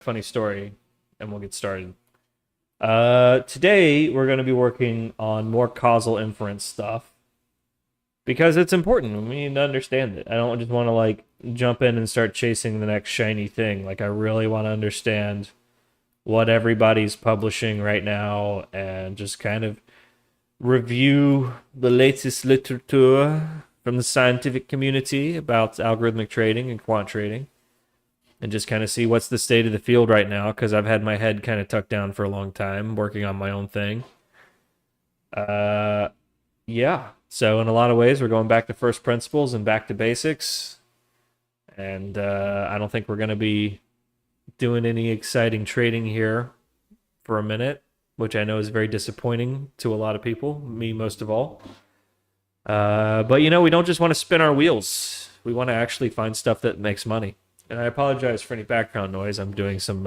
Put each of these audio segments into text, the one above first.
funny story, and we'll get started. Today we're going to be working on more causal inference stuff because it's important. We need to understand it. I don't just want to like jump in and start chasing the next shiny thing. Like I really want to understand what everybody's publishing right now and just kind of review the latest literature from the scientific community about algorithmic trading and quant trading, and just kind of see what's the state of the field right now, because I've had my head kind of tucked down for a long time working on my own thing. Yeah. So in a lot of ways, we're going back to first principles and back to basics. And I don't think we're going to be doing any exciting trading here for a minute, which I know is very disappointing to a lot of people, me most of all. But we don't just want to spin our wheels. We want to actually find stuff that makes money. And I apologize for any background noise. I'm doing some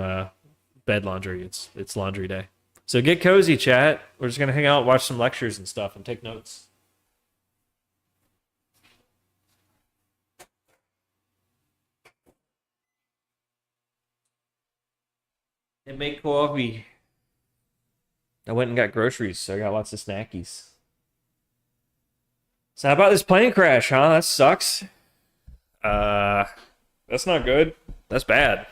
bed laundry. It's laundry day. So get cozy, chat. We're just going to hang out, watch some lectures and stuff, and take notes. And make coffee. I went and got groceries, so I got lots of snackies. So how about this plane crash, huh? That sucks. That's not good. That's bad.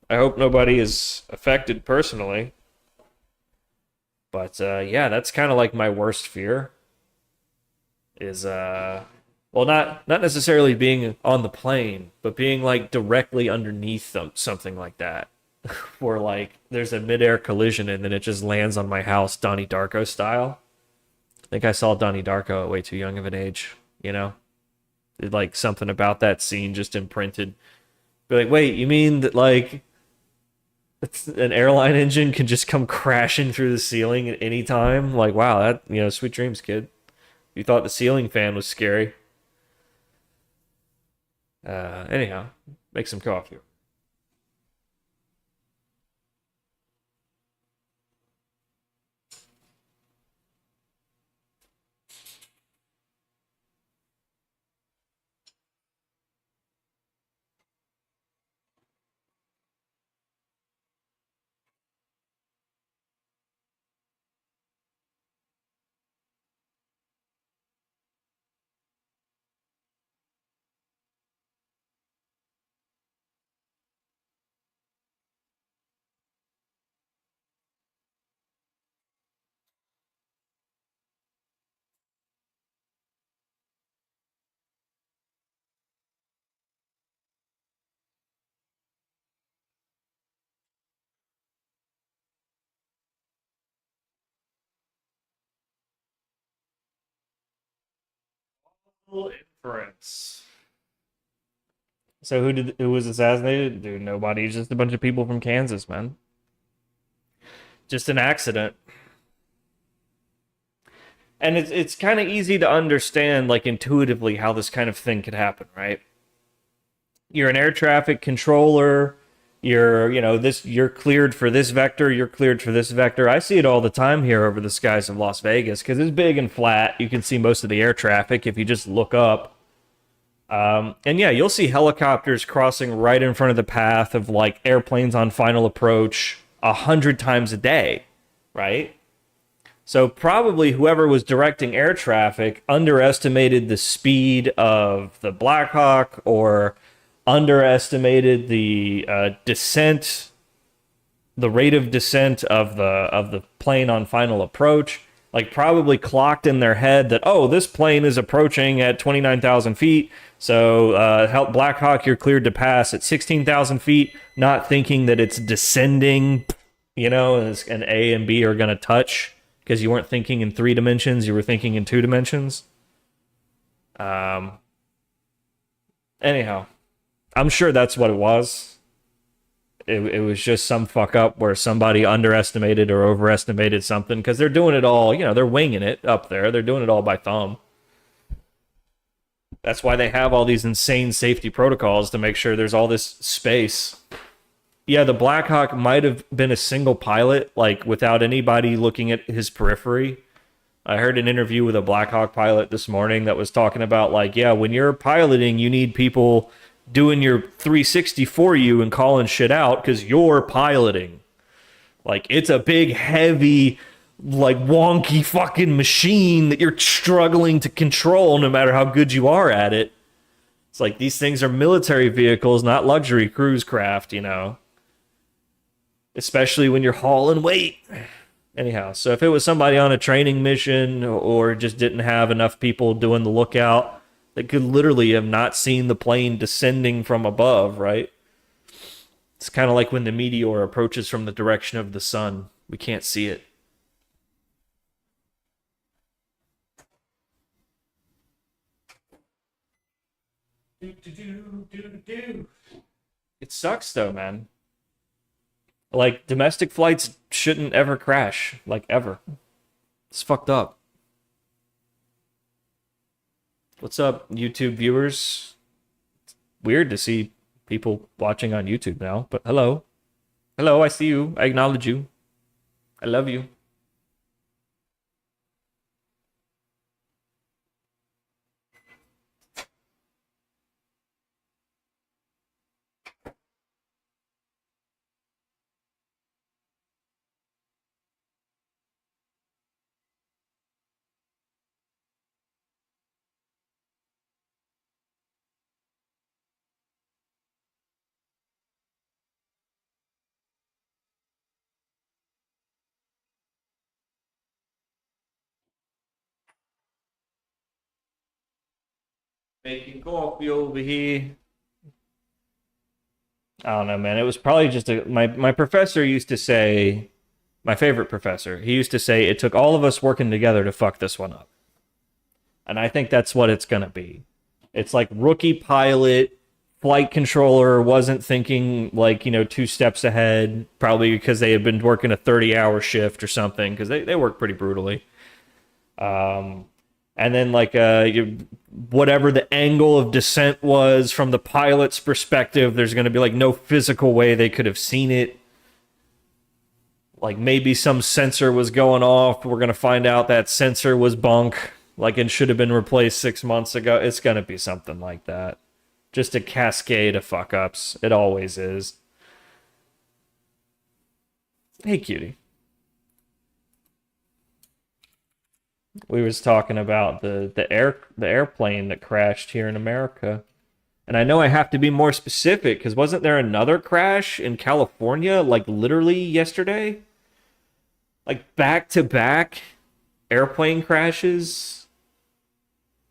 I hope nobody is affected personally. But yeah, that's kind of like my worst fear. Is well, not necessarily being on the plane, but being like directly underneath them, something like that, where like there's a midair collision and then it just lands on my house, Donnie Darko style. I think I saw Donnie Darko at way too young of an age, Like something about that scene just imprinted. Be like, wait, you mean that like an airline engine can just come crashing through the ceiling at any time? Like, wow, that sweet dreams, kid. You thought the ceiling fan was scary. Anyhow, make some coffee. Causal Inference. So who was assassinated? Dude, nobody. Just a bunch of people from Kansas, man. Just an accident. And it's kind of easy to understand, like intuitively, how this kind of thing could happen, right? You're an air traffic controller. You're cleared for this vector. You're cleared for this vector. I see it all the time here over the skies of Las Vegas because it's big and flat. You can see most of the air traffic if you just look up. And yeah, you'll see helicopters crossing right in front of the path of like airplanes on final approach 100 times a day, right? So probably whoever was directing air traffic underestimated the speed of the Black Hawk or underestimated the descent, the rate of descent of the plane on final approach. Like probably clocked in their head that, oh, this plane is approaching at 29,000 feet. So help Black Hawk, you're cleared to pass at 16,000 feet, not thinking that it's descending, and A and B are going to touch because you weren't thinking in 3 dimensions, you were thinking in 2 dimensions. Anyhow, I'm sure that's what it was. It was just some fuck up where somebody underestimated or overestimated something because they're doing it all, they're winging it up there. They're doing it all by thumb. That's why they have all these insane safety protocols to make sure there's all this space. Yeah, the Black Hawk might have been a single pilot, like without anybody looking at his periphery. I heard an interview with a Black Hawk pilot this morning that was talking about like, yeah, when you're piloting, you need people doing your 360 for you and calling shit out because you're piloting. Like, it's a big, heavy, like, wonky fucking machine that you're struggling to control no matter how good you are at it. It's like, these things are military vehicles, not luxury cruise craft, you know? Especially when you're hauling weight. Anyhow, so if it was somebody on a training mission or just didn't have enough people doing the lookout, they could literally have not seen the plane descending from above, right? It's kind of like when the meteor approaches from the direction of the sun. We can't see it. It sucks though, man. Like, domestic flights shouldn't ever crash, like, ever. It's fucked up. What's up, YouTube viewers? It's weird to see people watching on YouTube now, but hello. Hello, I see you. I acknowledge you. I love you. Making coffee over here. I don't know, man. It was probably just my professor used to say, my favorite professor, he used to say it took all of us working together to fuck this one up. And I think that's what it's going to be. It's like rookie pilot, flight controller wasn't thinking like, 2 steps ahead, probably because they had been working a 30-hour shift or something, because they work pretty brutally. And then like whatever the angle of descent was from the pilot's perspective, there's going to be like no physical way they could have seen it. Like maybe some sensor was going off. We're going to find out that sensor was bunk, like it should have been replaced 6 months ago. It's going to be something like that. Just a cascade of fuck ups. It always is. Hey, cutie. We was talking about the airplane that crashed here in America. And I know I have to be more specific because wasn't there another crash in California like literally yesterday? Like back to back airplane crashes.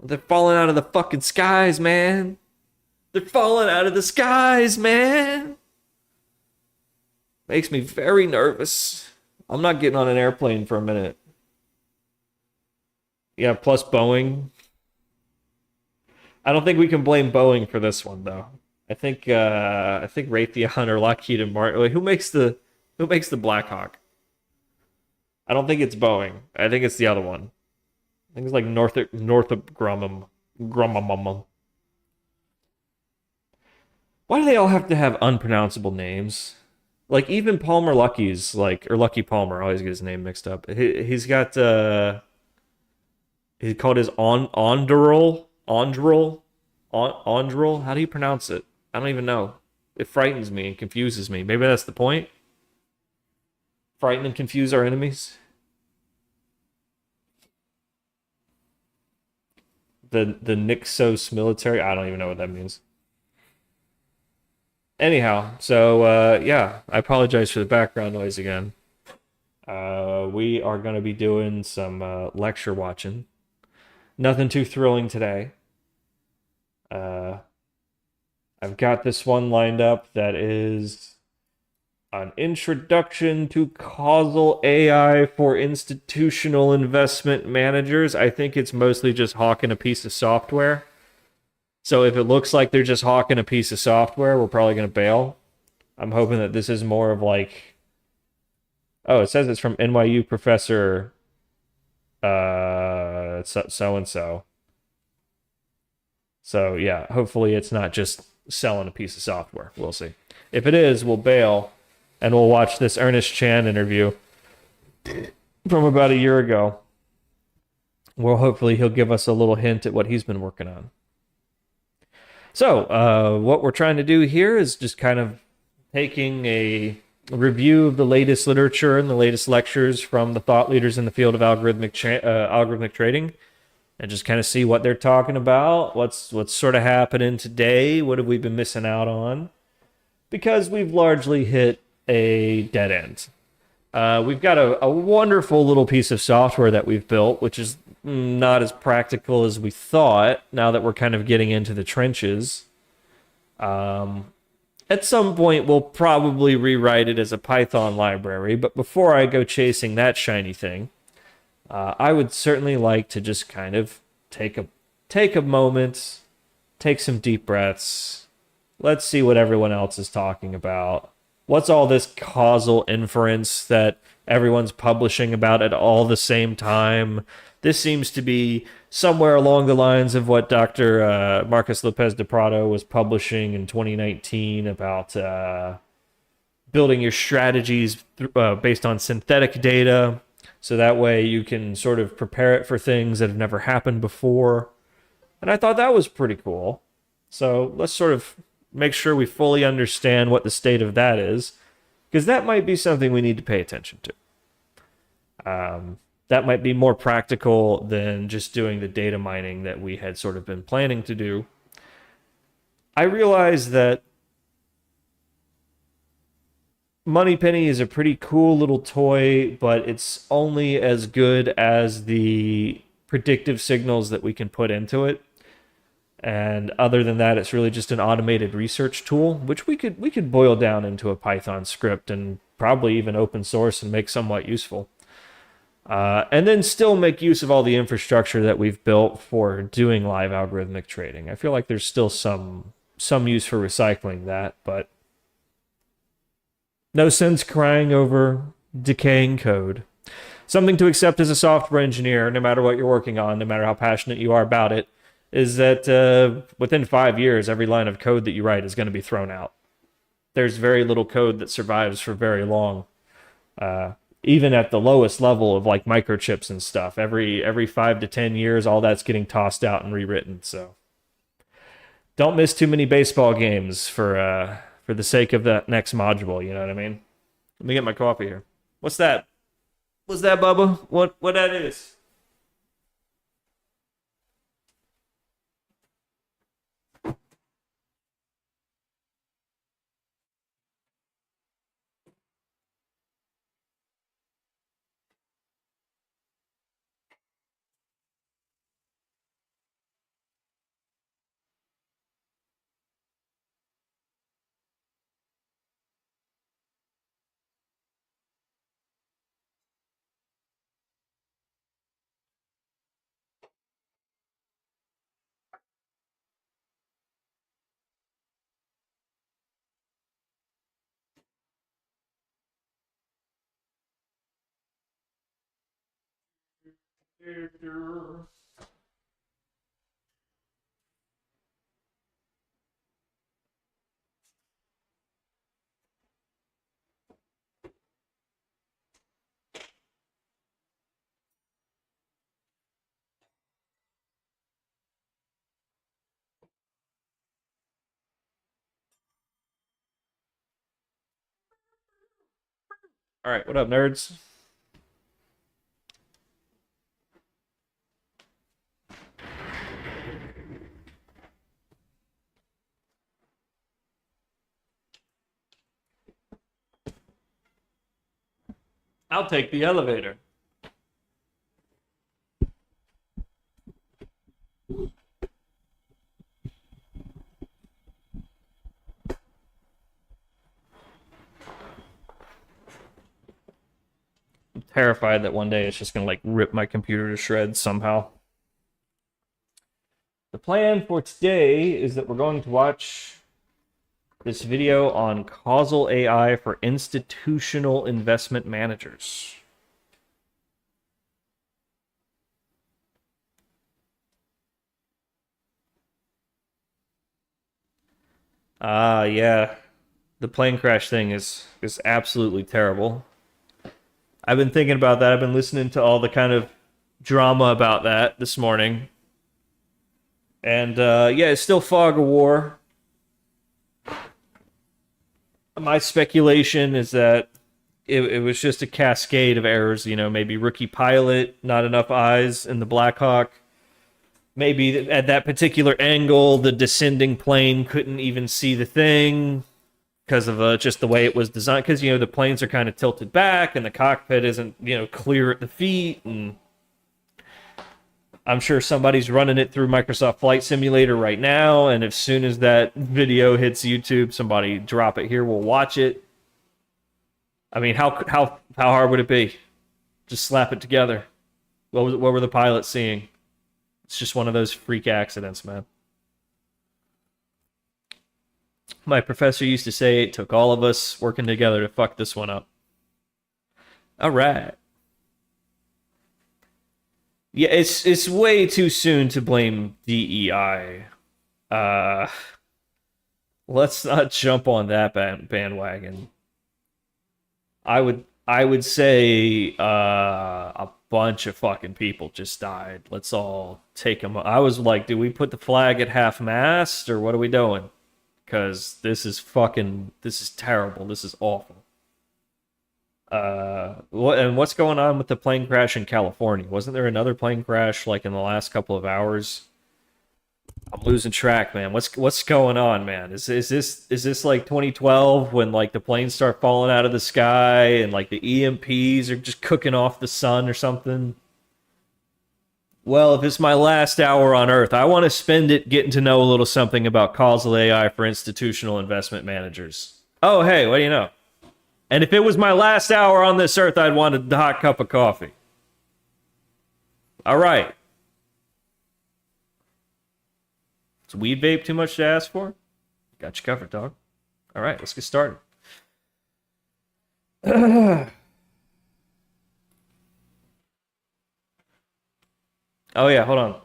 They're falling out of the fucking skies, man. They're falling out of the skies, man. Makes me very nervous. I'm not getting on an airplane for a minute. Yeah, plus Boeing. I don't think we can blame Boeing for this one though. I think Raytheon or Lockheed Martin. Wait, who makes the Black Hawk? I don't think it's Boeing. I think it's the other one. I think it's like Northrop Grumman. Why do they all have to have unpronounceable names? Like even Palmer Lucky's like, or Lucky Palmer, I always get his name mixed up. He's got he called his Ondrel. How do you pronounce it? I don't even know. It frightens me and confuses me. Maybe that's the point. Frighten and confuse our enemies. The Nixos military. I don't even know what that means. Anyhow, so yeah, I apologize for the background noise again. We are going to be doing some lecture watching. Nothing too thrilling today. I've got this one lined up that is an introduction to causal AI for institutional investment managers. I think it's mostly just hawking a piece of software. So if it looks like they're just hawking a piece of software, we're probably going to bail. I'm hoping that this is more of like... Oh, it says it's from NYU professor so-and-so. So yeah, hopefully it's not just selling a piece of software. We'll see. If it is, we'll bail and we'll watch this Ernest Chan interview from about a year ago. Well, hopefully he'll give us a little hint at what he's been working on. So, what we're trying to do here is just kind of taking a review of the latest literature and the latest lectures from the thought leaders in the field of algorithmic trading, and just kind of see what they're talking about, what's sort of happening today, what have we been missing out on, because we've largely hit a dead end. We've got a wonderful little piece of software that we've built, which is not as practical as we thought now that we're kind of getting into the trenches. At some point, we'll probably rewrite it as a Python library, but before I go chasing that shiny thing, I would certainly like to just kind of take a moment, take some deep breaths. Let's see what everyone else is talking about. What's all this causal inference that everyone's publishing about at all the same time? This seems to be somewhere along the lines of what Dr. Marcus Lopez de Prado was publishing in 2019 about building your strategies based on synthetic data. So that way you can sort of prepare it for things that have never happened before. And I thought that was pretty cool. So let's sort of make sure we fully understand what the state of that is, because that might be something we need to pay attention to. That might be more practical than just doing the data mining that we had sort of been planning to do. I realize that Moneypenny is a pretty cool little toy, but it's only as good as the predictive signals that we can put into it. And other than that, it's really just an automated research tool, which we could boil down into a Python script and probably even open source and make somewhat useful. And then still make use of all the infrastructure that we've built for doing live algorithmic trading. I feel like there's still some use for recycling that, but no sense crying over decaying code. Something to accept as a software engineer, no matter what you're working on, no matter how passionate you are about it, is that within 5 years, every line of code that you write is going to be thrown out. There's very little code that survives for very long. Even at the lowest level of like microchips and stuff, every 5 to 10 years, all that's getting tossed out and rewritten. So don't miss too many baseball games for the sake of that next module. You know what I mean? Let me get my coffee here. What's that? What's that, Bubba? What that is? All right, what up, nerds? I'll take the elevator. I'm terrified that one day it's just gonna like rip my computer to shreds somehow. The plan for today is that we're going to watch this video on causal AI for institutional investment managers. Yeah. The plane crash thing is absolutely terrible. I've been thinking about that. I've been listening to all the kind of drama about that this morning. And yeah, it's still fog of war. My speculation is that it was just a cascade of errors. You know, maybe rookie pilot, not enough eyes in the Black Hawk. Maybe at that particular angle, the descending plane couldn't even see the thing because of just the way it was designed. Because, you know, the planes are kind of tilted back and the cockpit isn't, you know, clear at the feet. And I'm sure somebody's running it through Microsoft Flight Simulator right now. And as soon as that video hits YouTube, somebody drop it here, we'll watch it. I mean, how hard would it be? Just slap it together. What were the pilots seeing? It's just one of those freak accidents, man. My professor used to say it took all of us working together to fuck this one up. All right. Yeah, it's way too soon to blame DEI. Let's not jump on that bandwagon. I would say a bunch of fucking people just died. Let's all take them. I was like, do we put the flag at half-mast or what are we doing? Because this is terrible. This is awful. What's going on with the plane crash in California? Wasn't there another plane crash like in the last couple of hours? I'm losing track, man. What's going on, man? Is this like 2012 when like the planes start falling out of the sky and like the EMPs are just cooking off the sun or something? Well, if it's my last hour on Earth, I want to spend it getting to know a little something about causal AI for institutional investment managers. Oh, hey, what do you know? And if it was my last hour on this Earth, I'd want a hot cup of coffee. All right. Is weed vape too much to ask for? Got you covered, dog. All right, let's get started. Oh yeah, hold on.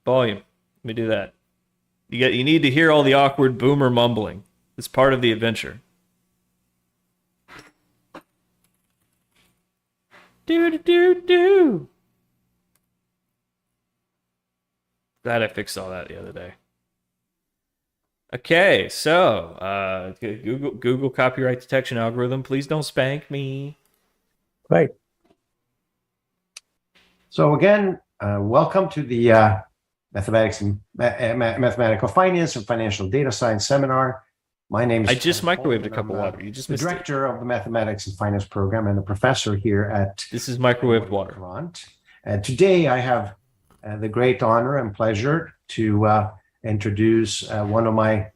Volume. Let me do that. You need to hear all the awkward boomer mumbling. It's part of the adventure. Do. Glad I fixed all that the other day. Okay, so Google copyright detection algorithm. Please don't spank me. Right. So again, welcome to the Mathematics and Mathematical Finance and Financial Data Science seminar. My name is. I just microwaved a cup of water. You just the missed director of the Mathematics and Finance program and a professor here at. This is microwaved water. And today I have the great honor and pleasure to introduce one of my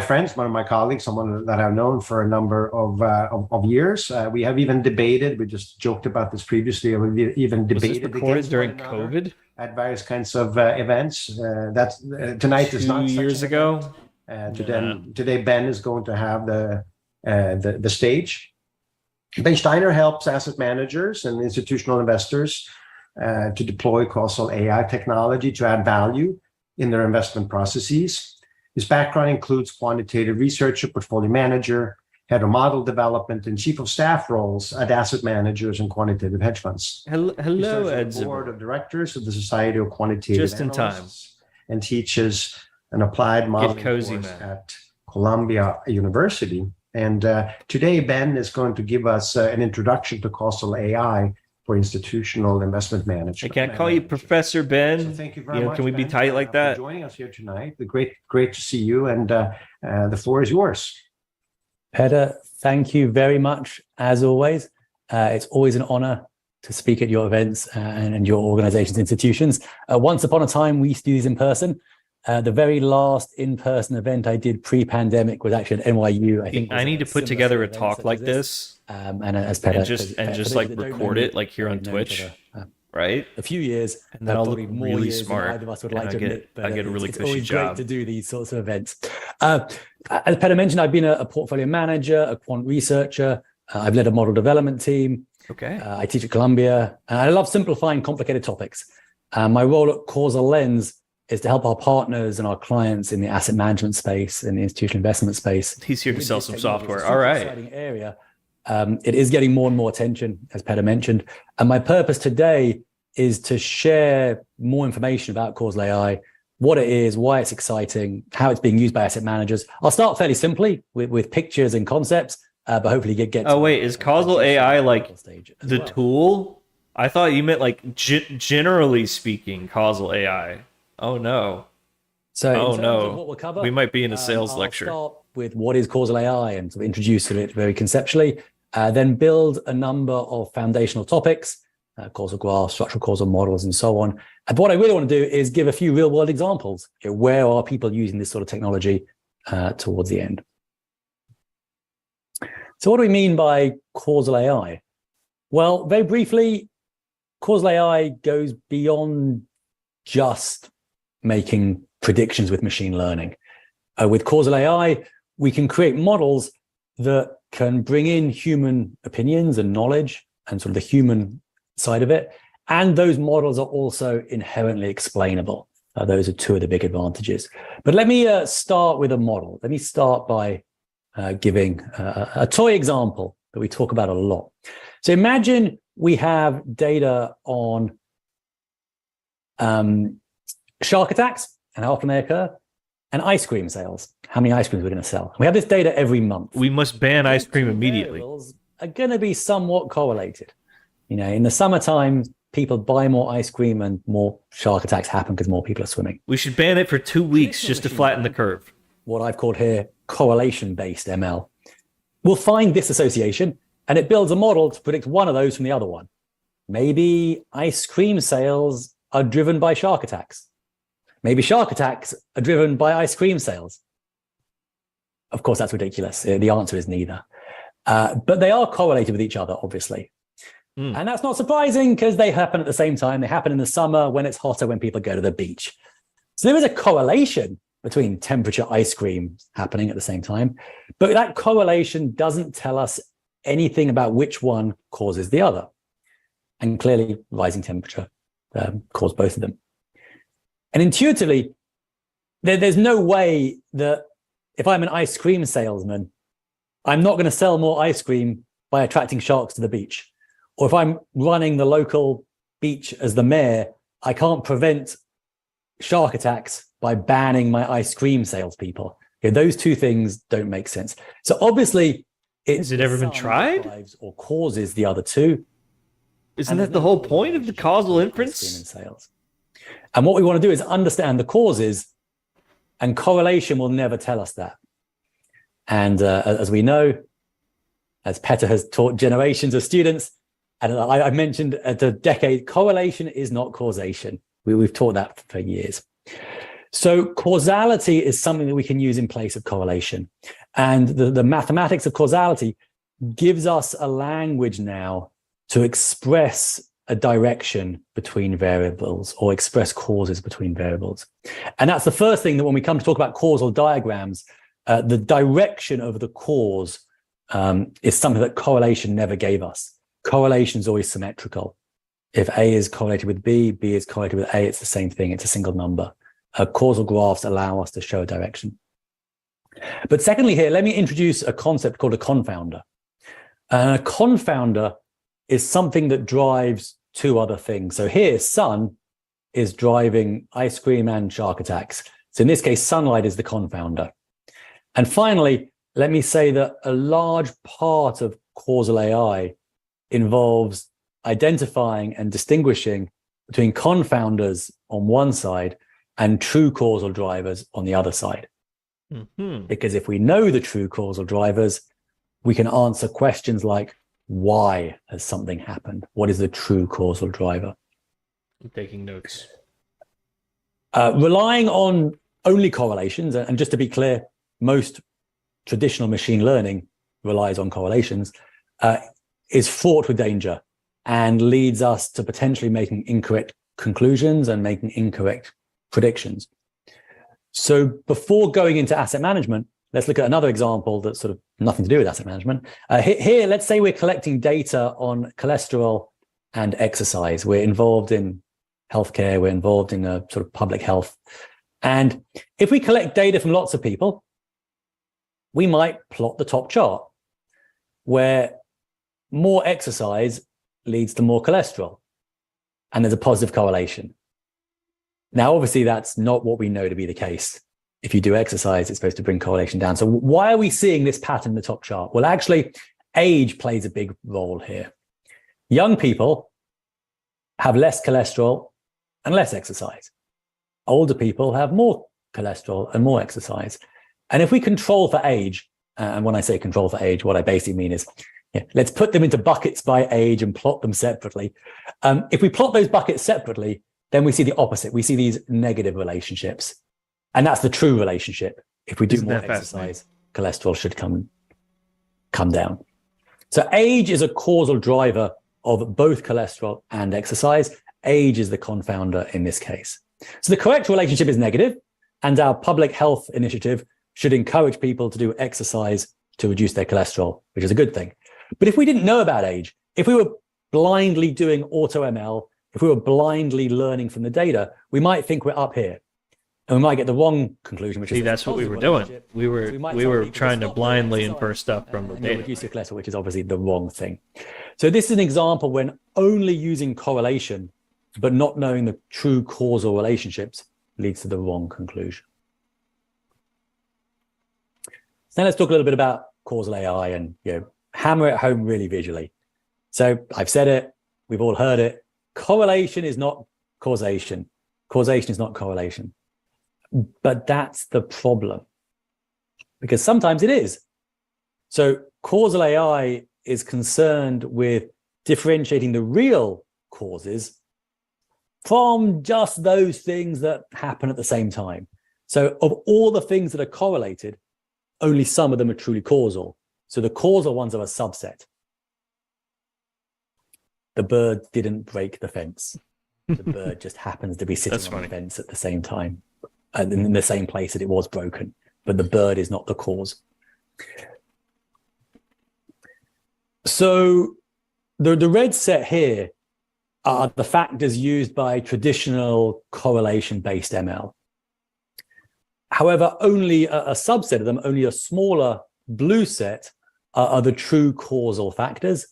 friends, one of my colleagues, someone that I've known for a number of years. We have even debated. We just joked about this previously. We even debated. Was this recorded during COVID? At various kinds of events. That's tonight is not 2 years ago. Today, Ben is going to have the stage. Ben Steiner helps asset managers and institutional investors to deploy causal AI technology to add value in their investment processes. His background includes quantitative researcher, portfolio manager, head of model development, and chief of staff roles at asset managers and quantitative hedge funds. Hello, Ed. Board of directors of the Society of Quantitative Just in time. And teaches an applied modeling course at Columbia University. And today, Ben is going to give us an introduction to causal AI for institutional investment management. I can't call you Professor Ben. So thank you very much. Can we be tight like that? For joining us here tonight. Great to see you, and the floor is yours. Peter, thank you very much. As always, it's always an honor to speak at your events and your organization's institutions. Once upon a time, we used to do these in person. The very last in-person event I did pre-pandemic was actually at NYU. I think I need to put together a talk like this, and as Peter, and just like record it like here on Twitch, right? A few years, and then I'll look really smart. Either of us would like to admit, I get a really it's cushy always job. great to do these sorts of events. As Peter mentioned, I've been a portfolio manager, a quant researcher. I've led a model development team. Okay. I teach at Columbia, and I love simplifying complicated topics. My role at Causal Lens is to help our partners and our clients in the asset management space and the institutional investment space. He's here to sell some software. All right. Exciting area. It is getting more and more attention, as Peter mentioned. And my purpose today is to share more information about causal AI what it is, why it's exciting, how it's being used by asset managers. I'll start fairly simply with pictures and concepts, but hopefully get Oh wait, is causal AI like the well. tool? I thought you meant like generally speaking, causal AI. Oh no. So Oh in terms of no. what we'll cover, We might be in a sales I'll lecture. start with what is causal AI and sort of introduce to it very conceptually, then build a number of foundational topics, causal graphs, structural causal models, and so on. And what I really want to do is give a few real world examples. Where are people using this sort of technology towards the end? So what do we mean by causal AI? Well, very briefly, causal AI goes beyond just making predictions with machine learning. With causal AI, we can create models that can bring in human opinions and knowledge and sort of the human side of it. And those models are also inherently explainable. Those are two of the big advantages. But let me start with a model. Let me start by giving a toy example that we talk about a lot. So imagine we have data on shark attacks and how often they occur, and ice cream sales, how many ice creams we're going to sell. We have this data every month. We must ban ice cream immediately. Variables are going to be somewhat correlated. In the summertime, people buy more ice cream and more shark attacks happen because more people are swimming. We should ban it for 2 weeks just to flatten the curve. What I've called here correlation-based ML. We'll find this association, and it builds a model to predict one of those from the other one. Maybe ice cream sales are driven by shark attacks. Maybe shark attacks are driven by ice cream sales. Of course, that's ridiculous. The answer is neither. But they are correlated with each other, obviously. And that's not surprising because they happen at the same time. They happen in the summer when it's hotter, when people go to the beach. So there is a correlation between temperature, ice cream happening at the same time. But that correlation doesn't tell us anything about which one causes the other. And clearly, rising temperature caused both of them. And intuitively, there's no way that if I'm an ice cream salesman, I'm not going to sell more ice cream by attracting sharks to the beach. Or if I'm running the local beach as the mayor, I can't prevent shark attacks by banning my ice cream salespeople. Those two things don't make sense. So obviously, has it ever been tried? Or causes the other two. Isn't that the whole point of the causal inference? Sales. And what we want to do is understand the causes, and correlation will never tell us that. And as we know, as Petter has taught generations of students, and I mentioned at a decade, correlation is not causation. We've taught that for years. So causality is something that we can use in place of correlation. And the mathematics of causality gives us a language now to express a direction between variables or express causes between variables. And that's the first thing that when we come to talk about causal diagrams, the direction of the cause is something that correlation never gave us. Correlation is always symmetrical. If A is correlated with B, B is correlated with A, it's the same thing. It's a single number. Causal graphs allow us to show a direction. But secondly here, let me introduce a concept called a confounder. A confounder is something that drives two other things. So here, sun is driving ice cream and shark attacks. So in this case, sunlight is the confounder. And finally, let me say that a large part of causal AI involves identifying and distinguishing between confounders on one side and true causal drivers on the other side. Because if we know the true causal drivers, we can answer questions like, why has something happened? What is the true causal driver? I'm taking notes. Relying on only correlations, and just to be clear, most traditional machine learning relies on correlations, is fraught with danger and leads us to potentially making incorrect conclusions and making incorrect predictions. So before going into asset management, let's look at another example that's sort of nothing to do with asset management. Here, let's say we're collecting data on cholesterol and exercise. We're involved in healthcare. We're involved in sort of public health. And if we collect data from lots of people, we might plot the top chart where more exercise leads to more cholesterol. And there's a positive correlation. Now, obviously, that's not what we know to be the case. If you do exercise, it's supposed to bring correlation down. So why are we seeing this pattern in the top chart? Well, actually, age plays a big role here. Young people have less cholesterol and less exercise. Older people have more cholesterol and more exercise. And if we control for age, and when I say control for age, what I basically mean is, let's put them into buckets by age and plot them separately. If we plot those buckets separately, then we see the opposite. We see these negative relationships. And that's the true relationship. If we do more exercise, cholesterol should come down. So age is a causal driver of both cholesterol and exercise. Age is the confounder in this case. So the correct relationship is negative, and our public health initiative should encourage people to do exercise to reduce their cholesterol, which is a good thing. But if we didn't know about age, if we were blindly doing auto-ML, if we were blindly learning from the data, we might think we're up here. And we might get the wrong conclusion, which is that's what we were doing. We were trying to blindly infer stuff from the data. Reduce your cholesterol, which is obviously the wrong thing. So this is an example when only using correlation, but not knowing the true causal relationships, leads to the wrong conclusion. So now let's talk a little bit about causal AI and hammer it home really visually. So I've said it, we've all heard it. Correlation is not causation. Causation is not correlation. But that's the problem, because sometimes it is. So causal AI is concerned with differentiating the real causes from just those things that happen at the same time. So of all the things that are correlated, only some of them are truly causal. So the causal ones are a subset. The bird didn't break the fence. The bird just happens to be sitting on the fence at the same time. And in the same place that it was broken, but the bird is not the cause. So the red set here are the factors used by traditional correlation-based ML. However, only a subset of them, only a smaller blue set are the true causal factors.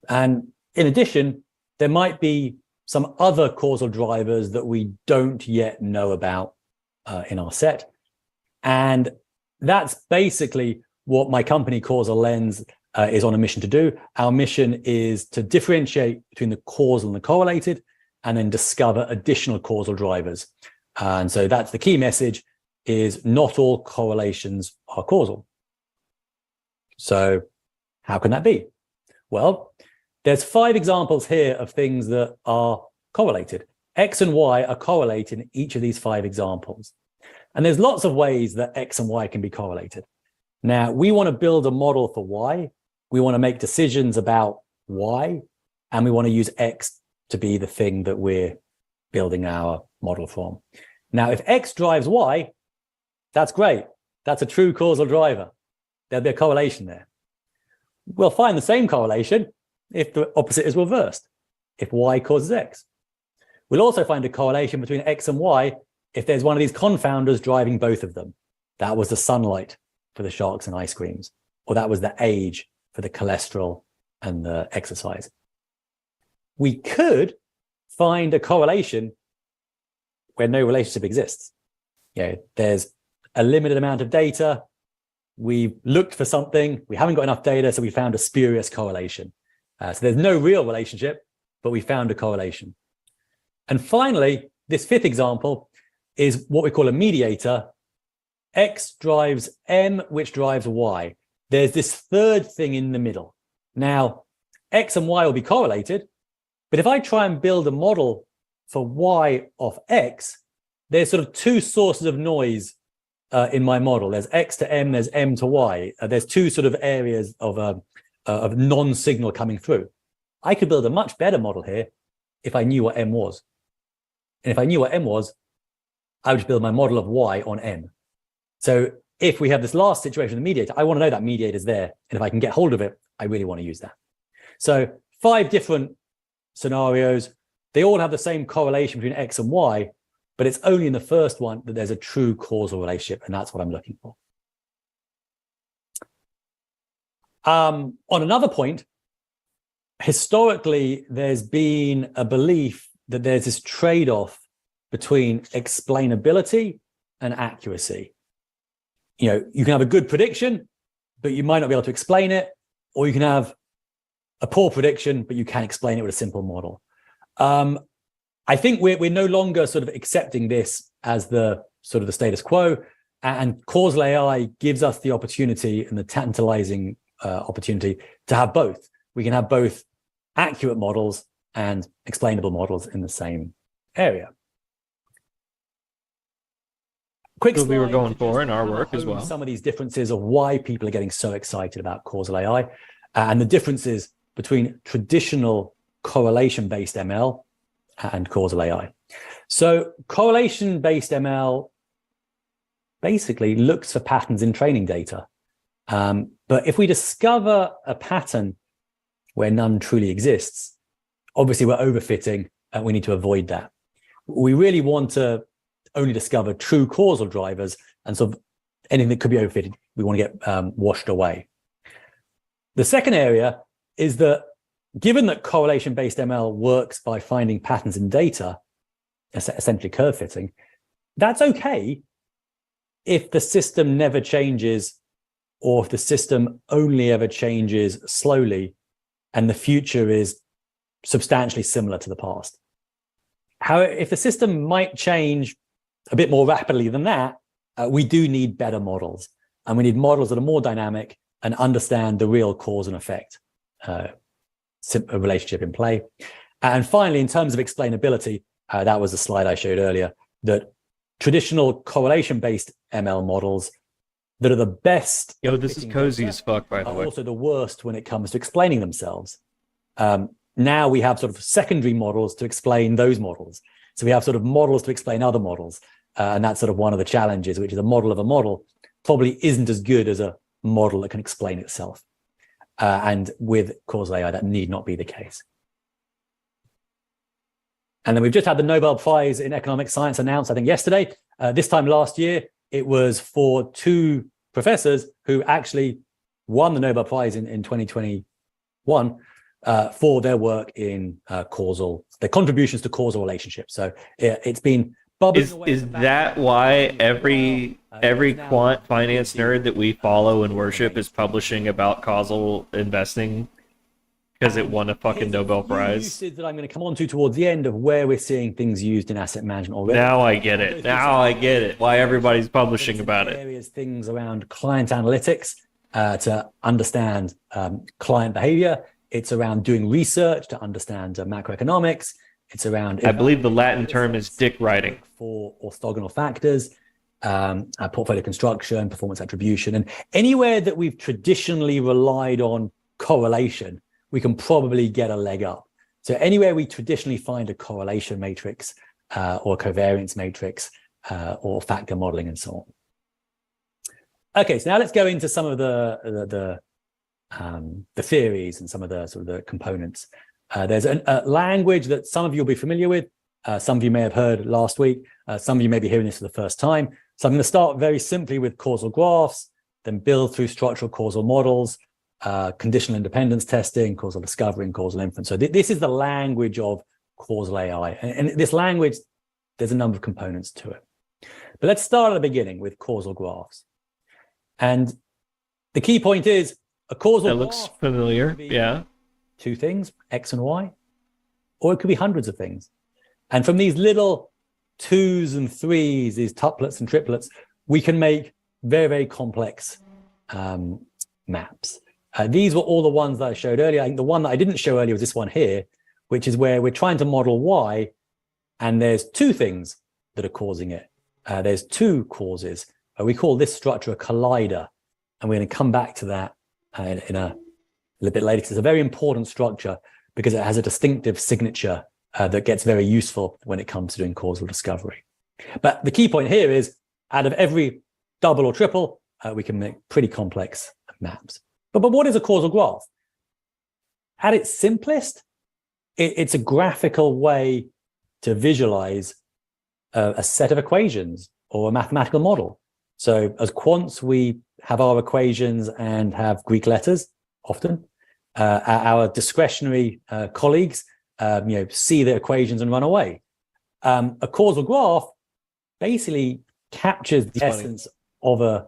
And in addition, there might be some other causal drivers that we don't yet know about in our set. And that's basically what my company Causal Lens is on a mission to do. Our mission is to differentiate between the causal and the correlated, and then discover additional causal drivers. And so that's the key message, is not all correlations are causal. So how can that be? Well, there's 5 examples here of things that are correlated. X and Y are correlated in each of these 5 examples. And there's lots of ways that X and Y can be correlated. Now, we want to build a model for Y. We want to make decisions about Y, and we want to use X to be the thing that we're building our model from. Now, if X drives Y, that's great. That's a true causal driver. There'll be a correlation there. We'll find the same correlation if the opposite is reversed, if Y causes X. We'll also find a correlation between X and Y if there's one of these confounders driving both of them. That was the sunlight for the sharks and ice creams, or that was the age for the cholesterol and the exercise. We could find a correlation where no relationship exists. There's a limited amount of data. We looked for something. We haven't got enough data, so we found a spurious correlation. So there's no real relationship, but we found a correlation. And finally, this 5th example is what we call a mediator. X drives M, which drives Y. There's this 3rd thing in the middle. Now, X and Y will be correlated, but if I try and build a model for Y of X, there's sort of 2 sources of noise in my model. There's X to M, there's M to Y. There's 2 sort of areas of non-signal coming through. I could build a much better model here if I knew what M was. And if I knew what M was, I would build my model of Y on M. So if we have this last situation, the mediator, I want to know that mediator is there. And if I can get hold of it, I really want to use that. So 5 different scenarios. They all have the same correlation between X and Y, but it's only in the first one that there's a true causal relationship. And that's what I'm looking for. On another point, historically, there's been a belief that there's this trade-off between explainability and accuracy. You can have a good prediction, but you might not be able to explain it, or you can have a poor prediction, but you can explain it with a simple model. I think we're no longer sort of accepting this as the sort of the status quo, and causal AI gives us the opportunity and the tantalizing opportunity to have both. We can have both accurate models and explainable models in the same area. Quick What we were slide going to for just in our hammer work as home well. some of these differences of why people are getting so excited about causal AI, and the differences between traditional correlation-based ML and causal AI. So correlation-based ML basically looks for patterns in training data. But if we discover a pattern where none truly exists, obviously we're overfitting and we need to avoid that. We really want to only discover true causal drivers, and sort of anything that could be overfitted, we want to get washed away. The second area is that given that correlation-based ML works by finding patterns in data, essentially curve fitting, that's okay if the system never changes, or if the system only ever changes slowly and the future is substantially similar to the past. However, if the system might change a bit more rapidly than that, we do need better models, and we need models that are more dynamic and understand the real cause and effect relationship in play. And finally, in terms of explainability, that was the slide I showed earlier, that traditional correlation-based ML models that are the best. Yo, this is cozy as fuck, by the way. Also the worst when it comes to explaining themselves. Now we have sort of secondary models to explain those models. So we have sort of models to explain other models. And that's sort of one of the challenges, which is a model of a model probably isn't as good as a model that can explain itself. And with causal AI, that need not be the case. And then we've just had the Nobel Prize in Economic Science announced, I think yesterday. This time last year, it was for two professors who actually won the Nobel Prize in 2021 for their work in their contributions to causal relationships. So it's been bubbling away. Is that why every quant finance nerd that we follow and worship is publishing about causal investing? Because it won a fucking Nobel Prize. Usage that I'm going to come on to towards the end of where we're seeing things used in asset management already. Now I get it. Now I get it. Why everybody's publishing about it. Areas, things around client analytics to understand client behavior. It's around doing research to understand macroeconomics. It's around, I believe the Latin term is dick writing, for orthogonal factors, portfolio construction, performance attribution, and anywhere that we've traditionally relied on correlation, we can probably get a leg up. So anywhere we traditionally find a correlation matrix or covariance matrix or factor modeling and so on. Okay, so now let's go into some of the theories and some of the sort of the components. There's a language that some of you will be familiar with. Some of you may have heard last week. Some of you may be hearing this for the first time. So I'm going to start very simply with causal graphs, then build through structural causal models, conditional independence testing, causal discovery, and causal inference. So this is the language of causal AI. And this language, there's a number of components to it. But let's start at the beginning with causal graphs. And the key point is a causal graph looks familiar. Yeah. Two things, X and Y, or it could be hundreds of things. And from these little twos and threes, these tuplets and triplets, we can make very, very complex maps. These were all the ones that I showed earlier. I think the one that I didn't show earlier was this one here, which is where we're trying to model Y, and there's two things that are causing it. There's two causes. We call this structure a collider, and we're going to come back to that in a little bit later, because it's a very important structure because it has a distinctive signature that gets very useful when it comes to doing causal discovery. But the key point here is out of every double or triple, we can make pretty complex maps. But what is a causal graph? At its simplest, it's a graphical way to visualize a set of equations or a mathematical model. So as quants, we have our equations and have Greek letters often. Our discretionary colleagues see the equations and run away. A causal graph basically captures the Funny. essence of a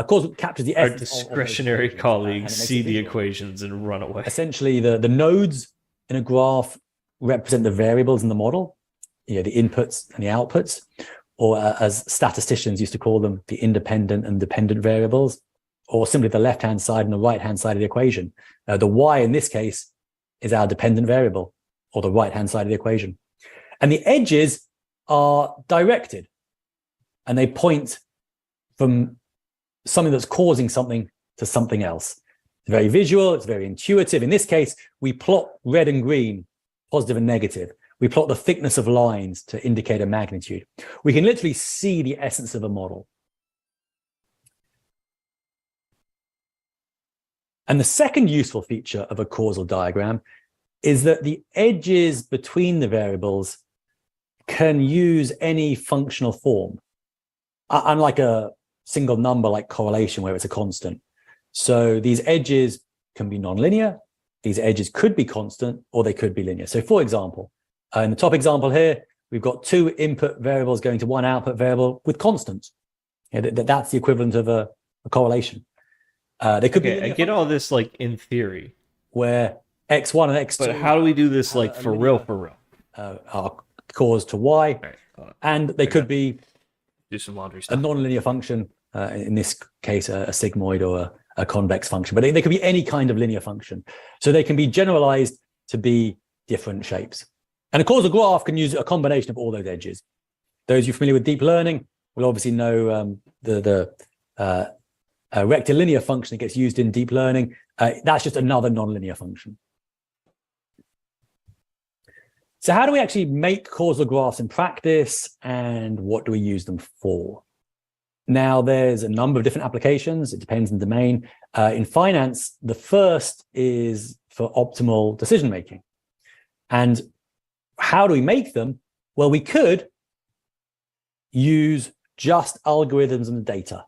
causal captures the Our essence of those discretionary equations, and colleagues it makes see it the visual. equations and run away. Essentially, the nodes in a graph represent the variables in the model, the inputs and the outputs, or as statisticians used to call them, the independent and dependent variables, or simply the left-hand side and the right-hand side of the equation. The y in this case is our dependent variable, or the right-hand side of the equation. And the edges are directed, and they point from something that's causing something to something else. It's very visual, it's very intuitive. In this case, we plot red and green, positive and negative. We plot the thickness of lines to indicate a magnitude. We can literally see the essence of a model. And the second useful feature of a causal diagram is that the edges between the variables can use any functional form, unlike a single number like correlation where it's a constant. So these edges can be nonlinear, these edges could be constant, or they could be linear. So for example, in the top example here, we've got two input variables going to one output variable with constants. That's the equivalent of a correlation. They could be Okay, I linear get all functions, this like in theory, where x1 and x2 but how do we do this have like a for linear- real? For real? are caused to y, All right, hold on. and they could be Do some laundry a stuff. nonlinear function, in this case, a sigmoid or a convex function, but they could be any kind of linear function. So they can be generalized to be different shapes. And a causal graph can use a combination of all those edges. Those of you familiar with deep learning will obviously know the rectilinear function that gets used in deep learning. That's just another nonlinear function. So how do we actually make causal graphs in practice, and what do we use them for? Now, there's a number of different applications. It depends on the domain. In finance, the first is for optimal decision-making. And how do we make them? Well, we could use just algorithms and data,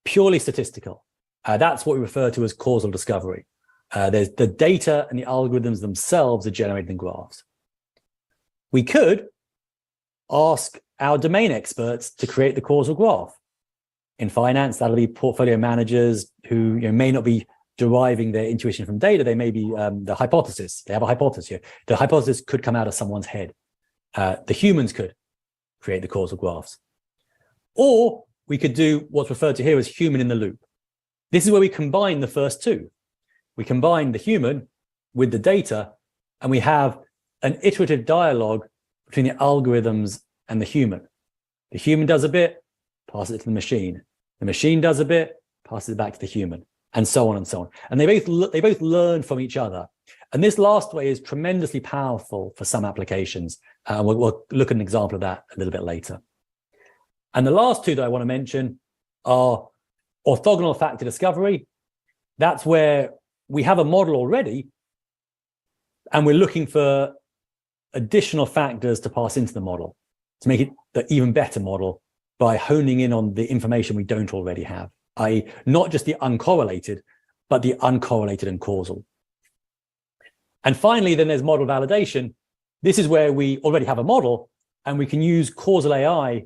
purely statistical. That's what we refer to as causal discovery. There's the data and the algorithms themselves are generating graphs. We could ask our domain experts to create the causal graph. In finance, that'll be portfolio managers who may not be deriving their intuition from data. They may be the hypothesis. They have a hypothesis here. The hypothesis could come out of someone's head. The humans could create the causal graphs. Or we could do what's referred to here as human in the loop. This is where we combine the first two. We combine the human with the data, and we have an iterative dialogue between the algorithms and the human. The human does a bit, passes it to the machine. The machine does a bit, passes it back to the human, and so on and so on. And they both learn from each other. And this last way is tremendously powerful for some applications. We'll look at an example of that a little bit later. And the last two that I want to mention are orthogonal factor discovery. That's where we have a model already, and we're looking for additional factors to pass into the model to make it the even better model by honing in on the information we don't already have, i.e. not just the uncorrelated, but the uncorrelated and causal. And finally, then there's model validation. This is where we already have a model, and we can use causal AI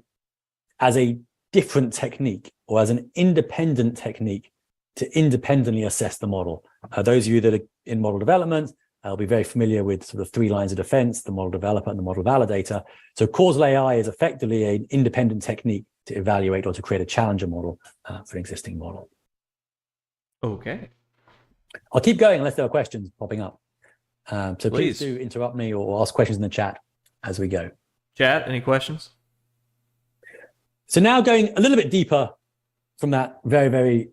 as a different technique, or as an independent technique to independently assess the model. Those of you that are in model development, I'll be very familiar with sort of three lines of defense: the model developer and the model validator. So causal AI is effectively an independent technique to evaluate or to create a challenger model for an existing model. Okay. I'll keep going unless there are questions popping up. So please Please. do interrupt me or ask questions in the chat as we go. Chat, any questions? So now going a little bit deeper from that very, very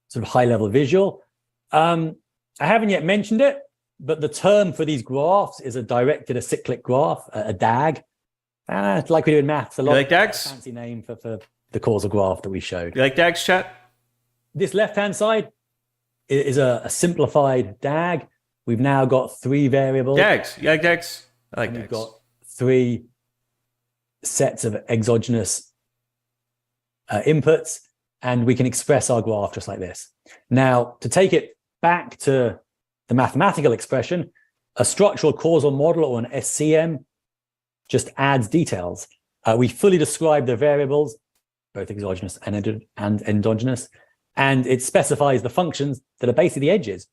sort of high level visual. I haven't yet mentioned it, but the term for these graphs is a directed acyclic graph, a DAG. It's like we do in maths. A lot like DAGs? fancy name for the causal graph that we showed. You like DAGs, chat? This left-hand side is a simplified DAG. We've now got three variables. DAGs. You like DAGs? I like And DAGs. we've got three sets of exogenous inputs, and we can express our graph just like this. Now, to take it back to the mathematical expression, A structural causal model, or an SCM, just adds details. We fully describe the variables, both exogenous and endogenous, and it specifies the functions that are basically the edges.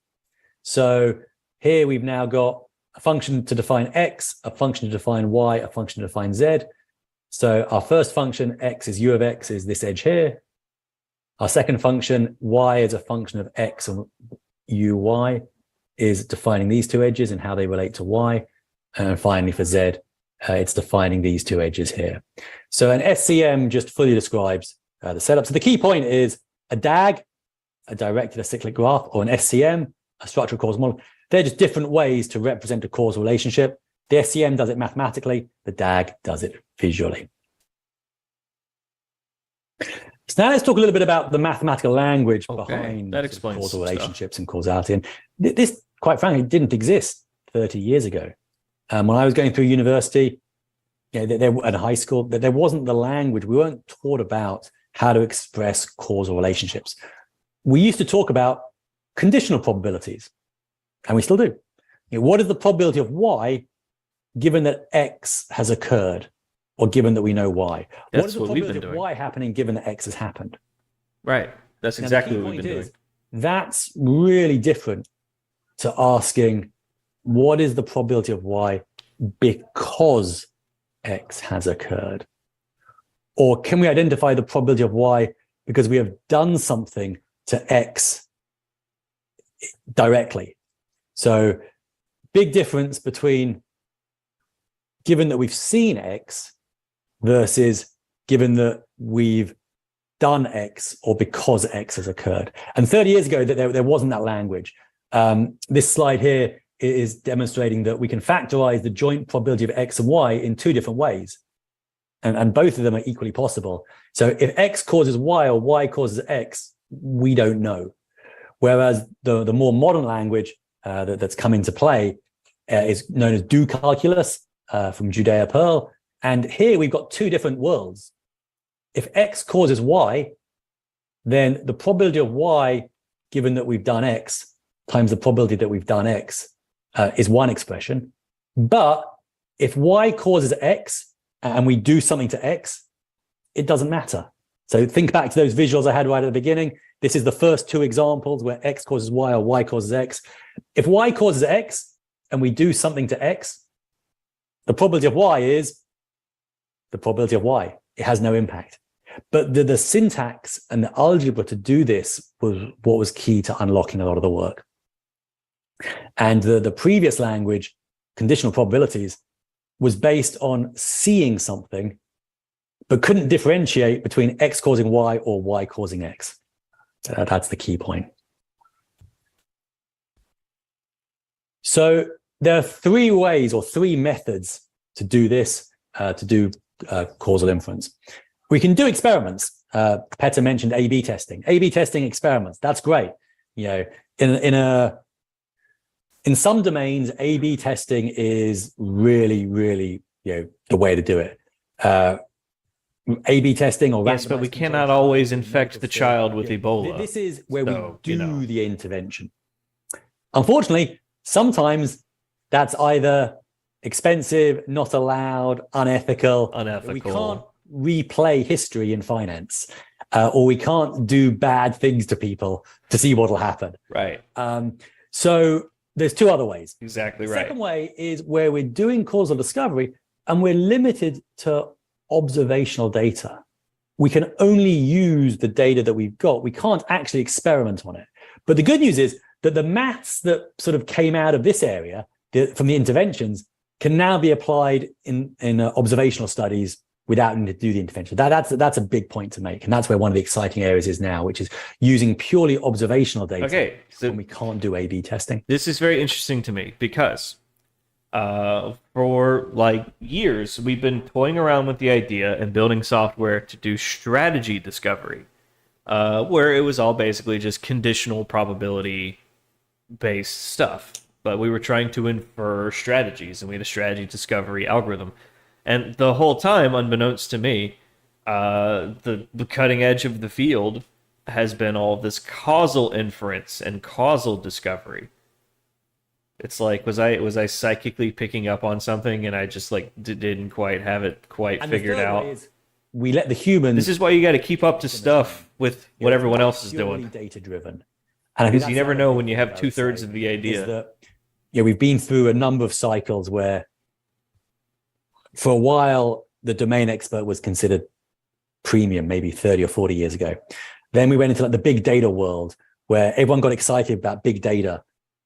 So here we've now got a function to define x, a function to define y, a function to define z. So our first function, x is u of x, is this edge here. Our second function, y, is a function of x, and uy is defining these two edges and how they relate to y. And finally, for z, it's defining these two edges here. So an SCM just fully describes the setup. So the key point is a DAG, a directed acyclic graph, or an SCM, a structural causal model. They're just different ways to represent a causal relationship. The SCM does it mathematically, the DAG does it visually. So now let's talk a little bit about the mathematical language behind that explains causal stuff. relationships and causality. And this, quite frankly, didn't exist 30 years ago. When I was going through university, at high school, there wasn't the language. We weren't taught about how to express causal relationships. We used to talk about conditional probabilities, and we still do. What is the probability of Y given that X has occurred, or given that we know Y? What is the probability of Y happening given that X has happened? Right. That's exactly what we've been doing. That's really different to asking, what is the probability of Y because X has occurred? Or can we identify the probability of Y because we have done something to X directly? So big difference between given that we've seen X versus given that we've done X or because X has occurred. And 30 years ago, there wasn't that language. This slide here is demonstrating that we can factorize the joint probability of X and Y in two different ways. And both of them are equally possible. So if X causes Y or Y causes X, we don't know. Whereas the more modern language that's come into play is known as do calculus from Judea Pearl. And here we've got two different worlds. If X causes Y, then the probability of Y, given that we've done X, times the probability that we've done X is one expression. But if Y causes X and we do something to X, it doesn't matter. So think back to those visuals I had right at the beginning. This is the first two examples where X causes Y or Y causes X. If Y causes X and we do something to X, the probability of Y is the probability of Y. It has no impact. But the syntax and the algebra to do this was what was key to unlocking a lot of the work. And the previous language, conditional probabilities, was based on seeing something, but couldn't differentiate between X causing Y or Y causing X. That's the key point. So there are three ways or three methods to do this, to do causal inference. We can do experiments. Petter mentioned A/B testing. A/B testing experiments. That's great. In some domains, A/B testing is really, really, the way to do it. A/B testing or yes, but we cannot always infect the child with Ebola. This is where we do the intervention. Unfortunately, sometimes that's either expensive, not allowed, unethical. We can't replay history in finance, or we can't do bad things to people to see what will happen. Right. So there's two other ways. Exactly right. The second way is where we're doing causal discovery and we're limited to observational data. We can only use the data that we've got. We can't actually experiment on it. But the good news is that the maths that sort of came out of this area from the interventions can now be applied in observational studies without needing to do the intervention. That's a big point to make. And that's where one of the exciting areas is now, which is using purely observational data. Okay, so when we can't do A/B testing. This is very interesting to me because for like years, we've been toying around with the idea and building software to do strategy discovery, where it was all basically just conditional probability based stuff. But we were trying to infer strategies, and we had a strategy discovery algorithm. And the whole time, unbeknownst to me, the cutting edge of the field has been all this causal inference and causal discovery. It's like, was I psychically picking up on something and I just like didn't quite have it quite And figured the third out? way is we let the humans. This is why you got to keep up to stuff with what everyone else is purely doing. data driven. And I think Because you that's never the know other when big you thing have I would 2/3 say of the is idea. that, we've been through a number of cycles where for a while the domain expert was considered premium, maybe 30 or 40 years ago. Then we went into like the big data world where everyone got excited about big data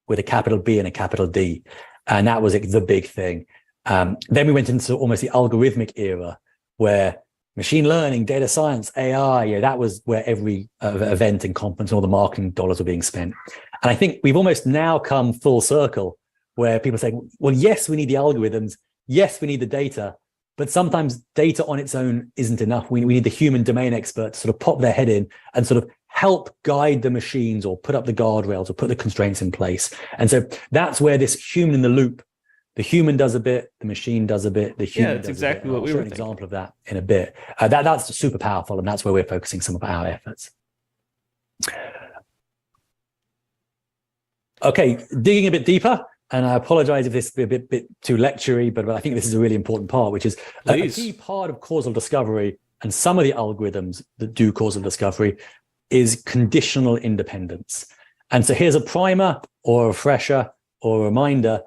with a capital B and a capital D. And that was the big thing. Then we went into almost the algorithmic era where machine learning, data science, AI, that was where every event and conference and all the marketing dollars were being spent. And I think we've almost now come full circle where people say, well, yes, we need the algorithms. Yes, we need the data. But sometimes data on its own isn't enough. We need the human domain expert to sort of pop their head in and sort of help guide the machines or put up the guardrails or put the constraints in place. And so that's where this human in the loop, the human does a bit, the machine does a bit, the human that's does exactly a bit. what we I'll show were an thinking. example of that in a bit. That's super powerful, and that's where we're focusing some of our efforts. Okay, digging a bit deeper. And I apologize if this is a bit too lectury, but I think this is a really important part, which is a key part of causal discovery and some of the algorithms that do causal discovery is conditional independence. And so here's a primer or a refresher or a reminder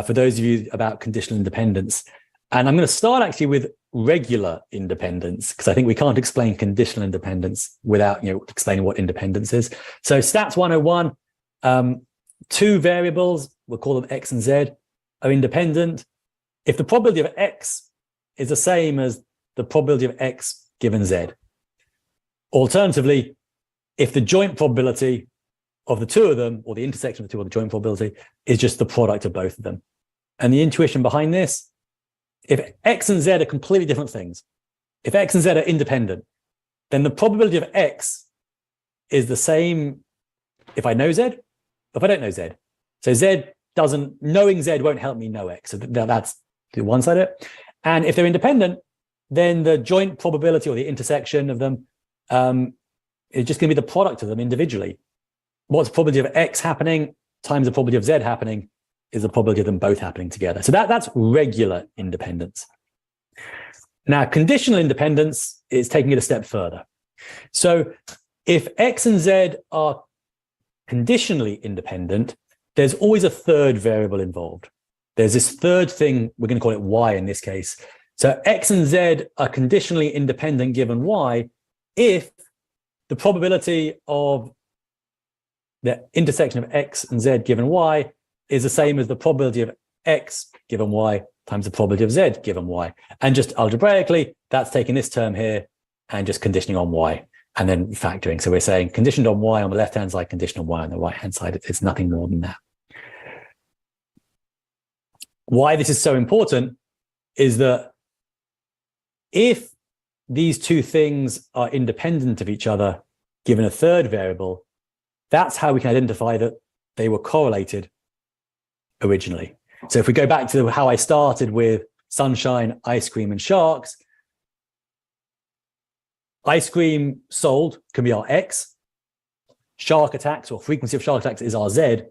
for those of you about conditional independence. And I'm going to start actually with regular independence, because I think we can't explain conditional independence without explaining what independence is. So stats 101, two variables, we'll call them X and Z, are independent if the probability of X is the same as the probability of X given Z. Alternatively, if the joint probability of the two of them, or the intersection of the two, or the joint probability, is just the product of both of them. And the intuition behind this, if X and Z are completely different things, if X and Z are independent, then the probability of X is the same if I know Z, if I don't know Z. So knowing Z won't help me know X. So that's the one side of it. And if they're independent, then the joint probability or the intersection of them is just going to be the product of them individually. What's the probability of X happening times the probability of Z happening is the probability of them both happening together. So that's regular independence. Now, conditional independence is taking it a step further. So if X and Z are conditionally independent, there's always a third variable involved. There's this third thing, we're going to call it Y in this case. So X and Z are conditionally independent given Y if the probability of the intersection of X and Z given Y is the same as the probability of X given Y times the probability of Z given Y. And just algebraically, that's taking this term here and just conditioning on Y and then factoring. So we're saying conditioned on Y on the left-hand side, conditioned on Y on the right-hand side. It's nothing more than that. Why this is so important is that if these two things are independent of each other, given a third variable, that's how we can identify that they were correlated originally. So if we go back to how I started with sunshine, ice cream, and sharks, ice cream sold can be our X, shark attacks or frequency of shark attacks is our Z,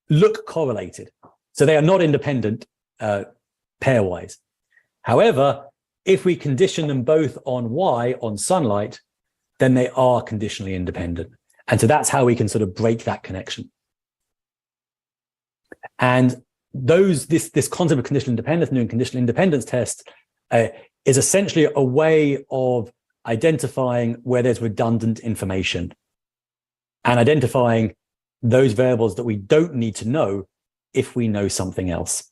look correlated. So they are not independent pairwise. However, if we condition them both on Y, on sunlight, then they are conditionally independent. And so that's how we can sort of break that connection. And this concept of conditional independence, doing conditional independence test, is essentially a way of identifying where there's redundant information and identifying those variables that we don't need to know if we know something else.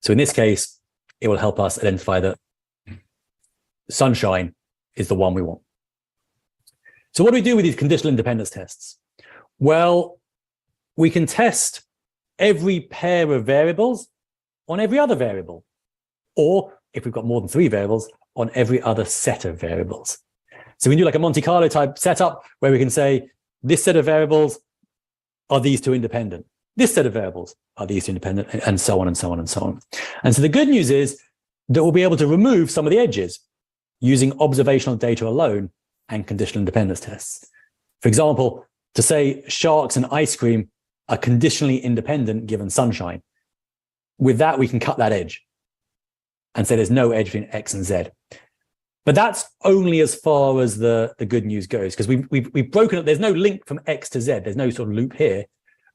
So in this case, it will help us identify that sunshine is the one we want. So what do we do with these conditional independence tests? Well, we can test every pair of variables on every other variable, or if we've got more than 3 variables, on every other set of variables. So we can do like a Monte Carlo type setup where we can say, this set of variables are these two independent. This set of variables are these two independent, and so on and so on and so on. And so the good news is that we'll be able to remove some of the edges using observational data alone and conditional independence tests. For example, to say sharks and ice cream are conditionally independent given sunshine. With that, we can cut that edge and say there's no edge between X and Z. But that's only as far as the good news goes, because we've broken it. There's no link from X to Z. There's no sort of loop here,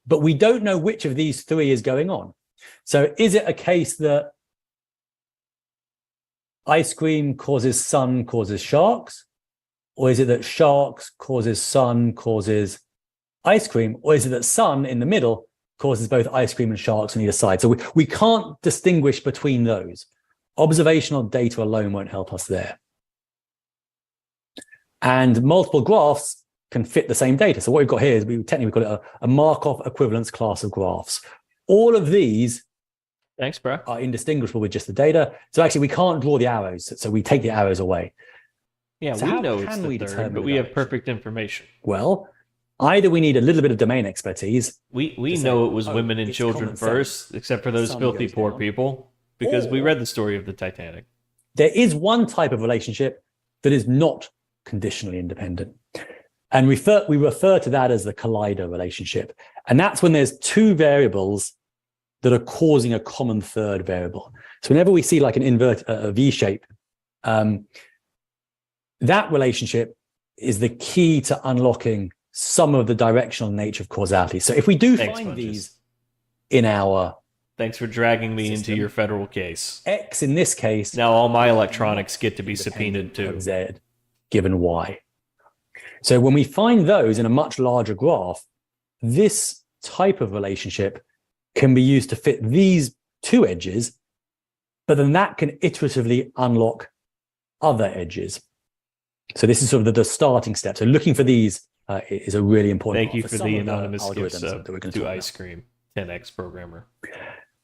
but we don't know which of these three is going on. So is it a case that ice cream causes sun, causes sharks? Or is it that sharks causes sun, causes ice cream? Or is it that sun in the middle causes both ice cream and sharks on either side? So we can't distinguish between those. Observational data alone won't help us there. And multiple graphs can fit the same data. So what we've got here is we've call it a Markov equivalence class of graphs. All of these Thanks, bro. are indistinguishable with just the data. So actually we can't draw the arrows. So we take the arrows away. Yeah, So we how know it's can the we third, determine but the we have direction? perfect information. Well, either we need a little bit of domain expertise. We to say, know it was oh, women and it's children common first, sense. except for those Sun filthy goes poor down. people, because we Or- read the story of the Titanic. There is one type of relationship that is not conditionally independent. And we refer to that as the collider relationship. And that's when there's two variables that are causing a common third variable. So whenever we see like a V shape, that relationship is the key to unlocking some of the directional nature of causality. So if we do Thanks, find Bunches. these in our Thanks for dragging me into System. your federal case. X in this case, Now all my electronics get to be subpoenaed independent too. of Z given Y. So when we find those in a much larger graph, this type of relationship can be used to fit these two edges, but then that can iteratively unlock other edges. So this is sort of the starting step. So looking for these is a really important Thank part you for for some the of anonymous algorithms gifts that we're going to to talk ice cream. 10x programmer.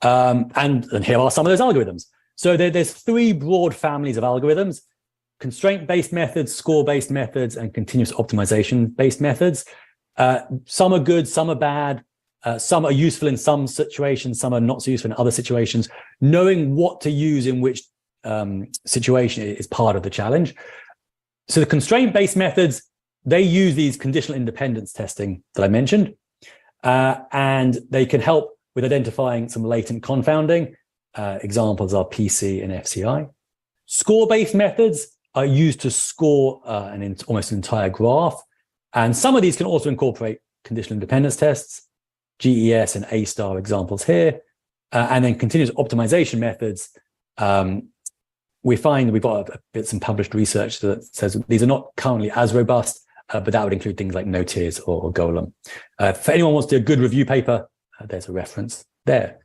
about. And here are some of those algorithms. So there's three broad families of algorithms: constraint-based methods, score-based methods, and continuous optimization-based methods. Some are good, some are bad. Some are useful in some situations, some are not so useful in other situations. Knowing what to use in which situation is part of the challenge. So the constraint-based methods, they use these conditional independence testing that I mentioned, and they can help with identifying some latent confounding. Examples are PC and FCI. Score-based methods are used to score almost an entire graph. And some of these can also incorporate conditional independence tests, GES and A-star examples here. And then continuous optimization methods. We find we've got some published research that says these are not currently as robust, but that would include things like no-tiers or Golem. For anyone who wants to do a good review paper, there's a reference there,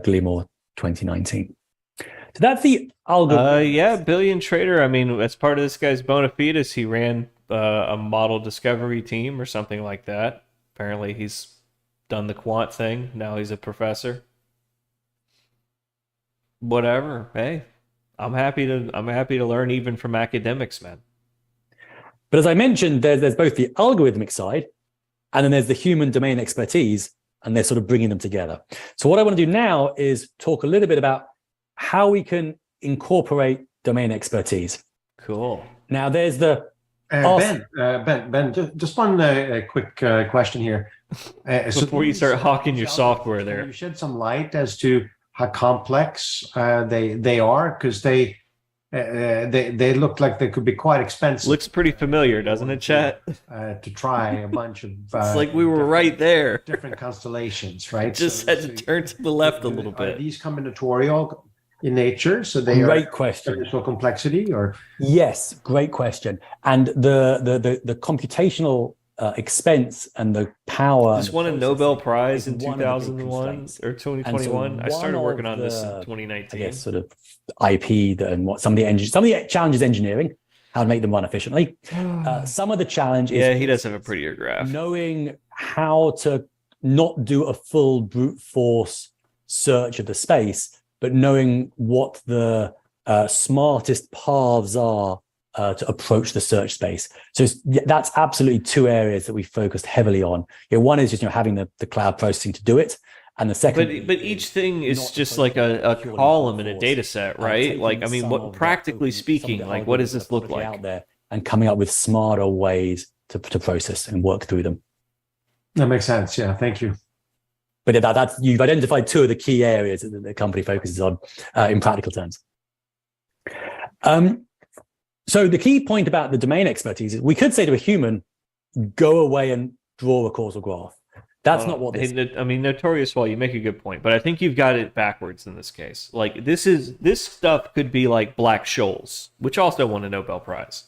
Gilmore 2019. So that's the algorithm. Yeah, Billion Trader. I mean, as part of this guy's bona fides, he ran a model discovery team or something like that. Apparently, he's done the quant thing. Now he's a professor. Whatever. Hey, I'm happy to learn even from academics, man. But as I mentioned, there's both the algorithmic side, and then there's the human domain expertise, and they're sort of bringing them together. So what I want to do now is talk a little bit about how we can incorporate domain expertise. Cool. Now, there's the Ben, just one quick question here. Before you start hawking your software can there. you shed some light as to how complex they are? Because they look like they could be quite expensive. Looks pretty familiar, doesn't it, chat? To try a bunch of It's like we were right there. different constellations, right? Just had to turn to the left a little Are bit. these combinatorial in nature, so they great are question. additional complexity, or Yes, great question. And the computational expense and the power. This and won a the Nobel processing Prize in is one of the big 2001 constraints. or 2021. And so I started one working of on this in the, 2019. I guess sort of IP and what some of the challenges engineering, how to make them run efficiently. Some of the challenge is Yeah, he does have a prettier graph. knowing how to not do a full brute force search of the space, but knowing what the smartest paths are to approach the search space. So that's absolutely two areas that we focused heavily on. One is just having the cloud processing to do it, and the second. But each thing is not just approaching like a purely column in a brute data force, set, right? taking Like, I mean, some what of the practically some of speaking, the like, what does algorithms this that are look publicly like? out there, and coming up with smarter ways to process and work through them. that makes sense? Yeah, thank you. But that's you've identified two of the key areas that the company focuses on in practical terms. So the key point about the domain expertise is we could say to a human, go away and draw a causal graph. That's not what this is. I mean, notorious well, you make a good point, but I think you've got it backwards in this case. Like this stuff could be like Black-Scholes, which also won a Nobel Prize.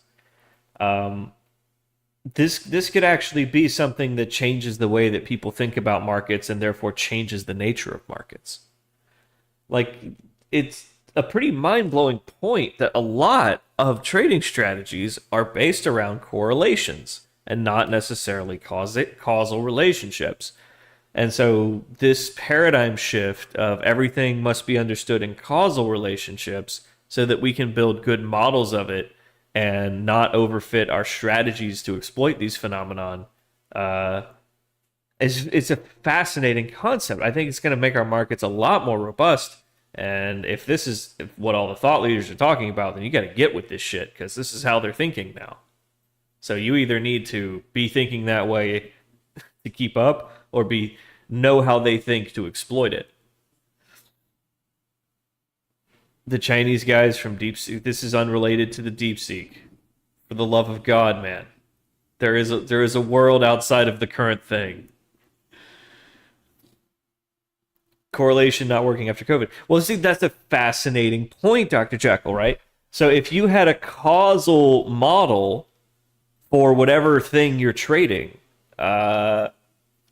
This could actually be something that changes the way that people think about markets and therefore changes the nature of markets. Like, it's a pretty mind-blowing point that a lot of trading strategies are based around correlations and not necessarily causal relationships. And so this paradigm shift of everything must be understood in causal relationships so that we can build good models of it and not overfit our strategies to exploit these phenomenon, it's a fascinating concept. I think it's going to make our markets a lot more robust. And if this is what all the thought leaders are talking about, then you got to get with this shit, because this is how they're thinking now. So you either need to be thinking that way to keep up, or know how they think to exploit it. The Chinese guys from DeepSeek, this is unrelated to the DeepSeek. For the love of God, man. There is a world outside of the current thing. Correlation not working after COVID. Well, see, that's a fascinating point, Dr. Jekyll, right? So if you had a causal model for whatever thing you're trading, and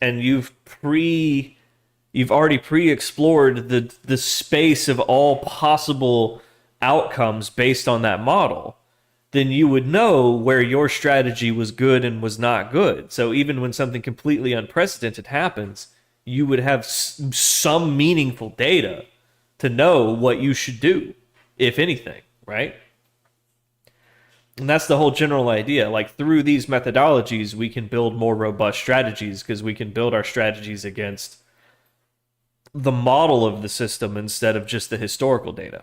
you've already pre-explored the space of all possible outcomes based on that model, then you would know where your strategy was good and was not good. So even when something completely unprecedented happens, you would have some meaningful data to know what you should do, if anything, right? And that's the whole general idea. Like, through these methodologies, we can build more robust strategies, because we can build our strategies against the model of the system instead of just the historical data.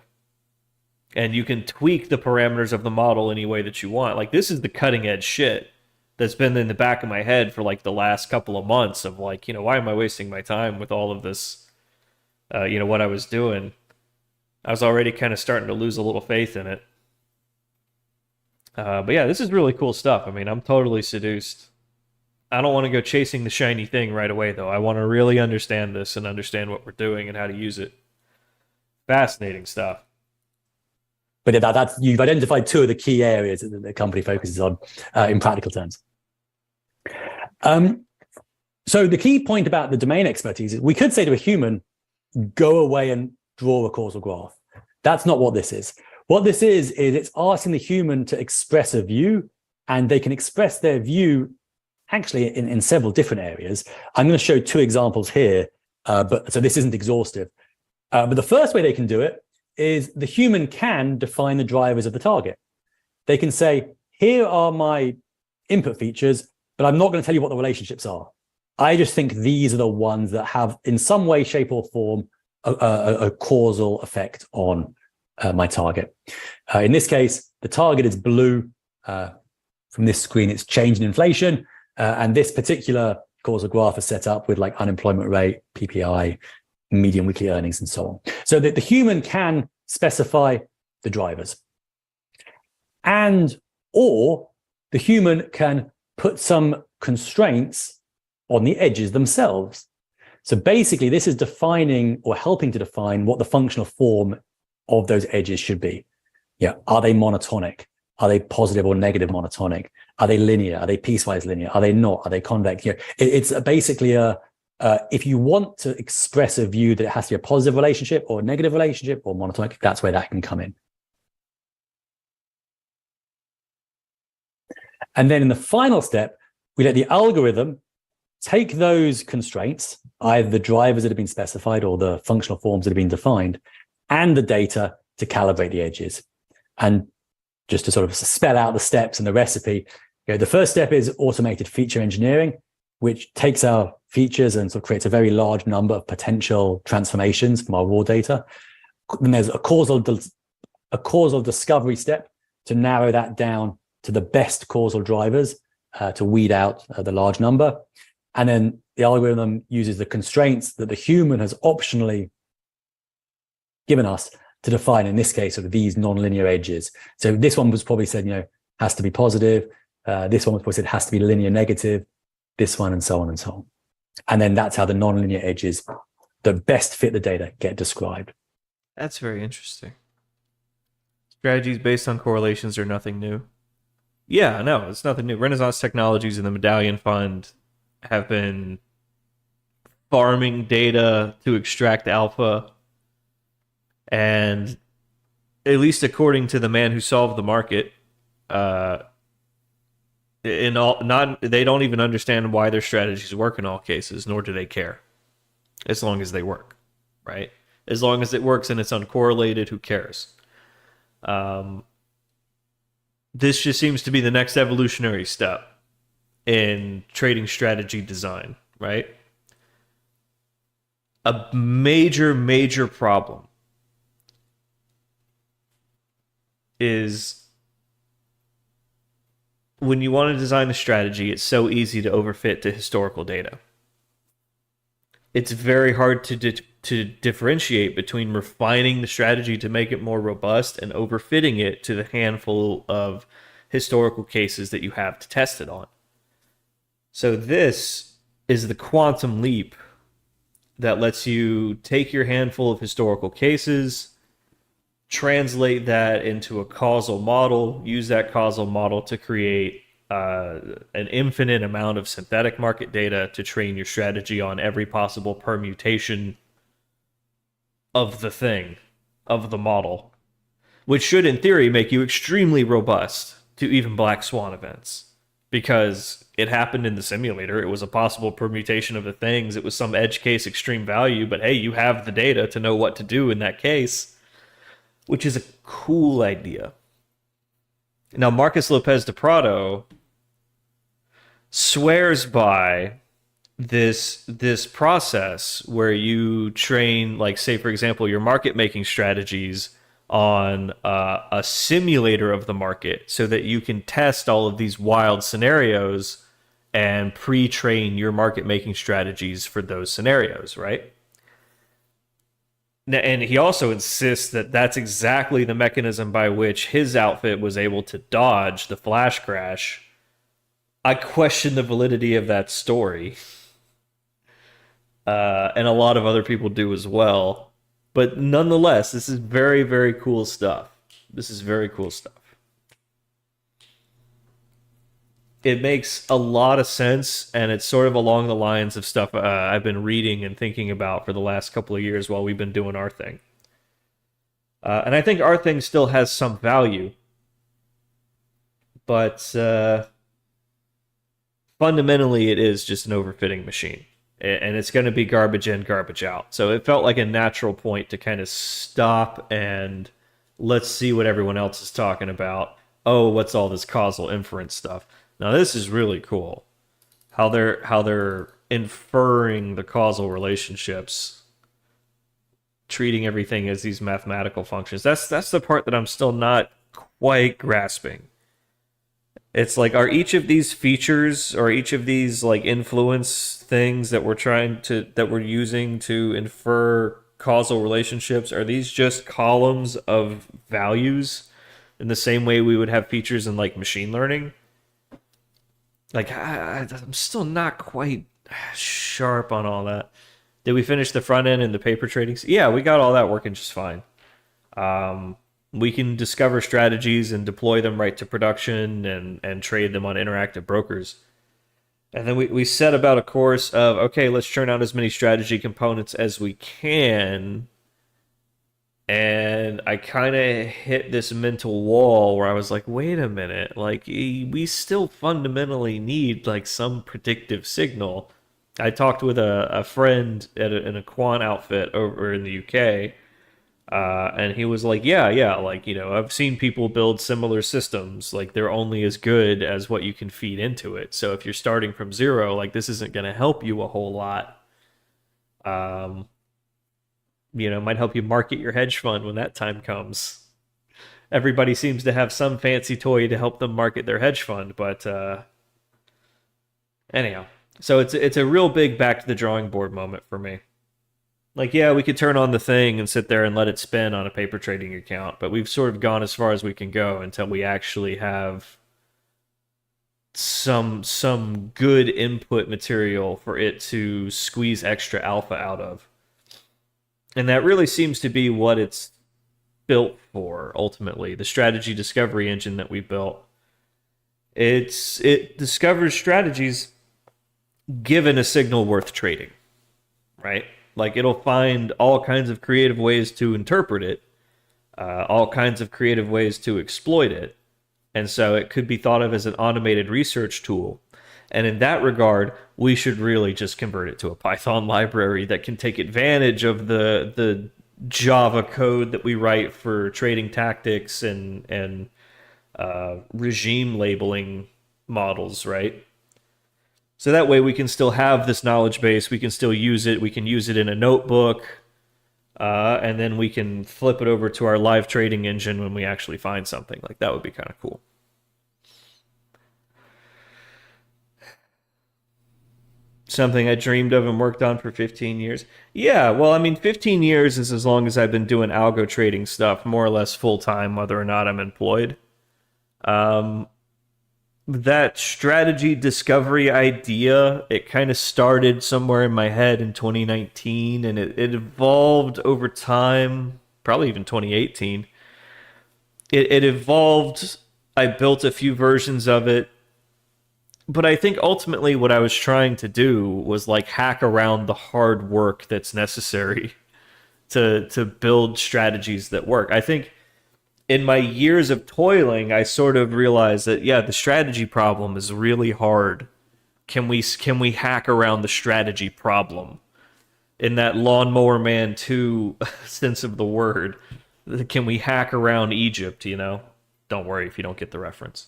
And you can tweak the parameters of the model any way that you want. Like, this is the cutting edge shit that's been in the back of my head for like the last couple of months of like, why am I wasting my time with all of this, what I was doing. I was already kind of starting to lose a little faith in it. But yeah, this is really cool stuff. I mean, I'm totally seduced. I don't want to go chasing the shiny thing right away, though. I want to really understand this and understand what we're doing and how to use it. Fascinating stuff. But that's you've identified two of the key areas that the company focuses on in practical terms. So the key point about the domain expertise is we could say to a human, go away and draw a causal graph. That's not what this is. What this is it's asking the human to express a view, and they can express their view actually in several different areas. I'm going to show two examples here, but so this isn't exhaustive. But the first way they can do it is the human can define the drivers of the target. They can say, here are my input features, but I'm not going to tell you what the relationships are. I just think these are the ones that have, in some way, shape, or form, a causal effect on my target. In this case, the target is blue. From this screen, it's change in inflation. And this particular causal graph is set up with like unemployment rate, PPI, median weekly earnings, and so on. So that the human can specify the drivers. Or the human can put some constraints on the edges themselves. So basically, this is defining or helping to define what the functional form of those edges should be. Yeah, are they monotonic? Are they positive or negative monotonic? Are they linear? Are they piecewise linear? Are they not? Are they convex? It's basically if you want to express a view that it has to be a positive relationship or a negative relationship or monotonic, that's where that can come in. And then in the final step, we let the algorithm take those constraints, either the drivers that have been specified or the functional forms that have been defined, and the data to calibrate the edges. And just to sort of spell out the steps and the recipe, the first step is automated feature engineering, which takes our features and sort of creates a very large number of potential transformations from our raw data. Then there's a causal discovery step to narrow that down to the best causal drivers to weed out the large number. And then the algorithm uses the constraints that the human has optionally given us to define, in this case, sort of these nonlinear edges. So this one was probably said, has to be positive. This one was probably said has to be linear negative. This one, and so on and so on. And then that's how the nonlinear edges that best fit the data get described. That's very interesting. Strategies based on correlations are nothing new. Yeah, no, it's nothing new. Renaissance Technologies and the Medallion Fund have been farming data to extract alpha. And at least according to the man who solved the market, they don't even understand why their strategies work in all cases, nor do they care. As long as they work, right? As long as it works and it's uncorrelated, who cares? This just seems to be the next evolutionary step in trading strategy design, right? A major problem is when you want to design a strategy, it's so easy to overfit to historical data. It's very hard to differentiate between refining the strategy to make it more robust and overfitting it to the handful of historical cases that you have to test it on. So this is the quantum leap that lets you take your handful of historical cases, translate that into a causal model, use that causal model to create an infinite amount of synthetic market data to train your strategy on every possible permutation of the thing, of the model, which should, in theory, make you extremely robust to even black swan events. Because it happened in the simulator. It was a possible permutation of the things. It was some edge case extreme value, but hey, you have the data to know what to do in that case, which is a cool idea. Now, Marcus Lopez de Prado swears by this process where you train, like, say, for example, your market making strategies on a simulator of the market so that you can test all of these wild scenarios and pre-train your market making strategies for those scenarios, right? And he also insists that that's exactly the mechanism by which his outfit was able to dodge the flash crash. I question the validity of that story. And a lot of other people do as well. But nonetheless, this is very, very cool stuff. This is very cool stuff. It makes a lot of sense, and it's sort of along the lines of stuff I've been reading and thinking about for the last couple of years while we've been doing our thing. And I think our thing still has some value. But fundamentally, it is just an overfitting machine. And it's going to be garbage in, garbage out. So it felt like a natural point to kind of stop and let's see what everyone else is talking about. Oh, what's all this causal inference stuff? Now this is really cool. How they're inferring the causal relationships, treating everything as these mathematical functions. That's the part that I'm still not quite grasping. It's like, are each of these features or each of these like influence things that we're using to infer causal relationships, are these just columns of values in the same way we would have features in like machine learning? Like, I'm still not quite sharp on all that. Did we finish the front end and the paper trading? Yeah, we got all that working just fine. We can discover strategies and deploy them right to production and trade them on interactive brokers. And then we set about a course of, okay, let's churn out as many strategy components as we can. And I kind of hit this mental wall where I was like, wait a minute, like we still fundamentally need like some predictive signal. I talked with a friend in a quant outfit over in the UK. And he was like, yeah, like, I've seen people build similar systems. Like, they're only as good as what you can feed into it. So if you're starting from zero, like, this isn't going to help you a whole lot. Might help you market your hedge fund when that time comes. Everybody seems to have some fancy toy to help them market their hedge fund. But anyhow, So it's a real big back to the drawing board moment for me. Like, yeah, we could turn on the thing and sit there and let it spin on a paper trading account, but we've sort of gone as far as we can go until we actually have some good input material for it to squeeze extra alpha out of. And that really seems to be what it's built for, ultimately. The strategy discovery engine that we built. It discovers strategies given a signal worth trading, right? Like, it'll find all kinds of creative ways to interpret it, all kinds of creative ways to exploit it. And so it could be thought of as an automated research tool. And in that regard, we should really just convert it to a Python library that can take advantage of the Java code that we write for trading tactics and regime labeling models, right? So that way we can still have this knowledge base. We can still use it. We can use it in a notebook. And then we can flip it over to our live trading engine when we actually find something. Like, that would be kind of cool. Something I dreamed of and worked on for 15 years. Yeah, well, I mean, 15 years is as long as I've been doing algo trading stuff, more or less full-time, whether or not I'm employed. That strategy discovery idea, it kind of started somewhere in my head in 2019, and it evolved over time, probably even 2018. It evolved. I built a few versions of it, but I think ultimately what I was trying to do was like hack around the hard work that's necessary to build strategies that work. I think in my years of toiling, I sort of realized that, yeah, the strategy problem is really hard. Can we hack around the strategy problem? In that Lawnmower Man 2 sense of the word, can we hack around Egypt, you know? Don't worry if you don't get the reference.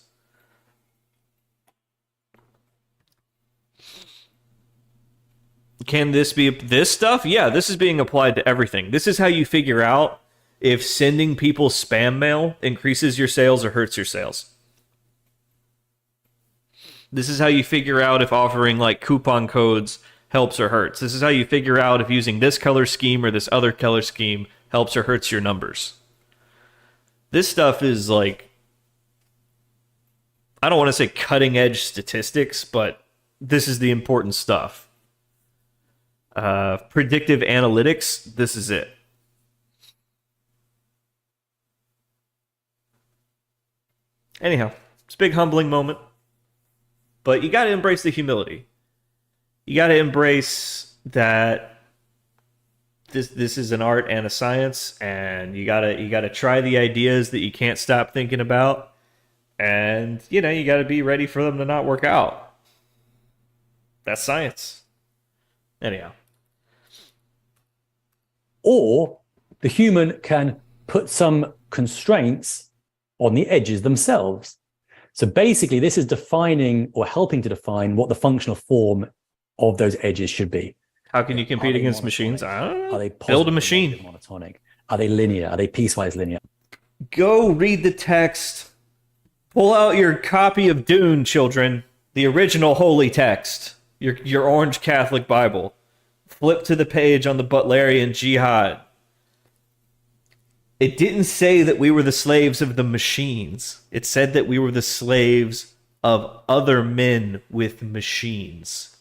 Can this be this stuff? Yeah, this is being applied to everything. This is how you figure out if sending people spam mail increases your sales or hurts your sales. This is how you figure out if offering like coupon codes helps or hurts. This is how you figure out if using this color scheme or this other color scheme helps or hurts your numbers. This stuff is like, I don't want to say cutting edge statistics, but this is the important stuff. Predictive analytics, this is it. Anyhow, it's a big humbling moment. But you got to embrace the humility. You got to embrace that this is an art and a science, and you gotta try the ideas that you can't stop thinking about, and you got to be ready for them to not work out. That's science. Anyhow. Or the human can put some constraints on the edges themselves. So basically, this is defining or helping to define what the functional form of those edges should be. How can you compete against machines? I don't know. Are they build a machine? Monotonic? Are they linear? Are they piecewise linear? Go read the text. Pull out your copy of Dune, children. The original holy text. Your orange Catholic Bible. Flip to the page on the Butlerian Jihad. It didn't say that we were the slaves of the machines. It said that we were the slaves of other men with machines.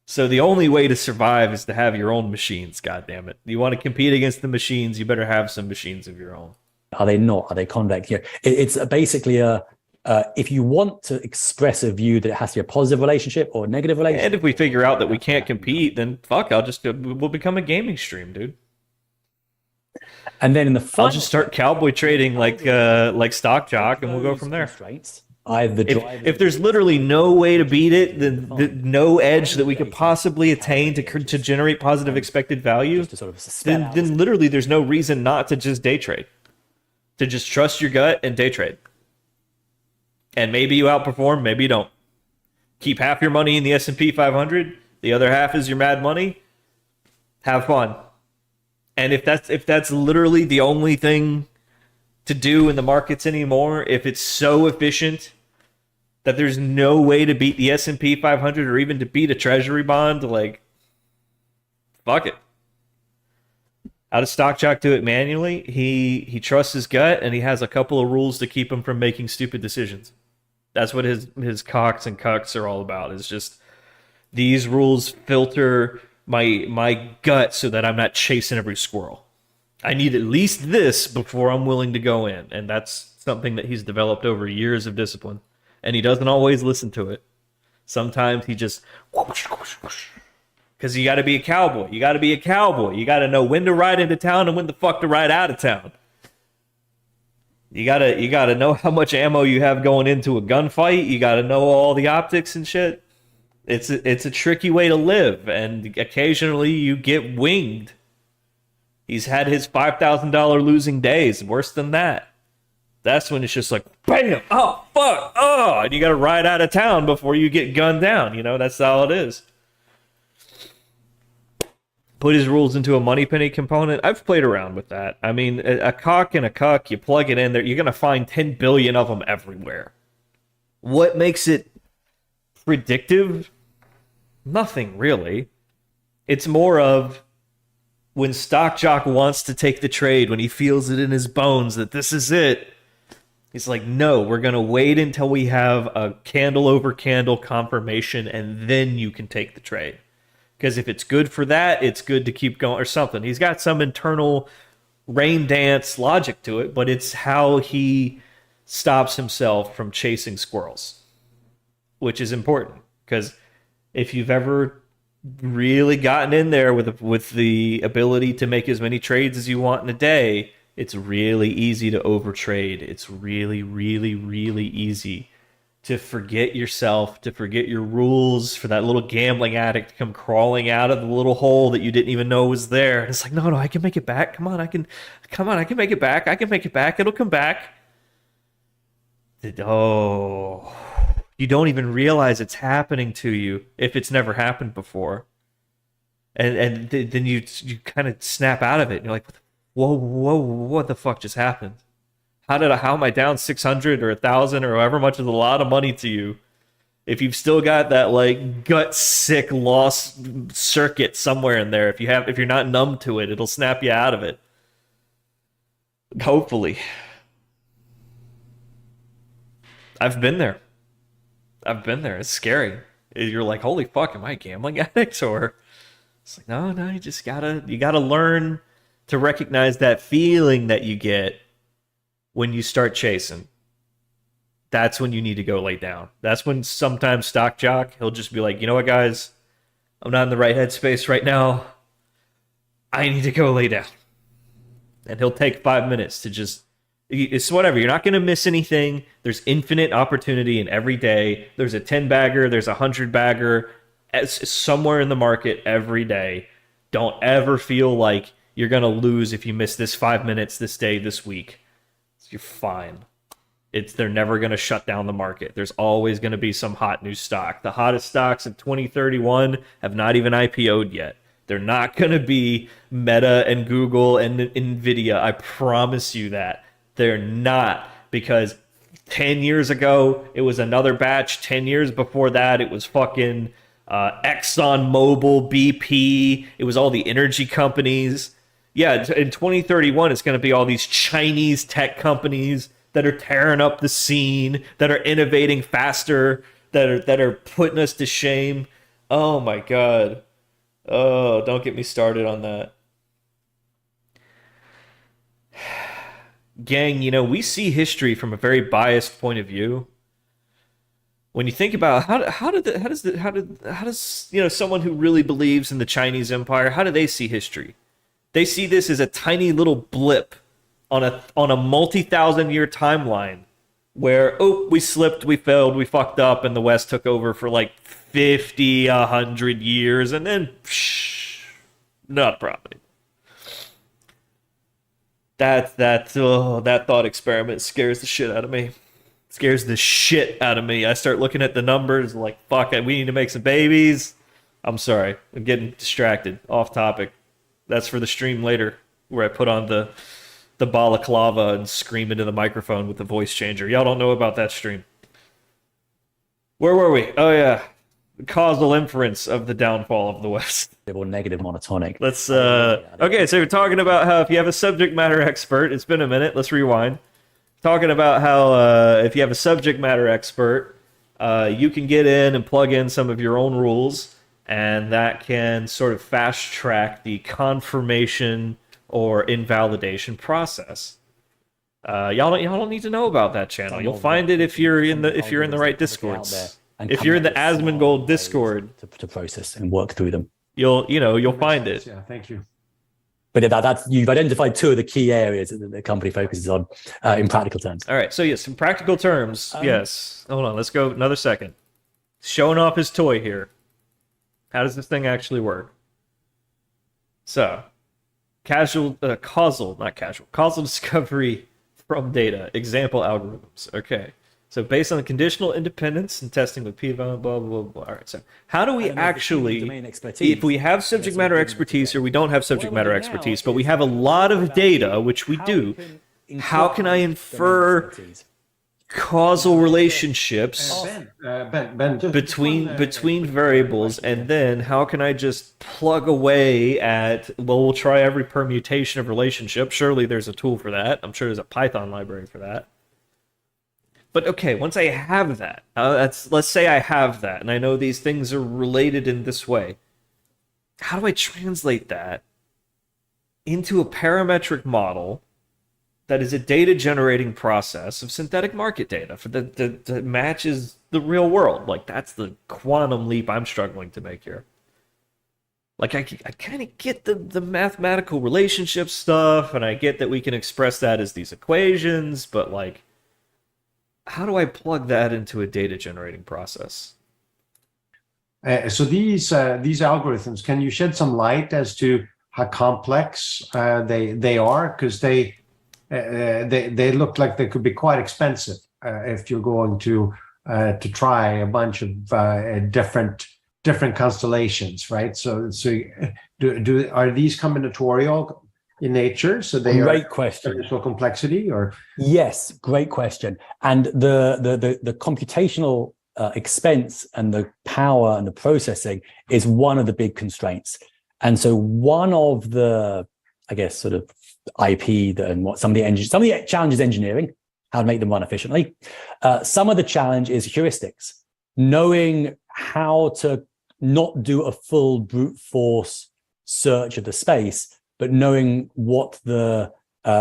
So the only way to survive is to have your own machines, goddammit. You want to compete against the machines, you better have some machines of your own. Are they not? Are they convex? It's basically if you want to express a view that it has to be a positive relationship or a negative relationship. And if we figure out that we can't compete, then fuck, we'll become a gaming stream, dude. And then in the I'll just start cowboy trading like Stock Jock, and we'll go from there. If there's literally no way to beat it, then no edge that we could possibly attain to generate positive expected value, then literally there's no reason not to just day trade. To just trust your gut and day trade. And maybe you outperform, maybe you don't. Keep half your money in the S&P 500, the other half is your mad money. Have fun. And if that's literally the only thing to do in the markets anymore, if it's so efficient that there's no way to beat the S&P 500 or even to beat a treasury bond, like, fuck it. How does Stock Jock do it manually? He trusts his gut, and he has a couple of rules to keep him from making stupid decisions. That's what his cocks and cucks are all about. It's just these rules filter my gut so that I'm not chasing every squirrel. I need at least this before I'm willing to go in, and that's something that he's developed over years of discipline. And he doesn't always listen to it. Sometimes he just because you got to be a cowboy. You got to be a cowboy. You got to know when to ride into town and when the fuck to ride out of town. You gotta know how much ammo you have going into a gunfight. You gotta know all the optics and shit. It's a tricky way to live, and occasionally you get winged. He's had his $5,000 losing days. Worse than that. That's when it's just like, bam, oh, fuck, oh, and you got to ride out of town before you get gunned down. You know, that's all it is. Put his rules into a money penny component. I've played around with that. I mean, a cock and a cuck, you plug it in there, you're going to find 10 billion of them everywhere. What makes it predictive? Nothing, really. It's more of when Stock Jock wants to take the trade, when he feels it in his bones that this is it. He's like, no, we're going to wait until we have a candle over candle confirmation, and then you can take the trade. Because if it's good for that, it's good to keep going or something. He's got some internal rain dance logic to it, but it's how he stops himself from chasing squirrels, which is important. Because if you've ever really gotten in there with the ability to make as many trades as you want in a day, it's really easy to overtrade. It's really, really, really easy to forget yourself, to forget your rules, for that little gambling addict to come crawling out of the little hole that you didn't even know was there. And it's like, no, I can make it back. Come on, I can make it back. I can make it back. It'll come back. Oh, you don't even realize it's happening to you if it's never happened before. And then you kind of snap out of it. And you're like, whoa, what the fuck just happened? How am I down 600 or 1,000 or however much is a lot of money to you? If you've still got that like gut sick loss circuit somewhere in there, if you're not numb to it, it'll snap you out of it. Hopefully. I've been there. It's scary. You're like, holy fuck, am I a gambling addict? Or it's like, no, you just gotta learn to recognize that feeling that you get when you start chasing. That's when you need to go lay down. That's when sometimes Stock Jock, he'll just be like, you know what, guys? I'm not in the right headspace right now. I need to go lay down. And he'll take 5 minutes to just, it's whatever. You're not going to miss anything. There's infinite opportunity in every day. There's a 10 bagger. There's a 100 bagger somewhere in the market every day. Don't ever feel like you're going to lose if you miss this 5 minutes this day, this week. You're fine. They're never going to shut down the market. There's always going to be some hot new stock. The hottest stocks in 2031 have not even IPO'd yet. They're not going to be Meta and Google and Nvidia. I promise you that. They're not, because 10 years ago, it was another batch. 10 years before that, it was fucking ExxonMobil, BP. It was all the energy companies. Yeah, in 2031, it's going to be all these Chinese tech companies that are tearing up the scene, that are innovating faster, that are putting us to shame. Oh my God. Oh, don't get me started on that. Gang, we see history from a very biased point of view. When you think about how does someone who really believes in the Chinese Empire, how do they see history? They see this as a tiny little blip on a multi-thousand-year timeline where, we slipped, we failed, we fucked up, and the West took over for like 50, 100 years, and then, not a problem. That thought experiment scares the shit out of me. I start looking at the numbers like, fuck, we need to make some babies. I'm sorry. I'm getting distracted. Off topic. That's for the stream later, where I put on the balaclava and scream into the microphone with the voice changer. Y'all don't know about that stream. Where were we? Oh yeah, the causal inference of the downfall of the West. Or negative monotonic. Let's okay, so we're talking about how if you have a subject matter expert, it's been a minute, let's rewind. Talking about how if you have a subject matter expert, you can get in and plug in some of your own rules, and that can sort of fast track the confirmation or invalidation process. Y'all don't need to know about that channel. You'll find it if you're in the right discords. If you're in the Asmongold Discord to process and work through them. You'll find it. Yeah, thank you. But that's you've identified two of the key areas that the company focuses on in practical terms. All right, so yes, in practical terms, yes. Hold on, let's go another second. Showing off his toy here. How does this thing actually work? So, causal discovery from data, example algorithms. Okay. So based on the conditional independence and testing with p-value, blah, blah, blah. All right, so how do we actually, if we have subject matter expertise or we don't have subject matter expertise, but we have a lot of data, which we do, how can I infer causal relationships Ben, between variables, and then how can I just plug away at, well, we'll try every permutation of relationship. Surely there's a tool for that. I'm sure there's a Python library for that. But okay, once I have that, let's say I have that, and I know these things are related in this way. How do I translate that into a parametric model that is a data-generating process of synthetic market data that matches the real world? Like, that's the quantum leap I'm struggling to make here. Like, I kind of get the mathematical relationship stuff, and I get that we can express that as these equations, but like, how do I plug that into a data generating process? So these algorithms, can you shed some light as to how complex they are? Because they look like they could be quite expensive if you're going to try a bunch of different constellations, right? So are these combinatorial in nature? So they great question. Additional complexity, or yes, great question. And the computational expense and the power and the processing is one of the big constraints. And so one of the, I guess, sort of IP and what some of the challenges engineering, how to make them run efficiently. Some of the challenge is heuristics, knowing how to not do a full brute force search of the space, but knowing what the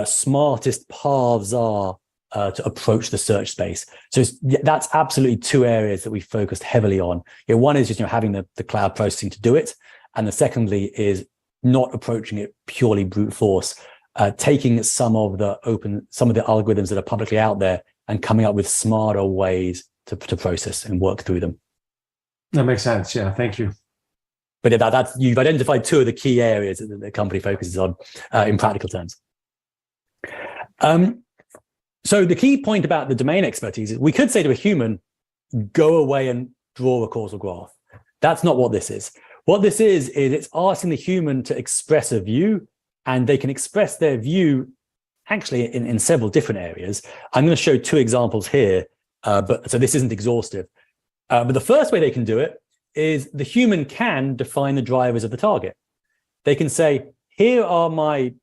smartest paths are to approach the search space. So that's absolutely two areas that we focused heavily on. One is just having the cloud processing to do it, and the secondly is not approaching it purely brute force, taking some of the algorithms that are publicly out there and coming up with smarter ways to process and work through them. That makes sense. Yeah, thank you. But that's you've identified two of the key areas that the company focuses on in practical terms. So the key point about the domain expertise is we could say to a human, go away and draw a causal graph. That's not what this is. What this is it's asking the human to express a view, and they can express their view actually in several different areas. I'm going to show two examples here, so this isn't exhaustive. But the first way they can do it is the human can define the drivers of the target. They can say, here are my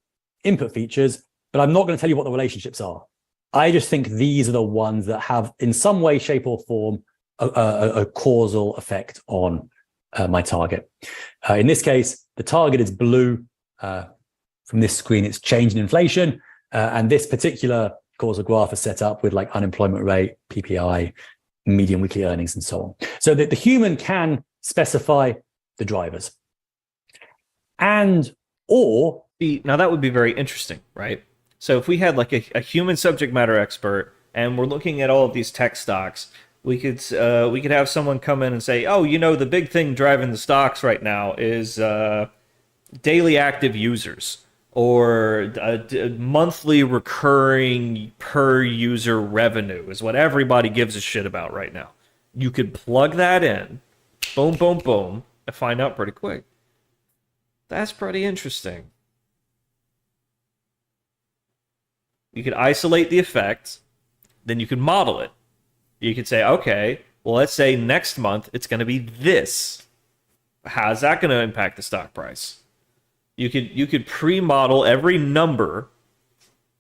input features, but I'm not going to tell you what the relationships are. I just think these are the ones that have, in some way, shape, or form, a causal effect on my target. In this case, the target is blue. From this screen, it's change in inflation. And this particular causal graph is set up with like unemployment rate, PPI, median weekly earnings, and so on. So that the human can specify the drivers. Now that would be very interesting, right? So if we had like a human subject matter expert and we're looking at all of these tech stocks, we could have someone come in and say, oh, the big thing driving the stocks right now is daily active users, or monthly recurring per user revenue is what everybody gives a shit about right now. You could plug that in, boom, boom, boom, and find out pretty quick. That's pretty interesting. You could isolate the effect, then you could model it. You could say, okay, Well, let's say next month it's going to be this. How's that going to impact the stock price? You could pre-model every number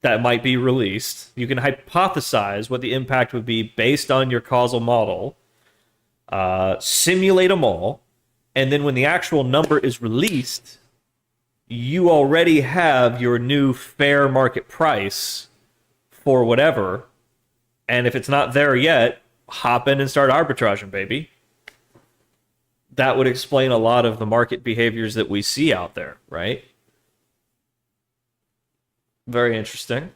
that might be released. You can hypothesize what the impact would be based on your causal model, simulate them all, and then when the actual number is released, you already have your new fair market price for whatever. And if it's not there yet, hop in and start arbitraging, baby. That would explain a lot of the market behaviors that we see out there, right? Very interesting.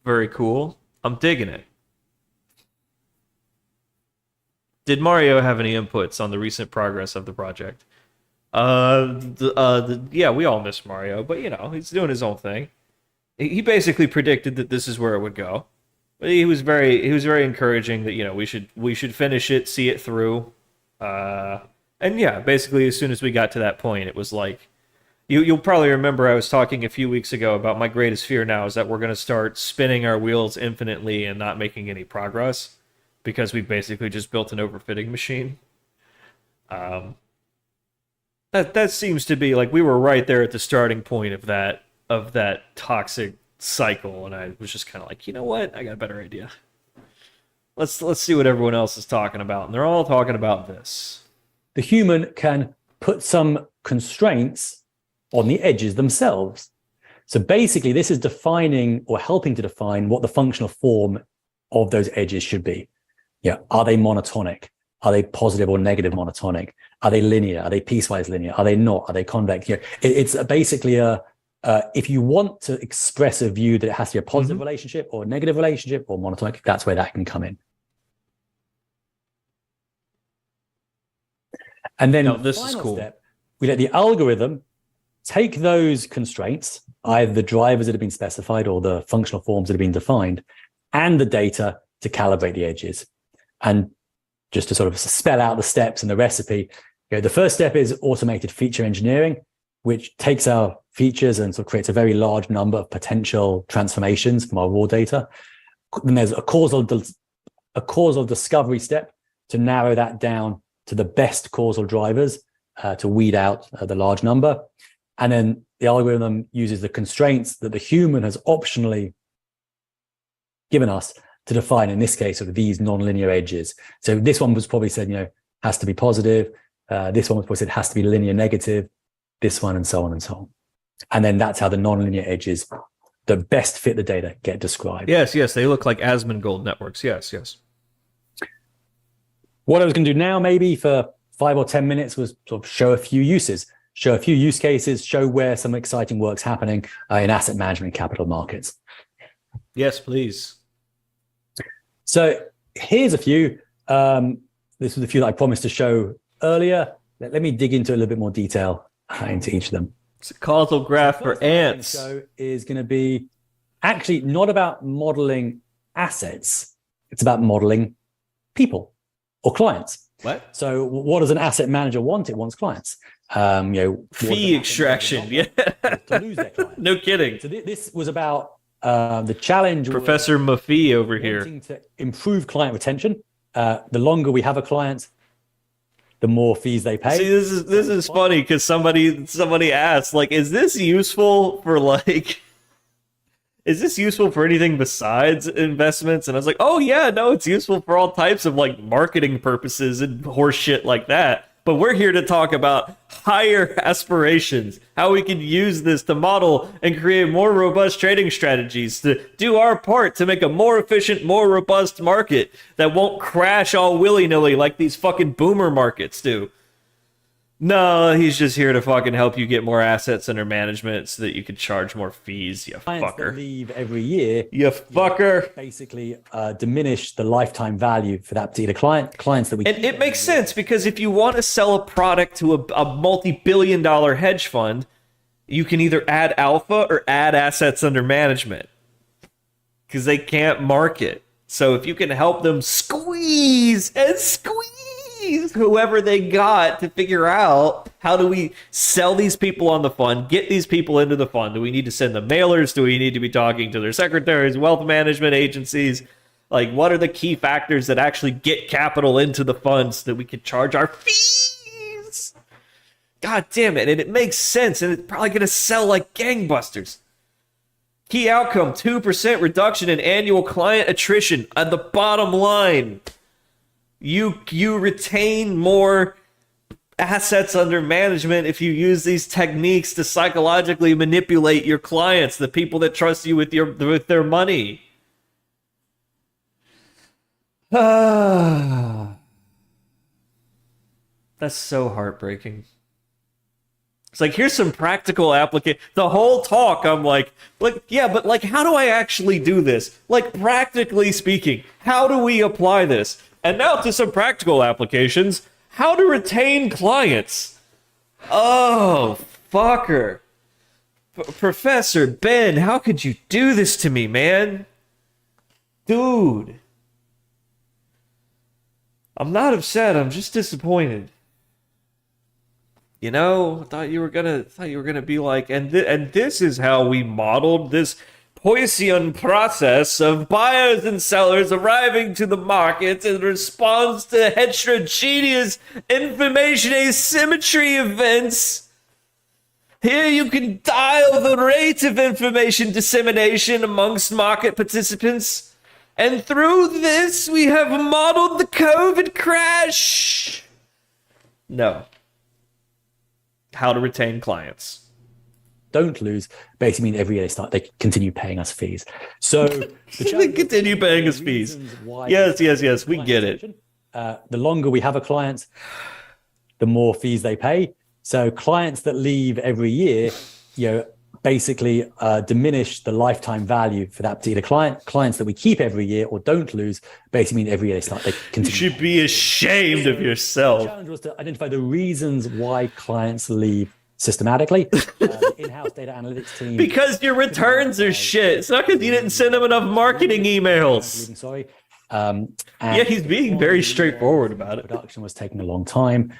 Very cool. I'm digging it. Did Mario have any inputs on the recent progress of the project? Yeah, we all miss Mario, but he's doing his own thing. He basically predicted that this is where it would go. But he was very encouraging that we should finish it, see it through. And yeah, basically as soon as we got to that point, it was like you'll probably remember I was talking a few weeks ago about my greatest fear now is that we're going to start spinning our wheels infinitely and not making any progress because we basically just built an overfitting machine. That seems to be like we were right there at the starting point of that toxic cycle, and I was just kind of like, you know what? I got a better idea. Let's see what everyone else is talking about, and they're all talking about this. The human can put some constraints on the edges themselves. So basically, this is defining or helping to define what the functional form of those edges should be. Yeah, are they monotonic? Are they positive or negative monotonic? Are they linear? Are they piecewise linear? Are they not? Are they convex? It's basically if you want to express a view that it has to be a positive relationship or a negative relationship or monotonic, that's where that can come in. And then this is cool. Step, we let the algorithm take those constraints, either the drivers that have been specified or the functional forms that have been defined, and the data to calibrate the edges. And just to sort of spell out the steps and the recipe, the first step is automated feature engineering, which takes our features and sort of creates a very large number of potential transformations from our raw data. Then there's a causal discovery step to narrow that down to the best causal drivers to weed out the large number. And then the algorithm uses the constraints that the human has optionally given us to define, in this case, sort of these nonlinear edges. So this one was probably said, has to be positive. This one was probably said has to be linear negative. This one, and so on and so on. And then that's how the nonlinear edges that best fit the data get described. Yes, they look like Asmongold networks. Yes. What I was going to do now, maybe for 5 or 10 minutes, was sort of show a few use cases, show where some exciting work's happening in asset management and capital markets. Yes, please. So here's a few. This was a few that I promised to show earlier. Let me dig into a little bit more detail into each of them. It's a causal graph for ants. So is going to be actually not about modeling assets. It's about modeling people or clients. What? So what does an asset manager want? It wants clients. Fee extraction. Yeah. To lose their clients. No kidding. So this was about the challenge. Professor Maffei over here. Wanting to improve client retention. The longer we have a client, the more fees they pay. See, this is funny because somebody asked, like, is this useful for is this useful for anything besides investments? And I was like, oh yeah, no, it's useful for all types of like marketing purposes and horse shit like that. But we're here to talk about higher aspirations, how we can use this to model and create more robust trading strategies, to do our part to make a more efficient, more robust market that won't crash all willy-nilly like these fucking boomer markets do. No, he's just here to fucking help you get more assets under management so that you can charge more fees, you Clients that fucker. leave every year. You fucker. Basically diminish the lifetime value for that particular client. Clients that we And it makes sense because if you want to sell a product to a multi-billion-dollar hedge fund, you can either add alpha or add assets under management because they can't market. So if you can help them squeeze whoever they got to figure out how do we sell these people on the fund, get these people into the fund. Do we need to send them mailers? Do we need to be talking to their secretaries, wealth management agencies? Like, what are the key factors that actually get capital into the funds so that we can charge our fees? God damn it. And it makes sense. And it's probably going to sell like gangbusters. Key outcome, 2% reduction in annual client attrition. At the bottom line, you retain more assets under management if you use these techniques to psychologically manipulate your clients, the people that trust you with their money. That's so heartbreaking. It's like, here's some practical application. The whole talk, I'm like, yeah, but like, how do I actually do this? Like, practically speaking, how do we apply this? And now to some practical applications. How to retain clients. Oh, fucker. Professor Ben, how could you do this to me, man? Dude. I'm not upset, I'm just disappointed. You know, I thought you were gonna be like, and this is how we modeled this Poisson process of buyers and sellers arriving to the market in response to heterogeneous information asymmetry events. Here you can dial the rate of information dissemination amongst market participants. And through this, we have modeled the COVID crash. No. How to retain clients. Don't lose basically mean every year they continue paying us fees. So they continue paying us fees. Yes, we get it. The longer we have a client, the more fees they pay. So clients that leave every year, basically diminish the lifetime value for that particular client. Clients that we keep every year or don't lose basically mean every year they continue. You should be ashamed of yourself. The challenge was to identify the reasons why clients leave systematically. The in-house data analytics team. Because your returns are shit. It's not because you didn't send them enough marketing emails. Sorry. Yeah, he's being very straightforward about it. Production was taking a long time.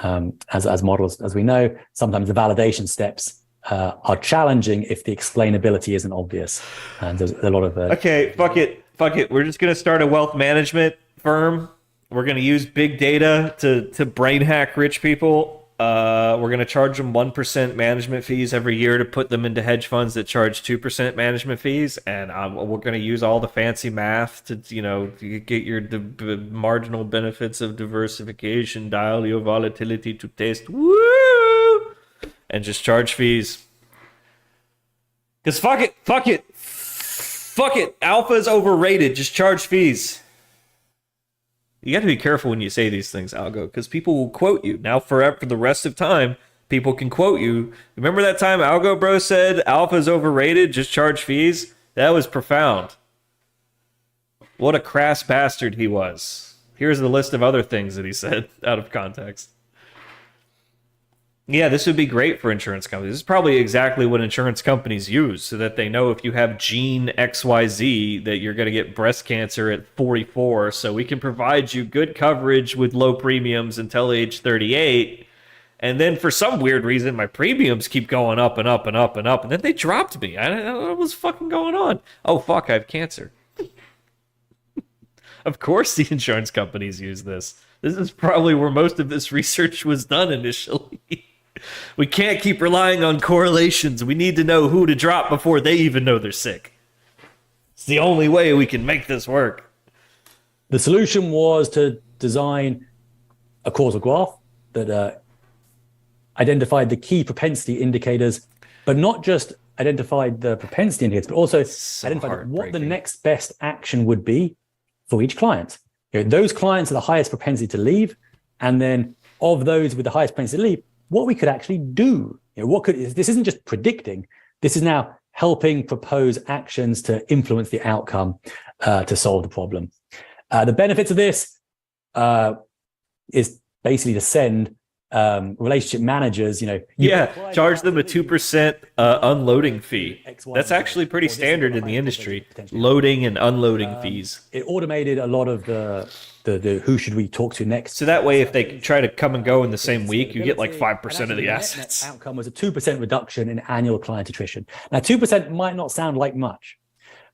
As models, as we know, sometimes the validation steps are challenging if the explainability isn't obvious. And there's a lot of... okay, fuck it. We're just going to start a wealth management firm. We're going to use big data to brain hack rich people. We're going to charge them 1% management fees every year to put them into hedge funds that charge 2% management fees. And we're going to use all the fancy math to, get your marginal benefits of diversification, dial your volatility to taste, woo, and just charge fees. Because fuck it. Alpha is overrated. Just charge fees. You got to be careful when you say these things, Algo, because people will quote you. Now, for the rest of time, people can quote you. Remember that time Algo Bro said alpha is overrated, just charge fees? That was profound. What a crass bastard he was. Here's the list of other things that he said out of context. Yeah, this would be great for insurance companies. This is probably exactly what insurance companies use, so that they know if you have gene XYZ that you're going to get breast cancer at 44, so we can provide you good coverage with low premiums until age 38. And then for some weird reason, my premiums keep going up and up and up and up, and then they dropped me. I don't know what was fucking going on. Oh, fuck, I have cancer. Of course the insurance companies use this. This is probably where most of this research was done initially. We can't keep relying on correlations. We need to know who to drop before they even know they're sick. It's the only way we can make this work. The solution was to design a causal graph that identified the key propensity indicators, but not just identified the propensity indicators, but also identified what the next best action would be for each client. Those clients are the highest propensity to leave, and then of those with the highest propensity to leave, what we could actually do. This isn't just predicting, this is now helping propose actions to influence the outcome to solve the problem. The benefits of this is basically to send relationship managers, charge them a 2% unloading fee. That's actually pretty standard in the industry. Loading and unloading fees. It automated a lot of the who should we talk to next. So that way, if they try to come and go in the same week, you get like 5% of the assets. The outcome was a 2% reduction in annual client attrition. Now, 2% might not sound like much,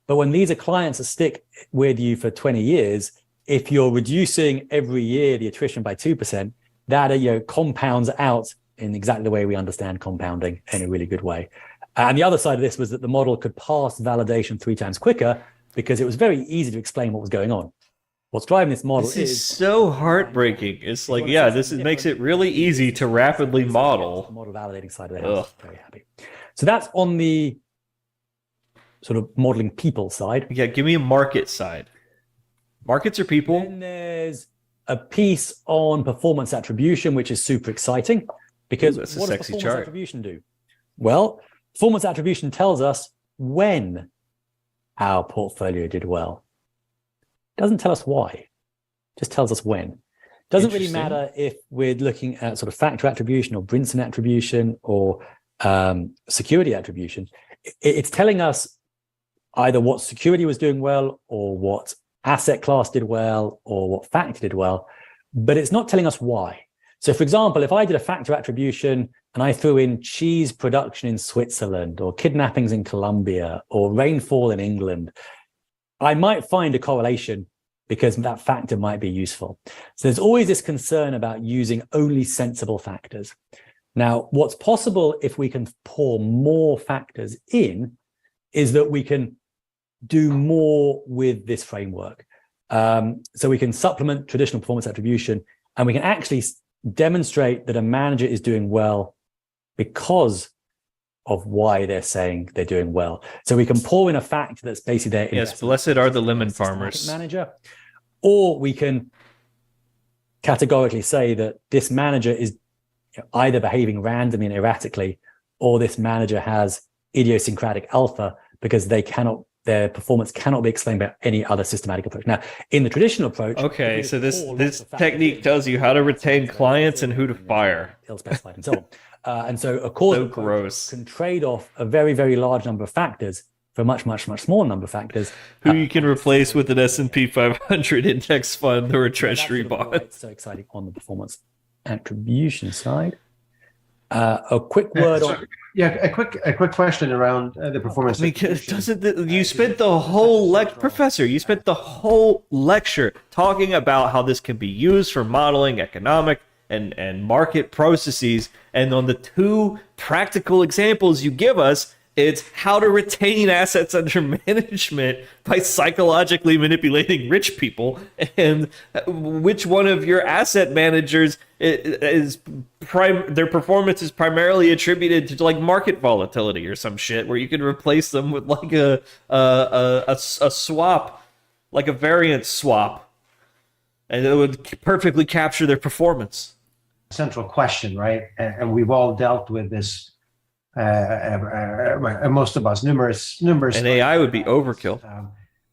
But when these are clients that stick with you for 20 years, if you're reducing every year the attrition by 2%, that compounds out in exactly the way we understand compounding in a really good way. And the other side of this was that the model could pass validation 3 times quicker because it was very easy to explain what was going on. What's driving this model This is so heartbreaking. It's like, yeah, makes it really easy to rapidly model. The model validating side of the house. Very happy. So that's on the sort of modeling people side. Yeah, give me a market side. Markets are people. Then there's a piece on performance attribution, which is super exciting because that's a what does sexy performance chart. attribution do? Well, performance attribution tells us when our portfolio did well. It doesn't tell us why, it just tells us when. Doesn't really matter if we're looking at sort of factor attribution or Brinson attribution or security attribution. It's telling us either what security was doing well or what asset class did well or what factor did well, but it's not telling us why. So for example, if I did a factor attribution and I threw in cheese production in Switzerland or kidnappings in Colombia or rainfall in England, I might find a correlation because that factor might be useful. So there's always this concern about using only sensible factors. Now, what's possible if we can pour more factors in is that we can do more with this framework. So we can supplement traditional performance attribution and we can actually demonstrate that a manager is doing well because of why they're saying they're doing well. So we can pour in a fact that's basically their yes, blessed are the lemon farmers manager, or we can categorically say that this manager is either behaving randomly and erratically, or this manager has idiosyncratic alpha because their performance cannot be explained by any other systematic approach. Now, in the traditional approach, okay, so this technique tells you how to retain clients and who to fire. Ill-specified and so on. And so a causal approach can trade off a very, very large number of factors for a much, much, much smaller number of factors. Who you can replace with an S&P 500 index fund or a treasury bond. It's so exciting on the performance attribution side. A quick word on... Yeah, a quick question around the performance. Because you spent the whole Professor, you spent the whole lecture talking about how this can be used for modeling economic and market processes, and on the 2 practical examples you give us, it's how to retain assets under management by psychologically manipulating rich people, and which one of your asset managers their performance is primarily attributed to like market volatility or some shit, where you can replace them with like a swap, like a variance swap, and it would perfectly capture their performance. Central question, right? And we've all dealt with this. Most of us, numerous. And AI would be overkill.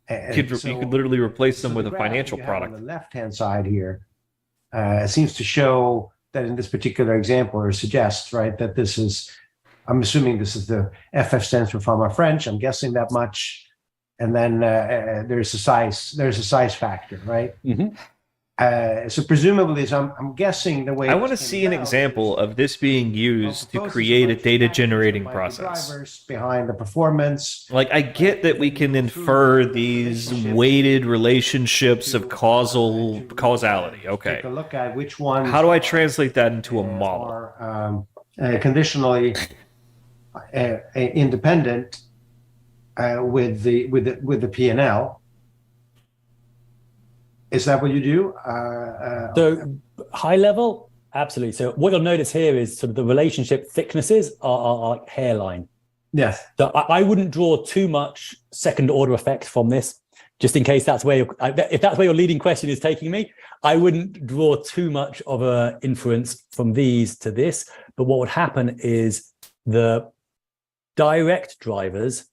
You could So literally replace them with the a graph financial you have product. on the left-hand side here seems to show that in this particular example, or suggests, right, that this is, I'm assuming this is the FF stands for Pharma French. I'm guessing that much. And then there's a size factor, right? Mm-hmm. So presumably, I'm guessing the way I want to see an example of this being used to create a data generating process. Drivers behind the performance. Like, I get that we can infer these weighted relationships of causality. Okay. Take a look at which ones. How do I translate that into a model? Are conditionally independent with the P&L. Is that what you do? So high level, absolutely. So what you'll notice here is sort of the relationship thicknesses are like hairline. Yes. So I wouldn't draw too much second order effect from this, just in case that's where if that's where your leading question is taking me. I wouldn't draw too much of a inference from these to this. But what would happen is the direct drivers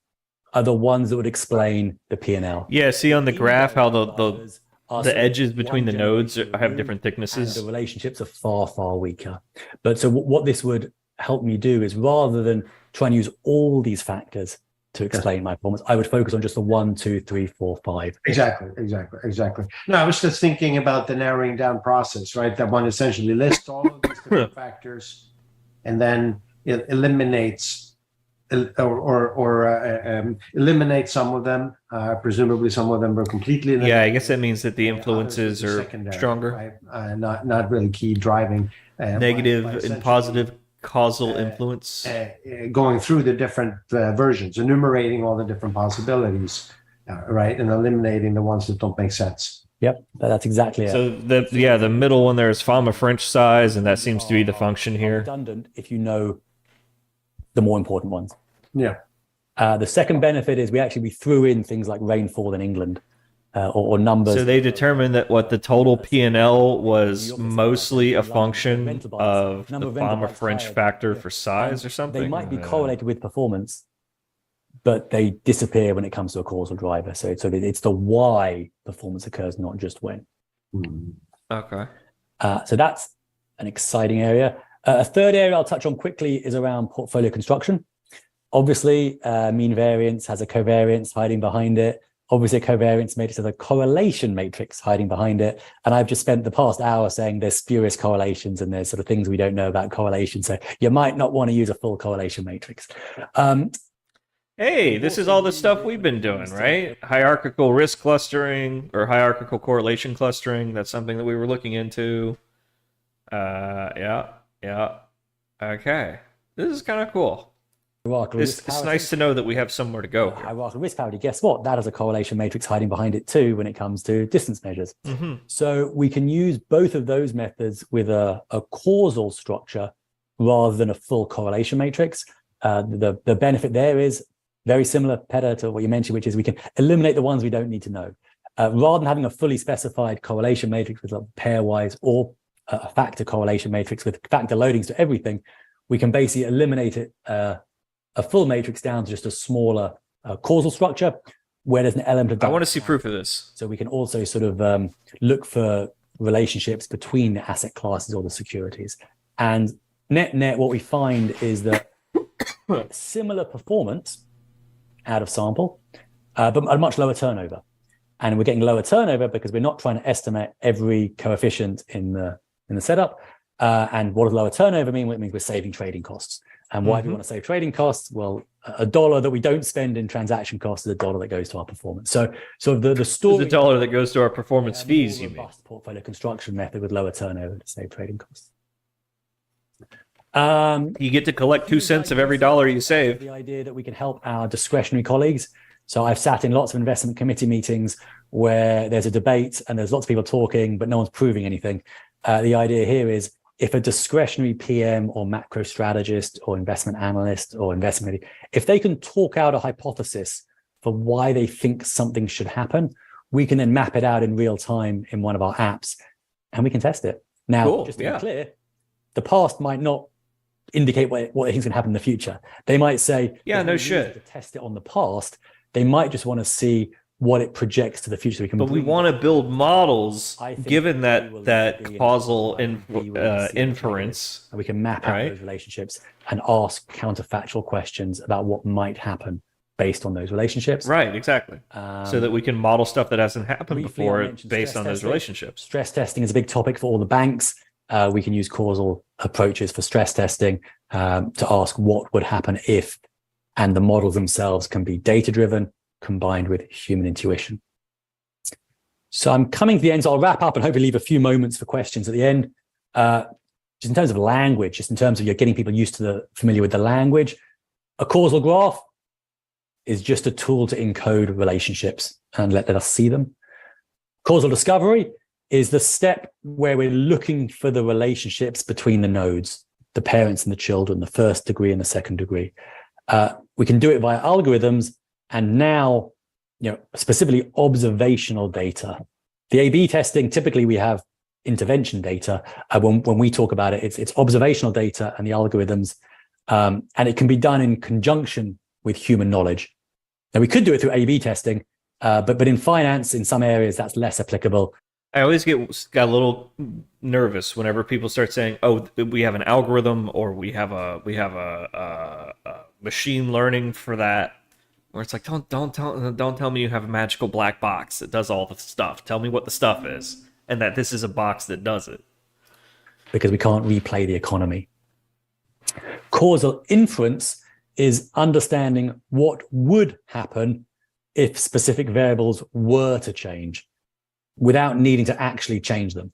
are the ones that would explain the P&L. Yeah, see on the graph how the edges between the nodes have different thicknesses. And the relationships are far, far weaker. But so what this would help me do is, rather than try and use all these factors to explain my performance, I would focus on just the 1, 2, 3, 4, 5. Exactly. No, I was just thinking about the narrowing down process, right? That one essentially lists all of these different factors and then it eliminates eliminate some of them. Presumably, some of them were completely eliminated. Yeah, I guess that means that the influences Others are secondary, stronger. right? Not really key driving. Negative by and positive causal influence. Going through the different versions, enumerating all the different possibilities, right, and eliminating the ones that don't make sense. Yep, that's exactly it. So the middle one there is Fama French size, and that seems to be the function here. Redundant if you know the more important ones. Yeah. The second benefit is we threw in things like rainfall in England or numbers. So they determined that what the total P&L was mostly a function of the Fama French factor for size or something. They might be correlated with performance, but they disappear when it comes to a causal driver. So it's the why performance occurs, not just when. Okay. So that's an exciting area. A third area I'll touch on quickly is around portfolio construction. Obviously, mean variance has a covariance hiding behind it. Obviously, a covariance matrix has a correlation matrix hiding behind it. And I've just spent the past hour saying there's spurious correlations and there's sort of things we don't know about correlation. So you might not want to use a full correlation matrix. Hey, this is all the stuff we've been doing, right? Hierarchical risk clustering or hierarchical correlation clustering. That's something that we were looking into. Yeah. Okay. This is kind of cool. It's nice to know that we have somewhere to go. Hierarchical risk parity, guess what? That has a correlation matrix hiding behind it too when it comes to distance measures. So we can use both of those methods with a causal structure rather than a full correlation matrix. The benefit there is very similar, Peter, to what you mentioned, which is we can eliminate the ones we don't need to know. Rather than having a fully specified correlation matrix with pairwise or a factor correlation matrix with factor loadings to everything, we can basically eliminate it, a full matrix down to just a smaller causal structure where there's an element of... I want to see proof of this. So we can also sort of look for relationships between the asset classes or the securities. And net, what we find is that similar performance out of sample, but a much lower turnover. And we're getting lower turnover because we're not trying to estimate every coefficient in the setup. And what does lower turnover mean? Well, it means we're saving trading costs. And why do we want to save trading costs? Well, $1 that we don't spend in transaction costs is $1 that goes to our performance. So the story... It's $1 that goes to our performance fees, you mean? Portfolio construction method with lower turnover to save trading costs. You get to collect 2 cents of every dollar you save. The idea that we can help our discretionary colleagues. So I've sat in lots of investment committee meetings where there's a debate and there's lots of people talking, but no one's proving anything. The idea here is if a discretionary PM or macro strategist or investment analyst or investment committee, if they can talk out a hypothesis for why they think something should happen, we can then map it out in real time in one of our apps and we can test it. Now, just to be clear, the past might not indicate what they think is going to happen in the future. They might say, yeah, no shit. To test it on the past, they might just want to see what it projects to the future. But we want to build models given that causal inference. And we can map out those relationships and ask counterfactual questions about what might happen based on those relationships. Right, exactly. So that we can model stuff that hasn't happened before based on those relationships. Stress testing is a big topic for all the banks. We can use causal approaches for stress testing to ask what would happen if, and the models themselves can be data-driven combined with human intuition. So I'm coming to the end, so I'll wrap up and hopefully leave a few moments for questions at the end. Just in terms of language, just in terms of you're getting people familiar with the language, a causal graph is just a tool to encode relationships and let us see them. Causal discovery is the step where we're looking for the relationships between the nodes, the parents and the children, the first degree and the second degree. We can do it via algorithms and now, specifically observational data. The A/B testing, typically we have intervention data. When we talk about it, it's observational data and the algorithms, and it can be done in conjunction with human knowledge. Now we could do it through A/B testing, but in finance, in some areas, that's less applicable. I always got a little nervous whenever people start saying, "Oh, we have an algorithm or we have a machine learning for that." Where it's like, don't tell me you have a magical black box that does all the stuff. Tell me what the stuff is, and that this is a box that does it. Because we can't replay the economy. Causal inference is understanding what would happen if specific variables were to change without needing to actually change them.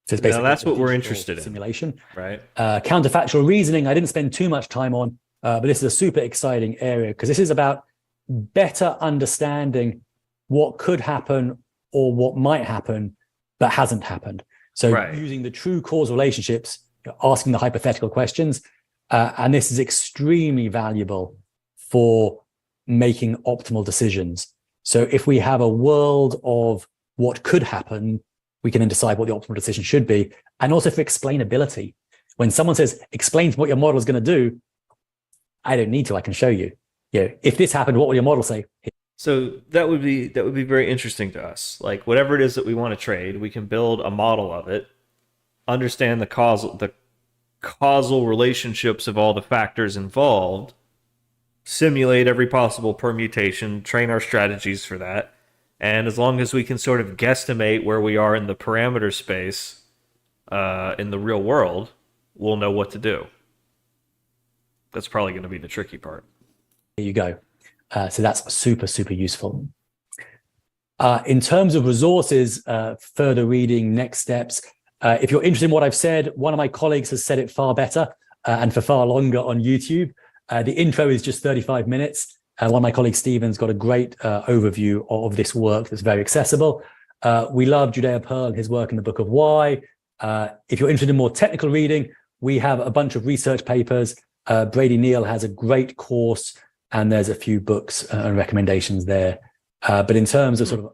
So it's basically that's what we're digital interested in, simulation. right? Counterfactual reasoning, I didn't spend too much time on, but this is a super exciting area because this is about better understanding what could happen or what might happen but hasn't happened. So using the true causal relationships, asking the hypothetical questions, and this is extremely valuable for making optimal decisions. So if we have a world of what could happen, we can then decide what the optimal decision should be. And also for explainability. When someone says, explain what your model is going to do, I don't need to, I can show you. If this happened, what would your model say? So that would be very interesting to us. Like whatever it is that we want to trade, we can build a model of it, understand the causal relationships of all the factors involved, simulate every possible permutation, train our strategies for that. And as long as we can sort of guesstimate where we are in the parameter space in the real world, we'll know what to do. That's probably going to be the tricky part. There you go. So that's super, super useful. In terms of resources, further reading, next steps, if you're interested in what I've said, one of my colleagues has said it far better and for far longer on YouTube. The intro is just 35 minutes. One of my colleagues, Stephen's got a great overview of this work that's very accessible. We love Judea Pearl and his work in the Book of Why. If you're interested in more technical reading, we have a bunch of research papers. Brady Neal has a great course, and there's a few books and recommendations there. But in terms of sort of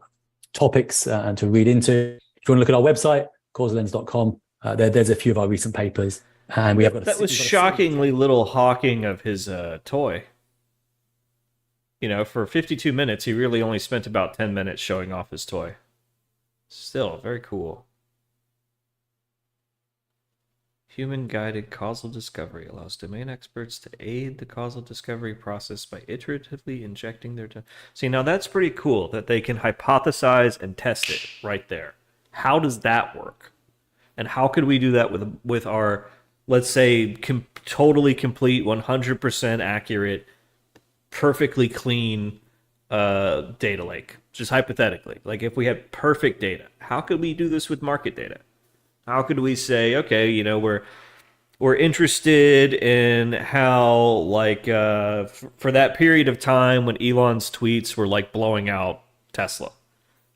topics and to read into, if you want to look at our website, causalens.com, there's a few of our recent papers. And we have got that was shockingly little hawking of his toy. For 52 minutes, he really only spent about 10 minutes showing off his toy. Still, very cool. Human-guided causal discovery allows domain experts to aid the causal discovery process by iteratively injecting their... See, now that's pretty cool that they can hypothesize and test it right there. How does that work? And how could we do that with our, let's say, totally complete, 100% accurate, perfectly clean data lake? Just hypothetically. Like if we had perfect data, how could we do this with market data? How could we say, okay, we're interested in how, like, for that period of time when Elon's tweets were like blowing out Tesla,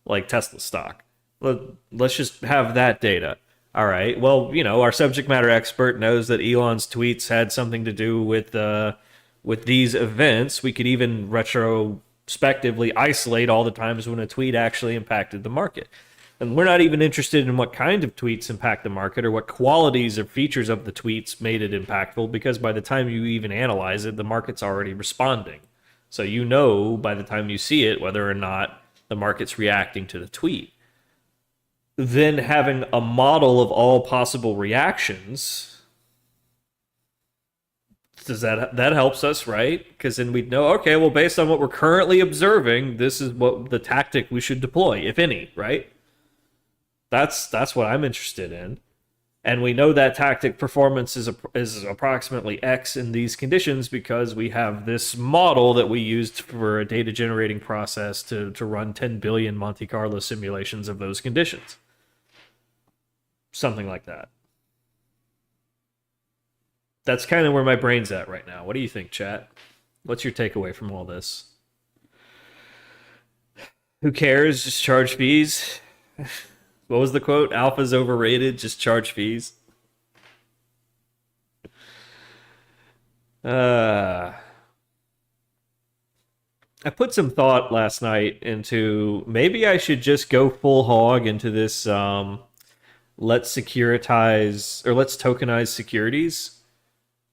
like Tesla stock. Let's just have that data. All right. Well, our subject matter expert knows that Elon's tweets had something to do with these events. We could even retrospectively isolate all the times when a tweet actually impacted the market. And we're not even interested in what kind of tweets impact the market or what qualities or features of the tweets made it impactful, because by the time you even analyze it, the market's already responding. So by the time you see it whether or not the market's reacting to the tweet. Then having a model of all possible reactions, that helps us, right? Because then we'd know, okay, well, based on what we're currently observing, this is what the tactic we should deploy, if any, right? That's what I'm interested in. And we know that tactic performance is approximately X in these conditions because we have this model that we used for a data generating process to run 10 billion Monte Carlo simulations of those conditions. Something like that. That's kind of where my brain's at right now. What do you think, chat? What's your takeaway from all this? Who cares? Just charge fees. What was the quote? Alpha's overrated, just charge fees. I put some thought last night into maybe I should just go full hog into this let's securitize or let's tokenize securities.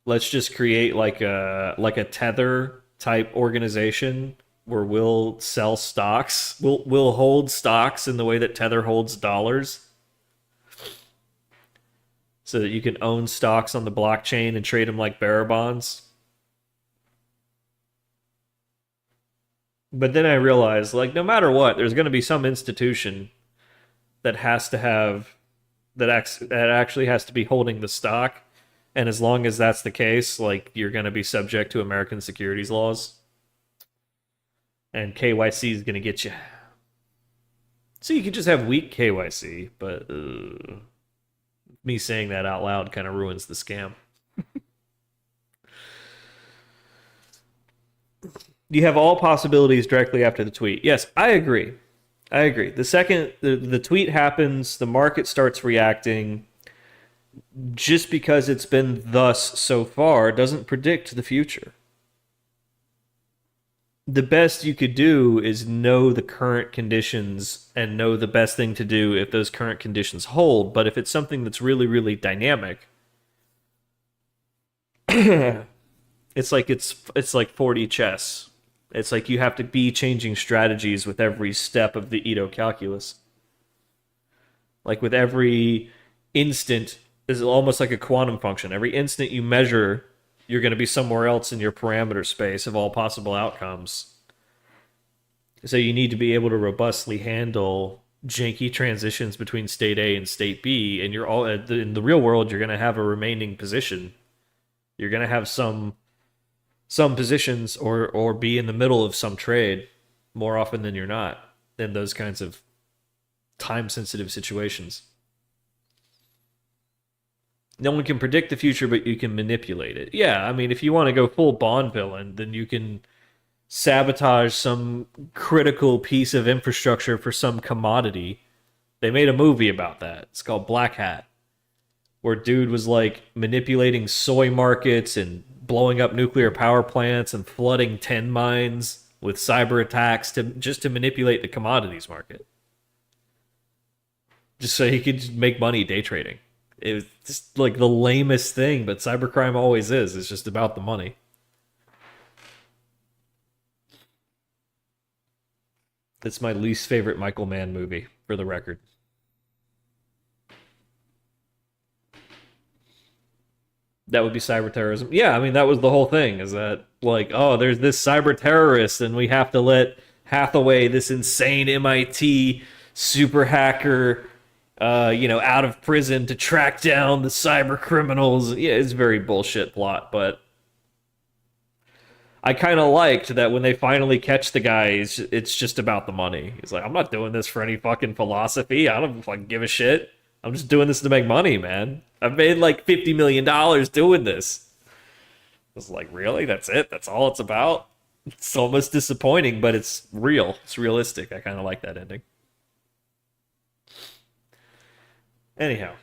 Let's just create like a Tether type organization where we'll sell stocks. We'll hold stocks in the way that Tether holds dollars, so that you can own stocks on the blockchain and trade them like bearer bonds. But then I realized, like, no matter what, there's going to be some institution that has to have that actually has to be holding the stock, And as long as that's the case, like, you're going to be subject to American securities laws. And KYC is going to get you. So you can just have weak KYC, but me saying that out loud kind of ruins the scam. You have all possibilities directly after the tweet. Yes, I agree. I agree. The second the tweet happens, the market starts reacting. Just because it's been thus so far doesn't predict the future. The best you could do is know the current conditions and know the best thing to do if those current conditions hold. But if it's something that's really, really dynamic, it's like 4D chess. It's like you have to be changing strategies with every step of the Ito calculus. Like with every instant is almost like a quantum function. Every instant you measure, you're going to be somewhere else in your parameter space of all possible outcomes. So you need to be able to robustly handle janky transitions between state A and state B, and you're all in the real world. You're going to have a remaining position. You're going to have some positions or be in the middle of some trade more often than you're not in those kinds of time sensitive situations. No one can predict the future, but you can manipulate it. Yeah, I mean, if you want to go full Bond villain, then you can sabotage some critical piece of infrastructure for some commodity. They made a movie about that. It's called Black Hat, where dude was like manipulating soy markets and blowing up nuclear power plants and flooding tin mines with cyber attacks to manipulate the commodities market. Just so he could make money day trading. It was just like the lamest thing, but cybercrime always is. It's just about the money. It's my least favorite Michael Mann movie, for the record. That would be cyber terrorism. Yeah, I mean, that was the whole thing, is that, like, oh, there's this cyber terrorist, and we have to let Hathaway, this insane MIT super hacker, out of prison to track down the cyber criminals. Yeah, it's a very bullshit plot, but I kind of liked that when they finally catch the guy, it's just about the money. He's like, I'm not doing this for any fucking philosophy. I don't fucking give a shit. I'm just doing this to make money, man. I've made like $50 million doing this. I was like, really? That's it? That's all it's about? It's almost disappointing, but it's real. It's realistic. I kind of like that ending. Anyhow.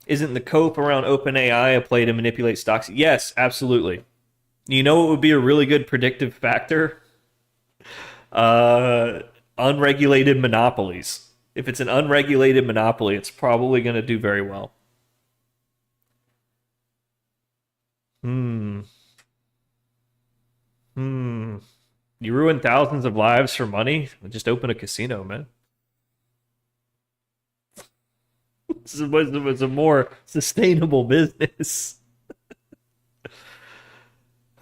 Isn't the cope around OpenAI a play to manipulate stocks? Yes, absolutely. You know what would be a really good predictive factor? Unregulated monopolies. If it's an unregulated monopoly, it's probably going to do very well. You ruin thousands of lives for money? Just open a casino, man. It was a more sustainable business.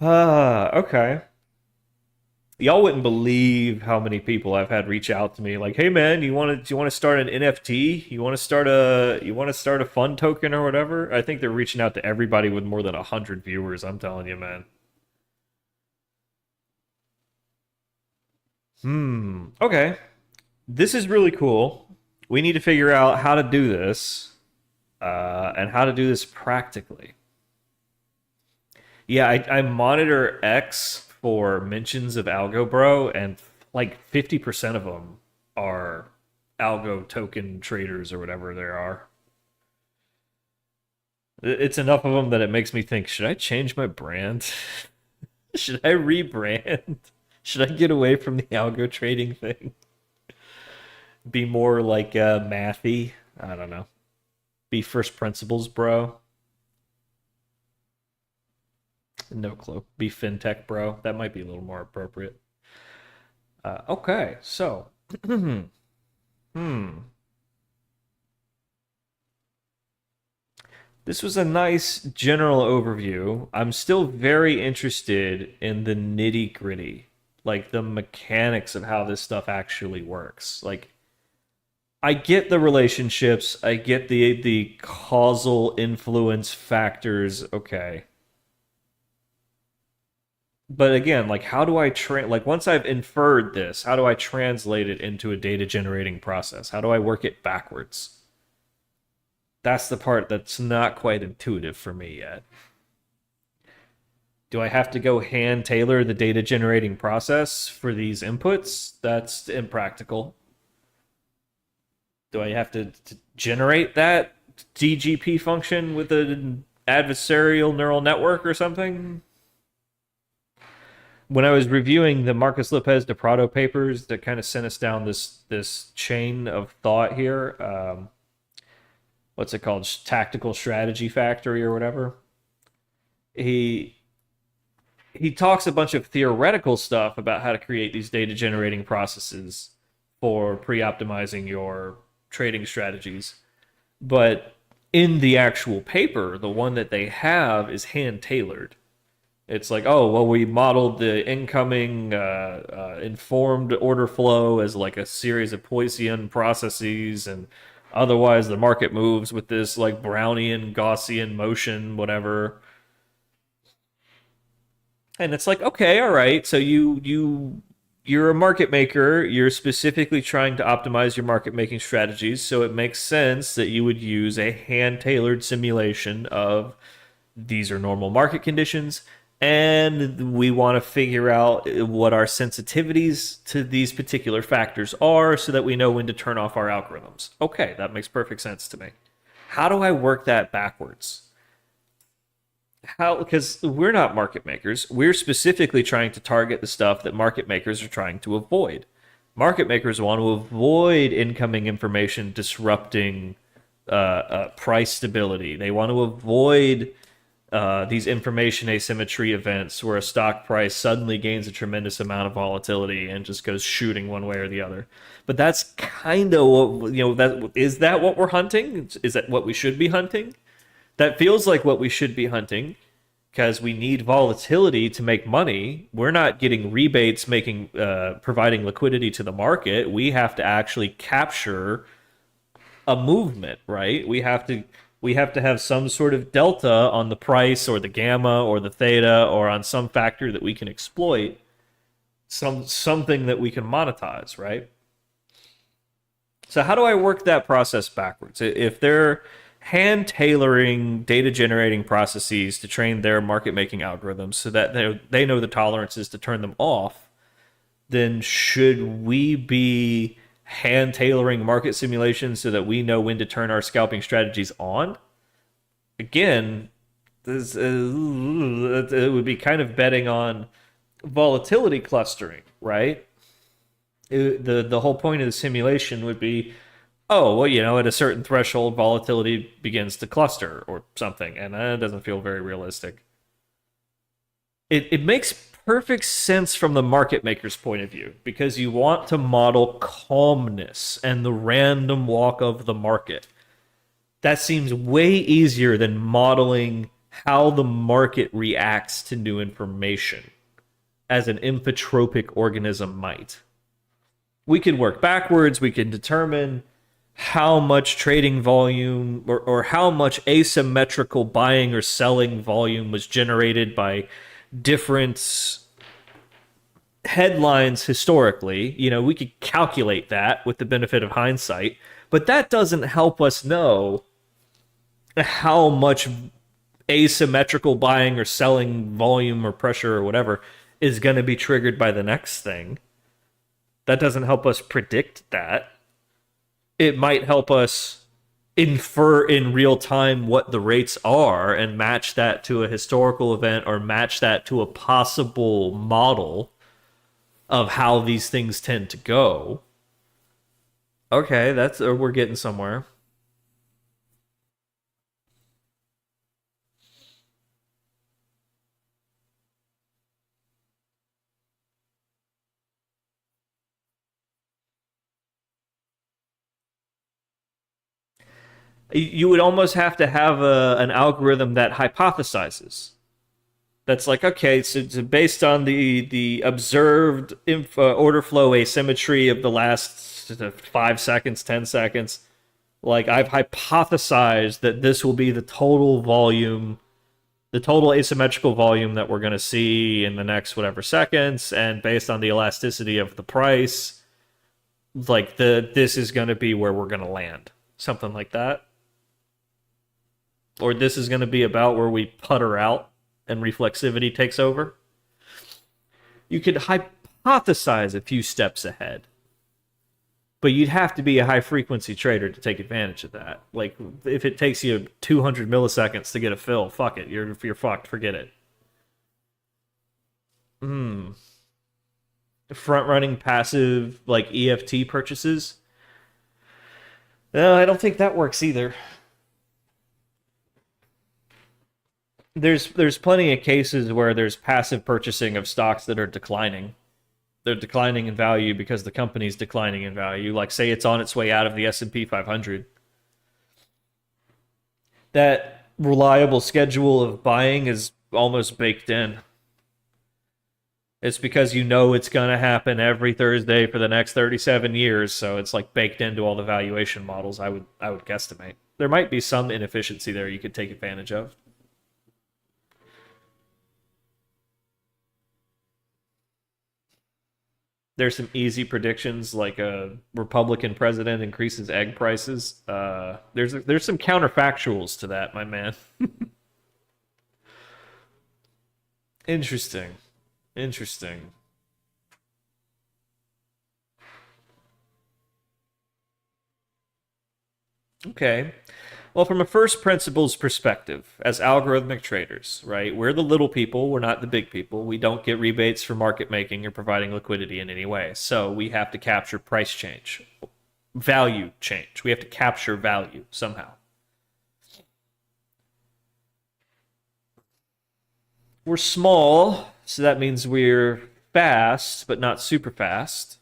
Okay. Y'all wouldn't believe how many people I've had reach out to me like, "Hey man, do you want to start an NFT? You want to start a fun token or whatever?" I think they're reaching out to everybody with more than 100 viewers, I'm telling you, man. Okay. This is really cool. We need to figure out how to do this, and how to do this practically. Yeah, I monitor X for mentions of Algo Bro, and like 50% of them are Algo token traders or whatever there are. It's enough of them that it makes me think, should I change my brand? Should I rebrand? Should I get away from the algo trading thing? Be more like mathy? I don't know. Be first principles, bro. No clue. Be fintech, bro. That might be a little more appropriate. Okay, so. This was a nice general overview. I'm still very interested in the nitty gritty. like the mechanics of how this stuff actually works. Like, I get the relationships, I get the causal influence factors, okay. But again, like how do I like once I've inferred this, how do I translate it into a data generating process? How do I work it backwards? That's the part that's not quite intuitive for me yet. Do I have to go hand tailor the data generating process for these inputs? That's impractical. Do I have to generate that DGP function with an adversarial neural network or something? When I was reviewing the Marcus Lopez de Prado papers that kind of sent us down this chain of thought here, what's it called? Tactical Strategy Factory or whatever. He talks a bunch of theoretical stuff about how to create these data generating processes for pre-optimizing your trading strategies. But in the actual paper, the one that they have is hand tailored. It's like, oh, well, we modeled the incoming informed order flow as like a series of Poisson processes, and otherwise the market moves with this like Brownian Gaussian motion, whatever. And it's like, okay, all right, so you're a market maker. You're specifically trying to optimize your market making strategies, so it makes sense that you would use a hand tailored simulation of these are normal market conditions, and we want to figure out what our sensitivities to these particular factors are so that we know when to turn off our algorithms. Okay, that makes perfect sense to me. How do I work that backwards? How? Because we're not market makers. We're specifically trying to target the stuff that market makers are trying to avoid. Market makers want to avoid incoming information disrupting price stability. They want to avoid these information asymmetry events where a stock price suddenly gains a tremendous amount of volatility and just goes shooting one way or the other. But that's kind of what, that is that what we're hunting? Is that what we should be hunting? That feels like what we should be hunting because we need volatility to make money. We're not getting rebates providing liquidity to the market. We have to actually capture a movement, right? We have to have some sort of delta on the price or the gamma or the theta or on some factor that we can exploit, something that we can monetize, right? So how do I work that process backwards? If they're hand tailoring data generating processes to train their market making algorithms so that they know the tolerances to turn them off, then should we be hand tailoring market simulations so that we know when to turn our scalping strategies on? Again, it would be kind of betting on volatility clustering, right? The whole point of the simulation would be, oh, well, at a certain threshold, volatility begins to cluster or something, and that doesn't feel very realistic. It makes perfect sense from the market maker's point of view because you want to model calmness and the random walk of the market. That seems way easier than modeling how the market reacts to new information as an infotropic organism might. We can work backwards. We can determine how much trading volume or how much asymmetrical buying or selling volume was generated by different headlines historically. We could calculate that with the benefit of hindsight, but that doesn't help us know how much asymmetrical buying or selling volume or pressure or whatever is going to be triggered by the next thing. That doesn't help us predict that. It might help us infer in real time what the rates are and match that to a historical event or match that to a possible model of how these things tend to go. Okay, we're getting somewhere. You would almost have to have an algorithm that hypothesizes. That's like, okay, so based on the observed order flow asymmetry of the last 5 seconds, 10 seconds, like I've hypothesized that this will be the total volume, the total asymmetrical volume that we're going to see in the next whatever seconds, and based on the elasticity of the price, like this is going to be where we're going to land, something like that. Or this is going to be about where we putter out and reflexivity takes over. You could hypothesize a few steps ahead, but you'd have to be a high frequency trader to take advantage of that. Like if it takes you 200 milliseconds to get a fill, fuck it, you're fucked. Forget it. Front running passive like EFT purchases. No, I don't think that works either. There's plenty of cases where there's passive purchasing of stocks that are declining. They're declining in value because the company's declining in value. Like say it's on its way out of the S&P 500. That reliable schedule of buying is almost baked in. It's because you know it's going to happen every Thursday for the next 37 years, so it's like baked into all the valuation models, I would guesstimate. There might be some inefficiency there you could take advantage of. There's some easy predictions, like a Republican president increases egg prices. There's some counterfactuals to that, my man. Interesting. Okay. Well, from a first principles perspective, as algorithmic traders, right, we're the little people, we're not the big people. We don't get rebates for market making or providing liquidity in any way. So we have to capture price change, value change. We have to capture value somehow. We're small, so that means we're fast, but not super fast.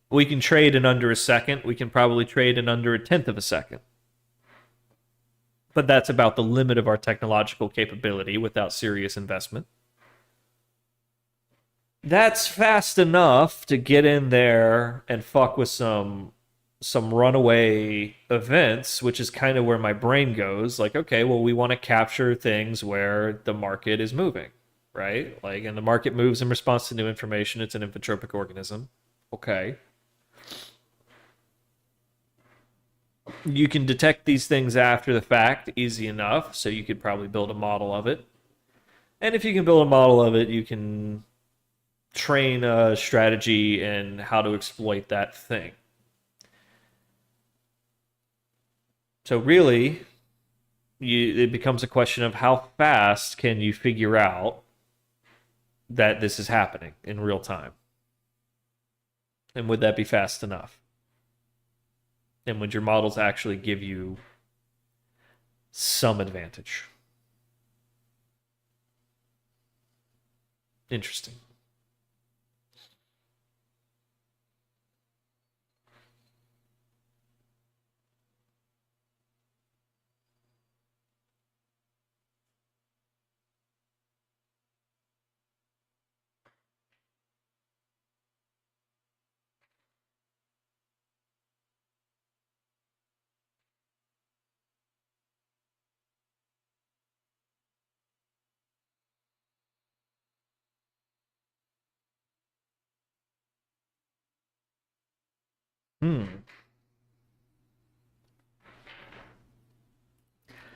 We can trade in under a second. We can probably trade in under a tenth of a second. But that's about the limit of our technological capability without serious investment. That's fast enough to get in there and fuck with some runaway events, which is kind of where my brain goes. Like, okay, well, we want to capture things where the market is moving, right? Like, and the market moves in response to new information. It's an infotropic organism. Okay. You can detect these things after the fact easy enough, so you could probably build a model of it. And if you can build a model of it, you can train a strategy and how to exploit that thing. So really, it becomes a question of how fast can you figure out that this is happening in real time? And would that be fast enough? And would your models actually give you some advantage? Interesting.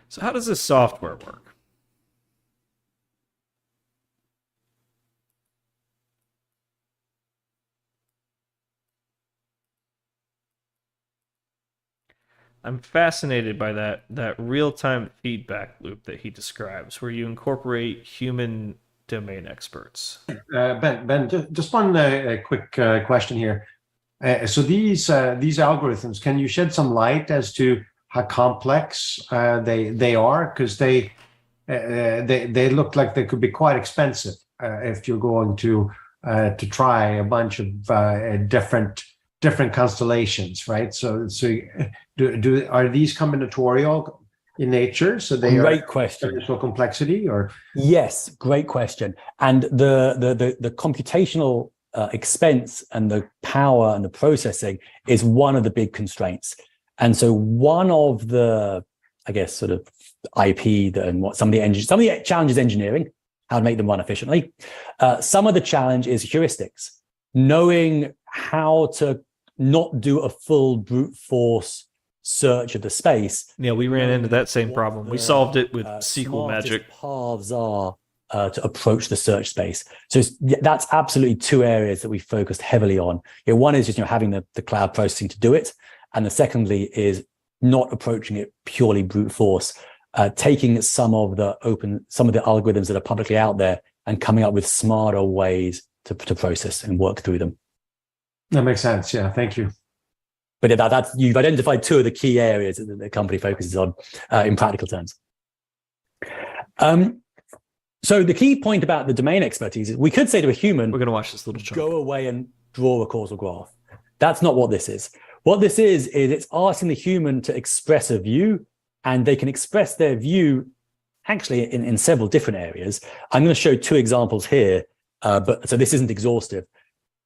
So how does this software work? I'm fascinated by that real-time feedback loop that he describes, where you incorporate human domain experts. Ben, just one quick question here. So these algorithms, can you shed some light as to how complex they are? Because they look like they could be quite expensive if you're going to try a bunch of different constellations, right? So are these combinatorial? in nature? So they Great are question. additional complexity, or Yes, great question. And the computational expense and the power and the processing is one of the big constraints. And so one of the, I guess, sort of IP that, and what some of the challenges engineering, how to make them run efficiently. Some of the challenge is heuristics, knowing how to not do a full brute force search of the space. Yeah, we ran into that same problem. We solved it with SQL magic. Paths are to approach the search space. So that's absolutely two areas that we focused heavily on. One is just having the cloud processing to do it, and the secondly is not approaching it purely brute force, taking some of the algorithms that are publicly out there and coming up with smarter ways to process and work through them. that makes sense. Yeah, thank you. But that's, you've identified two of the key areas that the company focuses on in practical terms. So the key point about the domain expertise is we could say to a human, we're going to watch this little chunk. Go away and draw a causal graph. That's not what this is. What this is it's asking the human to express a view, and they can express their view actually in several different areas. I'm going to show two examples here, but so this isn't exhaustive.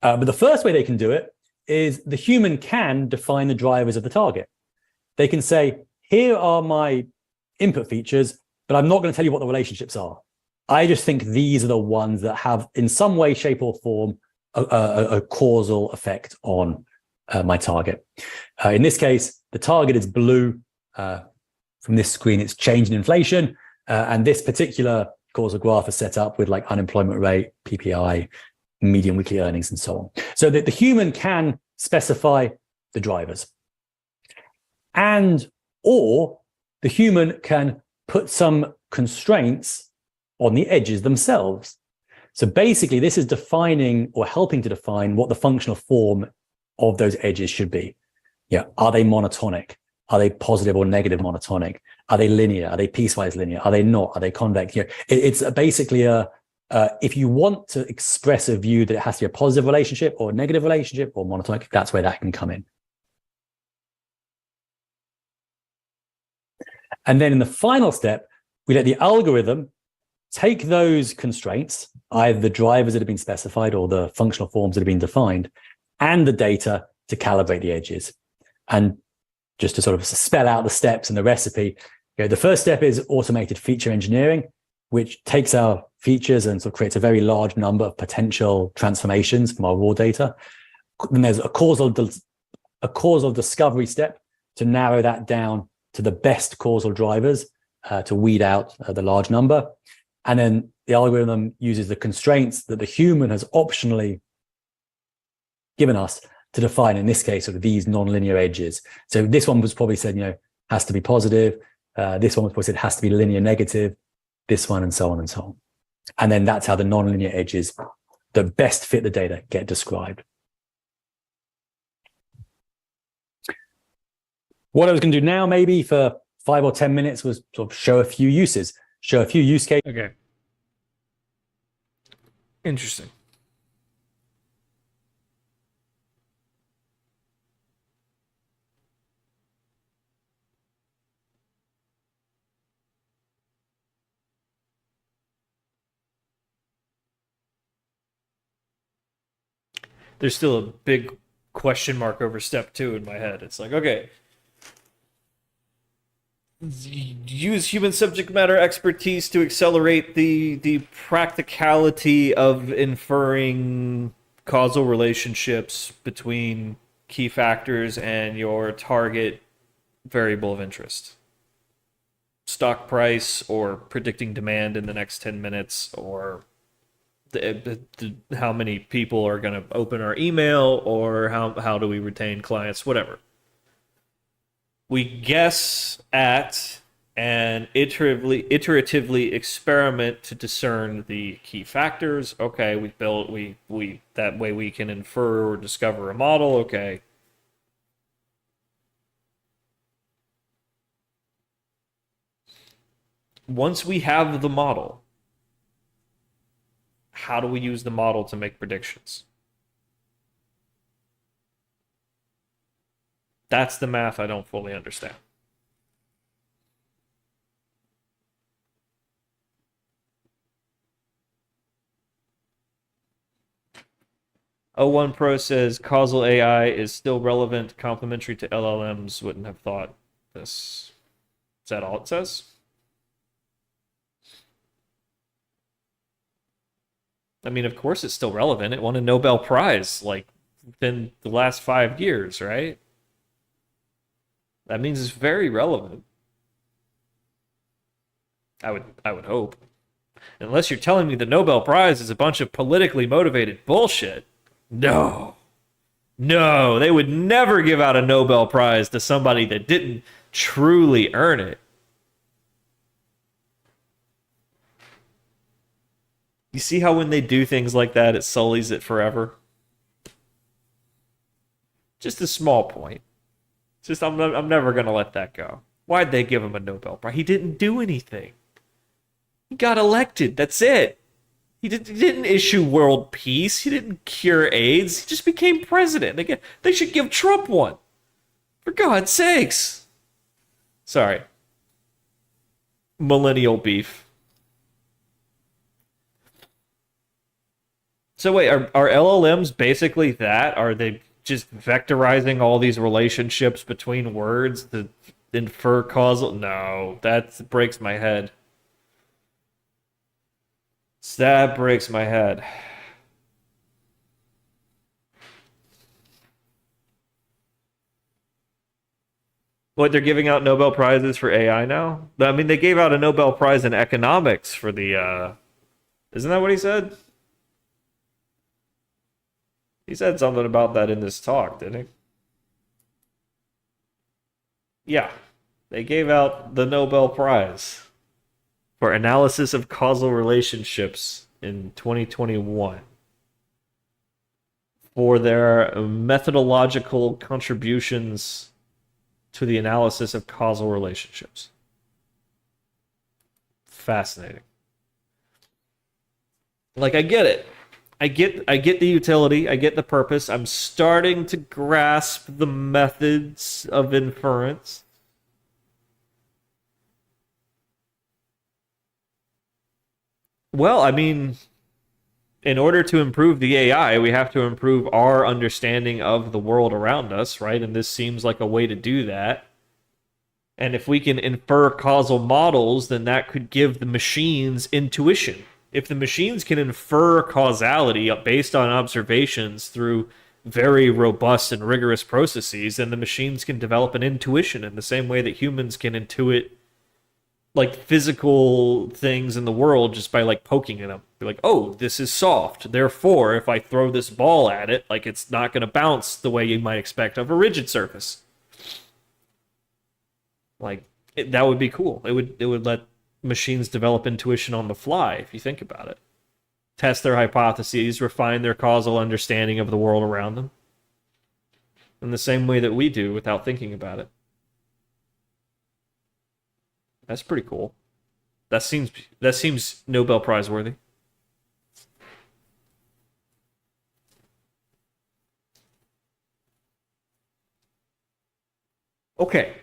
But the first way they can do it is the human can define the drivers of the target. They can say, here are my input features, but I'm not going to tell you what the relationships are. I just think these are the ones that have, in some way, shape, or form, a causal effect on my target. In this case, the target is blue. From this screen, it's change in inflation. And this particular causal graph is set up with like unemployment rate, PPI, median weekly earnings, and so on. So that the human can specify the drivers. Or the human can put some constraints on the edges themselves. So basically, this is defining or helping to define what the functional form of those edges should be. Are they monotonic? Are they positive or negative monotonic? Are they linear? Are they piecewise linear? Are they not? Are they convex? It's basically if you want to express a view that it has to be a positive relationship or a negative relationship or monotonic, that's where that can come in. And then in the final step, we let the algorithm take those constraints, either the drivers that have been specified or the functional forms that have been defined, and the data to calibrate the edges. And just to sort of spell out the steps and the recipe, the first step is automated feature engineering, which takes our features and sort of creates a very large number of potential transformations from our raw data. Then there's a causal discovery step to narrow that down to the best causal drivers to weed out the large number. And then the algorithm uses the constraints that the human has optionally given us to define, in this case, sort of these nonlinear edges. So this one was probably said, has to be positive. This one was probably said has to be linear negative. This one, and so on and so on. And then that's how the nonlinear edges that best fit the data get described. What I was going to do now, maybe for 5 or 10 minutes, was sort of show a few uses. Show a few use cases. Okay. Interesting. There's still a big question mark over step 2 in my head. It's like, okay, use human subject matter expertise to accelerate the practicality of inferring causal relationships between key factors and your target variable of interest. Stock price, or predicting demand in the next 10 minutes, or how many people are going to open our email, or how do we retain clients, whatever. We guess at and iteratively experiment to discern the key factors. Okay, we that way we can infer or discover a model. Okay. Once we have the model, how do we use the model to make predictions? That's the math I don't fully understand. O1 Pro says causal AI is still relevant, complementary to LLMs. Wouldn't have thought this. Is that all it says? I mean, of course it's still relevant. It won a Nobel Prize like within the last 5 years, right? That means it's very relevant. I would hope. Unless you're telling me the Nobel Prize is a bunch of politically motivated bullshit. No. No, they would never give out a Nobel Prize to somebody that didn't truly earn it. You see how when they do things like that, it sullies it forever? Just a small point. Just I'm never going to let that go. Why'd they give him a Nobel Prize? He didn't do anything. He got elected. That's it. He didn't issue world peace. He didn't cure AIDS. He just became president. They should give Trump one. For God's sakes. Sorry. Millennial beef. So wait, are LLMs basically that? Are they just vectorizing all these relationships between words to infer causal? No, that breaks my head. That breaks my head. What, they're giving out Nobel Prizes for AI now? I mean, they gave out a Nobel Prize in economics for the, isn't that what he said? He said something about that in this talk, didn't he? Yeah, they gave out the Nobel Prize for analysis of causal relationships in 2021 for their methodological contributions to the analysis of causal relationships. Fascinating. Like, I get it. I get the utility. I get the purpose. I'm starting to grasp the methods of inference. Well, I mean, in order to improve the AI, we have to improve our understanding of the world around us, right? And this seems like a way to do that. And if we can infer causal models, then that could give the machines intuition. If the machines can infer causality based on observations through very robust and rigorous processes, then the machines can develop an intuition in the same way that humans can intuit like physical things in the world just by like poking at them. Be like, oh, this is soft. Therefore, if I throw this ball at it, like it's not going to bounce the way you might expect of a rigid surface. Like that would be cool. It would let machines develop intuition on the fly if you think about it. Test their hypotheses, refine their causal understanding of the world around them. In the same way that we do without thinking about it. That's pretty cool. That seems Nobel Prize worthy. Okay.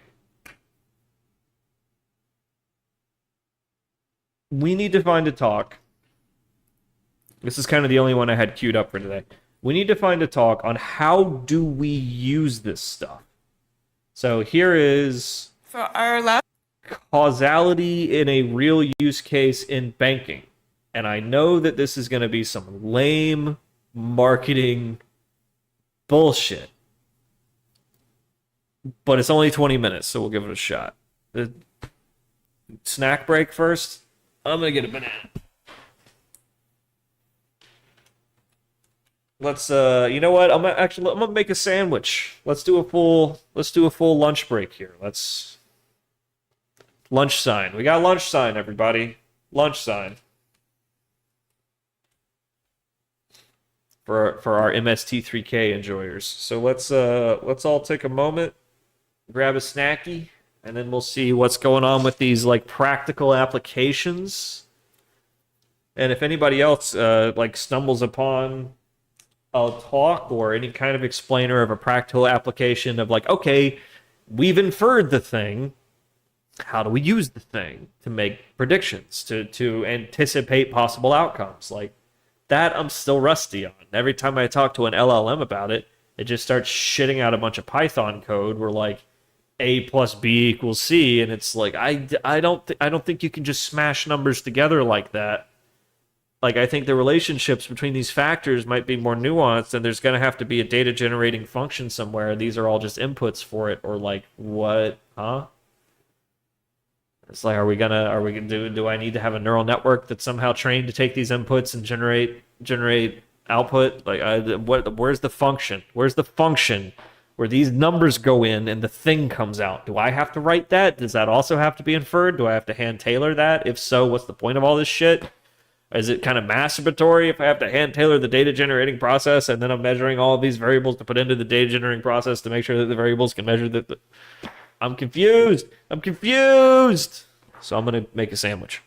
We need to find a talk. This is kind of the only one I had queued up for today. We need to find a talk on how do we use this stuff. So here is For our last causality in a real use case in banking. And I know that this is going to be some lame marketing bullshit. But it's only 20 minutes, so we'll give it a shot. The snack break first. I'm going to get a banana. Let's you know what? I'm gonna make a sandwich. Let's do a full lunch break here. Lunch sign. We got lunch sign, everybody. Lunch sign. For our MST3K enjoyers. So let's all take a moment, grab a snacky, and then we'll see what's going on with these like practical applications. And if anybody else like stumbles upon a talk or any kind of explainer of a practical application of like, okay, we've inferred the thing. How do we use the thing to make predictions, to anticipate possible outcomes? Like, That I'm still rusty on. Every time I talk to an LLM about it, it just starts shitting out a bunch of Python code where like A plus B equals C, and it's like I don't think you can just smash numbers together like that. Like I think the relationships between these factors might be more nuanced, and there's going to have to be a data generating function somewhere. These are all just inputs for it, or like what? Huh? It's like, are we gonna do I need to have a neural network that's somehow trained to take these inputs and generate output? Like, where's the function? Where's the function where these numbers go in and the thing comes out? Do I have to write that? Does that also have to be inferred? Do I have to hand tailor that? If so, what's the point of all this shit? Is it kind of masturbatory if I have to hand tailor the data generating process and then I'm measuring all of these variables to put into the data generating process to make sure that the variables can measure the I'm confused. I'm confused. So I'm going to make a sandwich.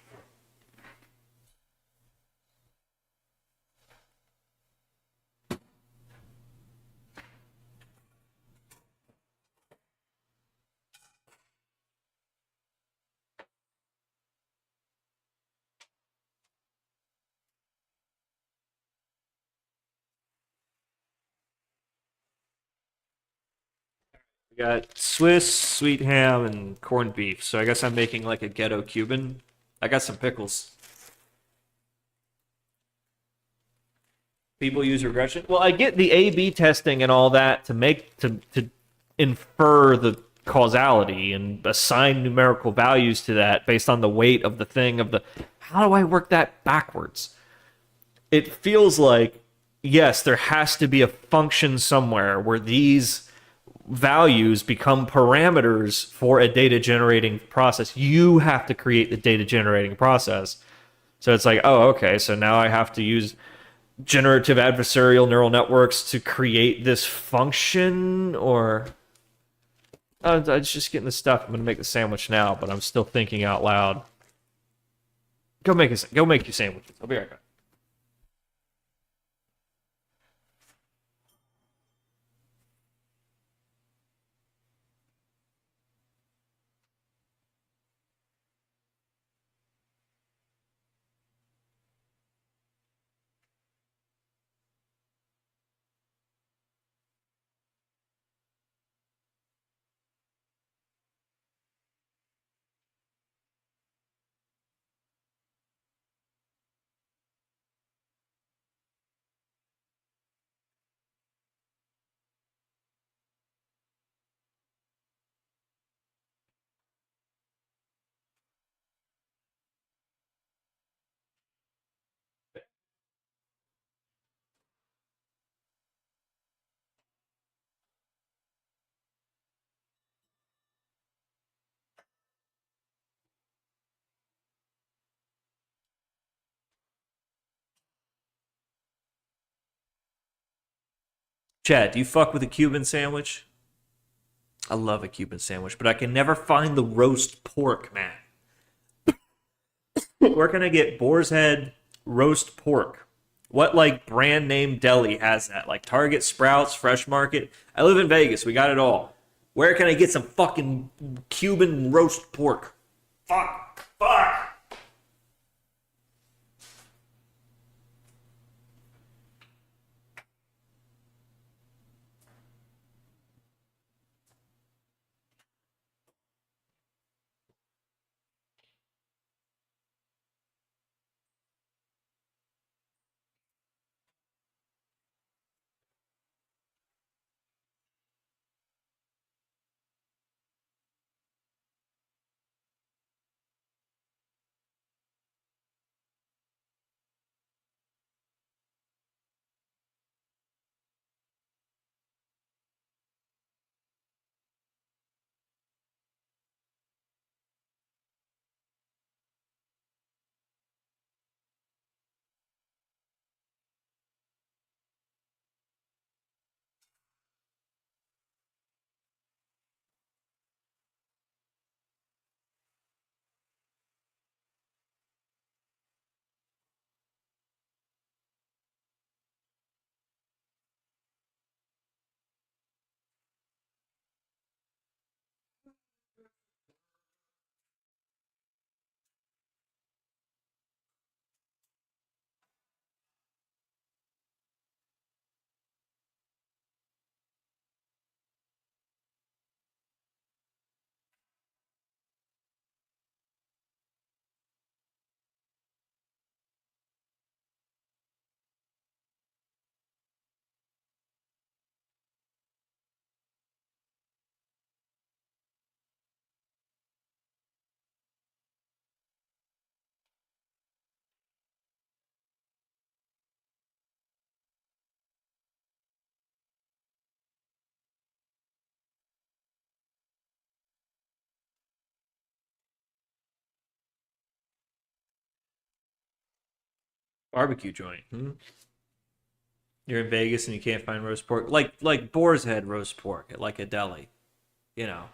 We got Swiss, sweet ham, and corned beef. So I guess I'm making like a ghetto Cuban. I got some pickles. People use regression. Well, I get the A/B testing and all that to make to infer the causality and assign numerical values to that based on the weight of the thing of the. How do I work that backwards? It feels like yes, there has to be a function somewhere where these values become parameters for a data generating process. You have to create the data generating process. So it's like, oh, okay, so now I have to use generative adversarial neural networks to create this function, or I was just getting the stuff. I'm gonna make the sandwich now, but I'm still thinking out loud. Go make your sandwiches. I'll be right back. Chad, do you fuck with a Cuban sandwich? I love a Cuban sandwich, but I can never find the roast pork, man. Where can I get boar's head roast pork? What like brand name deli has that? Like Target, Sprouts, Fresh Market. I live in Vegas. We got it all. Where can I get some fucking Cuban roast pork? Fuck. Fuck. Barbecue joint. You're in Vegas and you can't find roast pork, like Boar's Head roast pork at like a deli, you know.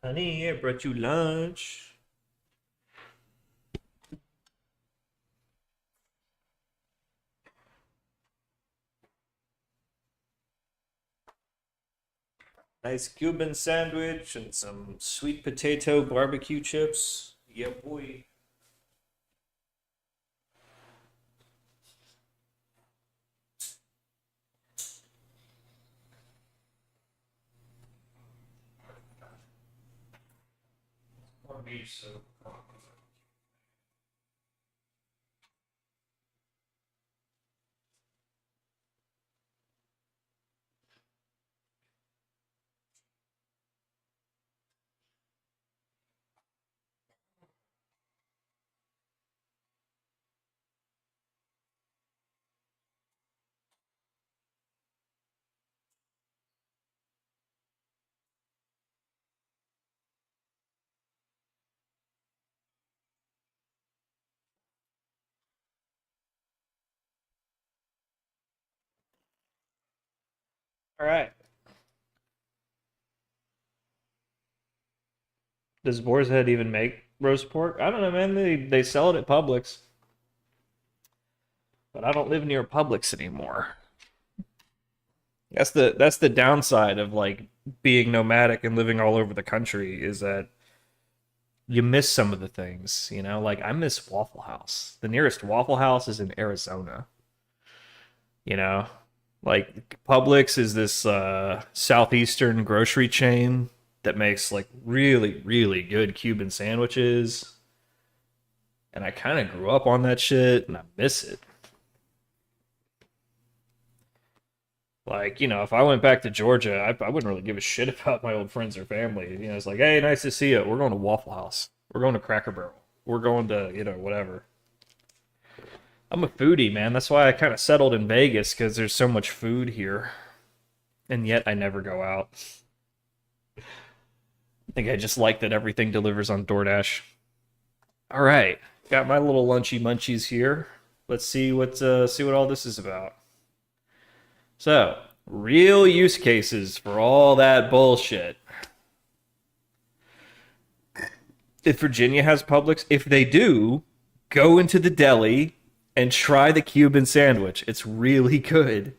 Honey, I brought you lunch. Nice Cuban sandwich and some sweet potato barbecue chips. Yeah, boy. me, so. All right. Does Boar's Head even make roast pork? I don't know, man. They sell it at Publix, but I don't live near Publix anymore. That's the downside of like being nomadic and living all over the country is that you miss some of the things, you know? Like I miss Waffle House. The nearest Waffle House is in Arizona. You know? Like Publix is this southeastern grocery chain that makes like really, really good Cuban sandwiches. And I kind of grew up on that shit and I miss it. Like, you know, if I went back to Georgia, I wouldn't really give a shit about my old friends or family. You know, it's like, hey, nice to see you. We're going to Waffle House. We're going to Cracker Barrel. We're going to, you know, whatever. I'm a foodie, man. That's why I kind of settled in Vegas, because there's so much food here. And yet I never go out. I think I just like that everything delivers on DoorDash. All right. Got my little lunchy munchies here. Let's see what all this is about. So, real use cases for all that bullshit. If Virginia has Publix, if they do, go into the deli and try the Cuban sandwich. It's really good.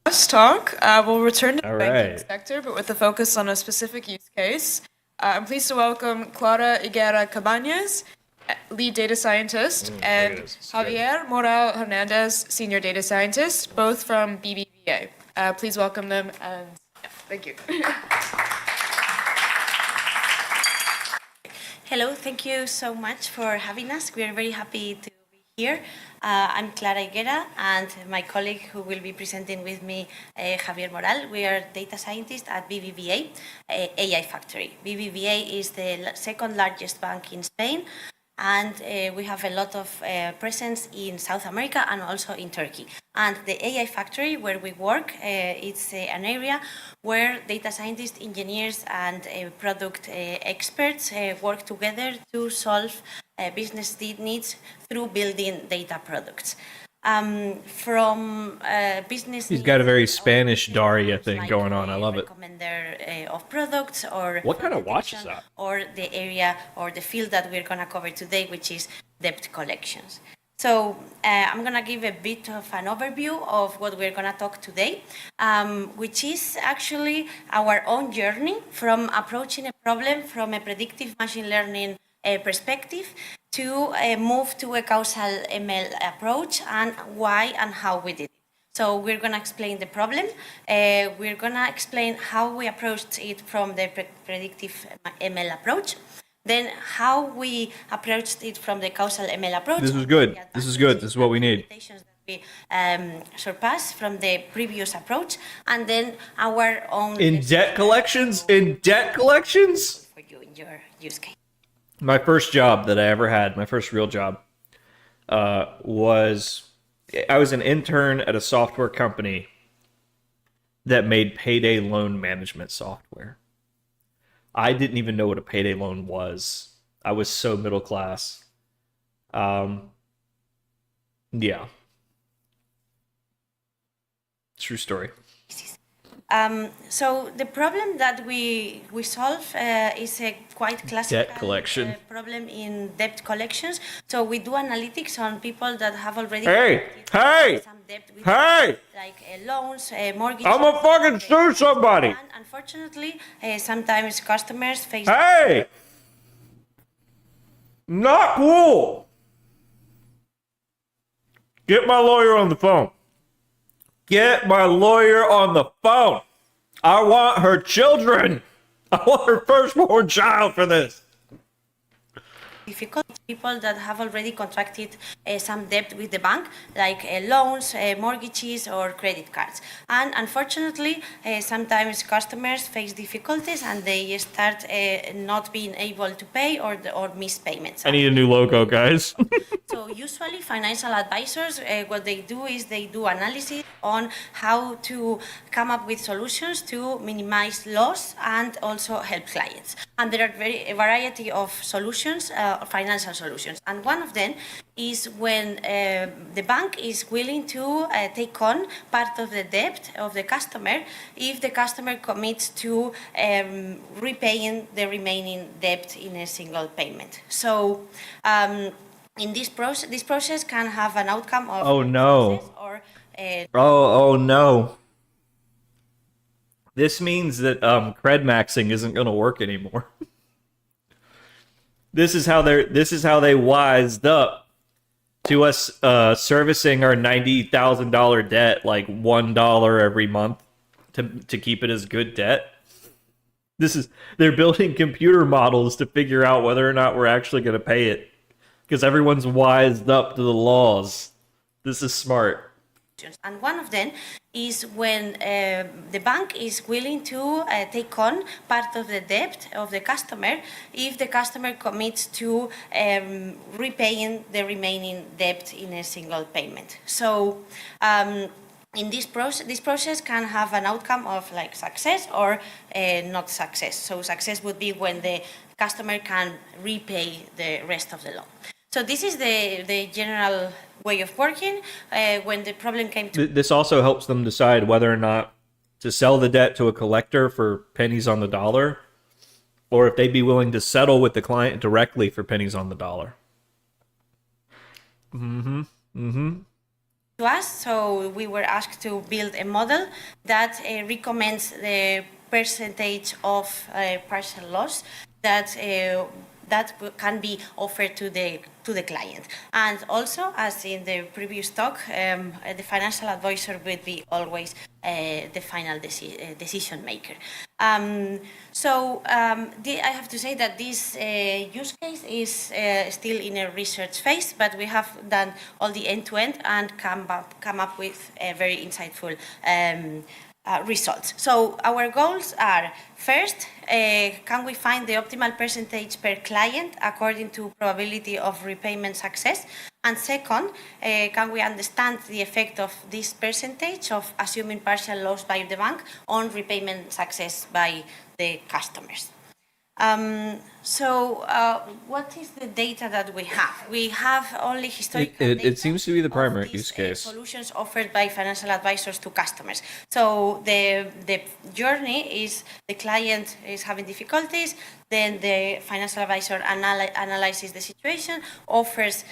Last talk, we'll return to the All banking right. sector, but with a focus on a specific use case. I'm pleased to welcome Clara Higuera Cabañas, lead data scientist, and this. It's good. Javier Moral Hernandez, senior data scientist, both from BBVA. Please welcome them, and yeah, thank you. Hello, thank you so much for having us. We are very happy to be here. I'm Clara Higuera, and my colleague who will be presenting with me, Javier Moral. We are data scientists at BBVA, AI Factory. BBVA is the second largest bank in Spain, and we have a lot of presence in South America and also in Turkey. And the AI Factory, where we work, it's an area where data scientists, engineers, and product experts work together to solve business needs through building data products. From business. He's got a very needs, Spanish Daria thing like, going on. I love it. Recommender of products or What kind of fraud watch is detection, that? or the area or the field that we're going to cover today, which is debt collections. So I'm going to give a bit of an overview of what we're going to talk today, which is actually our own journey from approaching a problem from a predictive machine learning perspective to move to a causal ML approach, and why and how we did it. So we're going to explain the problem. We're going to explain how we approached it from the predictive ML approach. Then how we approached it from the causal ML approach. This is good. This is good. This is what we need. That we surpassed from the previous approach, and then our own. In debt collections? In debt collections? For you in your use case. My first job that I ever had, my first real job, was I was an intern at a software company that made payday loan management software. I didn't even know what a payday loan was. I was so middle class. Yeah. True story. So the problem that we solve is a quite classical Debt collection. Problem in debt collections. So we do analytics on people that have already Hey! some debt with Hey! like loans, mortgages. I'm gonna fucking sue somebody! And unfortunately, sometimes customers face. Hey! Not cool! Get my lawyer on the phone. Get my lawyer on the phone. I want her children. I want her firstborn child for this. difficult. People that have already contracted some debt with the bank, like loans, mortgages, or credit cards. And unfortunately, sometimes customers face difficulties and they start not being able to pay or miss payments. I need a new logo, guys. So usually financial advisors, what they do is they do analysis on how to come up with solutions to minimize loss and also help clients. And there are a variety of solutions, financial solutions. And one of them is when the bank is willing to take on part of the debt of the customer if the customer commits to repaying the remaining debt in a single payment. So in this process can have an outcome of Oh, no. success or Oh no. This means that cred maxing isn't going to work anymore. This is how they wised up to us servicing our $90,000 debt like $1 every month to keep it as good debt. They're building computer models to figure out whether or not we're actually going to pay it because everyone's wised up to the laws. This is smart. and one of them is when the bank is willing to take on part of the debt of the customer if the customer commits to repaying the remaining debt in a single payment. So in this process can have an outcome of like success or not success. So success would be when the customer can repay the rest of the loan. So this is the general way of working. When the problem came to... This also helps them decide whether or not to sell the debt to a collector for pennies on the dollar, or if they'd be willing to settle with the client directly for pennies on the dollar. To us, so we were asked to build a model that recommends the percentage of partial loss that can be offered to the client. And also, as in the previous talk, the financial advisor will be always the final decision maker. I have to say that this use case is still in a research phase, but we have done all the end-to-end and come up with a very insightful results. So our goals are, first, can we find the optimal percentage per client according to probability of repayment success? And second, can we understand the effect of this percentage of assuming partial loss by the bank on repayment success by the customers? What is the data that we have? We have only historical data. It seems to be the primary of use these, case. Solutions offered by financial advisors to customers. So the journey is the client is having difficulties, then the financial advisor analyzes the situation, offers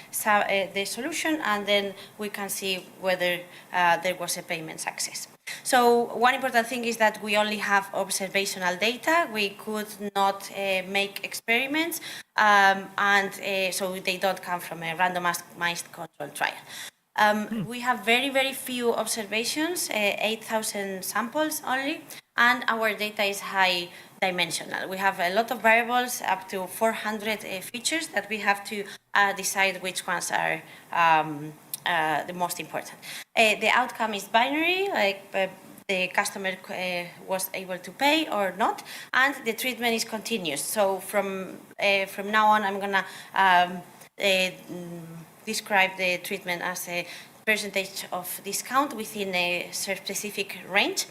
the solution, and then we can see whether there was a payment success. So one important thing is that we only have observational data. We could not make experiments, so they don't come from a randomized control trial. We have very, very few observations, 8,000 samples only, and our data is high dimensional. We have a lot of variables, up to 400 features that we have to decide which ones are the most important. The outcome is binary, like the customer was able to pay or not, and the treatment is continuous. So from now on, I'm gonna describe the treatment as a percentage of discount within a specific range,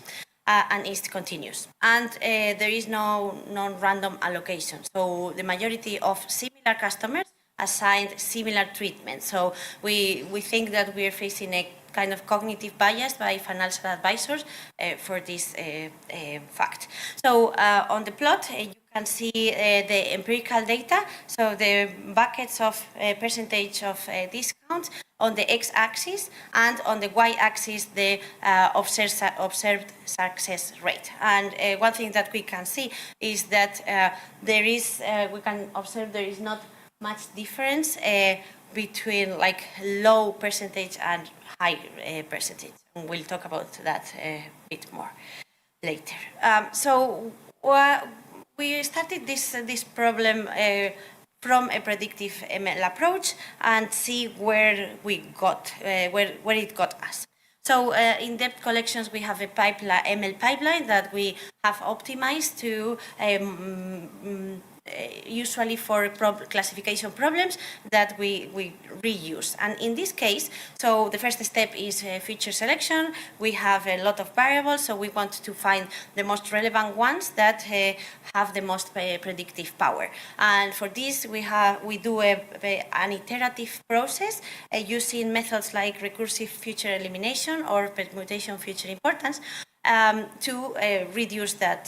and it's continuous. And there is no non-random allocation. So the majority of similar customers assigned similar treatment. So we think that we are facing a kind of cognitive bias by financial advisors for this fact. So on the plot, you can see the empirical data. So the buckets of percentage of discount on the x-axis, and on the y-axis the observed success rate. And one thing that we can see is that we can observe there is not much difference between like low percentage and high percentage. And we'll talk about that a bit more later. We started this problem from a predictive ML approach and see where we got, where it got us. So in-depth collections, we have a ML pipeline that we have optimized to usually for classification problems that we reuse. And in this case, so the first step is feature selection. We have a lot of variables, so we want to find the most relevant ones that have the most predictive power. And for this, we do an iterative process using methods like recursive feature elimination or permutation feature importance to reduce that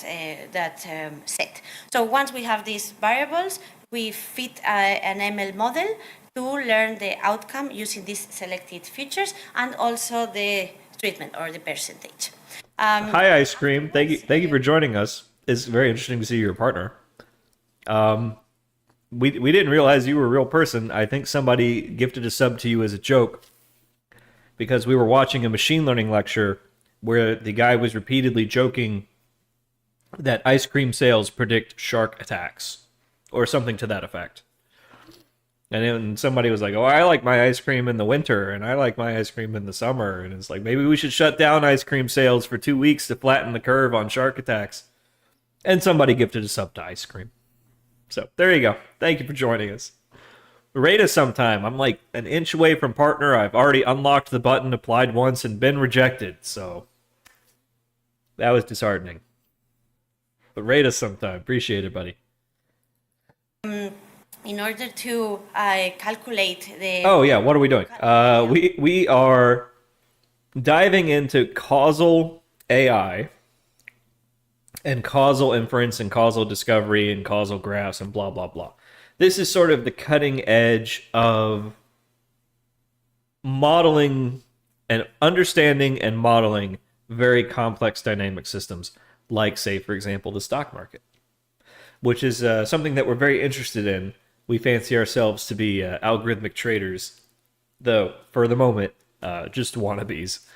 set. So once we have these variables, we fit an ML model to learn the outcome using these selected features and also the treatment or the percentage. Hi, Ice Cream. Thank you for joining us. It's very interesting to see your partner. We didn't realize you were a real person. I think somebody gifted a sub to you as a joke because we were watching a machine learning lecture where the guy was repeatedly joking that ice cream sales predict shark attacks or something to that effect. And then somebody was like, oh, I like my ice cream in the winter and I like my ice cream in the summer. And it's like, maybe we should shut down ice cream sales for 2 weeks to flatten the curve on shark attacks. And somebody gifted a sub to ice cream. So there you go. Thank you for joining us. Rate us sometime. I'm like an inch away from partner. I've already unlocked the button, applied once, and been rejected. So that was disheartening. But rate us sometime. Appreciate it, buddy. In order to calculate the... Oh, yeah. What are we doing? We are diving into causal AI and causal inference and causal discovery and causal graphs and blah, blah, blah. This is sort of the cutting edge of modeling and understanding and modeling very complex dynamic systems, like, say, for example, the stock market, which is something that we're very interested in. We fancy ourselves to be algorithmic traders, though, for the moment, just wannabes.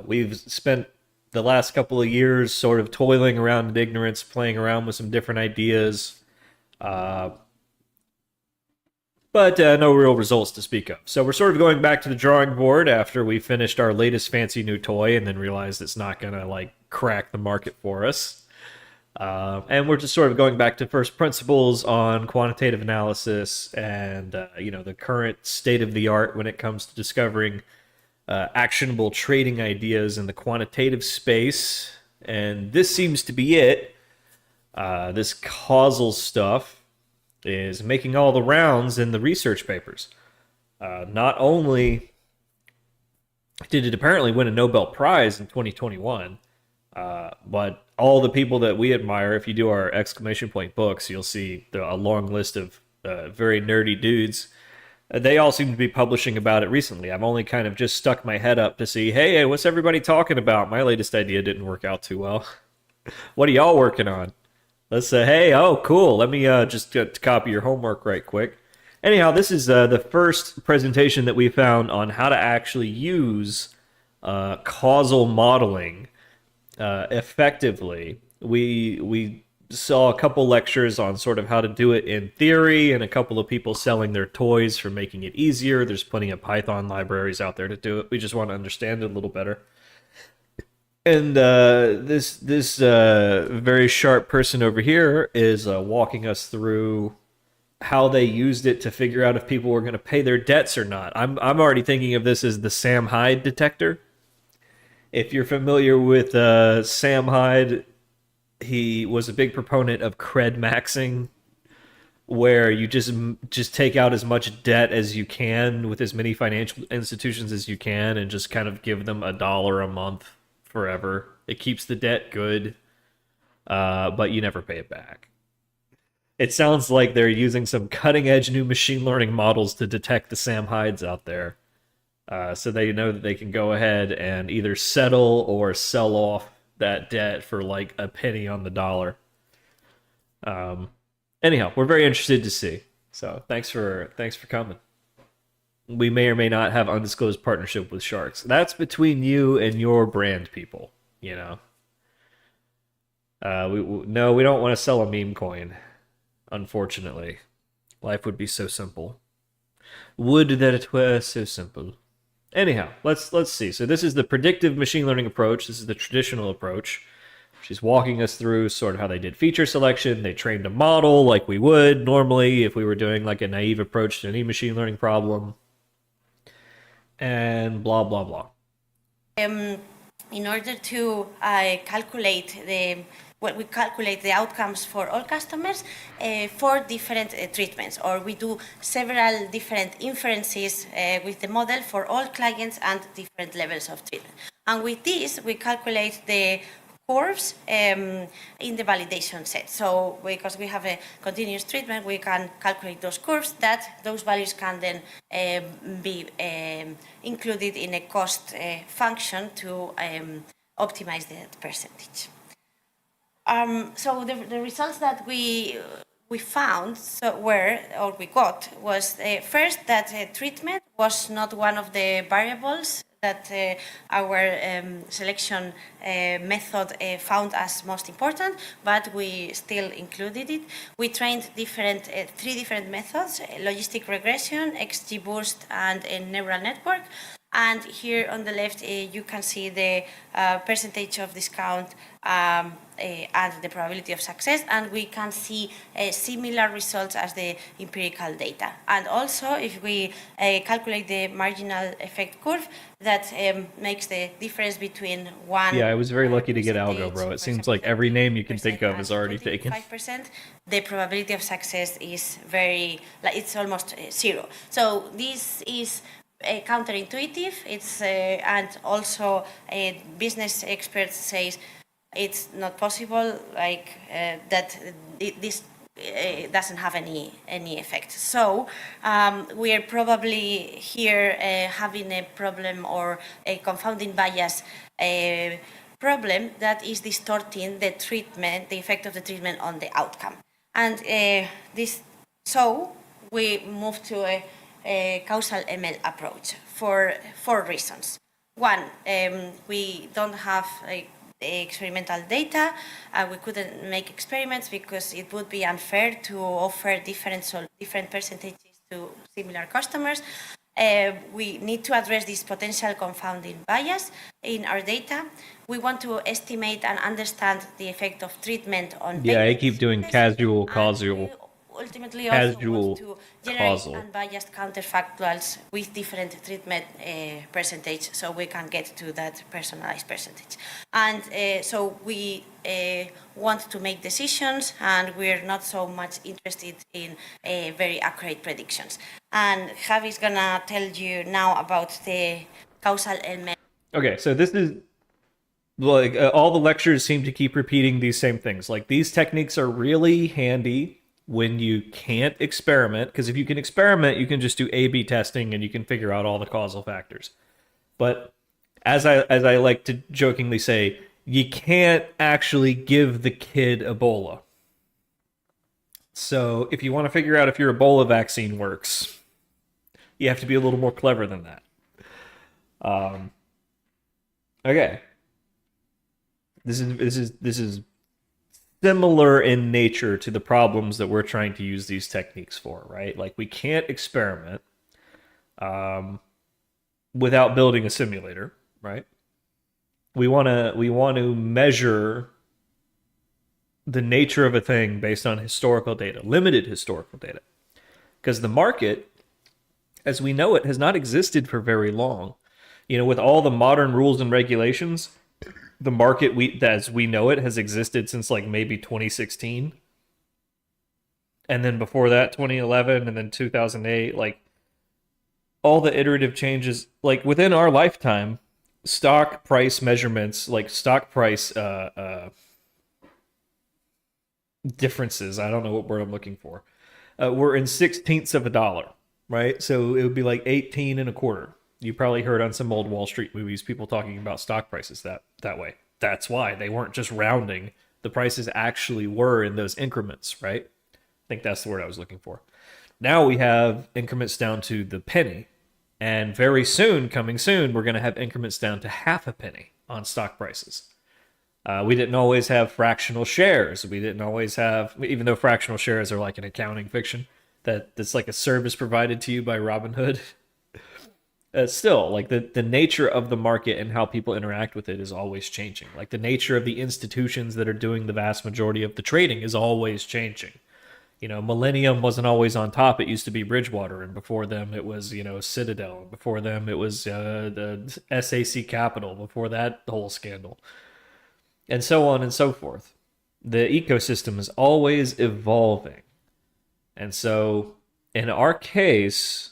We've spent the last couple of years sort of toiling around in ignorance, playing around with some different ideas, but no real results to speak of. So we're sort of going back to the drawing board after we finished our latest fancy new toy and then realized it's not going to, like, crack the market for us. And we're just sort of going back to first principles on quantitative analysis and, the current state of the art when it comes to discovering actionable trading ideas in the quantitative space. And this seems to be it. This causal stuff is making all the rounds in the research papers. Not only did it apparently win a Nobel Prize in 2021, but all the people that we admire, if you do our exclamation point books, you'll see a long list of very nerdy dudes. They all seem to be publishing about it recently. I've only kind of just stuck my head up to see, hey, what's everybody talking about? My latest idea didn't work out too well. What are y'all working on? Let's say, hey, oh, cool. Let me just copy your homework right quick. Anyhow, this is the first presentation that we found on how to actually use causal modeling effectively. We saw a couple lectures on sort of how to do it in theory and a couple of people selling their toys for making it easier. There's plenty of Python libraries out there to do it. We just want to understand it a little better. And this very sharp person over here is walking us through how they used it to figure out if people were going to pay their debts or not. I'm already thinking of this as the Sam Hyde detector. If you're familiar with Sam Hyde, he was a big proponent of cred maxing, where you just take out as much debt as you can with as many financial institutions as you can and just kind of give them $1 a month forever. It keeps the debt good, but you never pay it back. It sounds like they're using some cutting-edge new machine learning models to detect the Sam Hydes out there. So they know that they can go ahead and either settle or sell off that debt for like a penny on the dollar. Anyhow, we're very interested to see. So thanks for coming. We may or may not have undisclosed partnership with sharks. That's between you and your brand people, you know. We don't want to sell a meme coin, unfortunately. Life would be so simple. Would that it were so simple. Anyhow, let's see. So this is the predictive machine learning approach. This is the traditional approach. She's walking us through sort of how they did feature selection. They trained a model like we would normally if we were doing like a naive approach to any machine learning problem. And blah, blah, blah. In order to calculate we calculate the outcomes for all customers for different treatments, or we do several different inferences with the model for all clients and different levels of treatment. And with this, we calculate the curves in the validation set. So because we have a continuous treatment, we can calculate those curves that those values can then be included in a cost function to optimize that percentage. So the results that we found we got was first that treatment was not one of the variables that our selection method found as most important, but we still included it. We trained three different methods: logistic regression, XGBoost, and a neural network. And here on the left, you can see the percentage of discount and the probability of success, and we can see similar results as the empirical data. And also, if we calculate the marginal effect curve, that makes the difference between one. Yeah, I was very lucky to get Algo, bro. It seems like every name you can think of is already taken. 5%. The probability of success is it's almost zero. So this is counterintuitive. It's and also business experts say it's not possible, that this doesn't have any effect. So we are probably here having a problem or a confounding bias problem that is distorting the treatment, the effect of the treatment on the outcome. And so we move to a causal ML approach for 4 reasons. One, we don't have experimental data. We couldn't make experiments because it would be unfair to offer different percentages to similar customers. We need to address this potential confounding bias in our data. We want to estimate and understand the effect of treatment on Yeah, I keep doing casual, causal. Ultimately also Casual, want to generate causal. unbiased counterfactuals with different treatment percentage, so we can get to that personalized percentage. And so we want to make decisions, and we're not so much interested in very accurate predictions. And Javi's gonna tell you now about the causal ML. Okay, so this is like all the lectures seem to keep repeating these same things. Like these techniques are really handy when you can't experiment, because if you can experiment, you can just do A/B testing and you can figure out all the causal factors. But as I like to jokingly say, you can't actually give the kid Ebola. So if you want to figure out if your Ebola vaccine works, you have to be a little more clever than that. Okay. This is similar in nature to the problems that we're trying to use these techniques for, right? Like we can't experiment without building a simulator, right? We want to measure the nature of a thing based on historical data, limited historical data. Because the market, as we know it, has not existed for very long. You know, with all the modern rules and regulations, the market as we know it has existed since like maybe 2016. And then before that, 2011, and then 2008, like all the iterative changes, like within our lifetime, stock price measurements, like stock price differences, I don't know what word I'm looking for, were in 1/16 of a dollar, right? So it would be like 18 and a quarter. You probably heard on some old Wall Street movies people talking about stock prices that way. That's why they weren't just rounding. The prices actually were in those increments, right? I think that's the word I was looking for. Now we have increments down to the penny. And very soon, coming soon, we're going to have increments down to half a penny on stock prices. We didn't always have fractional shares. We didn't always have, even though fractional shares are like an accounting fiction, that's like a service provided to you by Robinhood. Still, like the nature of the market and how people interact with it is always changing. Like the nature of the institutions that are doing the vast majority of the trading is always changing. You know, Millennium wasn't always on top. It used to be Bridgewater, and before them it was, you know, Citadel. And before them it was the SAC Capital. Before that, the whole scandal, and so on and so forth. The ecosystem is always evolving, and so in our case,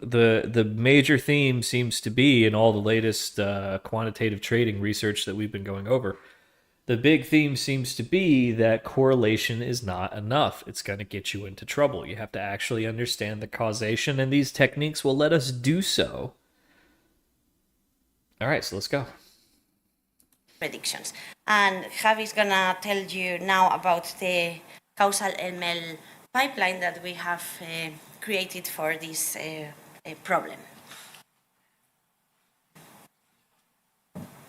the major theme seems to be in all the latest quantitative trading research that we've been going over. The big theme seems to be that correlation is not enough. It's going to get you into trouble. You have to actually understand the causation, and these techniques will let us do so. All right, so let's go. Predictions. And Javi's gonna tell you now about the causal ML pipeline that we have created for this problem.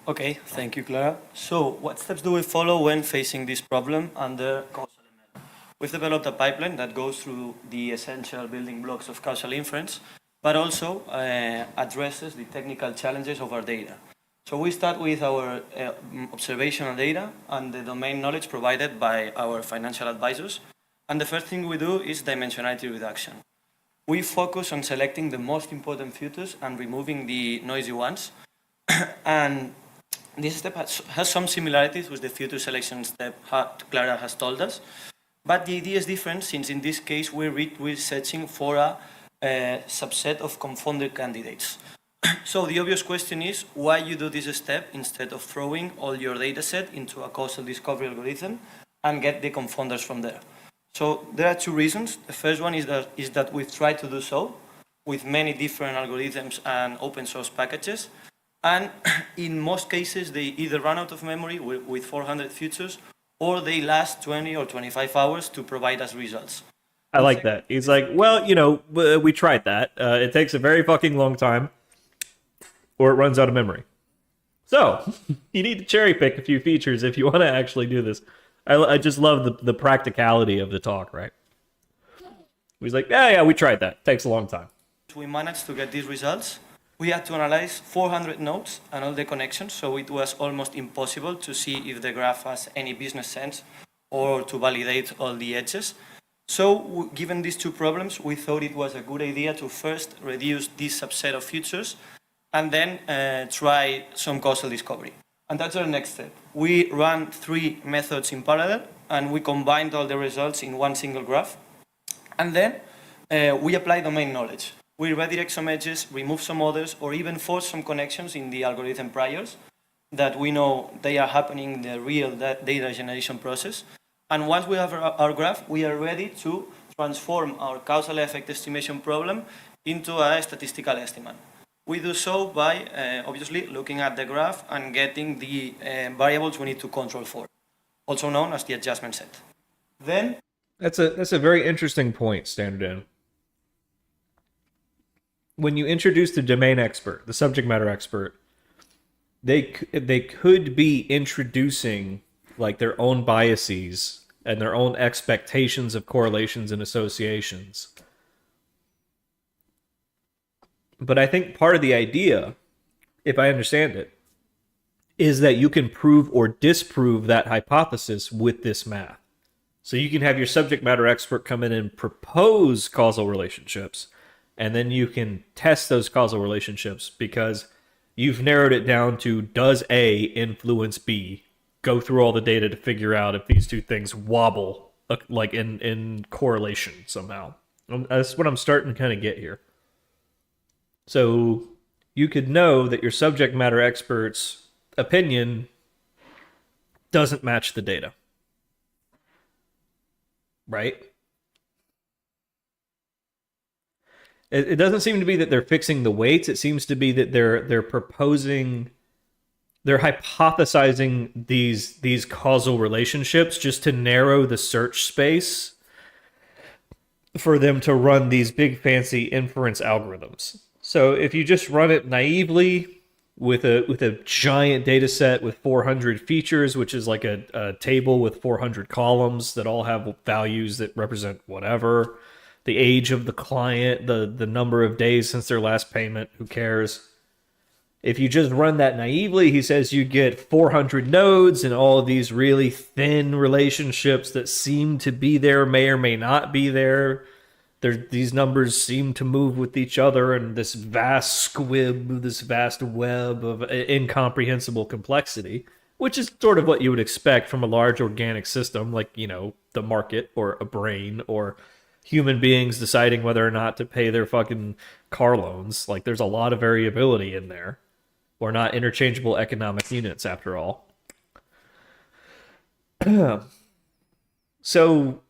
Okay, thank you, Clara. So, what steps do we follow when facing this problem under causal ML? We've developed a pipeline that goes through the essential building blocks of causal inference, but also addresses the technical challenges of our data. So we start with our observational data and the domain knowledge provided by our financial advisors. And the first thing we do is dimensionality reduction. We focus on selecting the most important futures and removing the noisy ones. And this step has some similarities with the future selection step Clara has told us. But the idea is different, since in this case we're searching for a subset of confounder candidates. So the obvious question is why you do this step instead of throwing all your data set into a causal discovery algorithm and get the confounders from there. So there are two reasons. The first one is that we've tried to do so with many different algorithms and open source packages. And in most cases, they either run out of memory with 400 futures, or they last 20 or 25 hours to provide us results. I like that. He's like, well, you know, we tried that. It takes a very fucking long time, or it runs out of memory. So you need to cherry pick a few features if you want to actually do this. I just love the practicality of the talk, right? He's like, yeah, we tried that. It takes a long time. We managed to get these results. We had to analyze 400 nodes and all the connections, so it was almost impossible to see if the graph has any business sense or to validate all the edges. So given these two problems, we thought it was a good idea to first reduce this subset of futures and then try some causal discovery. And that's our next step. We ran 3 methods in parallel, and we combined all the results in one single graph. And then we apply domain knowledge. We redirect some edges, remove some others, or even force some connections in the algorithm priors that we know they are happening in the real data generation process. And once we have our graph, we are ready to transform our causal effect estimation problem into a statistical estimate. We do so by obviously looking at the graph and getting the variables we need to control for, also known as the adjustment set. Then That's a very interesting point, Standard In. When you introduce the domain expert, the subject matter expert, they could be introducing like their own biases and their own expectations of correlations and associations. But I think part of the idea, if I understand it, is that you can prove or disprove that hypothesis with this math. So you can have your subject matter expert come in and propose causal relationships, and then you can test those causal relationships because you've narrowed it down to, does A influence B? Go through all the data to figure out if these two things wobble like in correlation somehow. That's what I'm starting to kind of get here. So you could know that your subject matter expert's opinion doesn't match the data. Right? It doesn't seem to be that they're fixing the weights. It seems to be that they're proposing, they're hypothesizing these causal relationships just to narrow the search space for them to run these big fancy inference algorithms. So if you just run it naively with a giant data set with 400 features, which is like a table with 400 columns that all have values that represent whatever, the age of the client, the number of days since their last payment, who cares? If you just run that naively, he says you get 400 nodes and all of these really thin relationships that seem to be there, may or may not be there. These numbers seem to move with each other in this vast squib, this vast web of incomprehensible complexity, which is sort of what you would expect from a large organic system like, the market or a brain or human beings deciding whether or not to pay their fucking car loans. Like, there's a lot of variability in there. We're not interchangeable economic units, after all. So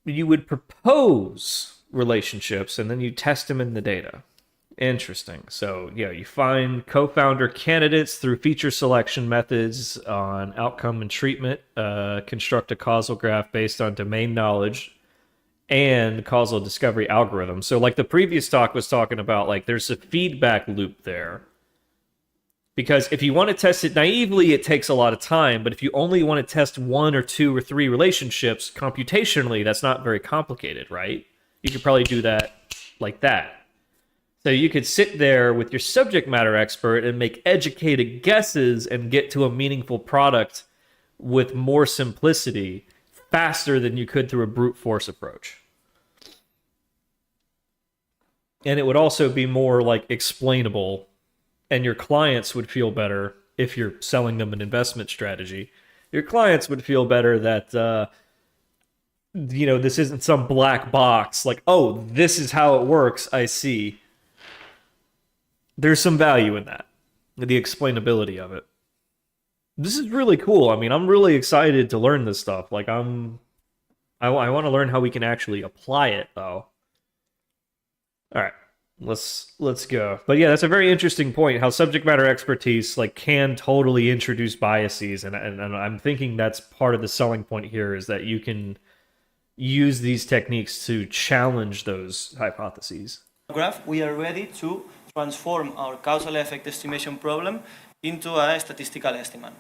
you would propose relationships and then you test them in the data. Interesting. So, you find co-founder candidates through feature selection methods on outcome and treatment, construct a causal graph based on domain knowledge and causal discovery algorithms. So like the previous talk was talking about, like, there's a feedback loop there. Because if you want to test it naively, it takes a lot of time. But if you only want to test 1 or 2 or 3 relationships, computationally, that's not very complicated, right? You could probably do that like that. So you could sit there with your subject matter expert and make educated guesses and get to a meaningful product with more simplicity faster than you could through a brute force approach. And it would also be more like explainable, and your clients would feel better if you're selling them an investment strategy. Your clients would feel better that, this isn't some black box, like, oh, this is how it works, I see. There's some value in that, the explainability of it. This is really cool. I mean, I'm really excited to learn this stuff. Like, I want to learn how we can actually apply it, though. All right. Let's go. But yeah, that's a very interesting point, how subject matter expertise can totally introduce biases, and I'm thinking that's part of the selling point here, is that you can use these techniques to challenge those hypotheses. Graph, we are ready to transform our causal effect estimation problem into a statistical estimate.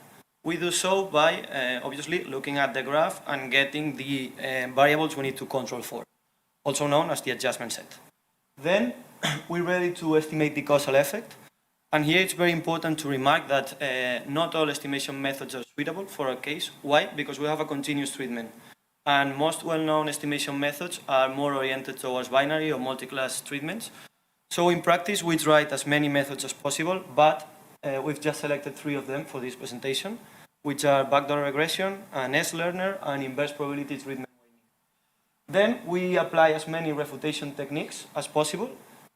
We do so by obviously looking at the graph and getting the variables we need to control for, also known as the adjustment set. Then we're ready to estimate the causal effect. And here it's very important to remark that not all estimation methods are suitable for our case. Why? Because we have a continuous treatment. And most well-known estimation methods are more oriented towards binary or multi-class treatments. So in practice, we tried as many methods as possible, but we've just selected 3 of them for this presentation, which are backdoor regression, an S-learner, and inverse probability treatment. Then we apply as many refutation techniques as possible,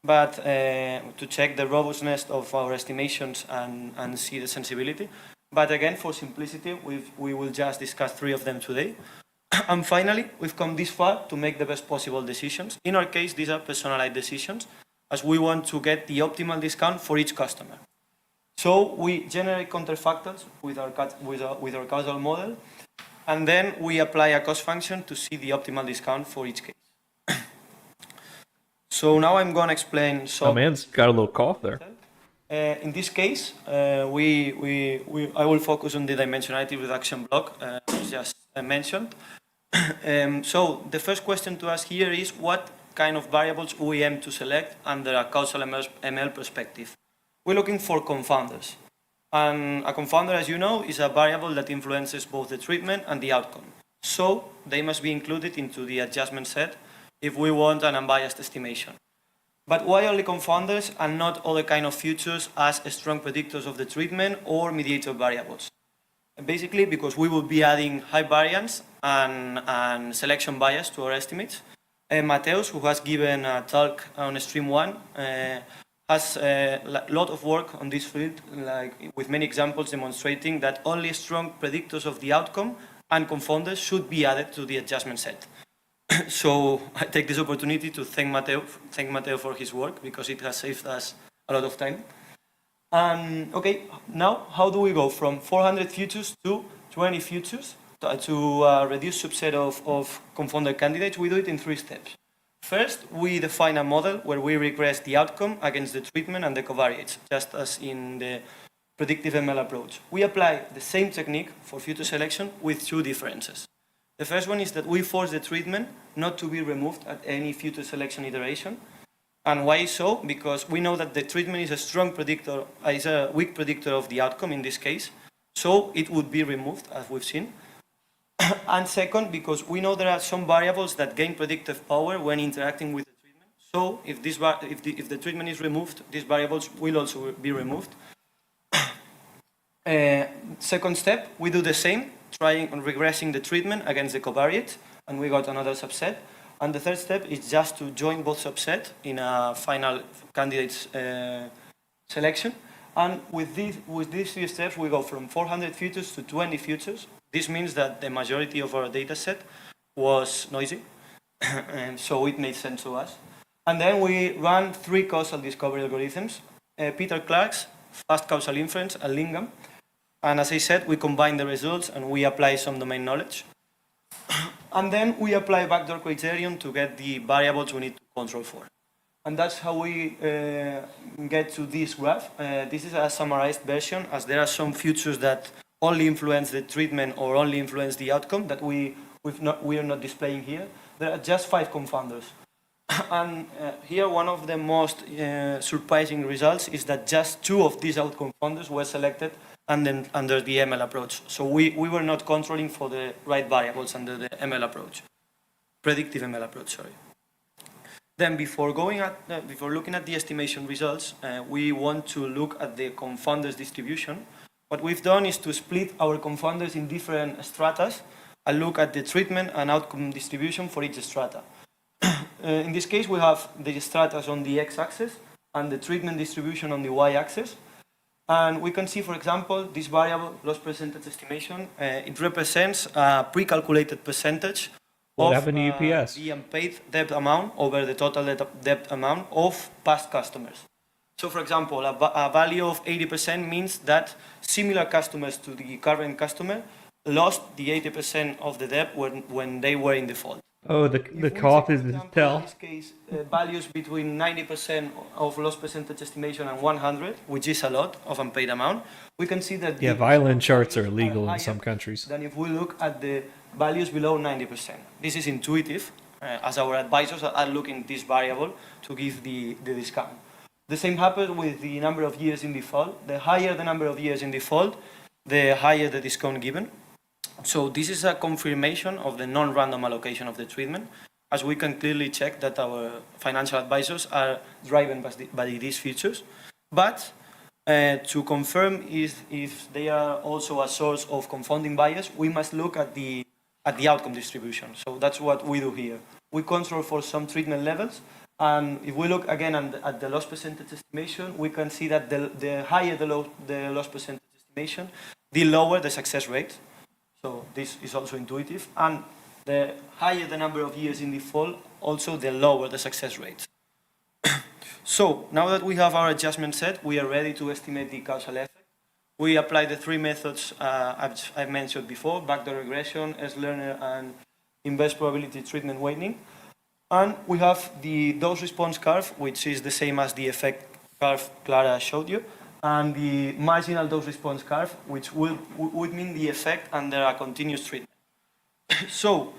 but to check the robustness of our estimations and see the sensibility. But again, for simplicity, we will just discuss 3 of them today. And finally, we've come this far to make the best possible decisions. In our case, these are personalized decisions, as we want to get the optimal discount for each customer. So we generate counterfactors with our causal model, and then we apply a cost function to see the optimal discount for each case. So now I'm going to explain some... Oh, man's got a little cough there. In this case, I will focus on the dimensionality reduction block, as just mentioned. So the first question to ask here is, what kind of variables we aim to select under a causal ML perspective? We're looking for confounders. And a confounder, as you know, is a variable that influences both the treatment and the outcome. So they must be included into the adjustment set if we want an unbiased estimation. But why only confounders and not other kind of features as strong predictors of the treatment or mediator variables? Basically, because we will be adding high variance and selection bias to our estimates. Mateus, who has given a talk on Stream 1, has a lot of work on this field, with many examples demonstrating that only strong predictors of the outcome and confounders should be added to the adjustment set. So I take this opportunity to thank Mateo for his work, because it has saved us a lot of time. And okay, now how do we go from 400 futures to 20 futures to a reduced subset of confounder candidates? We do it in 3 steps. First, we define a model where we regress the outcome against the treatment and the covariates, just as in the predictive ML approach. We apply the same technique for future selection with 2 differences. The first one is that we force the treatment not to be removed at any future selection iteration. And why so? Because we know that the treatment is a strong predictor, is a weak predictor of the outcome in this case. So it would be removed, as we've seen. And second, because we know there are some variables that gain predictive power when interacting with the treatment. So if the treatment is removed, these variables will also be removed. Second step, we do the same, trying on regressing the treatment against the covariate, and we got another subset. And the third step is just to join both subsets in a final candidates selection. And with these three steps, we go from 400 futures to 20 futures. This means that the majority of our data set was noisy, and so it made sense to us. And then we ran 3 causal discovery algorithms, Peter Clark's, fast causal inference, and Lingam. And as I said, we combine the results and we apply some domain knowledge. And then we apply backdoor criterion to get the variables we need to control for. And that's how we get to this graph. This is a summarized version, as there are some futures that only influence the treatment or only influence the outcome that we are not displaying here. There are just 5 confounders. And here one of the most surprising results is that just 2 of these out-confounders were selected and then under the ML approach. So we were not controlling for the right variables under the ML approach, predictive ML approach, sorry. Then before looking at the estimation results, we want to look at the confounders distribution. What we've done is to split our confounders in different stratas and look at the treatment and outcome distribution for each strata. In this case, we have the stratas on the x-axis and the treatment distribution on the y-axis. And we can see, for example, this variable, loss percentage estimation, it represents a pre-calculated percentage What of happened to UPS? the unpaid debt amount over the total debt amount of past customers. So, for example, a value of 80% means that similar customers to the current customer lost the 80% of the debt when they were in default. Oh, the cough is the tell. In this case, values between 90% of loss percentage estimation and 100, which is a lot of unpaid amount, we can see that Yeah, the violin charts are values illegal in higher some countries. than if we look at the values below 90%. This is intuitive, as our advisors are looking at this variable to give the discount. The same happens with the number of years in default. The higher the number of years in default, the higher the discount given. So this is a confirmation of the non-random allocation of the treatment, as we can clearly check that our financial advisors are driven by these features. But to confirm if they are also a source of confounding bias, we must look at the outcome distribution. So that's what we do here. We control for some treatment levels, and if we look again at the loss percentage estimation, we can see that the higher the loss percentage estimation, the lower the success rate. So this is also intuitive, and the higher the number of years in default, also the lower the success rate. So now that we have our adjustment set, we are ready to estimate the causal effect. We apply the 3 methods I've mentioned before: backdoor regression, S-learner, and inverse probability treatment weighting. And we have the dose-response curve, which is the same as the effect curve Clara showed you, and the marginal dose-response curve, which would mean the effect under a continuous treatment. So,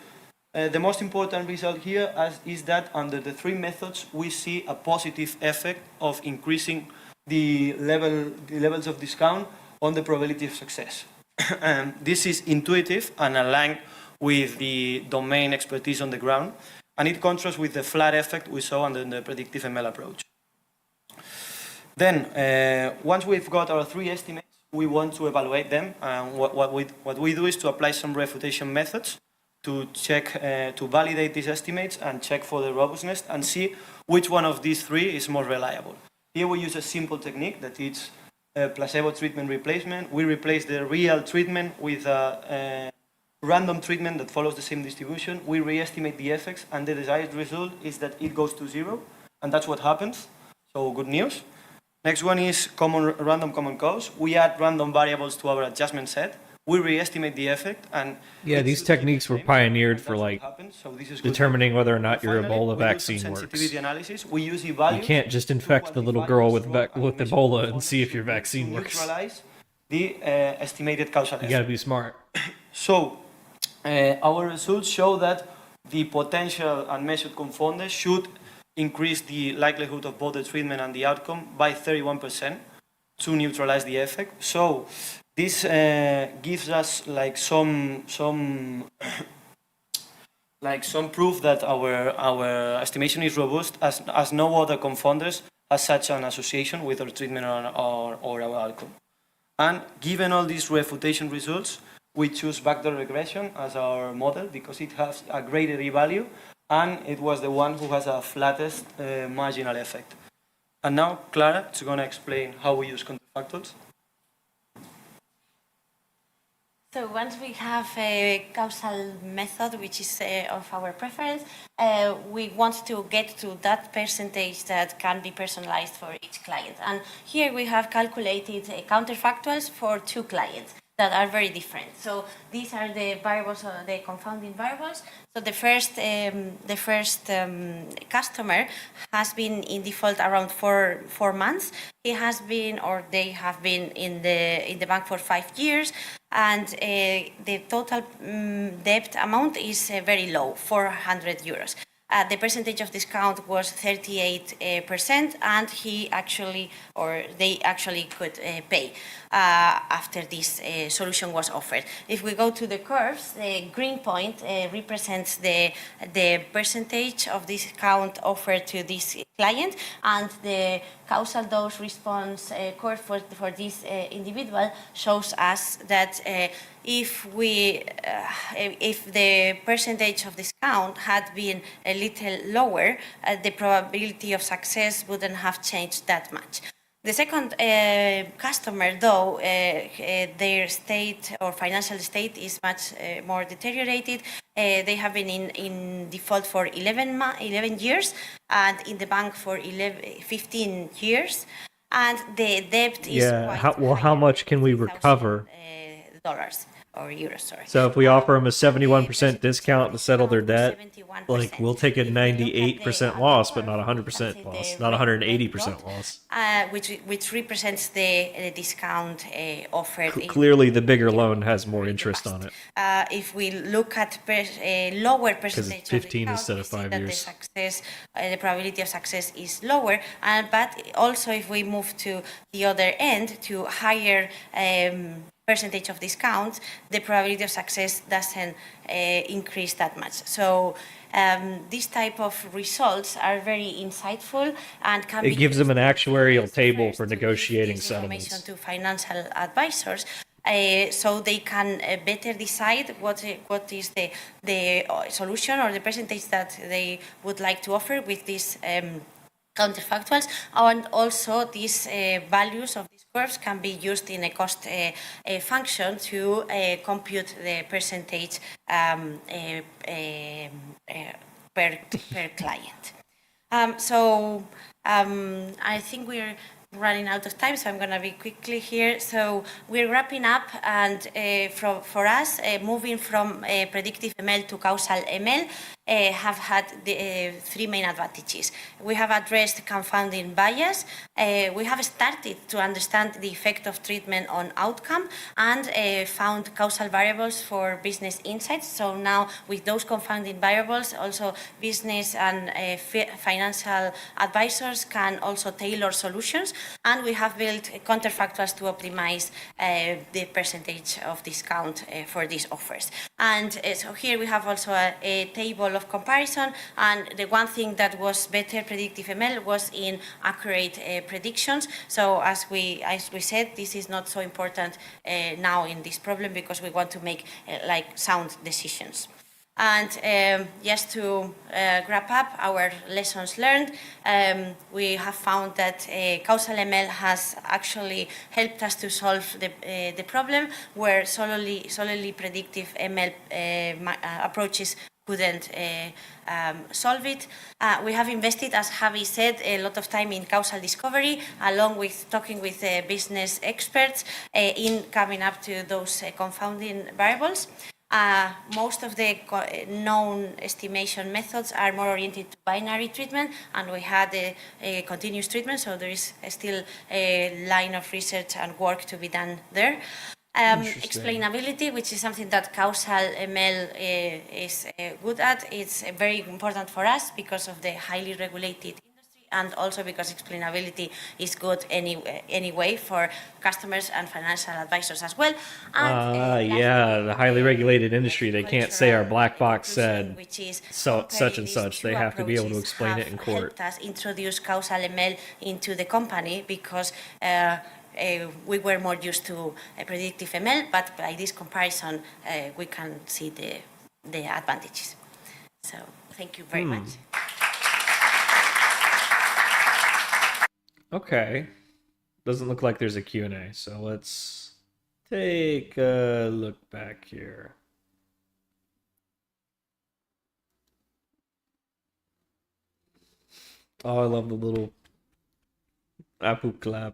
the most important result here is that under the 3 methods, we see a positive effect of increasing the levels of discount on the probability of success. This is intuitive and aligned with the domain expertise on the ground, and it contrasts with the flat effect we saw under the predictive ML approach. Then, once we've got our 3 estimates, we want to evaluate them. What we do is to apply some refutation methods to check, to validate these estimates and check for the robustness and see which one of these 3 is more reliable. Here we use a simple technique that is placebo treatment replacement. We replace the real treatment with a random treatment that follows the same distribution. We re-estimate the effects, and the desired result is that it goes to 0, and that's what happens. So good news. Next one is random common cause. We add random variables to our adjustment set. We re-estimate the effect, and Yeah, these techniques were pioneered for like determining whether or not your Ebola vaccine works. Sensitivity analysis. We use evaluate. You can't just infect the little girl with Ebola and see if your vaccine works. Neutralize the estimated causal effect. You gotta be smart. So, our results show that the potential unmeasured confounders should increase the likelihood of both the treatment and the outcome by 31% to neutralize the effect. So this gives us like some proof that our estimation is robust, as no other confounders has such an association with our treatment or our outcome. And given all these refutation results, we choose backdoor regression as our model because it has a greater e-value and it was the one who has a flattest marginal effect. And now Clara is going to explain how we use counterfactuals. So once we have a causal method, which is of our preference, we want to get to that percentage that can be personalized for each client. And here we have calculated counterfactuals for 2 clients that are very different. So these are the variables, the confounding variables. So the first customer has been in default around 4 months. He has been, or they have been in the bank for 5 years, and the total debt amount is very low, 400 euros. The percentage of discount was 38%, and he actually, or they actually could pay after this solution was offered. If we go to the curves, the green point represents the percentage of discount offered to this client, and the causal dose response curve for this individual shows us that if the percentage of discount had been a little lower, the probability of success wouldn't have changed that much. The second customer, though, their state or financial state is much more deteriorated. They have been in default for 11 years and in the bank for 15 years. And the debt is how much can we recover? Dollars or euros, sorry. So if we offer them a 71% discount to settle their debt, like we'll take a 98% loss, but not 100% loss, not 180% loss. Which represents the discount offered. Clearly, the bigger loan has more interest on it. If we look at lower percentage it's 15 of instead of 5 years. The probability of success is lower. But also, if we move to the other end, to higher percentage of discounts, the probability of success doesn't increase that much. So these type of results are very insightful and can be. It gives them an actuarial table for negotiating settlements to financial advisors. So they can better decide what is the solution or the percentage that they would like to offer with these counterfactuals, and also these values of these curves can be used in a cost function to compute the percentage per client. I think we're running out of time, so I'm going to be quickly here. So we're wrapping up, and for us, moving from predictive ML to causal ML have had the 3 main advantages. We have addressed confounding bias, we have started to understand the effect of treatment on outcome, and found causal variables for business insights. So now with those confounding variables, also business and financial advisors can also tailor solutions, and we have built counterfactuals to optimize the percentage of discount for these offers. And so here we have also a table of comparison, and the one thing that was better predictive ML was in accurate predictions. So as we said, this is not so important now in this problem, because we want to make like sound decisions. And just to wrap up our lessons learned, we have found that causal ML has actually helped us to solve the problem where solely predictive ML approaches couldn't solve it. We have invested, as Javi said, a lot of time in causal discovery, along with talking with business experts in coming up to those confounding variables. Most of the known estimation methods are more oriented to binary treatment, and we had a continuous treatment, so there is still a line of research and work to be done there. Explainability, which is something that Causal ML is good at. It's very important for us because of the highly regulated industry, and also because explainability is good anyway for customers and financial advisors as well. And yeah, the highly regulated industry, they can't say our black box said which is so such and these such. They two have to be able to approaches explain it have in court. helped us introduce Causal ML into the company because we were more used to predictive ML, but by this comparison, we can see the advantages. So thank you very much. Okay. Doesn't look like there's a Q&A, so let's take a look back here. Oh, I love the little apple clap.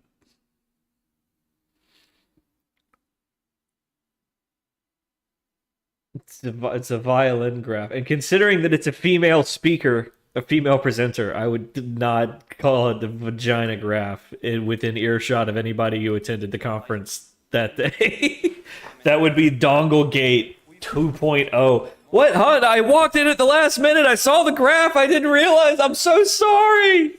It's a violin graph. And considering that it's a female speaker, a female presenter, I would not call it the vagina graph within earshot of anybody who attended the conference that day. That would be Donglegate 2.0. What, hon? I walked in at the last minute. I saw the graph. I didn't realize. I'm so sorry.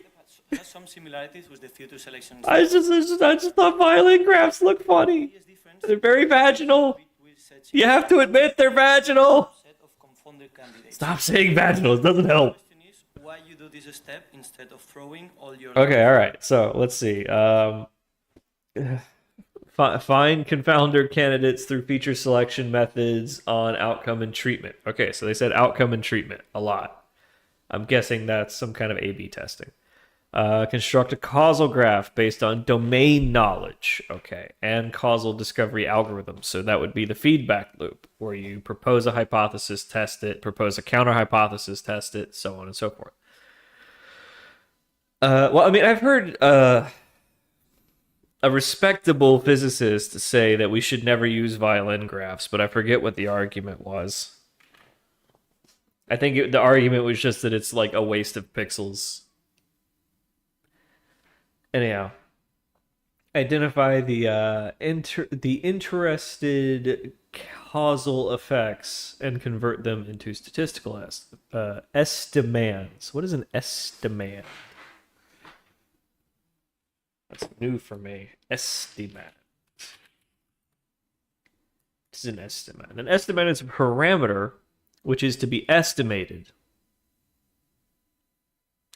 Has some similarities with the future selection. I just thought violin graphs look funny. They're very vaginal. You have to admit they're vaginal. Stop saying vaginal. It doesn't help. Why you do this step instead of throwing all your... Okay, all right. So let's see. Find confounder candidates through feature selection methods on outcome and treatment. Okay, so they said outcome and treatment a lot. I'm guessing that's some kind of A/B testing. Construct a causal graph based on domain knowledge. Okay, and causal discovery algorithms. So that would be the feedback loop, where you propose a hypothesis, test it, propose a counter hypothesis, test it, so on and so forth. Well, I mean, I've heard a respectable physicist say that we should never use violin graphs, but I forget what the argument was. I think the argument was just that it's like a waste of pixels. Anyhow, identify the interested causal effects and convert them into statistical estimands. What is an estimand? That's new for me. Estimand. This is an estimand. An estimand is a parameter which is to be estimated.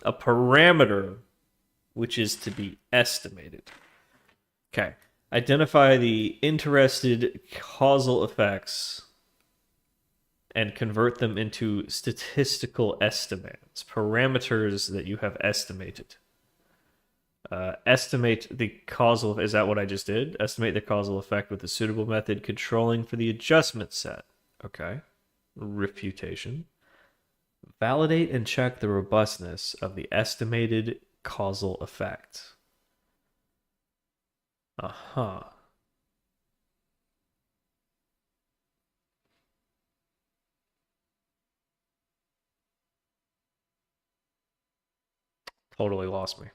A parameter which is to be estimated. Okay. Identify the interested causal effects and convert them into statistical estimates, parameters that you have estimated. Estimate the causal... Is that what I just did? Estimate the causal effect with a suitable method controlling for the adjustment set. Okay. Refutation. Validate and check the robustness of the estimated causal effect. Uh-huh. Totally lost me.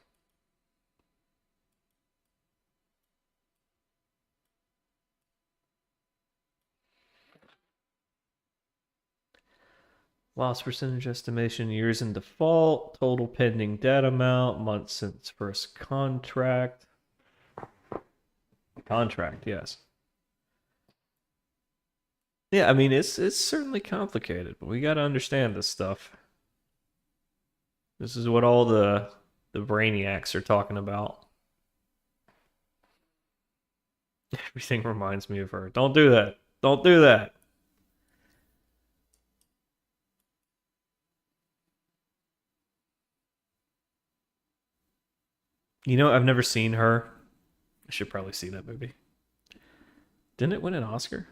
Loss percentage estimation, years in default, total pending debt amount, months since first contract. Contract, yes. Yeah, I mean, it's certainly complicated, but we got to understand this stuff. This is what all the brainiacs are talking about. Everything reminds me of her. Don't do that. Don't do that. You know, I've never seen her. I should probably see that movie. Didn't it win an Oscar?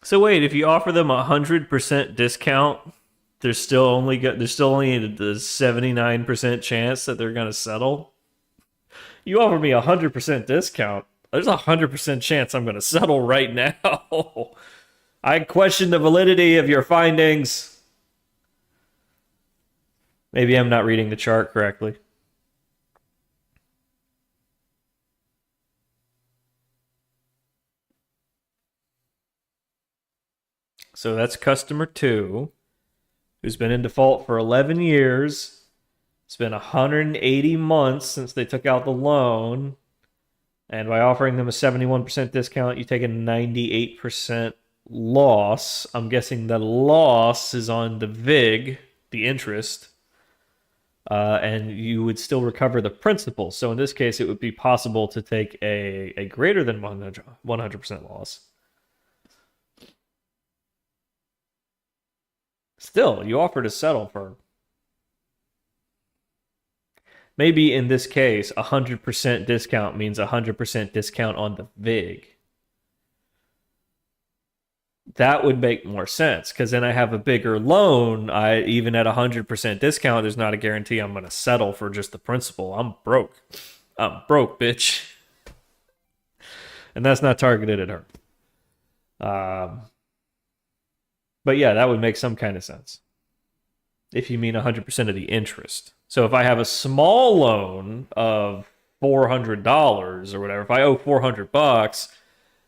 So wait, if you offer them 100% discount, there's still only the 79% chance that they're gonna settle. You offer me 100% discount. There's a 100% chance I'm going to settle right now. I question the validity of your findings. Maybe I'm not reading the chart correctly. So that's customer 2, who's been in default for 11 years. It's been 180 months since they took out the loan. And by offering them a 71% discount, you take a 98% loss. I'm guessing the loss is on the VIG, the interest. And you would still recover the principal. So in this case, it would be possible to take a greater than 100% loss. Still, you offer to settle for... Maybe in this case, 100% discount means 100% discount on the VIG. That would make more sense, because then I have a bigger loan. Even at 100% discount, there's not a guarantee I'm going to settle for just the principal. I'm broke. I'm broke, bitch. And that's not targeted at her. But yeah, that would make some kind of sense. If you mean 100% of the interest. So if I have a small loan of $400 or whatever, if I owe $400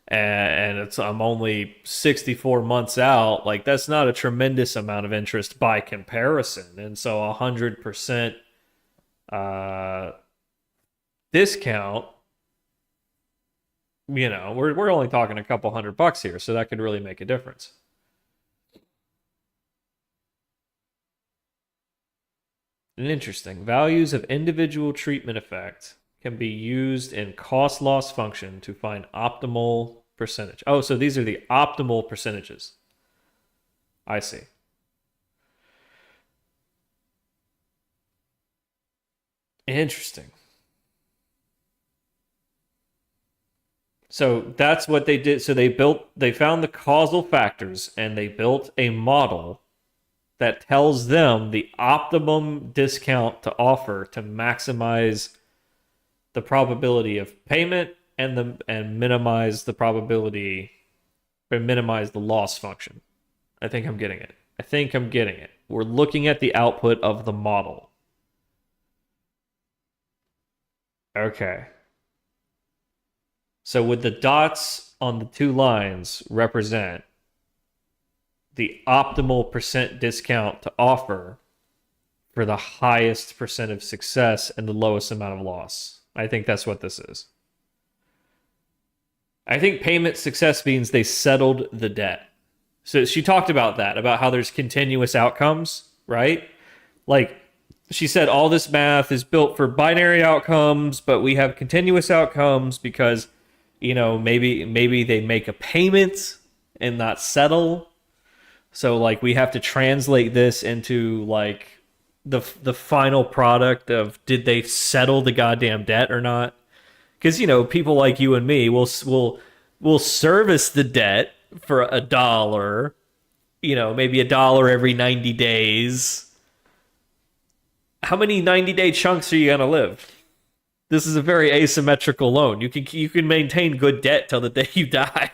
and I'm only 64 months out, like that's not a tremendous amount of interest by comparison. And so 100% discount, you know, we're only talking a couple $100 here, so that could really make a difference. Interesting. Values of individual treatment effect can be used in cost loss function to find optimal percentage. Oh, so these are the optimal percentages. I see. Interesting. So that's what they did. So they found the causal factors and they built a model that tells them the optimum discount to offer to maximize the probability of payment and minimize the probability, or minimize the loss function. I think I'm getting it. We're looking at the output of the model. Okay. So would the dots on the two lines represent the optimal percent discount to offer for the highest percent of success and the lowest amount of loss? I think that's what this is. I think payment success means they settled the debt. So she talked about that, about how there's continuous outcomes, right? Like she said, all this math is built for binary outcomes, but we have continuous outcomes because, you know, maybe they make a payment and not settle. So like we have to translate this into like the final product of did they settle the goddamn debt or not? Because, you know, people like you and me will service the debt for $1, you know, maybe $1 every 90 days. How many 90-day chunks are you gonna live? This is a very asymmetrical loan. You can maintain good debt till the day you die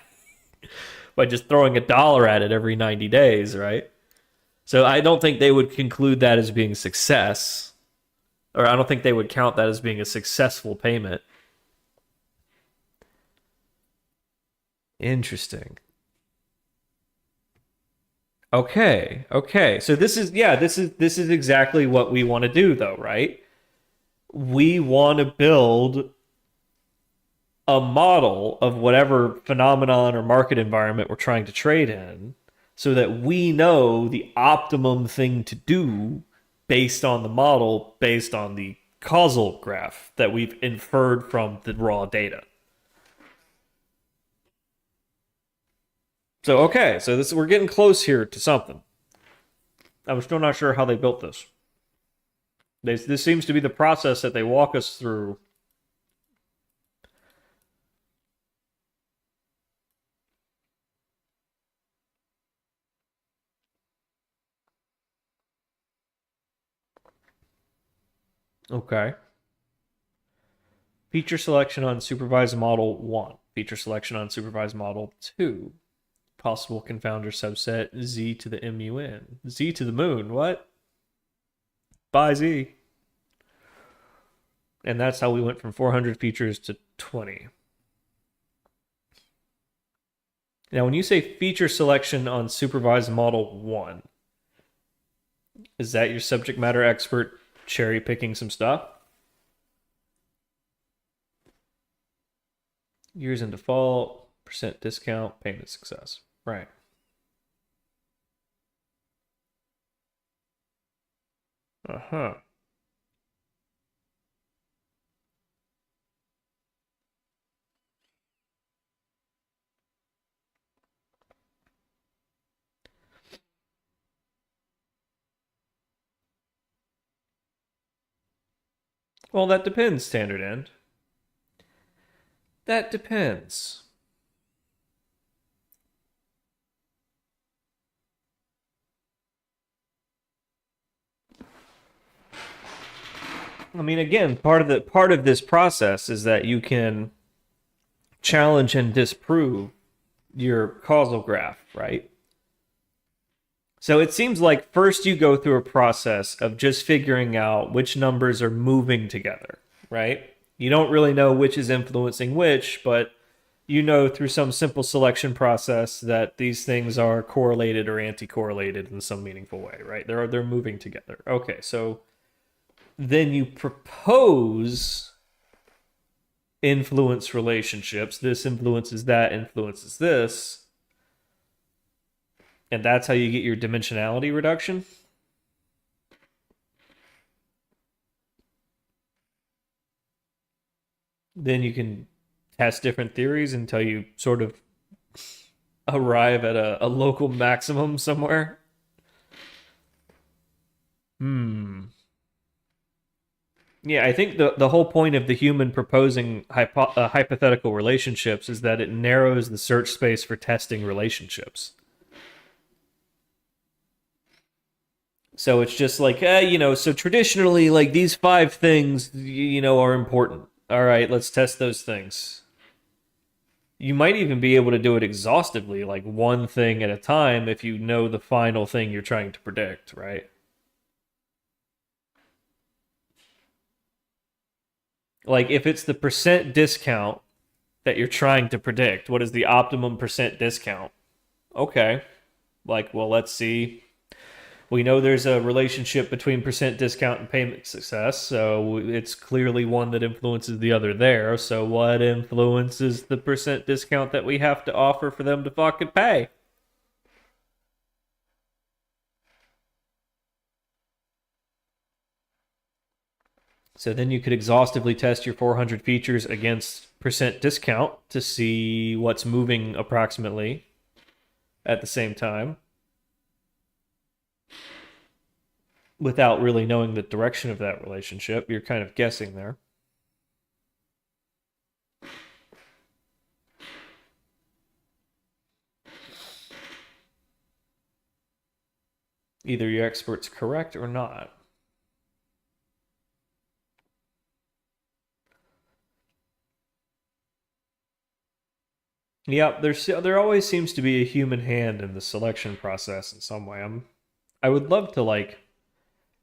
by just throwing $1 at it every 90 days, right? So I don't think they would conclude that as being success, or I don't think they would count that as being a successful payment. Interesting. Okay. So this is exactly what we want to do though, right? We want to build a model of whatever phenomenon or market environment we're trying to trade in so that we know the optimum thing to do based on the model, based on the causal graph that we've inferred from the raw data. So, okay, so we're getting close here to something. I'm still not sure how they built this. This seems to be the process that they walk us through. Okay. Feature selection on supervised model 1. Feature selection on supervised model 2. Possible confounder subset Z to the MUN. Z to the moon, what? Bye, Z. And that's how we went from 400 features to 20. Now, when you say feature selection on supervised model 1, is that your subject matter expert cherry picking some stuff? Years in default, percent discount, payment success. Right. Uh-huh. Well, that depends, standard end. That depends. I mean, again, part of this process is that you can challenge and disprove your causal graph, right? So it seems like first you go through a process of just figuring out which numbers are moving together, right? You don't really know which is influencing which, but you know through some simple selection process that these things are correlated or anti-correlated in some meaningful way, right? They're moving together. Okay, so then you propose influence relationships. This influences that, influences this. And that's how you get your dimensionality reduction. Then you can test different theories until you sort of arrive at a local maximum somewhere. Yeah, I think the whole point of the human proposing hypothetical relationships is that it narrows the search space for testing relationships. So it's just like, so traditionally, like these 5 things, are important. All right, let's test those things. You might even be able to do it exhaustively, like one thing at a time, if you know the final thing you're trying to predict, right? Like if it's the percent discount that you're trying to predict, what is the optimum percent discount? Okay. Like, well, let's see. We know there's a relationship between percent discount and payment success, so it's clearly one that influences the other there. So what influences the percent discount that we have to offer for them to fucking pay? So then you could exhaustively test your 400 features against percent discount to see what's moving approximately at the same time, without really knowing the direction of that relationship. You're kind of guessing there. Either your expert's correct or not. Yeah, there always seems to be a human hand in the selection process in some way. I would love to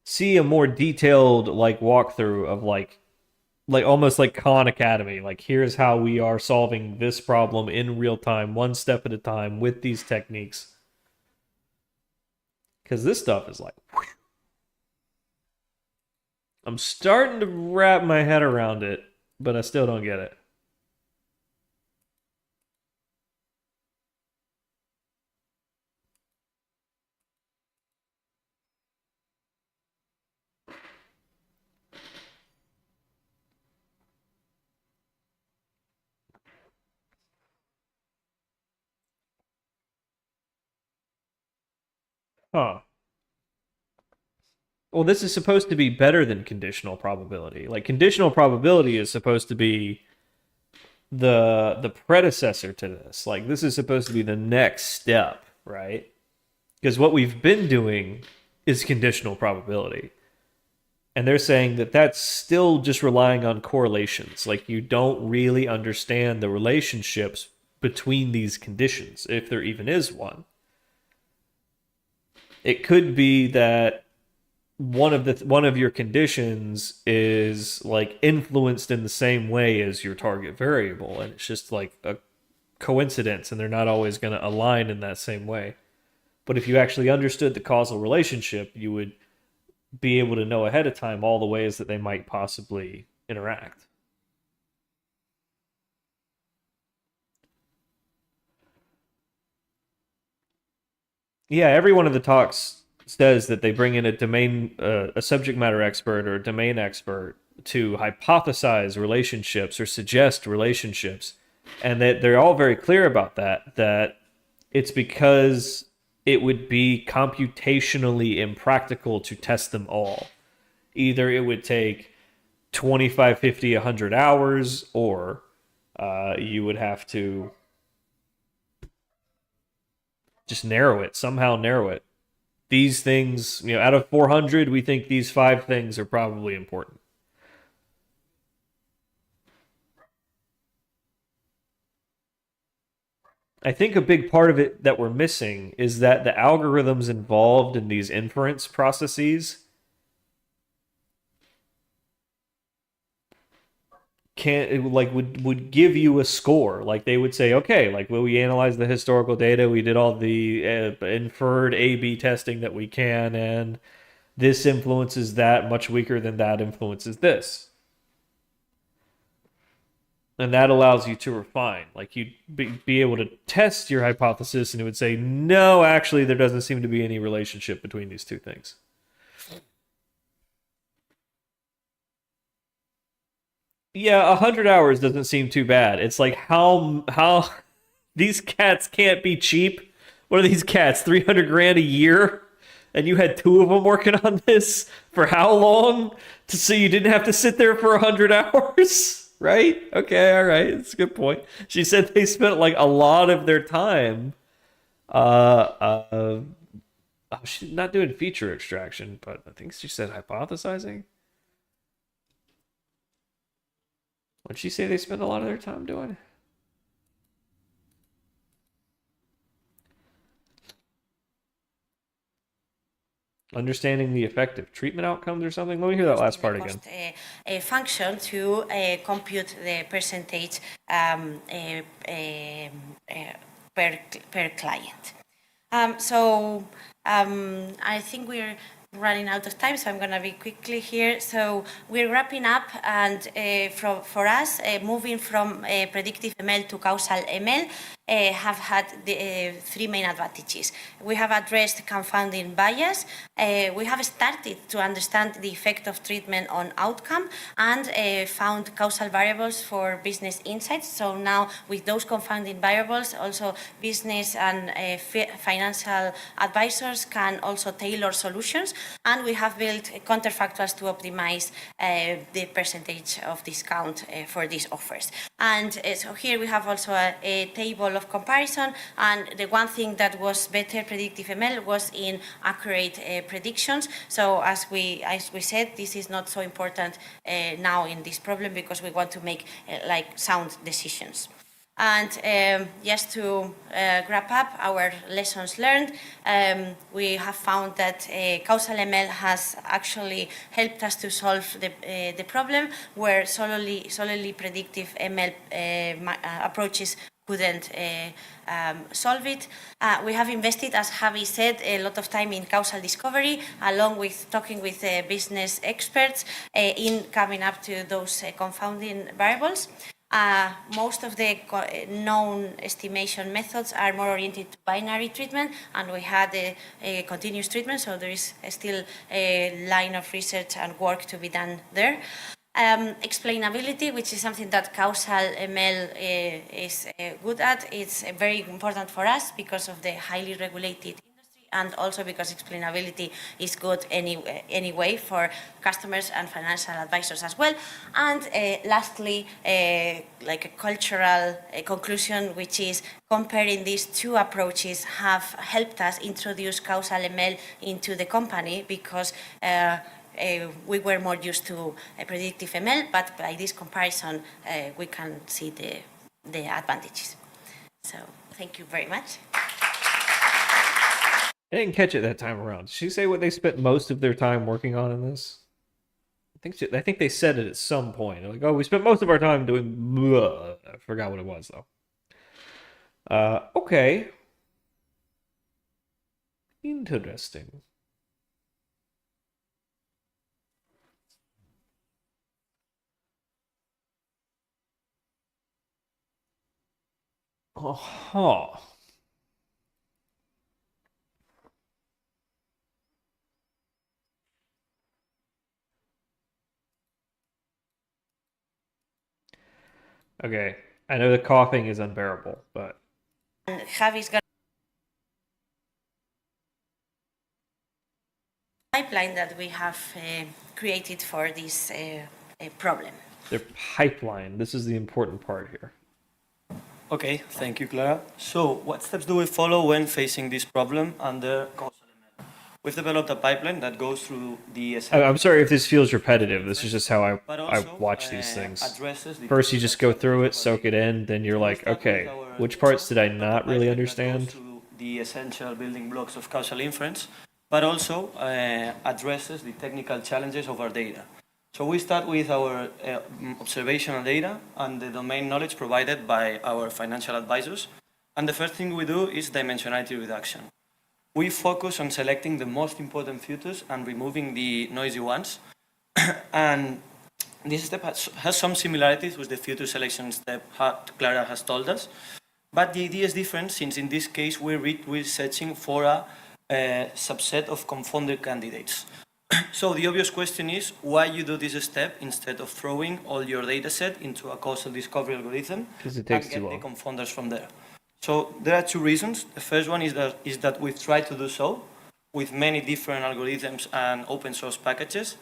see a more detailed walkthrough of like almost like Khan Academy. Like here's how we are solving this problem in real time, one step at a time with these techniques. Because this stuff is like, whew. I'm starting to wrap my head around it, but I still don't get it. Huh. Well, this is supposed to be better than conditional probability. Like conditional probability is supposed to be the predecessor to this. Like this is supposed to be the next step, right? Because what we've been doing is conditional probability. And they're saying that that's still just relying on correlations. Like you don't really understand the relationships between these conditions, if there even is one. It could be that one of your conditions is like influenced in the same way as your target variable, and it's just like a coincidence, and they're not always going to align in that same way. But if you actually understood the causal relationship, you would be able to know ahead of time all the ways that they might possibly interact. Yeah, every one of the talks says that they bring in a subject matter expert or a domain expert to hypothesize relationships or suggest relationships, and that they're all very clear about that it's because it would be computationally impractical to test them all. Either it would take 25, 50, 100 hours, or you would have to just somehow narrow it. These things, out of 400, we think these 5 things are probably important. I think a big part of it that we're missing is that the algorithms involved in these inference processes would give you a score. Like they would say, okay, like we analyzed the historical data, we did all the inferred A/B testing that we can, and this influences that much weaker than that influences this. And that allows you to refine. Like you'd be able to test your hypothesis, and it would say, no, actually, there doesn't seem to be any relationship between these two things. Yeah, 100 hours doesn't seem too bad. It's like how these cats can't be cheap. What are these cats? 300 grand a year, and you had 2 of them working on this for how long? So you didn't have to sit there for 100 hours. Right? Okay, all right. That's a good point. She said they spent like a lot of their time she's not doing feature extraction, but I think she said hypothesizing. What did she say they spend a lot of their time doing? Understanding the effective treatment outcomes or something. Let me hear that last part again. A function to compute the percentage per client. I think we're running out of time, so I'm going to be quickly here. So we're wrapping up, and for us, moving from predictive ML to causal ML have had the 3 main advantages. We have addressed confounding bias. We have started to understand the effect of treatment on outcome, and found causal variables for business insights. So now with those confounding variables, also business and financial advisors can also tailor solutions. And we have built counterfactuals to optimize the percentage of discount for these offers. And so here we have also a table of comparison, and the one thing that was better predictive ML was in accurate predictions. So as we said, this is not so important now in this problem, because we want to make like sound decisions. And just to wrap up our lessons learned, we have found that causal ML has actually helped us to solve the problem, where solely predictive ML approaches couldn't solve it. We have invested, as Javi said, a lot of time in causal discovery, along with talking with business experts in coming up to those confounding variables. Most of the known estimation methods are more oriented to binary treatment, and we had a continuous treatment, so there is still a line of research and work to be done there. Explainability, which is something that causal ML is good at. It's very important for us because of the highly regulated industry, and also because explainability is good anyway for customers and financial advisors as well. And lastly, like a cultural conclusion, which is comparing these 2 approaches have helped us introduce causal ML into the company, because we were more used to predictive ML, but by this comparison, we can see the advantages. So thank you very much. I didn't catch it that time around. Did she say what they spent most of their time working on in this? I think they said it at some point. Like, oh, we spent most of our time doing. Blah. I forgot what it was though. Okay. Interesting. Oh, huh. Okay. I know the coughing is unbearable, but And Javi's got a pipeline that we have created for this problem. their pipeline. This is the important part here. Okay, thank you, Clara. So, what steps do we follow when facing this problem under Causal Inference? We've developed a pipeline that goes through the I'm sorry if this feels repetitive. This is just how I also, watch these things. addresses the First, you just go technical through it, challenges soak it in, then you're So we like, start with okay, our which parts did I development not really pipeline that goes understand? through the essential building blocks of causal inference, but also addresses the technical challenges of our data. So we start with our observational data and the domain knowledge provided by our financial advisors. And the first thing we do is dimensionality reduction. We focus on selecting the most important futures and removing the noisy ones. And this step has some similarities with the future selection step Clara has told us. But the idea is different since in this case we're searching for a subset of confounder candidates. So the obvious question is why you do this step instead of throwing all your data set into a causal discovery algorithm 'Cause it takes and too get the long. confounders from there. So there are two reasons. The first one is that we've tried to do so with many different algorithms and open source packages.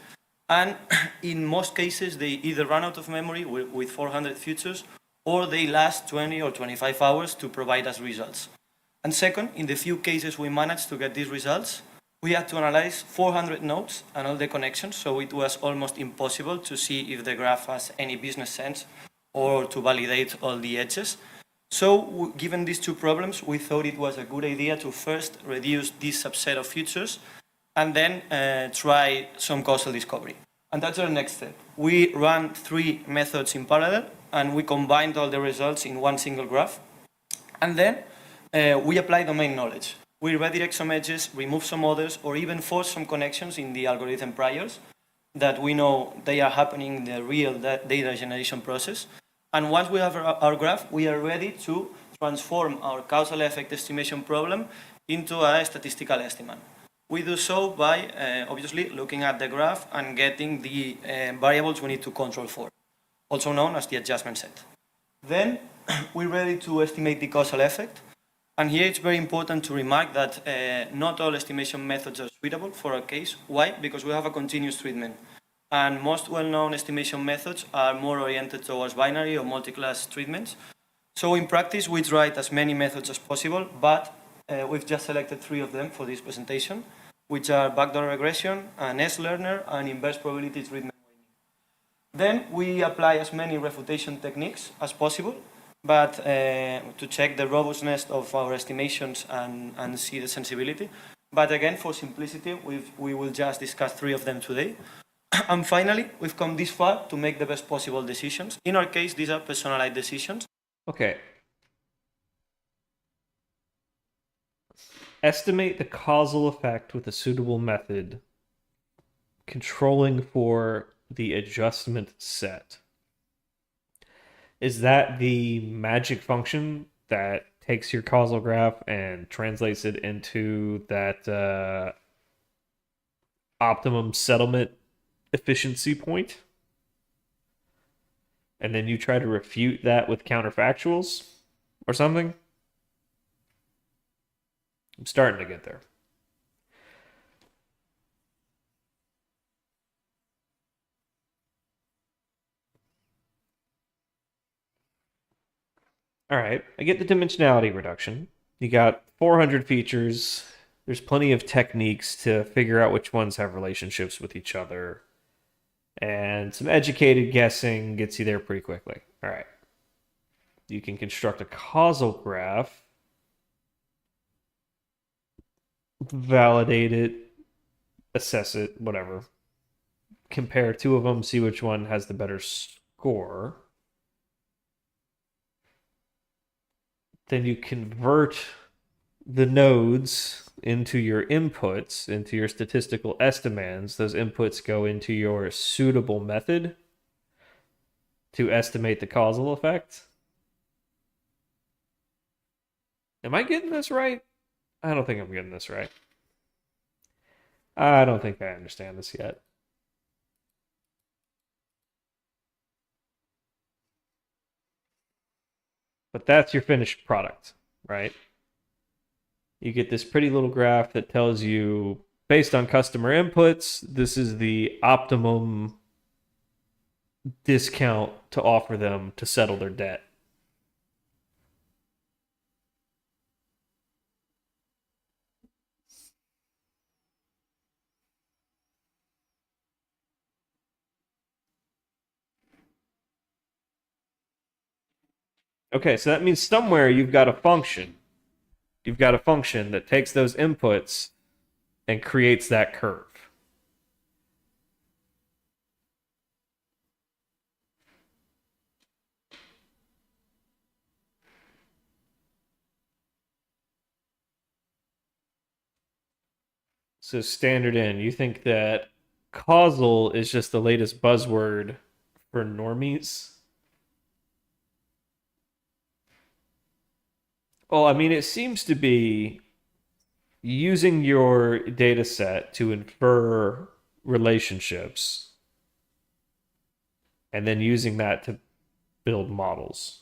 And in most cases, they either run out of memory with 400 futures or they last 20 or 25 hours to provide us results. And second, in the few cases we managed to get these results, we had to analyze 400 nodes and all the connections, so it was almost impossible to see if the graph has any business sense or to validate all the edges. So, given these two problems, we thought it was a good idea to first reduce this subset of futures and then try some causal discovery. And that's our next step. We ran 3 methods in parallel and we combined all the results in one single graph. And then we apply domain knowledge. We redirect some edges, remove some others, or even force some connections in the algorithm priors that we know they are happening in the real data generation process. And once we have our graph, we are ready to transform our causal effect estimation problem into a statistical estimate. We do so by obviously looking at the graph and getting the variables we need to control for, also known as the adjustment set. Then we're ready to estimate the causal effect. And here it's very important to remark that not all estimation methods are suitable for our case. Why? Because we have a continuous treatment. And most well-known estimation methods are more oriented towards binary or multi-class treatments. So in practice, we tried as many methods as possible, but we've just selected 3 of them for this presentation, which are backdoor regression, an S-learner, and inverse probability treatment. Then we apply as many refutation techniques as possible, but to check the robustness of our estimations and see the sensibility. But again, for simplicity, we will just discuss 3 of them today. And finally, we've come this far to make the best possible decisions. In our case, these are personalized decisions. Okay. Estimate the causal effect with a suitable method, controlling for the adjustment set. Is that the magic function that takes your causal graph and translates it into that optimum settlement efficiency point? And then you try to refute that with counterfactuals or something? I'm starting to get there. All right, I get the dimensionality reduction. You got 400 features. There's plenty of techniques to figure out which ones have relationships with each other. And some educated guessing gets you there pretty quickly. All right. You can construct a causal graph. validate it, assess it, whatever. Compare two of them, see which one has the better score. Then you convert the nodes into your inputs, into your statistical estimands. Those inputs go into your suitable method to estimate the causal effect. Am I getting this right? I don't think I'm getting this right. I don't think I understand this yet. But that's your finished product, right? You get this pretty little graph that tells you, based on customer inputs, this is the optimum discount to offer them to settle their debt. Okay, so that means somewhere you've got a function. You've got a function that takes those inputs and creates that curve. So standard in, you think that causal is just the latest buzzword for normies? Well, I mean, it seems to be using your data set to infer relationships and then using that to build models.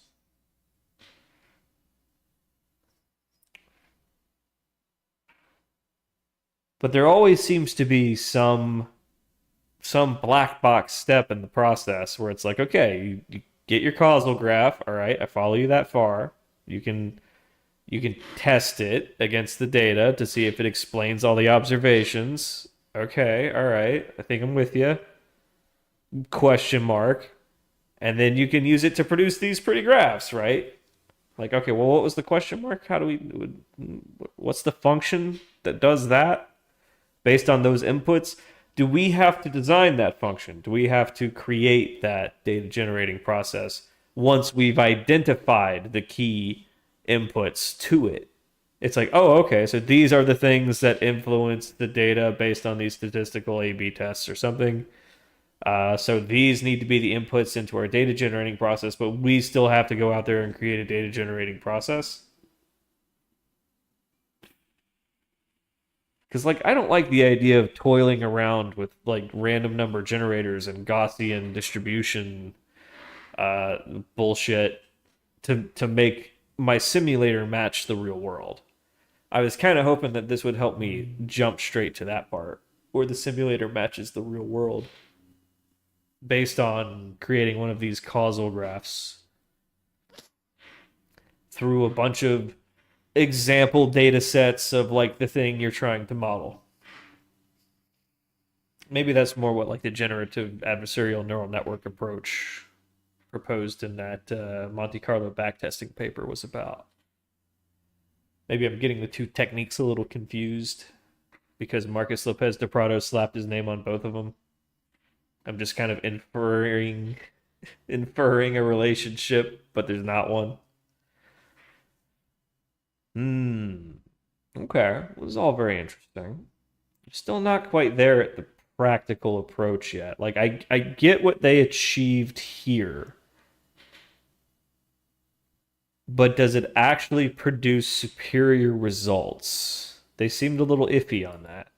But there always seems to be some black box step in the process where it's like, okay, you get your causal graph, all right, I follow you that far. You can test it against the data to see if it explains all the observations. Okay, all right, I think I'm with you. Question mark. And then you can use it to produce these pretty graphs, right? Like, okay, well, what was the question mark? What's the function that does that based on those inputs? Do we have to design that function? Do we have to create that data generating process once we've identified the key inputs to it? It's like, oh, okay, so these are the things that influence the data based on these statistical A/B tests or something. So these need to be the inputs into our data generating process, but we still have to go out there and create a data generating process. Because, like, I don't like the idea of toiling around with, like, random number generators and Gaussian distribution bullshit to make my simulator match the real world. I was kind of hoping that this would help me jump straight to that part, where the simulator matches the real world based on creating one of these causal graphs through a bunch of example data sets of like the thing you're trying to model. Maybe that's more what like the generative adversarial neural network approach proposed in that Monte Carlo backtesting paper was about. Maybe I'm getting the two techniques a little confused because Marcus Lopez de Prado slapped his name on both of them. I'm just kind of inferring a relationship, but there's not one. Okay. This is all very interesting. Still not quite there at the practical approach yet. Like I get what they achieved here. But does it actually produce superior results? They seemed a little iffy on that.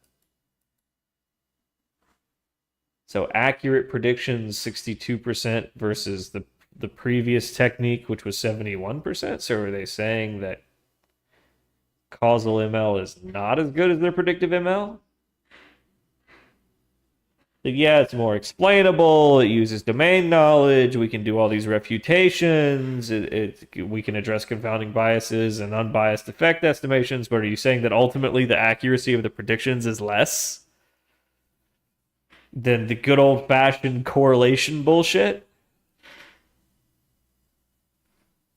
So accurate predictions 62% versus the previous technique, which was 71%. So are they saying that causal ML is not as good as their predictive ML? Yeah, it's more explainable. It uses domain knowledge. We can do all these refutations. We can address confounding biases and unbiased effect estimations. But are you saying that ultimately the accuracy of the predictions is less than the good old-fashioned correlation bullshit?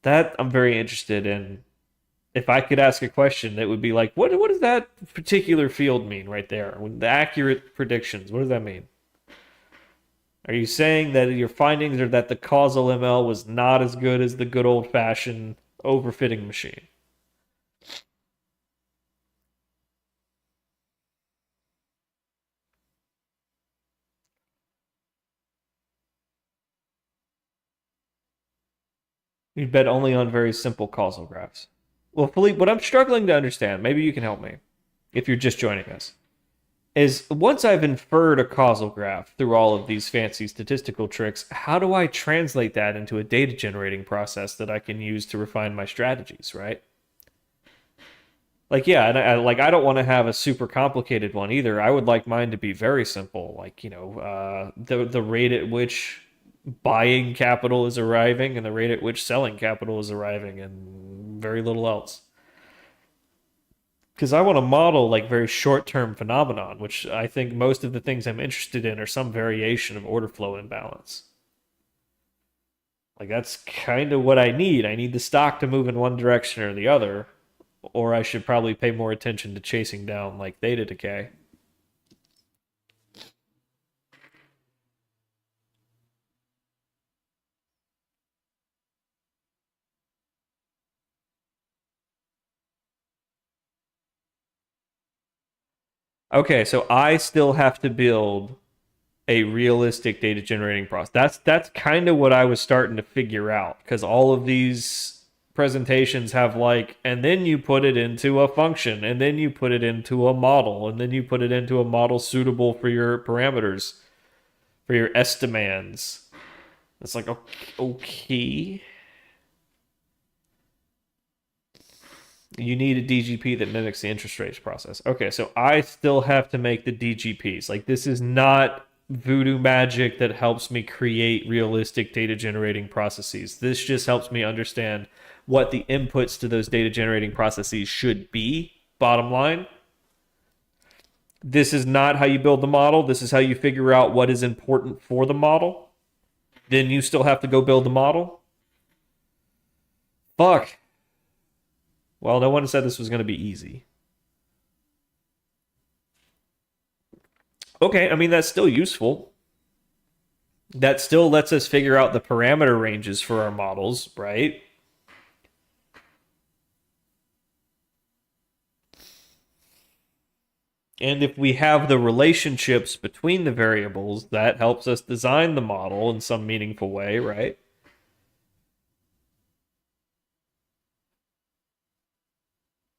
That I'm very interested in if I could ask a question, it would be like, what does that particular field mean right there? When the accurate predictions, what does that mean? Are you saying that your findings are that the causal ML was not as good as the good old-fashioned overfitting machine? You bet only on very simple causal graphs. Well, Philippe, what I'm struggling to understand, maybe you can help me if you're just joining us, is once I've inferred a causal graph through all of these fancy statistical tricks, how do I translate that into a data generating process that I can use to refine my strategies, right? Like, yeah, and I don't want to have a super complicated one either. I would like mine to be very simple, like, the rate at which buying capital is arriving and the rate at which selling capital is arriving, and very little else. Because I want to model like very short-term phenomenon, which I think most of the things I'm interested in are some variation of order flow imbalance. Like that's kind of what I need. I need the stock to move in one direction or the other, or I should probably pay more attention to chasing down like theta decay. Okay, so I still have to build a realistic data generating process. That's kind of what I was starting to figure out, because all of these presentations have like, and then you put it into a function, and then you put it into a model, and then you put it into a model suitable for your parameters, for your estimands. It's like, okay. You need a DGP that mimics the interest rates process. Okay, so I still have to make the DGPs. Like, this is not voodoo magic that helps me create realistic data generating processes. This just helps me understand what the inputs to those data generating processes should be, bottom line. This is not how you build the model. This is how you figure out what is important for the model. Then you still have to go build the model. Fuck. Well, no one said this was going to be easy. Okay, I mean, that's still useful. That still lets us figure out the parameter ranges for our models, right? And if we have the relationships between the variables, that helps us design the model in some meaningful way, right?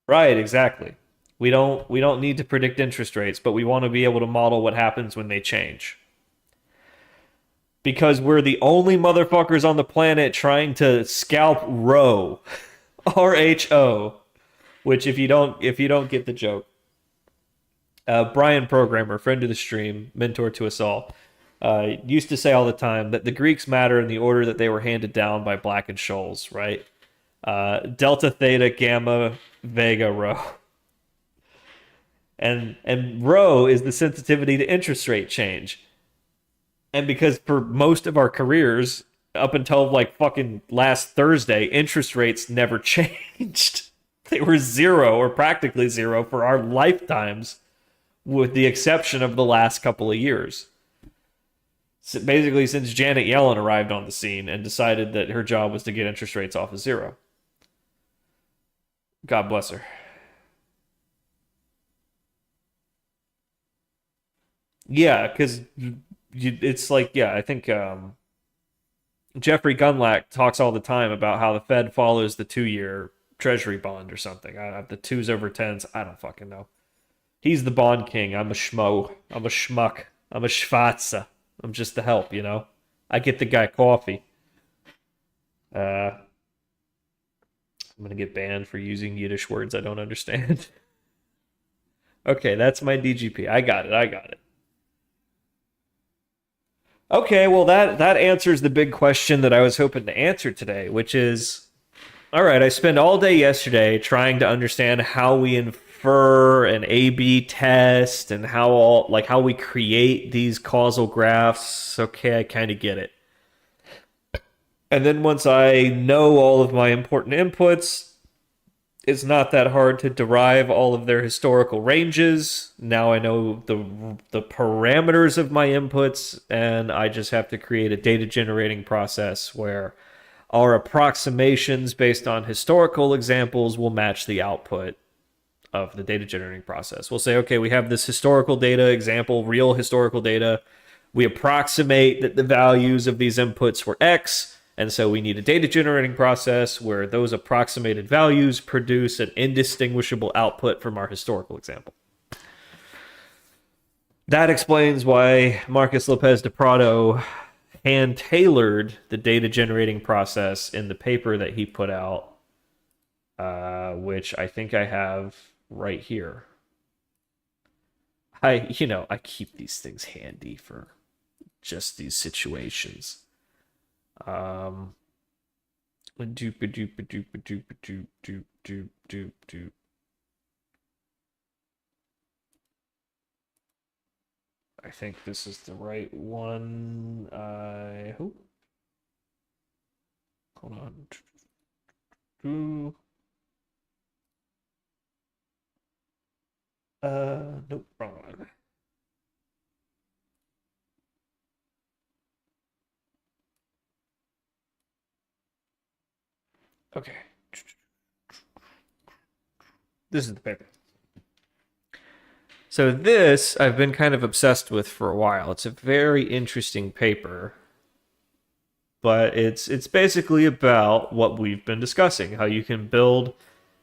Right, exactly. We don't need to predict interest rates, but we want to be able to model what happens when they change. Because we're the only motherfuckers on the planet trying to scalp Rho, RHO, which if you don't get the joke, Brian Programmer, friend of the stream, mentor to us all, used to say all the time that the Greeks matter in the order that they were handed down by Black and Scholes, right? Delta, theta, gamma, vega, rho. And rho is the sensitivity to interest rate change. And because for most of our careers, up until like fucking last Thursday, interest rates never changed. They were zero or practically zero for our lifetimes, with the exception of the last couple of years. So basically, since Janet Yellen arrived on the scene and decided that her job was to get interest rates off of zero. God bless her. Yeah, because it's like, yeah, I think Jeffrey Gundlach talks all the time about how the Fed follows the 2-year Treasury bond or something. The 2s over 10s, I don't fucking know. He's the bond king. I'm a schmo. I'm a schmuck. I'm a schwarze. I'm just the help, you know? I get the guy coffee. I'm gonna get banned for using Yiddish words I don't understand. Okay, that's my DGP. I got it. Okay, well that answers the big question that I was hoping to answer today, which is, all right, I spent all day yesterday trying to understand how we infer an A/B test and how we create these causal graphs. Okay, I kind of get it. And then once I know all of my important inputs, It's not that hard to derive all of their historical ranges. Now I know the parameters of my inputs, and I just have to create a data generating process where our approximations based on historical examples will match the output of the data generating process. We'll say, okay, we have this historical data example, real historical data. We approximate that the values of these inputs were X, and so we need a data generating process where those approximated values produce an indistinguishable output from our historical example. That explains why Marcus Lopez de Prado hand-tailored the data generating process in the paper that he put out, which I think I have right here. I keep these things handy for just these situations. I think this is the right one. I hope. Hold on. Nope, wrong one. Okay. This is the paper. So this I've been kind of obsessed with for a while. It's a very interesting paper, but it's basically about what we've been discussing, how you can build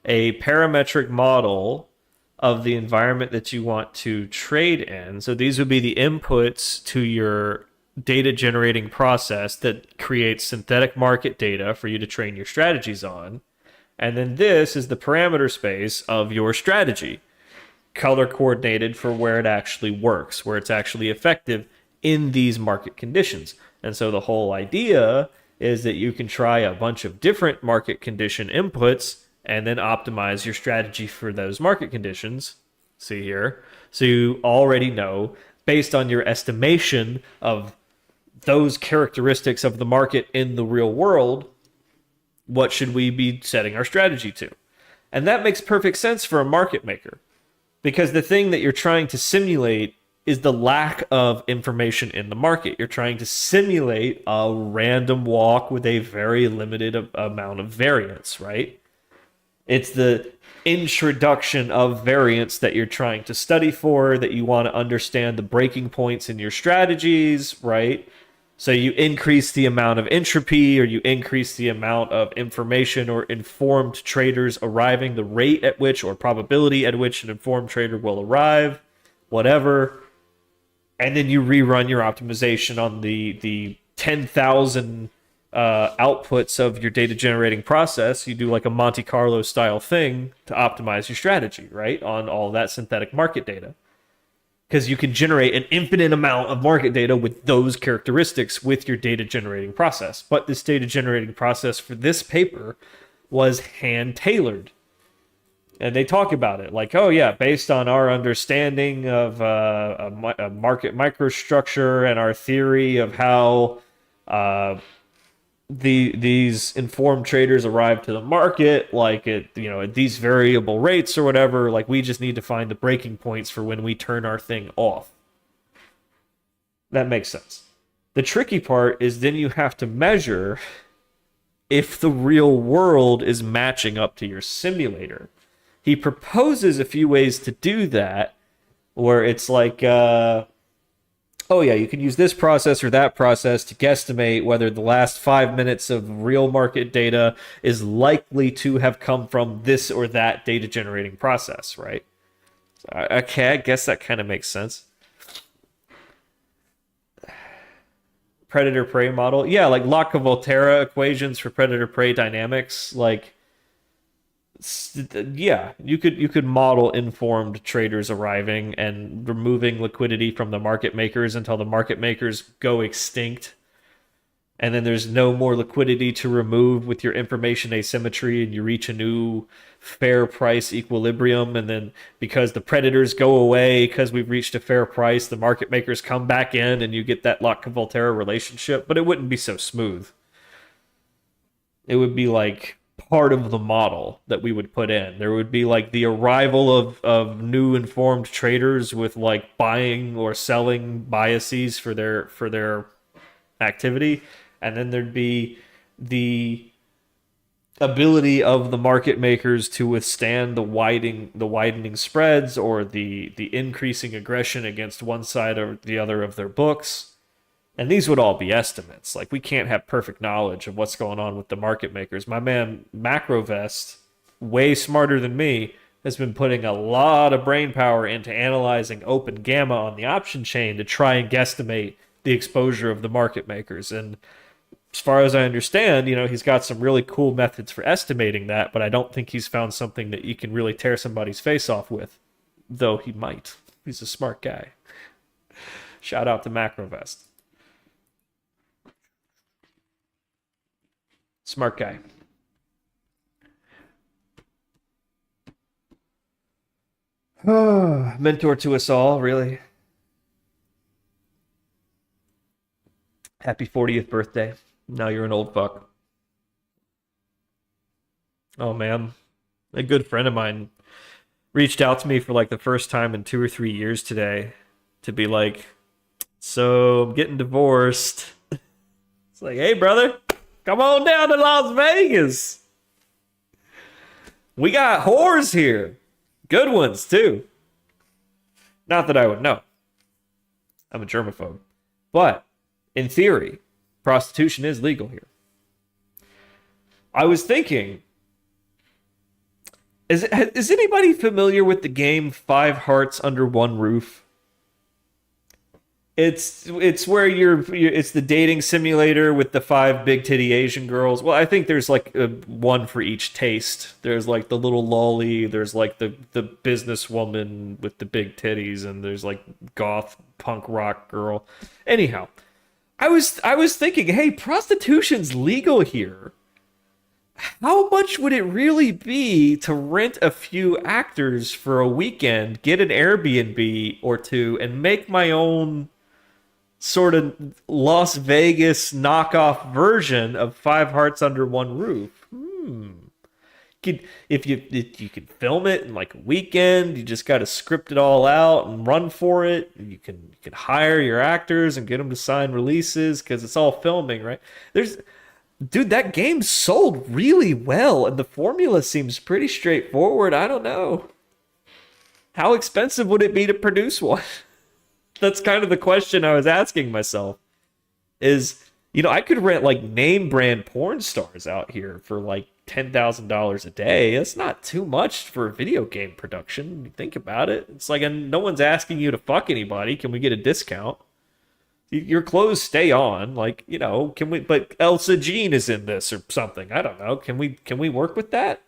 a parametric model of the environment that you want to trade in. So these would be the inputs to your data generating process that creates synthetic market data for you to train your strategies on. And then this is the parameter space of your strategy, color coordinated for where it actually works, where it's actually effective in these market conditions. And so the whole idea is that you can try a bunch of different market condition inputs and then optimize your strategy for those market conditions. See here. So you already know, based on your estimation of those characteristics of the market in the real world, what should we be setting our strategy to? And that makes perfect sense for a market maker, because the thing that you're trying to simulate is the lack of information in the market. You're trying to simulate a random walk with a very limited amount of variance, right? It's the introduction of variance that you're trying to study for, that you want to understand the breaking points in your strategies, right? So you increase the amount of entropy, or you increase the amount of information or informed traders arriving, the rate at which or probability at which an informed trader will arrive, whatever. And then you rerun your optimization on the 10,000 outputs of your data generating process. You do like a Monte Carlo style thing to optimize your strategy, right? On all that synthetic market data. Because you can generate an infinite amount of market data with those characteristics with your data generating process. But this data generating process for this paper was hand tailored. And they talk about it like, oh yeah, based on our understanding of a market microstructure and our theory of how these informed traders arrive to the market, like at these variable rates or whatever, like we just need to find the breaking points for when we turn our thing off. That makes sense. The tricky part is then you have to measure if the real world is matching up to your simulator. He proposes a few ways to do that, where it's like, oh yeah, you can use this process or that process to guesstimate whether the last 5 minutes of real market data is likely to have come from this or that data generating process, right? Okay, I guess that kind of makes sense. Predator-prey model. Yeah, like Locke-Volterra equations for predator-prey dynamics. Like, yeah, you could model informed traders arriving and removing liquidity from the market makers until the market makers go extinct, and then there's no more liquidity to remove with your information asymmetry, and you reach a new fair price equilibrium. And then because the predators go away because we've reached a fair price, the market makers come back in and you get that Locke-Volterra relationship. But it wouldn't be so smooth. It would be like part of the model that we would put in. There would be like the arrival of new informed traders with like buying or selling biases for their activity, and then there'd be the ability of the market makers to withstand the widening spreads or the increasing aggression against one side or the other of their books. And these would all be estimates. Like, we can't have perfect knowledge of what's going on with the market makers. My man Macrovest, way smarter than me, has been putting a lot of brain power into analyzing open gamma on the option chain to try and guesstimate the exposure of the market makers. And as far as I understand, he's got some really cool methods for estimating that, but I don't think he's found something that you can really tear somebody's face off with, though he might. He's a smart guy. Shout out to Macrovest. Smart guy. Mentor to us all, really. Happy 40th birthday. Now you're an old fuck. Oh, man. A good friend of mine reached out to me for like the first time in 2 or 3 years today to be like, so I'm getting divorced. It's like, hey, brother, come on down to Las Vegas. We got whores here. Good ones, too. Not that I would know. I'm a germaphobe. But, in theory, prostitution is legal here. I was thinking, is anybody familiar with the game 5 Hearts Under One Roof? It's where it's the dating simulator with the 5 big titty Asian girls. Well, I think there's like one for each taste. There's like the little lolly, there's like the businesswoman with the big titties, and there's like goth punk rock girl. Anyhow, I was thinking, hey, prostitution's legal here. How much would it really be to rent a few actors for a weekend, get an Airbnb or two, and make my own sort of Las Vegas knockoff version of 5 Hearts Under One Roof? If you could film it in like a weekend, you just got to script it all out and run for it. You can hire your actors and get them to sign releases because it's all filming, right? Dude, that game sold really well, and the formula seems pretty straightforward. I don't know. How expensive would it be to produce one? That's kind of the question I was asking myself. I could rent like name brand porn stars out here for like $10,000 a day. That's not too much for a video game production. You think about it. It's like, no one's asking you to fuck anybody. Can we get a discount? Your clothes stay on, like, can we, but Elsa Jean is in this or something. I don't know. Can we work with that?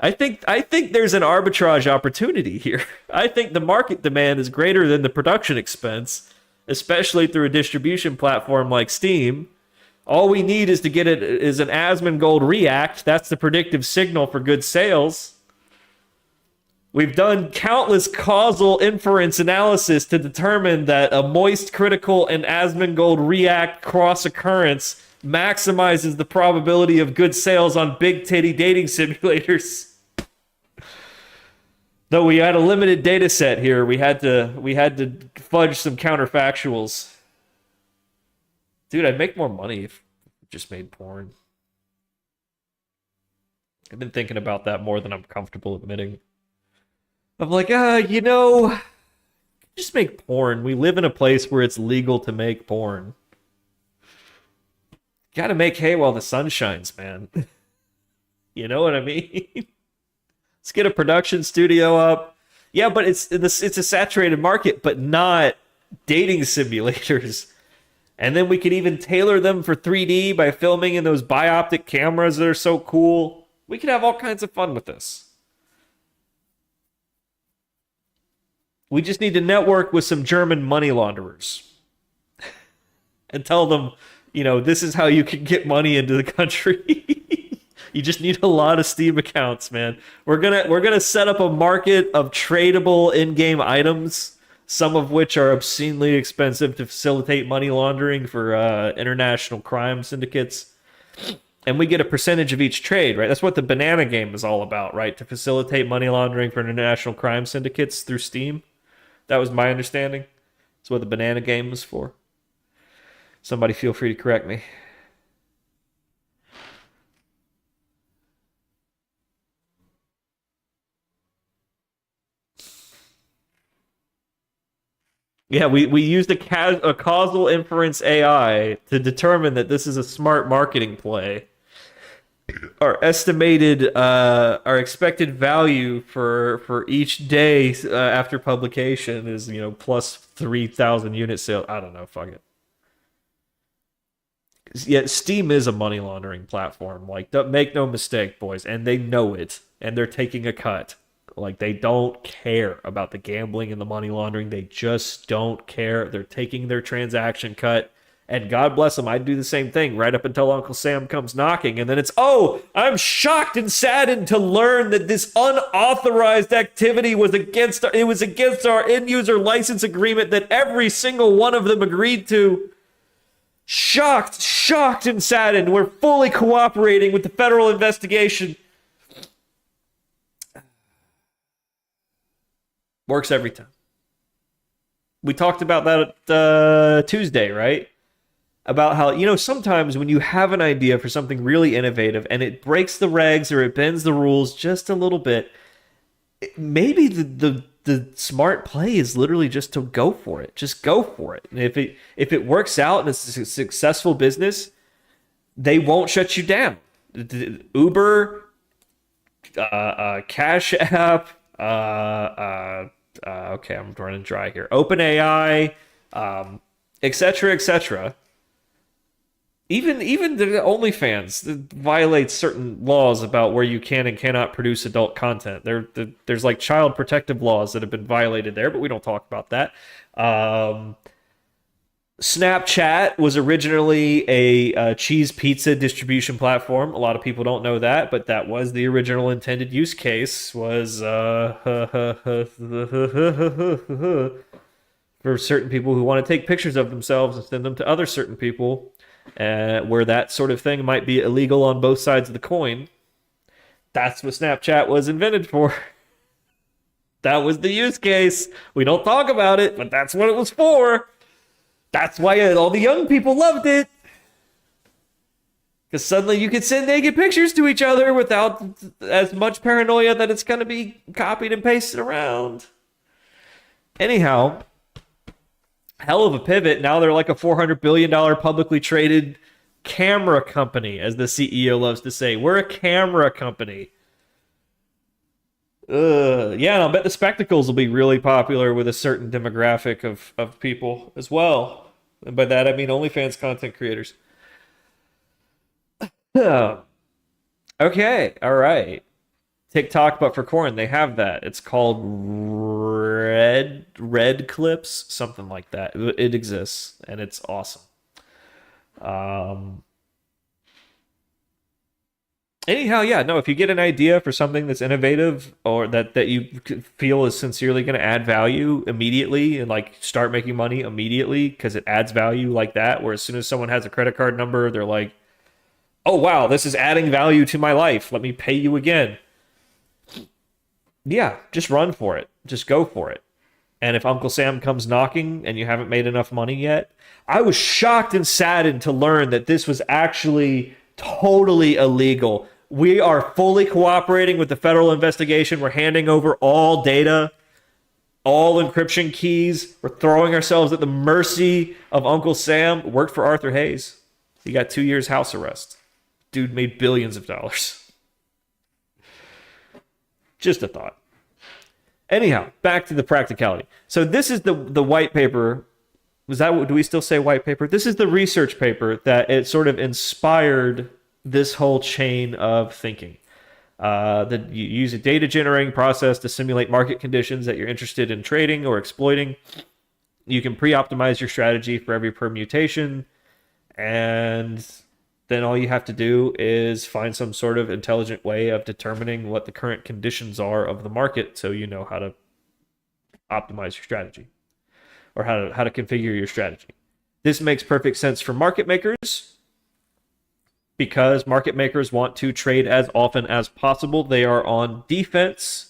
I think there's an arbitrage opportunity here. I think the market demand is greater than the production expense, especially through a distribution platform like Steam. All we need is to get it is an Asmongold React. That's the predictive signal for good sales. We've done countless causal inference analysis to determine that a moist critical and Asmongold React cross occurrence maximizes the probability of good sales on big titty dating simulators. Though we had a limited data set here, we had to fudge some counterfactuals. Dude, I'd make more money if I just made porn. I've been thinking about that more than I'm comfortable admitting. I'm like, just make porn. We live in a place where it's legal to make porn. Gotta make hay while the sun shines, man. You know what I mean? Let's get a production studio up. Yeah, but it's a saturated market, but not dating simulators. And then we could even tailor them for 3D by filming in those bioptic cameras that are so cool. We could have all kinds of fun with this. We just need to network with some German money launderers and tell them, this is how you can get money into the country. You just need a lot of Steam accounts, man. We're gonna set up a market of tradable in-game items, some of which are obscenely expensive to facilitate money laundering for international crime syndicates. and we get a percentage of each trade, right? That's what the banana game is all about, right? To facilitate money laundering for international crime syndicates through Steam. That was my understanding. That's what the banana game was for. Somebody feel free to correct me. Yeah, we used a causal inference AI to determine that this is a smart marketing play. Our expected value for each day after publication is, plus 3,000 unit sales. I don't know, fuck it. Yet Steam is a money laundering platform. Like, make no mistake, boys, and they know it, and they're taking a cut. Like, they don't care about the gambling and the money laundering. They just don't care. They're taking their transaction cut. And God bless them, I'd do the same thing right up until Uncle Sam comes knocking. And then it's, oh, I'm shocked and saddened to learn that this unauthorized activity was against our end user license agreement that every single one of them agreed to. Shocked and saddened. We're fully cooperating with the federal investigation. Works every time. We talked about that Tuesday, right? About how, sometimes when you have an idea for something really innovative and it breaks the regs or it bends the rules just a little bit, maybe the smart play is literally just to go for it. Just go for it. And if it works out and it's a successful business, they won't shut you down. Uber, Cash App, okay, I'm running dry here. OpenAI, etc., etc. Even the OnlyFans violates certain laws about where you can and cannot produce adult content. There's like child protective laws that have been violated there, but we don't talk about that. Snapchat was originally a cheese pizza distribution platform. A lot of people don't know that, but that was the original intended use case, was for certain people who want to take pictures of themselves and send them to other certain people, where that sort of thing might be illegal on both sides of the coin. That's what Snapchat was invented for. That was the use case. We don't talk about it, but that's what it was for. That's why all the young people loved it. Because suddenly you could send naked pictures to each other without as much paranoia that it's going to be copied and pasted around. Anyhow, hell of a pivot. Now they're like a $400 billion publicly traded camera company, as the CEO loves to say. We're a camera company. Yeah, and I'll bet the spectacles will be really popular with a certain demographic of people as well. And by that, I mean OnlyFans content creators. Okay, all right. TikTok, but for corn, they have that. It's called Red Clips, something like that. It exists, and it's awesome. Anyhow, yeah, no, if you get an idea for something that's innovative or that you feel is sincerely going to add value immediately and like start making money immediately because it adds value like that, where as soon as someone has a credit card number, they're like, oh, wow, this is adding value to my life. Let me pay you again. Yeah, just run for it. Just go for it. And if Uncle Sam comes knocking and you haven't made enough money yet, I was shocked and saddened to learn that this was actually totally illegal. We are fully cooperating with the federal investigation. We're handing over all data, all encryption keys. We're throwing ourselves at the mercy of Uncle Sam. Worked for Arthur Hayes. He got 2 years house arrest. Dude made billions of dollars. Just a thought. Anyhow, back to the practicality. So this is the white paper. Do we still say white paper? This is the research paper that it sort of inspired this whole chain of thinking. That you use a data generating process to simulate market conditions that you're interested in trading or exploiting. You can pre-optimize your strategy for every permutation, and then all you have to do is find some sort of intelligent way of determining what the current conditions are of the market, so you know how to optimize your strategy or how to configure your strategy. This makes perfect sense for market makers. because market makers want to trade as often as possible. They are on defense.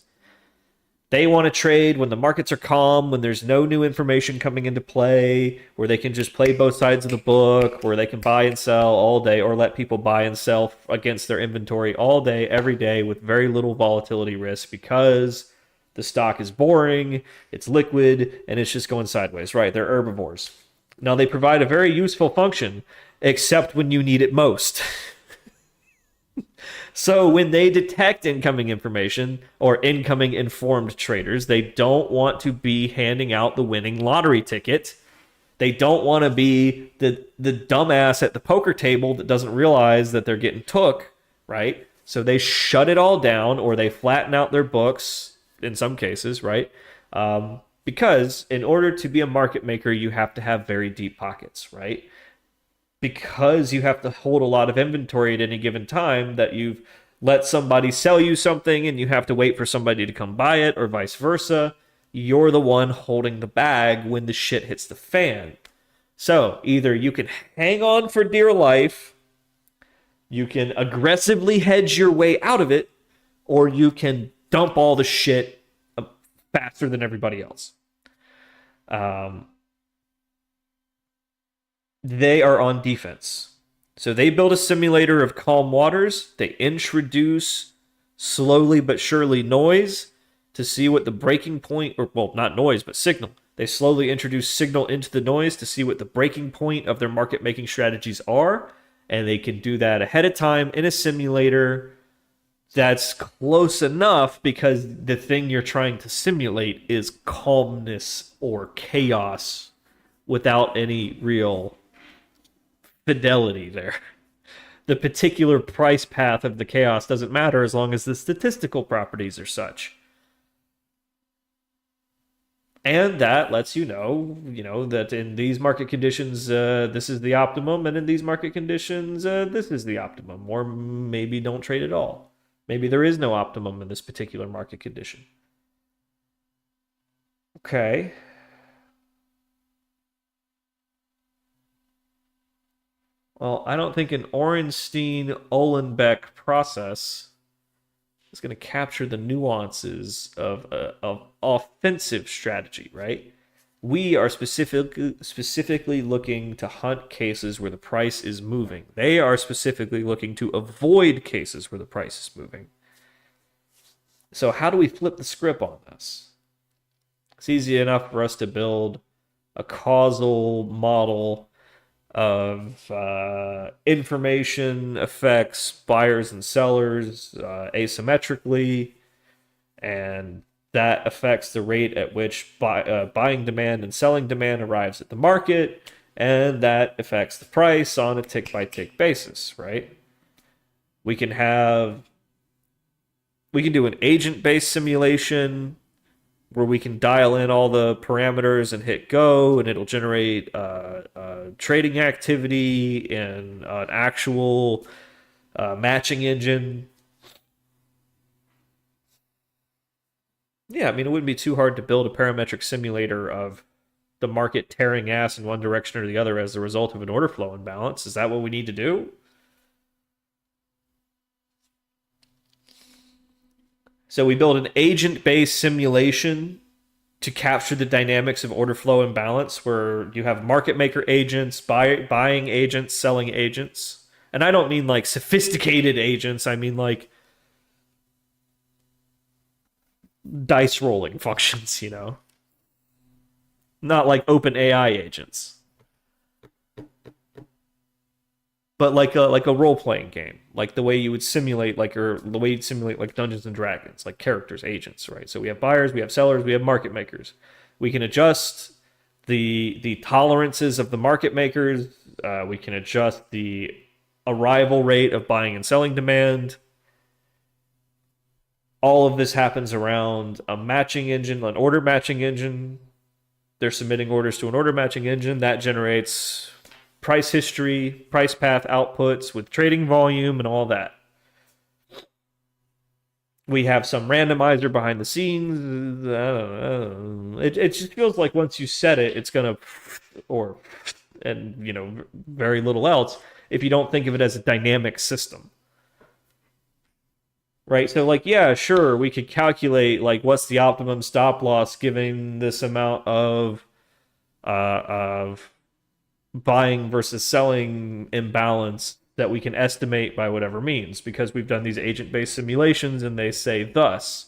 They want to trade when the markets are calm, when there's no new information coming into play, where they can just play both sides of the book, where they can buy and sell all day, or let people buy and sell against their inventory all day, every day, with very little volatility risk, because the stock is boring, it's liquid, and it's just going sideways, right? They're herbivores. Now, they provide a very useful function, except when you need it most. So when they detect incoming information or incoming informed traders, they don't want to be handing out the winning lottery ticket. They don't want to be the dumbass at the poker table that doesn't realize that they're getting took, right? So they shut it all down, or they flatten out their books in some cases, right? Because in order to be a market maker, you have to have very deep pockets, right? Because you have to hold a lot of inventory at any given time, that you've let somebody sell you something and you have to wait for somebody to come buy it, or vice versa. You're the one holding the bag when the shit hits the fan. So either you can hang on for dear life, you can aggressively hedge your way out of it, or you can dump all the shit faster than everybody else. They are on defense. So they build a simulator of calm waters. They introduce slowly but surely noise to see what the breaking point, or well, not noise, but signal. They slowly introduce signal into the noise to see what the breaking point of their market making strategies are. And they can do that ahead of time in a simulator that's close enough, because the thing you're trying to simulate is calmness or chaos without any real fidelity there. The particular price path of the chaos doesn't matter as long as the statistical properties are such. And that lets you know that in these market conditions, this is the optimum, and in these market conditions, this is the optimum. Or maybe don't trade at all. Maybe there is no optimum in this particular market condition. Okay. Well, I don't think an Ornstein-Uhlenbeck process is going to capture the nuances of offensive strategy, right? We are specifically looking to hunt cases where the price is moving. They are specifically looking to avoid cases where the price is moving. So how do we flip the script on this? It's easy enough for us to build a causal model of information affects buyers and sellers asymmetrically, and that affects the rate at which buying demand and selling demand arrives at the market, and that affects the price on a tick-by-tick basis, right? We can do an agent-based simulation where we can dial in all the parameters and hit go, and it'll generate trading activity in an actual matching engine. Yeah, I mean, it wouldn't be too hard to build a parametric simulator of the market tearing ass in one direction or the other as a result of an order flow imbalance. Is that what we need to do? So we build an agent-based simulation to capture the dynamics of order flow imbalance, where you have market maker agents, buying agents, selling agents. And I don't mean like sophisticated agents. I mean like dice rolling functions, Not like open AI agents. But like a role-playing game, like the way you would simulate like Dungeons and Dragons, like characters, agents, right? So we have buyers, we have sellers, we have market makers. We can adjust the tolerances of the market makers. We can adjust the arrival rate of buying and selling demand. All of this happens around a matching engine, an order matching engine. They're submitting orders to an order matching engine that generates price history, price path outputs with trading volume and all that. We have some randomizer behind the scenes. I don't know. It just feels like once you set it, it's going to, very little else. if you don't think of it as a dynamic system. Right? So like, yeah, sure, we could calculate like what's the optimum stop loss given this amount of buying versus selling imbalance that we can estimate by whatever means, because we've done these agent-based simulations and they say thus.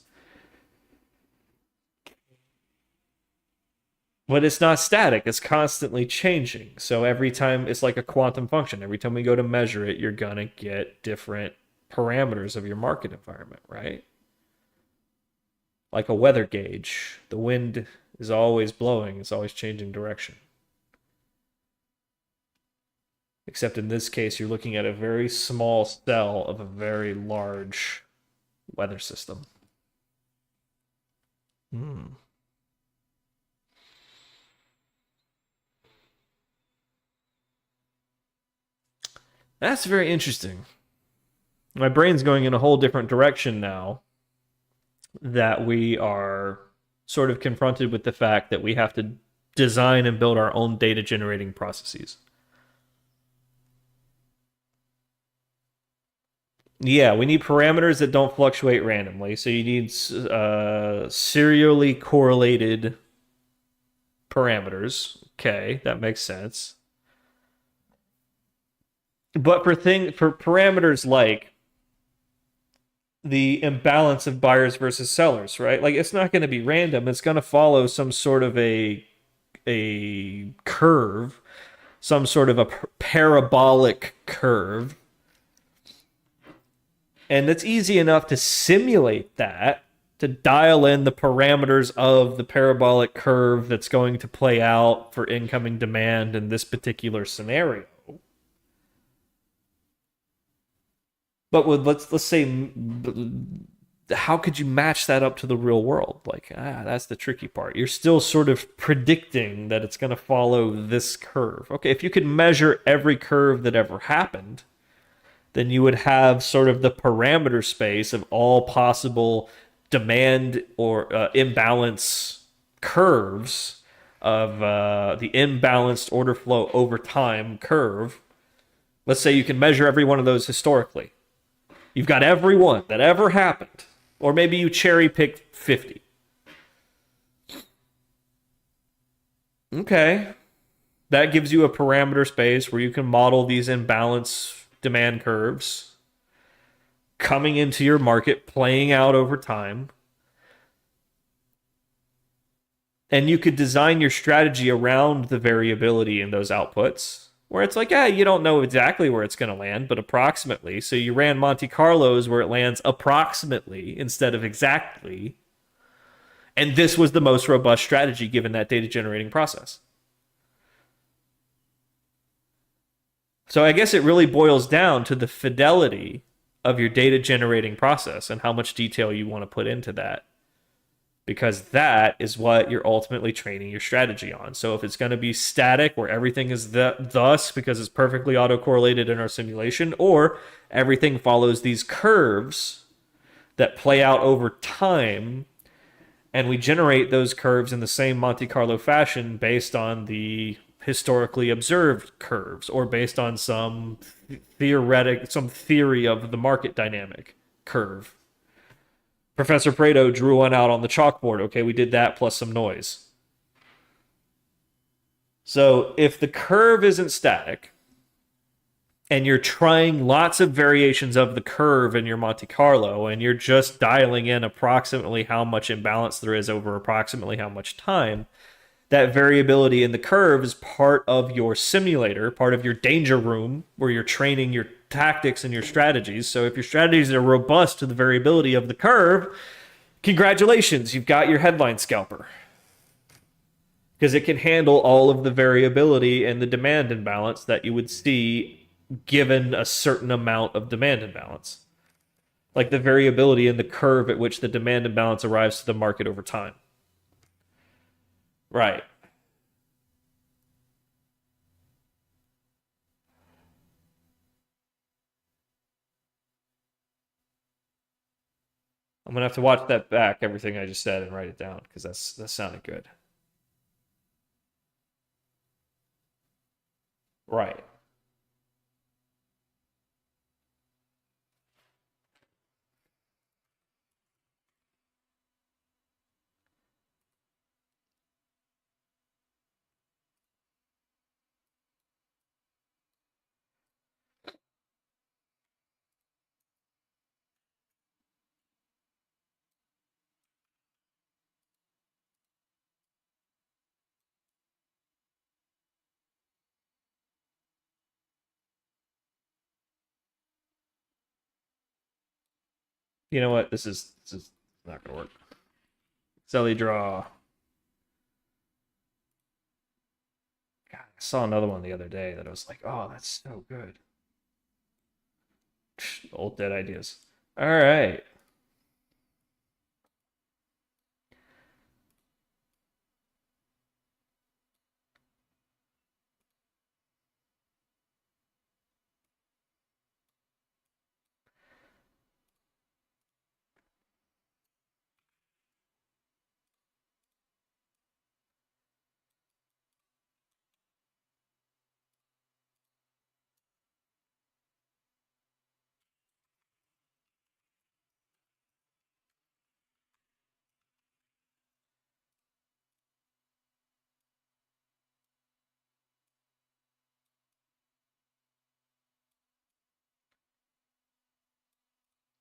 But it's not static, it's constantly changing. So every time, it's like a quantum function. Every time we go to measure it, you're gonna get different parameters of your market environment, right? Like a weather gauge. The wind is always blowing, it's always changing direction. Except in this case, you're looking at a very small cell of a very large weather system. That's very interesting. My brain's going in a whole different direction now that we are sort of confronted with the fact that we have to design and build our own data generating processes. Yeah, we need parameters that don't fluctuate randomly. So you need serially correlated parameters. Okay, that makes sense. But for parameters like the imbalance of buyers versus sellers, right? Like it's not going to be random. It's going to follow some sort of a curve, some sort of a parabolic curve. And it's easy enough to simulate that, to dial in the parameters of the parabolic curve that's going to play out for incoming demand in this particular scenario. But with let's say, how could you match that up to the real world? Like, that's the tricky part. You're still sort of predicting that it's going to follow this curve. Okay, if you could measure every curve that ever happened, then you would have sort of the parameter space of all possible demand or imbalance curves of the imbalanced order flow over time curve. Let's say you can measure every one of those historically. You've got every one that ever happened. Or maybe you cherry picked 50. Okay. That gives you a parameter space where you can model these imbalance demand curves coming into your market, playing out over time. And you could design your strategy around the variability in those outputs, where it's like, you don't know exactly where it's going to land, but approximately. So you ran Monte Carlos where it lands approximately instead of exactly. And this was the most robust strategy given that data generating process. So I guess it really boils down to the fidelity of your data generating process and how much detail you want to put into that. Because that is what you're ultimately training your strategy on. So if it's going to be static, where everything is thus because it's perfectly autocorrelated in our simulation, or everything follows these curves that play out over time, and we generate those curves in the same Monte Carlo fashion based on the historically observed curves, or based on some theory of the market dynamic curve. Professor Pareto drew one out on the chalkboard. Okay, we did that plus some noise. So if the curve isn't static, and you're trying lots of variations of the curve in your Monte Carlo, and you're just dialing in approximately how much imbalance there is over approximately how much time, that variability in the curve is part of your simulator, part of your danger room, where you're training your tactics and your strategies. So if your strategies are robust to the variability of the curve, congratulations, you've got your headline scalper. Because it can handle all of the variability and the demand imbalance that you would see given a certain amount of demand imbalance. Like the variability in the curve at which the demand imbalance arrives to the market over time. Right. I'm gonna have to watch that back, everything I just said, and write it down, because that sounded good. Right. You know what? This is not gonna work. Selly draw. God, I saw another one the other day that I was like, oh, that's so good. Old dead ideas. All right.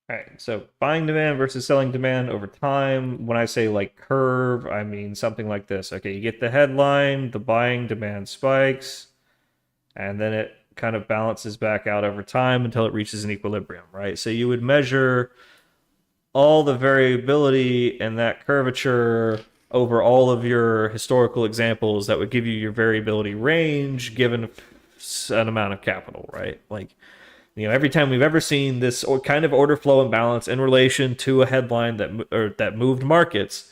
All right, so buying demand versus selling demand over time. When I say like curve, I mean something like this. Okay, you get the headline, the buying demand spikes, and then it kind of balances back out over time until it reaches an equilibrium, right? So you would measure all the variability and that curvature over all of your historical examples that would give you your variability range given an amount of capital, right? Like, every time we've ever seen this kind of order flow imbalance in relation to a headline that moved markets,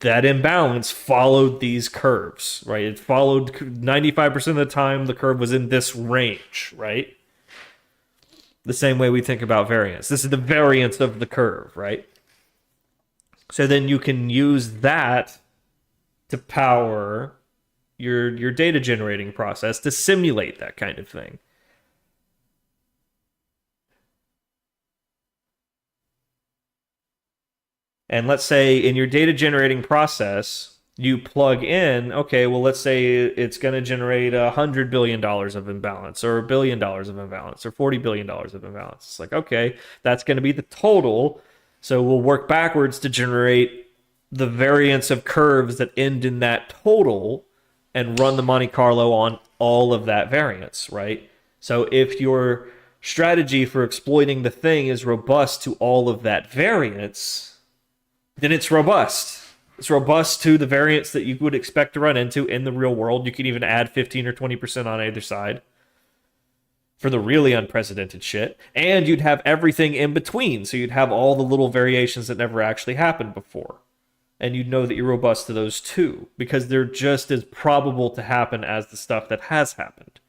that imbalance followed these curves, right? It followed 95% of the time the curve was in this range, right? The same way we think about variance. This is the variance of the curve, right? So then you can use that to power your data generating process to simulate that kind of thing. And let's say in your data generating process, you plug in, okay, well, let's say it's going to generate $100 billion of imbalance or $1 billion of imbalance or $40 billion of imbalance. It's like, okay, that's going to be the total. So we'll work backwards to generate the variance of curves that end in that total and run the Monte Carlo on all of that variance, right? So if your strategy for exploiting the thing is robust to all of that variance, then it's robust. It's robust to the variance that you would expect to run into in the real world. You can even add 15 or 20% on either side for the really unprecedented shit. And you'd have everything in between. So you'd have all the little variations that never actually happened before. And you'd know that you're robust to those too, because they're just as probable to happen as the stuff that has happened.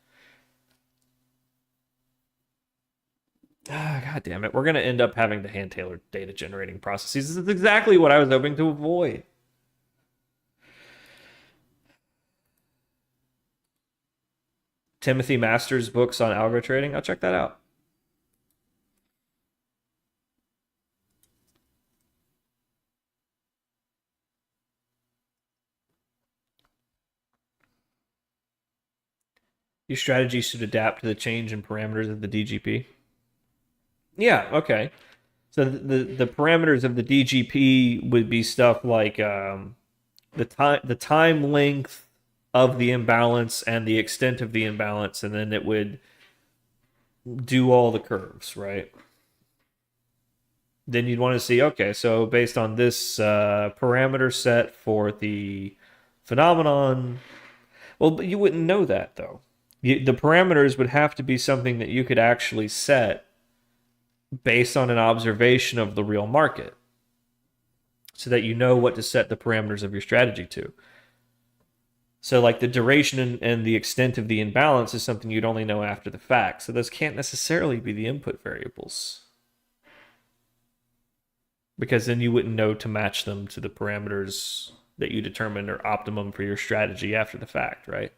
God damn it. We're going to end up having to hand-tailor data generating processes. This is exactly what I was hoping to avoid. Timothy Masters' books on algo trading. I'll check that out. Your strategy should adapt to the change in parameters of the DGP. Yeah, okay. So the parameters of the DGP would be stuff like the time length of the imbalance and the extent of the imbalance, and then it would do all the curves, right? Then you'd want to see, okay, so based on this parameter set for the phenomenon, well, but you wouldn't know that though. The parameters would have to be something that you could actually set based on an observation of the real market so that you know what to set the parameters of your strategy to. So like the duration and the extent of the imbalance is something you'd only know after the fact. So those can't necessarily be the input variables, because then you wouldn't know to match them to the parameters that you determined are optimum for your strategy after the fact, right?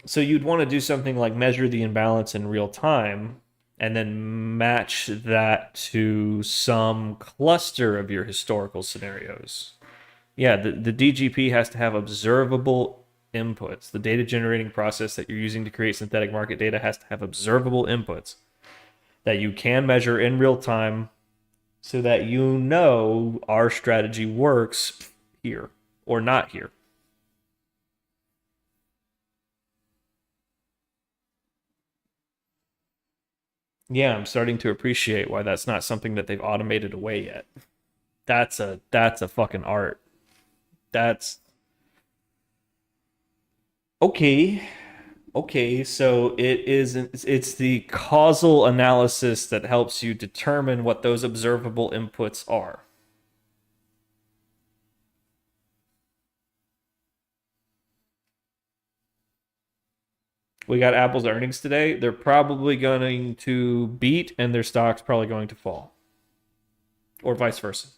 So you'd want to do something like measure the imbalance in real time and then match that to some cluster of your historical scenarios. Yeah, the DGP has to have observable inputs. The data generating process that you're using to create synthetic market data has to have observable inputs that you can measure in real time so that you know our strategy works here or not here. Yeah, I'm starting to appreciate why that's not something that they've automated away yet. That's a fucking art. That's okay. Okay, so it's the causal analysis that helps you determine what those observable inputs are. We got Apple's earnings today. They're probably going to beat and their stock's probably going to fall. Or vice versa.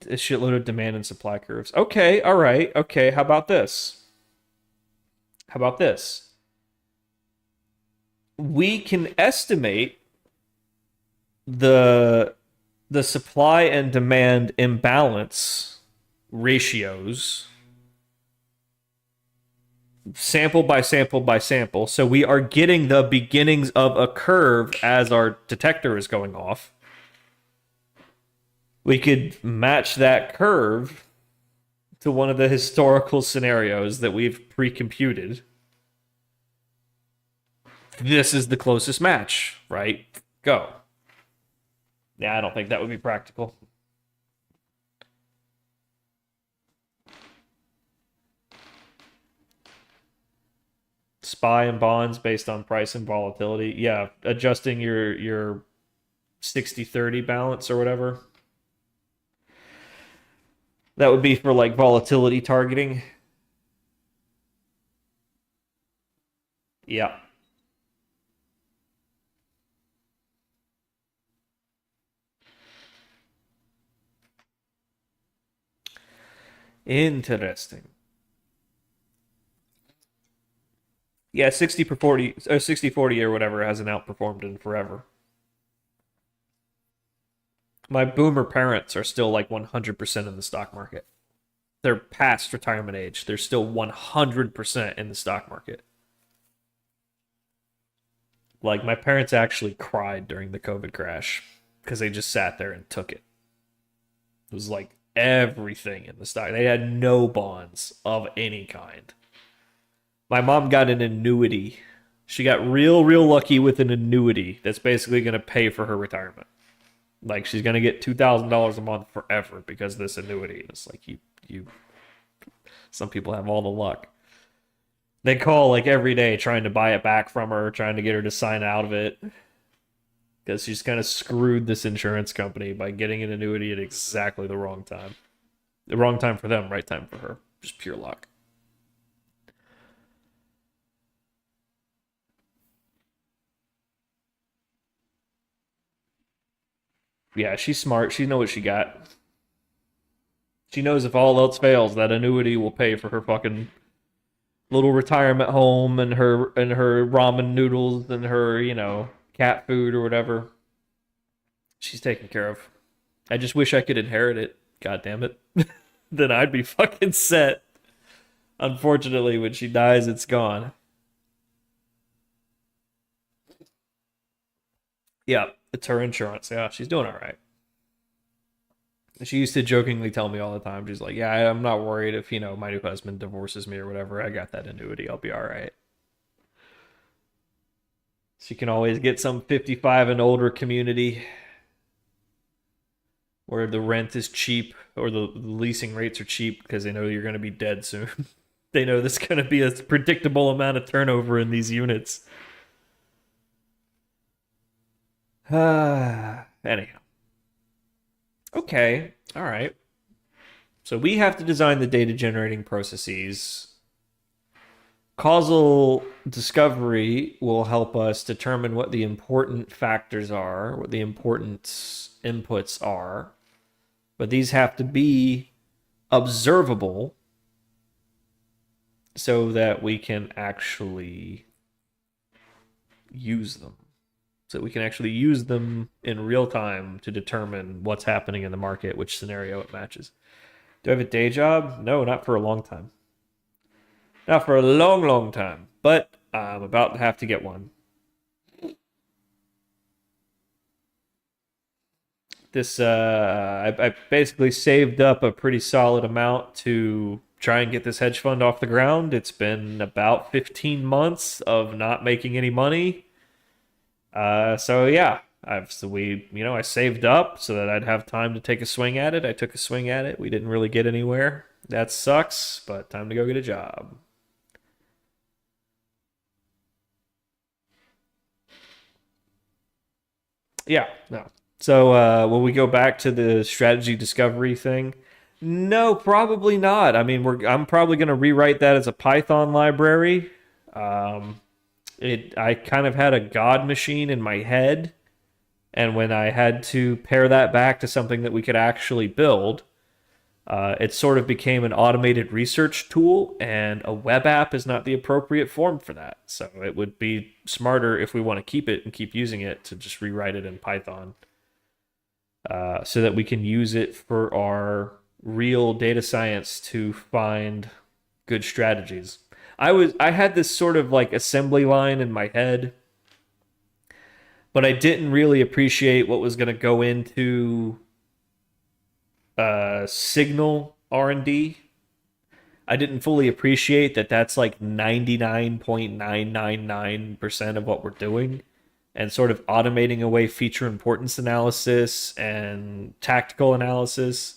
A shitload of demand and supply curves. Okay, all right. Okay, how about this? How about this? We can estimate the supply and demand imbalance ratios sample by sample by sample. So we are getting the beginnings of a curve as our detector is going off. We could match that curve to one of the historical scenarios that we've pre-computed. This is the closest match, right? Go. Yeah, I don't think that would be practical. SPY and bonds based on price and volatility. Yeah, adjusting your 60-30 balance or whatever. That would be for like volatility targeting. Yeah. Interesting. Yeah, 60 per 40 or 60-40 or whatever hasn't outperformed in forever. My boomer parents are still like 100% in the stock market. They're past retirement age. They're still 100% in the stock market. Like, my parents actually cried during the COVID crash because they just sat there and took it. It was like everything in the stock. They had no bonds of any kind. My mom got an annuity. She got real lucky with an annuity that's basically going to pay for her retirement. Like, she's going to get $2,000 a month forever because of this annuity. It's like, some people have all the luck. They call like every day trying to buy it back from her, trying to get her to sign out of it. Because she's kind of screwed this insurance company by getting an annuity at exactly the wrong time. The wrong time for them, right time for her. Just pure luck. Yeah, she's smart. She knows what she got. She knows if all else fails, that annuity will pay for her fucking little retirement home and her ramen noodles and her, cat food or whatever. She's taken care of. I just wish I could inherit it. God damn it. Then I'd be fucking set. Unfortunately, when she dies, it's gone. Yeah, it's her insurance. Yeah, she's doing all right. She used to jokingly tell me all the time, she's like, yeah, I'm not worried if, my new husband divorces me or whatever. I got that annuity. I'll be all right. She can always get some 55 and older community where the rent is cheap or the leasing rates are cheap because they know you're going to be dead soon. They know there's going to be a predictable amount of turnover in these units. Anyhow. Okay, all right. So we have to design the data generating processes. Causal discovery will help us determine what the important factors are, what the important inputs are. But these have to be observable so that we can actually use them. So we can actually use them in real time to determine what's happening in the market, which scenario it matches. Do I have a day job? No, not for a long time. Not for a long time. But I'm about to have to get one. I basically saved up a pretty solid amount to try and get this hedge fund off the ground. It's been about 15 months of not making any money. So yeah, I saved up so that I'd have time to take a swing at it. I took a swing at it. We didn't really get anywhere. That sucks, but time to go get a job. Yeah, no. So will we go back to the strategy discovery thing? No, probably not. I mean, I'm probably going to rewrite that as a Python library. I kind of had a God machine in my head, and when I had to pair that back to something that we could actually build, it sort of became an automated research tool, and a web app is not the appropriate form for that. So it would be smarter, if we want to keep it and keep using it, to just rewrite it in Python, so that we can use it for our real data science to find good strategies. I had this sort of like assembly line in my head, but I didn't really appreciate what was going to go into signal R&D. I didn't fully appreciate that that's like 99.999% of what we're doing, and sort of automating away feature importance analysis and tactical analysis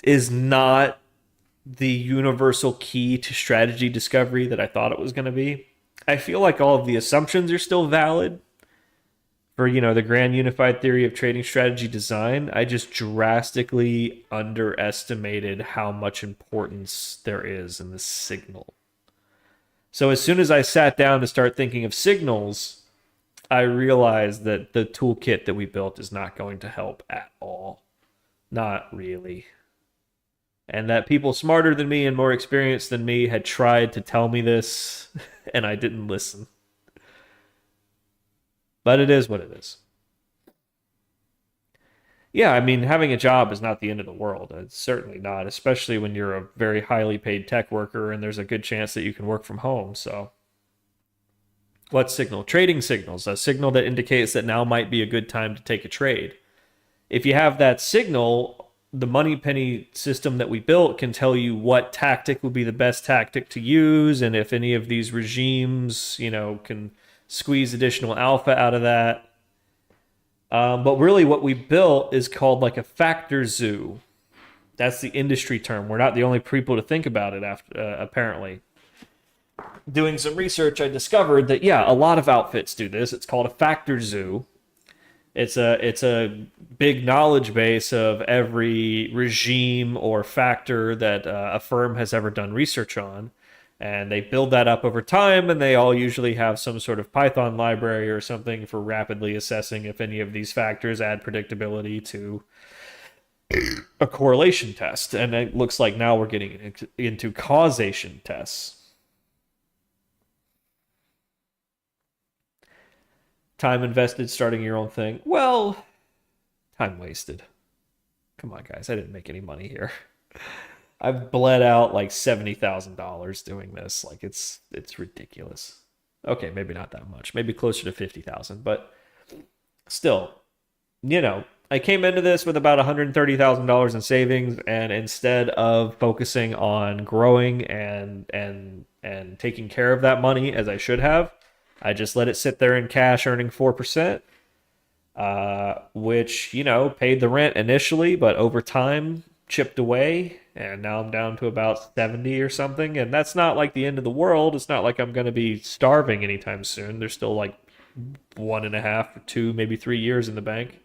is not the universal key to strategy discovery that I thought it was going to be. I feel like all of the assumptions are still valid for, the grand unified theory of trading strategy design. I just drastically underestimated how much importance there is in the signal. So as soon as I sat down to start thinking of signals, I realized that the toolkit that we built is not going to help at all. Not really. And that people smarter than me and more experienced than me had tried to tell me this, and I didn't listen. But it is what it is. Yeah, I mean, having a job is not the end of the world. It's certainly not, especially when you're a very highly paid tech worker and there's a good chance that you can work from home. So, what signal? Trading signals. A signal that indicates that now might be a good time to take a trade. If you have that signal, the Moneypenny system that we built can tell you what tactic would be the best tactic to use, and if any of these regimes, can squeeze additional alpha out of that. But really what we built is called like a factor zoo. That's the industry term. We're not the only people to think about it, apparently. Doing some research, I discovered that, yeah, a lot of outfits do this. It's called a factor zoo. It's a big knowledge base of every regime or factor that a firm has ever done research on. And they build that up over time, and they all usually have some sort of Python library or something for rapidly assessing if any of these factors add predictability to a correlation test. And it looks like now we're getting into causation tests. Time invested starting your own thing. Well, time wasted. Come on, guys. I didn't make any money here. I've bled out like $70,000 doing this. Like it's ridiculous. Okay, maybe not that much. Maybe closer to 50,000, but still, I came into this with about $130,000 in savings, and instead of focusing on growing and taking care of that money as I should have, I just let it sit there in cash, earning 4%, which, paid the rent initially, but over time chipped away, and now I'm down to about 70 or something, and that's not like the end of the world. It's not like I'm going to be starving anytime soon. There's still like 1.5 or 2, maybe 3 years in the bank.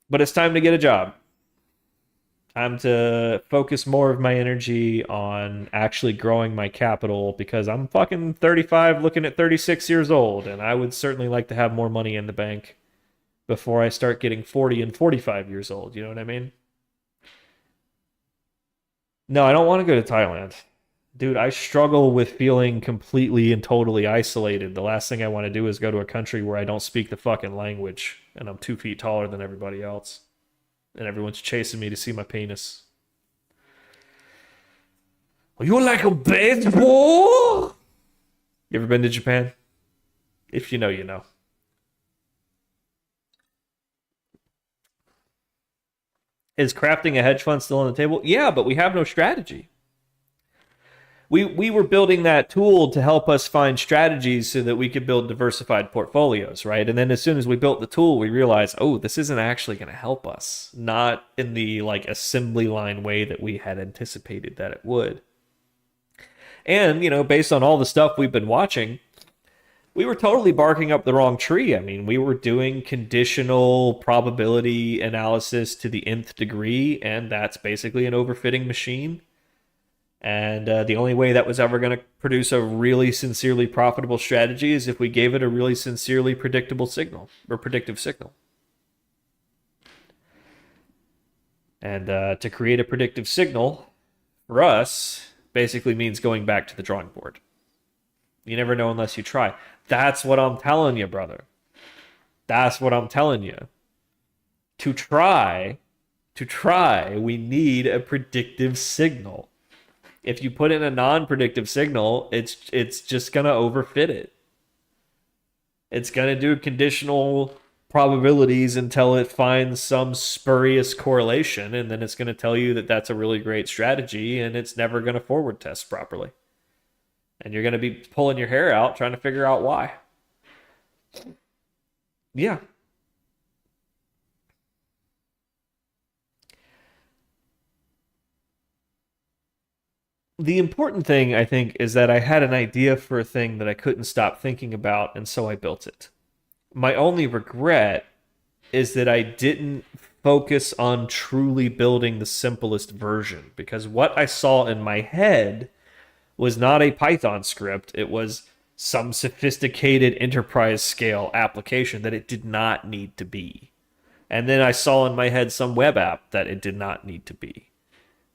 But it's time to get a job. Time to focus more of my energy on actually growing my capital, because I'm fucking 35 looking at 36 years old, and I would certainly like to have more money in the bank before I start getting 40 and 45 years old. You know what I mean? No, I don't want to go to Thailand. Dude, I struggle with feeling completely and totally isolated. The last thing I want to do is go to a country where I don't speak the fucking language, and I'm 2 feet taller than everybody else, and everyone's chasing me to see my penis. Are you like a baseball? You ever been to Japan? If you know, you know. Is crafting a hedge fund still on the table? Yeah, but we have no strategy. We were building that tool to help us find strategies so that we could build diversified portfolios, right? And then as soon as we built the tool, we realized, oh, this isn't actually going to help us. Not in the like assembly line way that we had anticipated that it would. And, you know, based on all the stuff we've been watching, we were totally barking up the wrong tree. I mean, we were doing conditional probability analysis to the nth degree, and that's basically an overfitting machine. And the only way that was ever going to produce a really sincerely profitable strategy is if we gave it a really sincerely predictable signal or predictive signal. And to create a predictive signal for us basically means going back to the drawing board. You never know unless you try. That's what I'm telling you, brother. That's what I'm telling you. To try, we need a predictive signal. If you put in a non-predictive signal, it's just going to overfit it. It's going to do conditional probabilities until it finds some spurious correlation, and then it's going to tell you that that's a really great strategy, and it's never going to forward test properly. And you're going to be pulling your hair out trying to figure out why. Yeah. The important thing, I think, is that I had an idea for a thing that I couldn't stop thinking about, and so I built it. My only regret is that I didn't focus on truly building the simplest version, because what I saw in my head was not a Python script. It was some sophisticated enterprise scale application that it did not need to be. And then I saw in my head some web app that it did not need to be.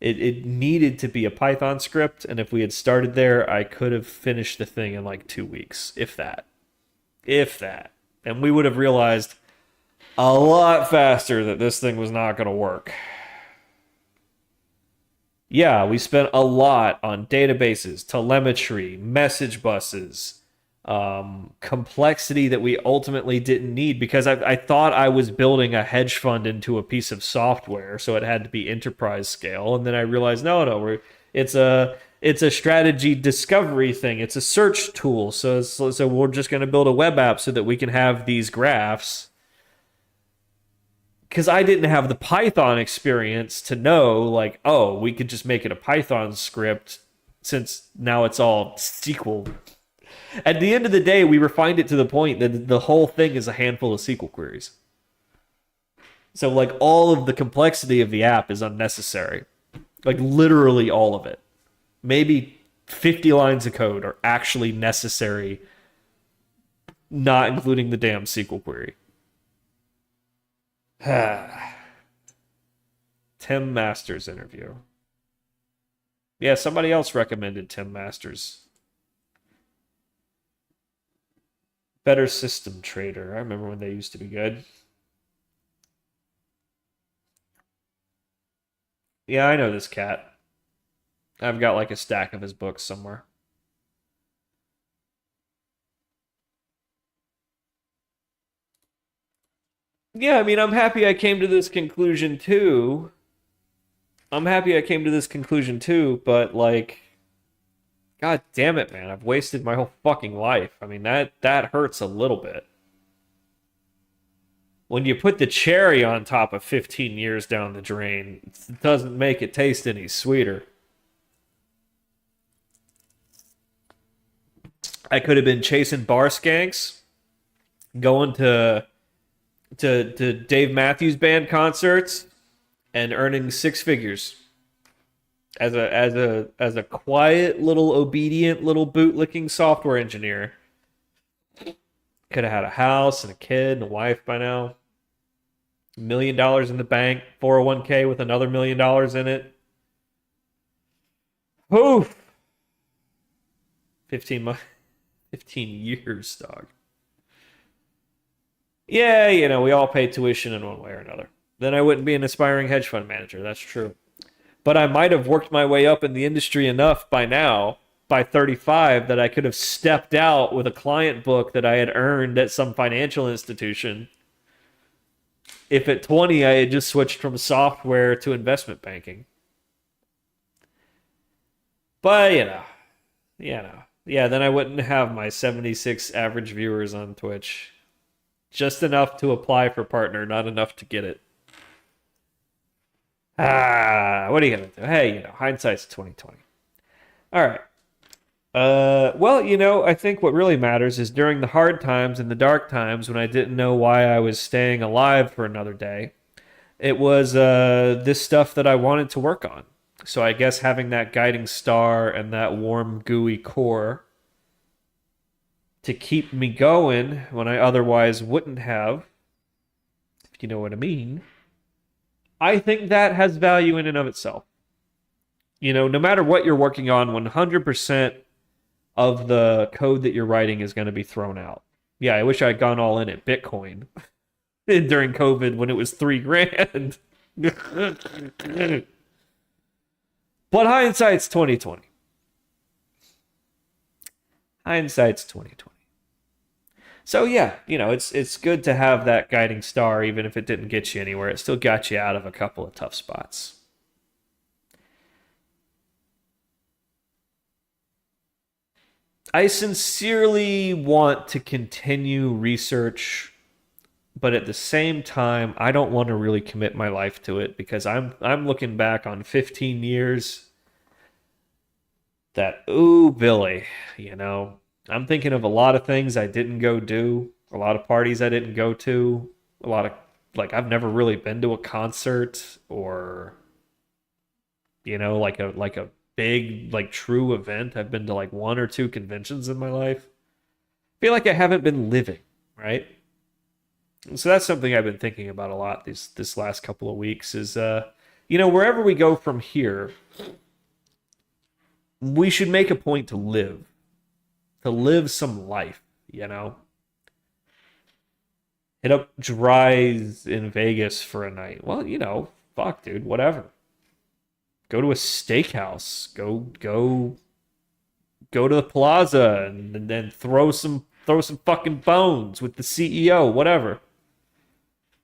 It needed to be a Python script, and if we had started there, I could have finished the thing in like 2 weeks, if that. If that. And we would have realized a lot faster that this thing was not going to work. Yeah, we spent a lot on databases, telemetry, message buses, complexity that we ultimately didn't need, because I thought I was building a hedge fund into a piece of software, so it had to be enterprise scale. And then I realized, no, it's a strategy discovery thing. It's a search tool. So we're just going to build a web app so that we can have these graphs. Because I didn't have the Python experience to know, like, oh, we could just make it a Python script since now it's all SQL. At the end of the day, we refined it to the point that the whole thing is a handful of SQL queries. So, like, all of the complexity of the app is unnecessary. Like, literally all of it. Maybe 50 lines of code are actually necessary, not including the damn SQL query. Tim Masters interview. Yeah, somebody else recommended Tim Masters. Better System Trader. I remember when they used to be good. Yeah, I know this cat. I've got like a stack of his books somewhere. Yeah, I mean, I'm happy I came to this conclusion too. But like, God damn it, man. I've wasted my whole fucking life. I mean, that hurts a little bit. When you put the cherry on top of 15 years down the drain, it doesn't make it taste any sweeter. I could have been chasing bar skanks, going to Dave Matthews Band concerts, and earning six figures as a quiet little obedient little bootlicking software engineer. Could have had a house and a kid and a wife by now. $1 million in the bank, 401k with another $1 million in it. Oof. 15 years, dog. Yeah, you know, we all pay tuition in one way or another. Then I wouldn't be an aspiring hedge fund manager, that's true. But I might have worked my way up in the industry enough by now, by 35, that I could have stepped out with a client book that I had earned at some financial institution if at 20 I had just switched from software to investment banking. But, yeah, then I wouldn't have my 76 average viewers on Twitch. Just enough to apply for partner, not enough to get it. What are you gonna do? Hey, hindsight's 2020. All right. Well, I think what really matters is during the hard times and the dark times when I didn't know why I was staying alive for another day, it was this stuff that I wanted to work on. So I guess having that guiding star and that warm, gooey core to keep me going when I otherwise wouldn't have, if you know what I mean, I think that has value in and of itself. No matter what you're working on, 100% of the code that you're writing is going to be thrown out. Yeah, I wish I'd gone all in at Bitcoin during COVID when it was $3,000. But hindsight's 2020. Hindsight's 2020. So yeah, it's good to have that guiding star, even if it didn't get you anywhere. It still got you out of a couple of tough spots. I sincerely want to continue research, but at the same time, I don't want to really commit my life to it because I'm looking back on 15 years that, ooh, Billy, I'm thinking of a lot of things I didn't go do, a lot of parties I didn't go to, a lot of, I've never really been to a concert or, like a big, true event. I've been to, one or two conventions in my life. I feel like I haven't been living, right? And so that's something I've been thinking about a lot this last couple of weeks is, wherever we go from here, we should make a point to live some life, Hit up Dries in Vegas for a night. Well, fuck, dude, whatever. Go to a steakhouse. Go to the plaza and then throw some fucking bones with the CEO, whatever.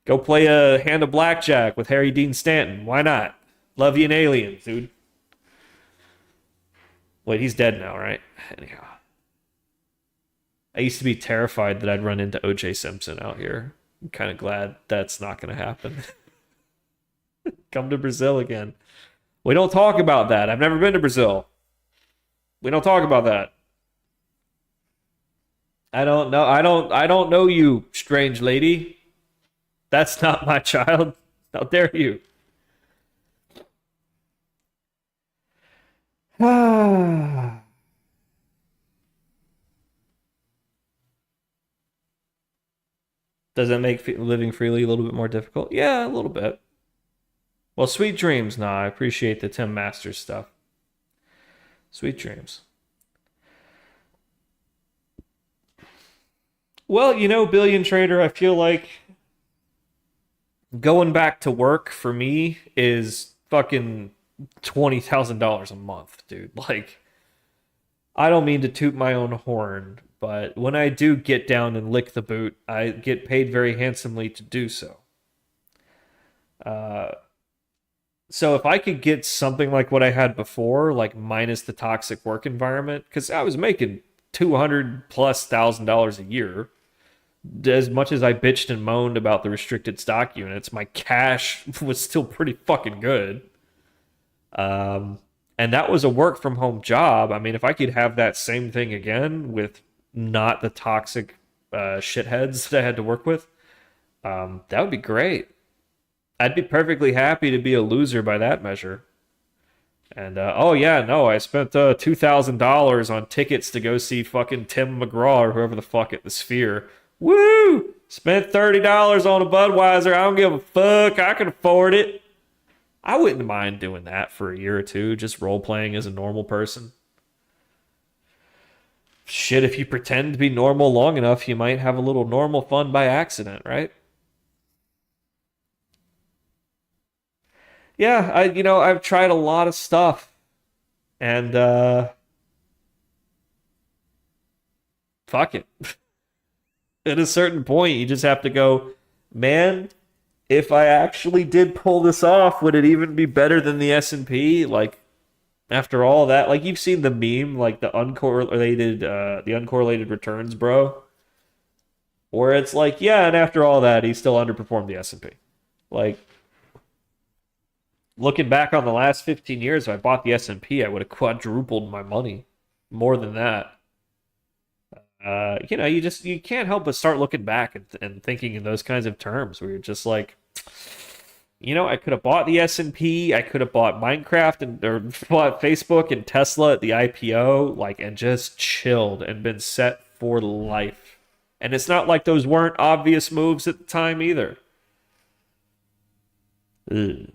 Go play a hand of blackjack with Harry Dean Stanton. Why not? Love you and Aliens, dude. Wait, he's dead now, right? Anyhow. I used to be terrified that I'd run into O.J. Simpson out here. I'm kind of glad that's not going to happen. Come to Brazil again. We don't talk about that. I've never been to Brazil. We don't talk about that. I don't know you, strange lady. That's not my child. How dare you? Does that make living freely a little bit more difficult? Yeah, a little bit. Well, sweet dreams. Nah, I appreciate the Tim Masters stuff. Sweet dreams. Well, Billion Trader, I feel like going back to work for me is fucking $20,000 a month, dude. I don't mean to toot my own horn, but when I do get down and lick the boot, I get paid very handsomely to do so. So if I could get something like what I had before, minus the toxic work environment, because I was making $200,000+ a year. As much as I bitched and moaned about the restricted stock units, my cash was still pretty fucking good. And that was a work from home job. I mean, if I could have that same thing again with not the toxic shitheads that I had to work with, that would be great. I'd be perfectly happy to be a loser by that measure. And, I spent $2,000 on tickets to go see fucking Tim McGraw or whoever the fuck at the Sphere. Woo! Spent $30 on a Budweiser. I don't give a fuck. I can afford it. I wouldn't mind doing that for a year or two, just role-playing as a normal person. Shit, if you pretend to be normal long enough, you might have a little normal fun by accident, right? Yeah, I've tried a lot of stuff. And, fuck it. At a certain point, you just have to go, man, if I actually did pull this off, would it even be better than the S&P? Like, after all that, like, you've seen the meme, like the uncorrelated returns, bro, where it's like, yeah, and after all that, he still underperformed the S&P. Like, looking back on the last 15 years, if I bought the S&P, I would have quadrupled my money, more than that. You can't help but start looking back and thinking in those kinds of terms, where you're just like, I could have bought the S&P, I could have bought Minecraft or bought Facebook and Tesla at the IPO, like, and just chilled and been set for life. And it's not like those weren't obvious moves at the time either. Ugh.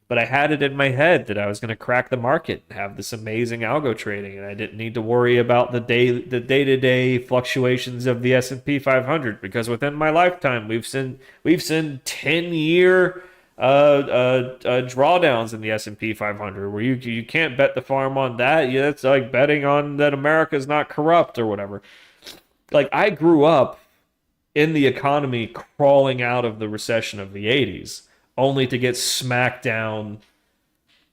But I had it in my head that I was going to crack the market and have this amazing algo trading, and I didn't need to worry about the day-to-day fluctuations of the S&P 500, because within my lifetime we've seen 10-year drawdowns in the S&P 500, where you can't bet the farm on that. Yeah, it's like betting on that America's not corrupt or whatever. Like, I grew up in the economy crawling out of the recession of the 80s, only to get smacked down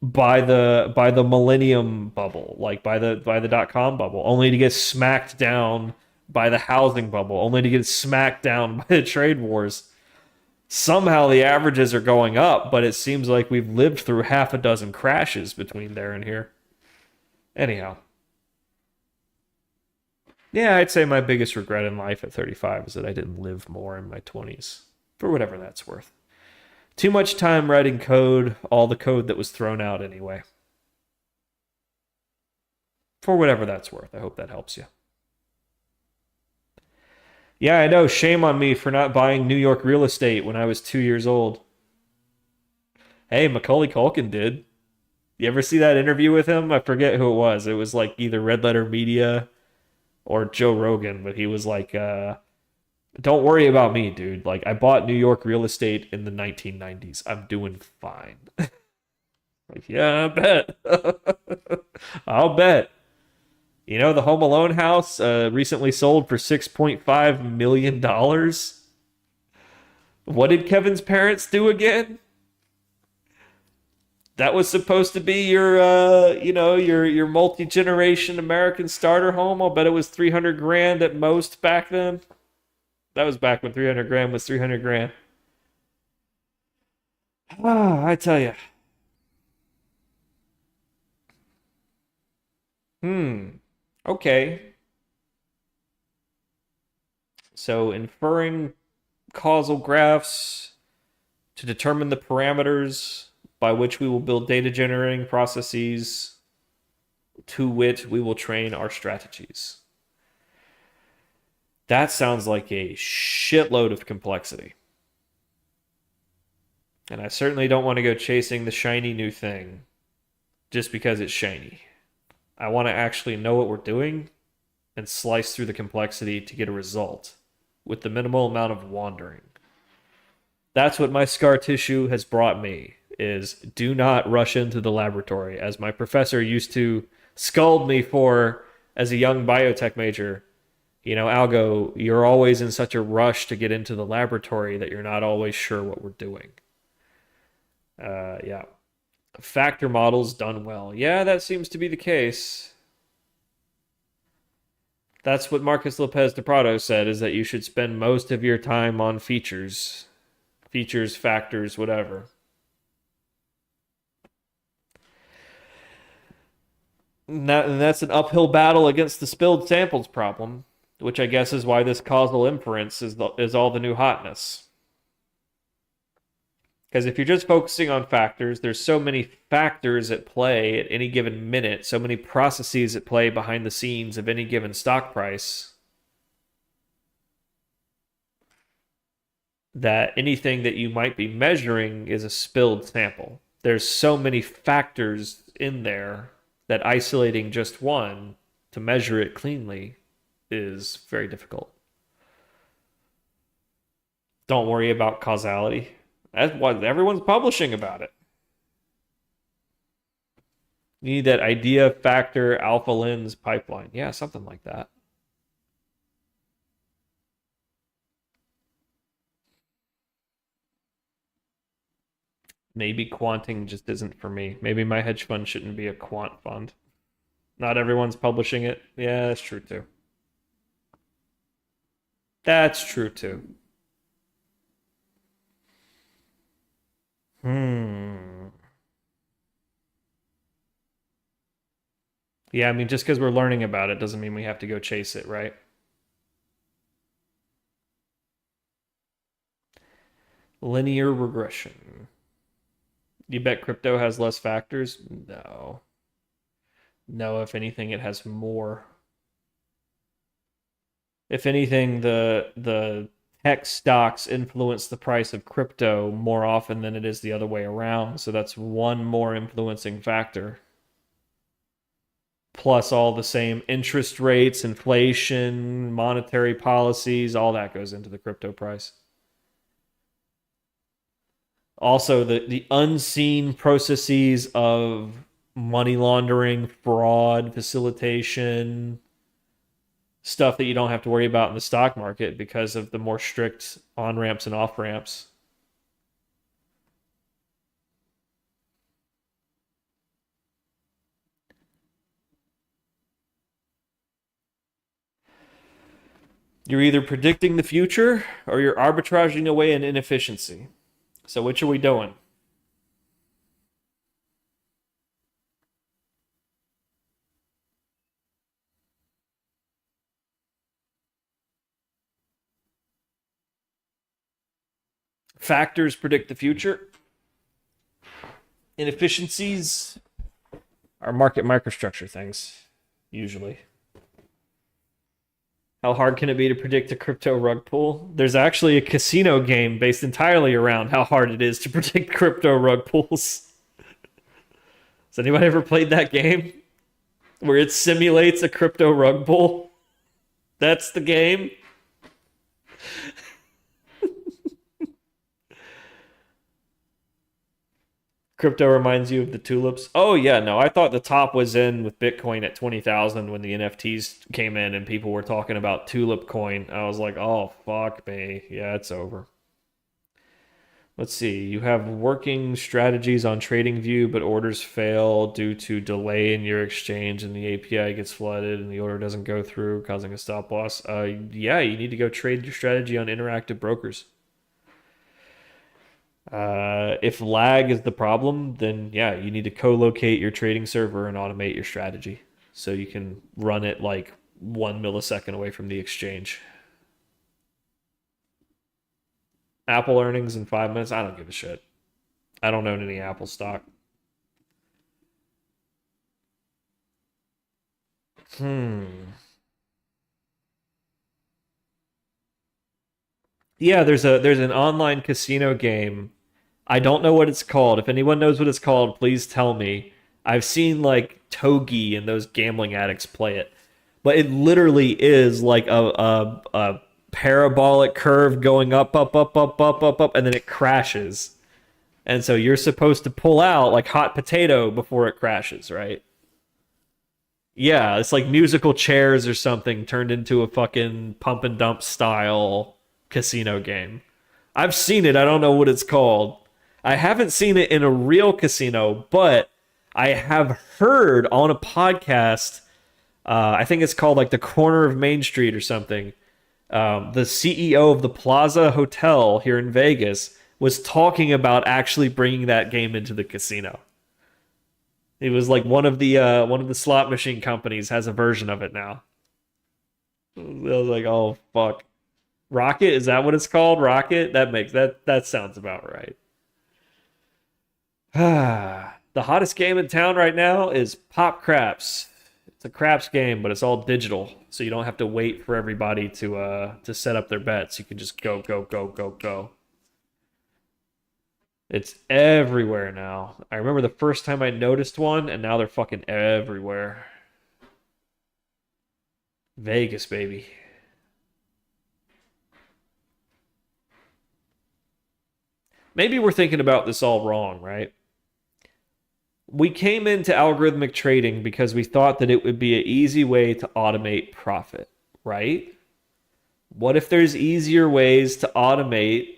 by the millennium bubble, like by the dot-com bubble, only to get smacked down by the housing bubble, only to get smacked down by the trade wars. Somehow the averages are going up, but it seems like we've lived through half a dozen crashes between there and here. Anyhow. Yeah, I'd say my biggest regret in life at 35 is that I didn't live more in my 20s, for whatever that's worth. Too much time writing code, all the code that was thrown out anyway. For whatever that's worth. I hope that helps you. Yeah, I know. Shame on me for not buying New York real estate when I was 2 years old. Hey, Macaulay Culkin did. You ever see that interview with him? I forget who it was. It was like either Red Letter Media or Joe Rogan, but he was like, don't worry about me, dude. Like, I bought New York real estate in the 1990s. I'm doing fine. Like, yeah, I bet. I'll bet. The Home Alone house recently sold for $6.5 million. What did Kevin's parents do again? That was supposed to be your multi-generation American starter home. I'll bet it was 300 grand at most back then. That was back when 300 grand was 300 grand. I tell you. Okay. So inferring causal graphs to determine the parameters by which we will build data generating processes, to which we will train our strategies. That sounds like a shitload of complexity. And I certainly don't want to go chasing the shiny new thing just because it's shiny. I want to actually know what we're doing and slice through the complexity to get a result with the minimal amount of wandering. That's what my scar tissue has brought me, is do not rush into the laboratory, as my professor used to scold me for as a young biotech major. Algo, you're always in such a rush to get into the laboratory that you're not always sure what we're doing. Yeah. Factor models done well. Yeah, that seems to be the case. That's what Marcus Lopez de Prado said, is that you should spend most of your time on features. Features, factors, whatever. And that's an uphill battle against the spilled samples problem, which I guess is why this causal inference is all the new hotness. Because if you're just focusing on factors, there's so many factors at play at any given minute, so many processes at play behind the scenes of any given stock price, that anything that you might be measuring is a spilled sample. There's so many factors in there that isolating just one to measure it cleanly is very difficult. Don't worry about causality. That's what everyone's publishing about it. You need that idea factor alpha lens pipeline. Yeah, something like that. Maybe quanting just isn't for me. Maybe my hedge fund shouldn't be a quant fund. Not everyone's publishing it. Yeah, that's true too. That's true too. Yeah, I mean, just because we're learning about it doesn't mean we have to go chase it, right? Linear regression. You bet crypto has less factors? No. No, if anything, it has more. If anything, the tech stocks influence the price of crypto more often than it is the other way around. So that's one more influencing factor. Plus all the same interest rates, inflation, monetary policies, all that goes into the crypto price. Also, the unseen processes of money laundering, fraud, facilitation, stuff that you don't have to worry about in the stock market because of the more strict on-ramps and off-ramps. You're either predicting the future or you're arbitraging away an inefficiency. So which are we doing? Factors predict the future. Inefficiencies are market microstructure things, usually. How hard can it be to predict a crypto rug pull? There's actually a casino game based entirely around how hard it is to predict crypto rug pulls. Has anyone ever played that game? Where it simulates a crypto rug pull? That's the game. Crypto reminds you of the tulips. Oh yeah, no, I thought the top was in with Bitcoin at 20,000 when the NFTs came in and people were talking about tulip coin. I was like, oh fuck me, yeah, it's over. Let's see. You have working strategies on TradingView, but orders fail due to delay in your exchange, and the API gets flooded, and the order doesn't go through, causing a stop loss. Yeah, you need to go trade your strategy on interactive brokers. If lag is the problem, then yeah, you need to co-locate your trading server and automate your strategy so you can run it like 1 millisecond away from the exchange. Apple earnings in 5 minutes? I don't give a shit. I don't own any Apple stock. Yeah, there's an online casino game. I don't know what it's called. If anyone knows what it's called, please tell me. I've seen like Togi and those gambling addicts play it. But it literally is like a parabolic curve going up, up, up, up, up, up, up, and then it crashes. And so you're supposed to pull out like hot potato before it crashes, right? Yeah, it's like musical chairs or something turned into a fucking pump and dump style casino game. I've seen it. I don't know what it's called. I haven't seen it in a real casino, but I have heard on a podcast. I think it's called like the Corner of Main Street or something. The CEO of the Plaza Hotel here in Vegas was talking about actually bringing that game into the casino. It was like one of the slot machine companies has a version of it now. I was like, oh fuck. Rocket, is that what it's called? Rocket? That sounds about right. The hottest game in town right now is Pop Craps. It's a craps game, but it's all digital, so you don't have to wait for everybody to set up their bets. You can just go, go, go, go, go. It's everywhere now. I remember the first time I noticed one, and now they're fucking everywhere. Vegas, baby. Maybe we're thinking about this all wrong, right? We came into algorithmic trading because we thought that it would be an easy way to automate profit, right? What if there's easier ways to automate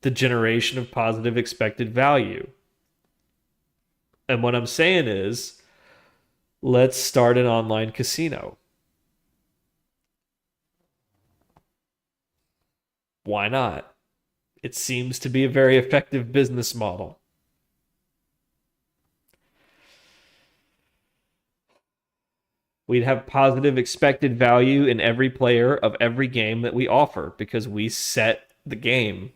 the generation of positive expected value. And what I'm saying is, let's start an online casino. Why not? It seems to be a very effective business model. We'd have positive expected value in every player of every game that we offer because we set the game.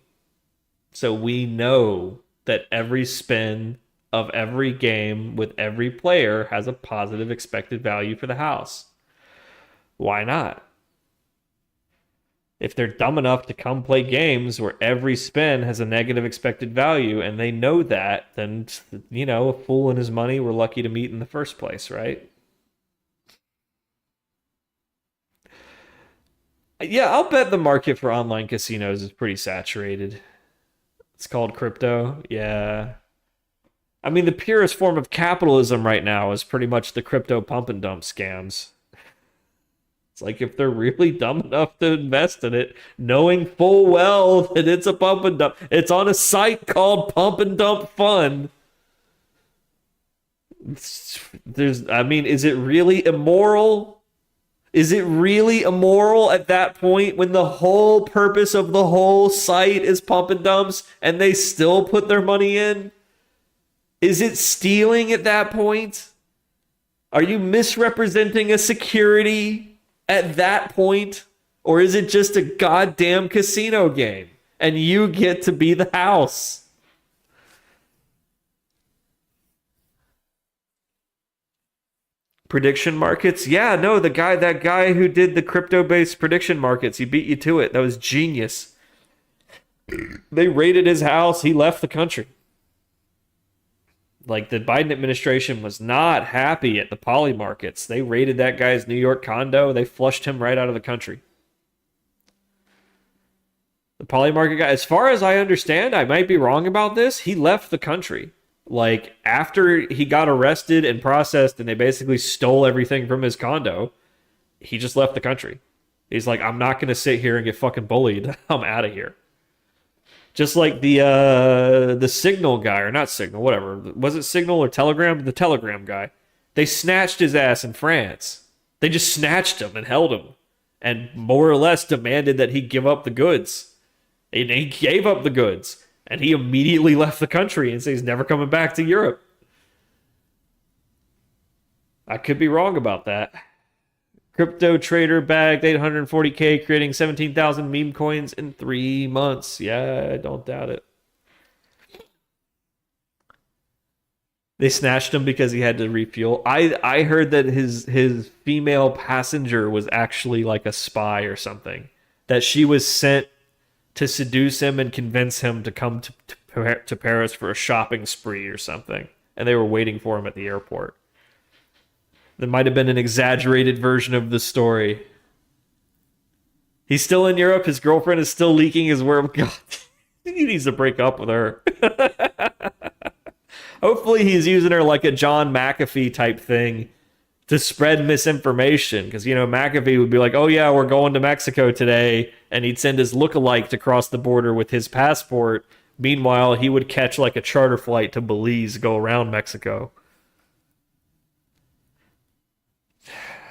So we know that every spin of every game with every player has a positive expected value for the house. Why not? If they're dumb enough to come play games where every spin has a negative expected value and they know that, then, a fool and his money were lucky to meet in the first place, right? Yeah, I'll bet the market for online casinos is pretty saturated. It's called crypto. Yeah. I mean, the purest form of capitalism right now is pretty much the crypto pump and dump scams. It's like if they're really dumb enough to invest in it, knowing full well that it's a pump and dump. It's on a site called Pump and Dump Fund. Is it really immoral? Is it really immoral at that point when the whole purpose of the whole site is pump and dumps and they still put their money in? Is it stealing at that point? Are you misrepresenting a security at that point? Or is it just a goddamn casino game and you get to be the house? Prediction markets? Yeah, no, that guy who did the crypto-based prediction markets, he beat you to it. That was genius. They raided his house. He left the country. Like, the Biden administration was not happy at the poly markets. They raided that guy's New York condo. They flushed him right out of the country. The poly market guy, as far as I understand, I might be wrong about this, he left the country. Like, after he got arrested and processed and they basically stole everything from his condo, he just left the country. He's like, I'm not going to sit here and get fucking bullied. I'm out of here. Just like the Signal guy, or not Signal, whatever. Was it Signal or Telegram? The Telegram guy. They snatched his ass in France. They just snatched him and held him and more or less demanded that he give up the goods. And he gave up the goods. And he immediately left the country and said he's never coming back to Europe. I could be wrong about that. Crypto trader bagged 840K, creating 17,000 meme coins in 3 months. Yeah, I don't doubt it. They snatched him because he had to refuel. I heard that his female passenger was actually like a spy or something. That she was sent to seduce him and convince him to come to Paris for a shopping spree or something. And they were waiting for him at the airport. There might have been an exaggerated version of the story. He's still in Europe. His girlfriend is still leaking his work. God, he needs to break up with her. Hopefully he's using her like a John McAfee type thing to spread misinformation. Because, McAfee would be like, oh yeah, we're going to Mexico today. And he'd send his lookalike to cross the border with his passport. Meanwhile, he would catch like a charter flight to Belize, go around Mexico.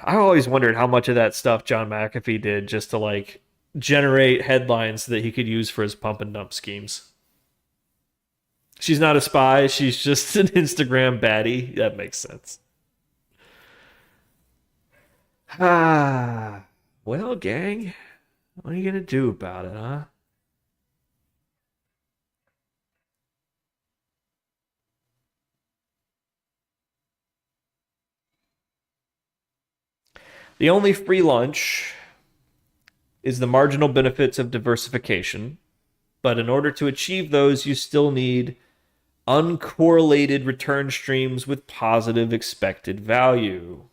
I always wondered how much of that stuff John McAfee did just to like generate headlines that he could use for his pump and dump schemes. She's not a spy. She's just an Instagram baddie. That makes sense. Well, gang, what are you going to do about it, huh? The only free lunch is the marginal benefits of diversification, but in order to achieve those, you still need uncorrelated return streams with positive expected value.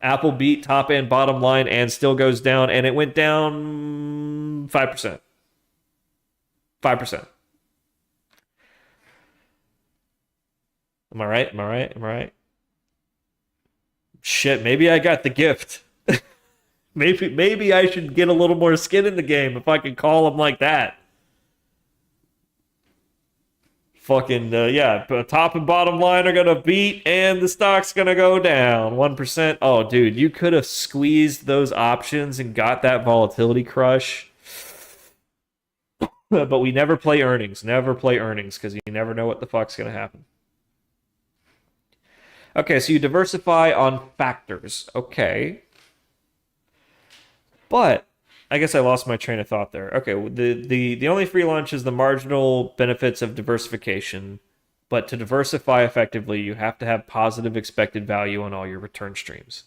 Apple beat top and bottom line and still goes down, and it went down 5%. 5%. Am I right? Am I right? Am I right? Shit, maybe I got the gift. Maybe I should get a little more skin in the game if I can call them like that. Fucking yeah, top and bottom line are gonna beat, and the stock's gonna go down 1%. Oh, dude, you could have squeezed those options and got that volatility crush. But we never play earnings. Never play earnings because you never know what the fuck's gonna happen. Okay, so you diversify on factors. Okay. But I guess I lost my train of thought there. Okay, the only free lunch is the marginal benefits of diversification. But to diversify effectively, you have to have positive expected value on all your return streams.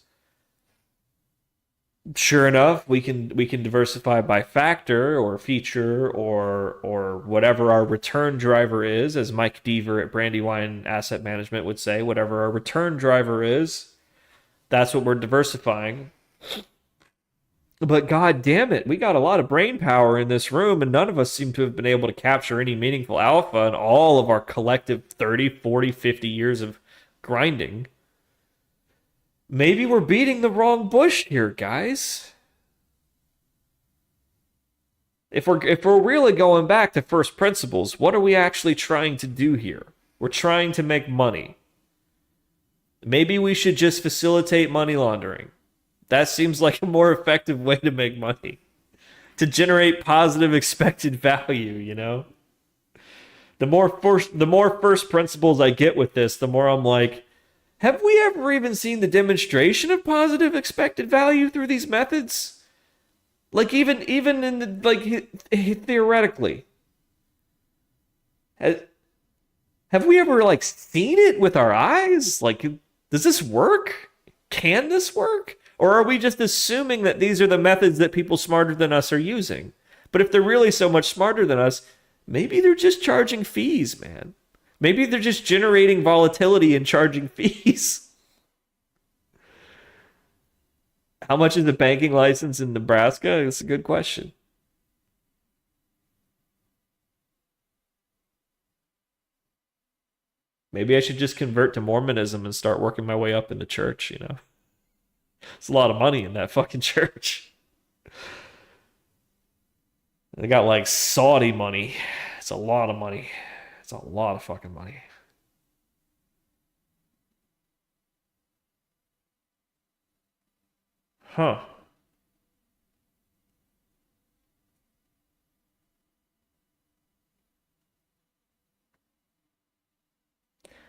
Sure enough, we can diversify by factor or feature or whatever our return driver is, as Mike Deaver at Brandywine Asset Management would say, whatever our return driver is, that's what we're diversifying. But god damn it, we got a lot of brain power in this room, and none of us seem to have been able to capture any meaningful alpha in all of our collective 30, 40, 50 years of grinding. Maybe we're beating the wrong bush here, guys. If we're really going back to first principles, what are we actually trying to do here? We're trying to make money. Maybe we should just facilitate money laundering. That seems like a more effective way to make money. To generate positive expected value, you know? The more first principles I get with this, the more I'm like, have we ever even seen the demonstration of positive expected value through these methods? Like even in the theoretically. Have we ever like seen it with our eyes? Like, does this work? Can this work? Or are we just assuming that these are the methods that people smarter than us are using? But if they're really so much smarter than us, maybe they're just charging fees, man. Maybe they're just generating volatility and charging fees. How much is the banking license in Nebraska? That's a good question. Maybe I should just convert to Mormonism and start working my way up in the church, you know? It's a lot of money in that fucking church. They got like Saudi money. It's a lot of money. It's a lot of fucking money. Huh.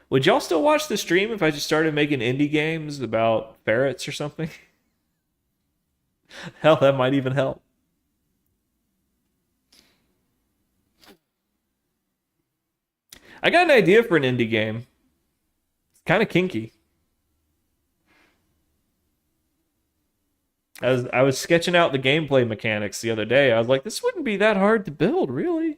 Would y'all still watch the stream if I just started making indie games about ferrets or something? Hell, that might even help. I got an idea for an indie game. It's kind of kinky. I was sketching out the gameplay mechanics the other day. I was like, this wouldn't be that hard to build, really.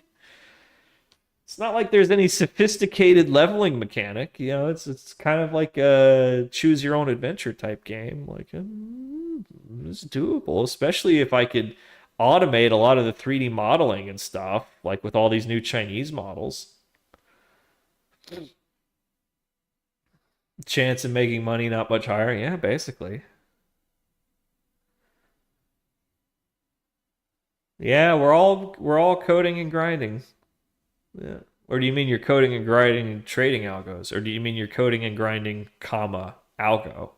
It's not like there's any sophisticated leveling mechanic. You know, it's kind of like a choose your own adventure type game. Like, it's doable, especially if I could automate a lot of the 3D modeling and stuff, like with all these new Chinese models. Chance of making money not much higher. Yeah, basically. Yeah, we're all coding and grinding. Yeah. Or do you mean you're coding and grinding and trading algos? Or do you mean you're coding and grinding, comma, algo?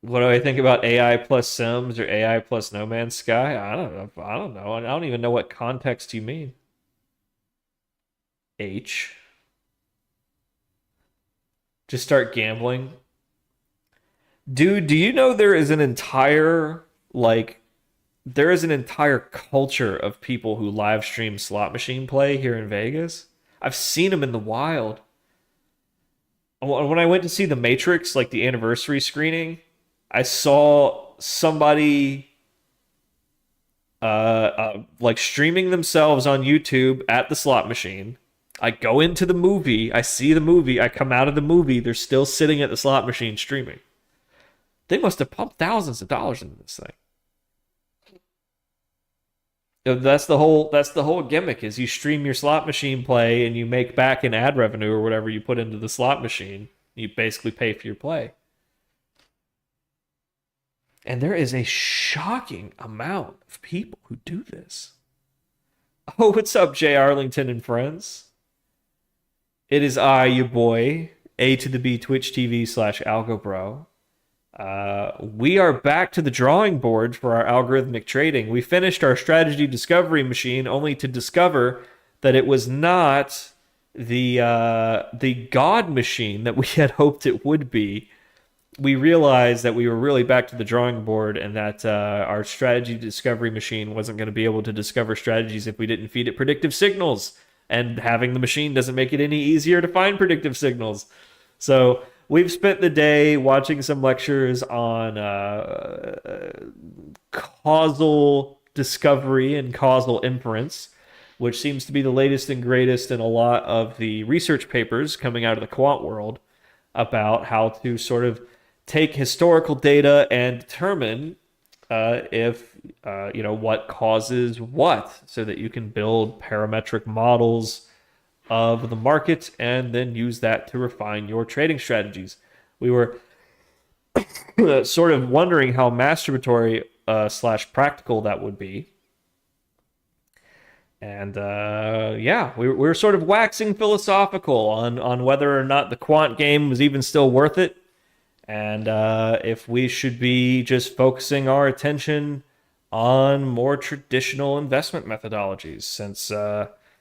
What do I think about AI plus Sims or AI plus No Man's Sky? I don't know. I don't even know what context you mean. H. Just start gambling. Dude, do you know there is an entire culture of people who live stream slot machine play here in Vegas? I've seen them in the wild. When I went to see The Matrix, like the anniversary screening, I saw somebody like streaming themselves on YouTube at the slot machine. I go into the movie, I see the movie, I come out of the movie, they're still sitting at the slot machine streaming. They must have pumped thousands of dollars into this thing. That's the whole gimmick, is you stream your slot machine play and you make back in ad revenue or whatever you put into the slot machine. You basically pay for your play. And there is a shocking amount of people who do this. A Oh, what's up, Jay Arlington and friends? It is I, your boy, A to the B Twitch TV / Algo Bro. We are back to the drawing board for our algorithmic trading. We finished our strategy discovery machine only to discover that it was not the God machine that we had hoped it would be. We realized that we were really back to the drawing board and that our strategy discovery machine wasn't going to be able to discover strategies if we didn't feed it predictive signals. And having the machine doesn't make it any easier to find predictive signals. So we've spent the day watching some lectures on causal discovery and causal inference, which seems to be the latest and greatest in a lot of the research papers coming out of the quant world about how to sort of take historical data and determine if what causes what, so that you can build parametric models of the market and then use that to refine your trading strategies. We were sort of wondering how masturbatory / practical that would be. And we were sort of waxing philosophical on whether or not the quant game was even still worth it. And if we should be just focusing our attention on more traditional investment methodologies, since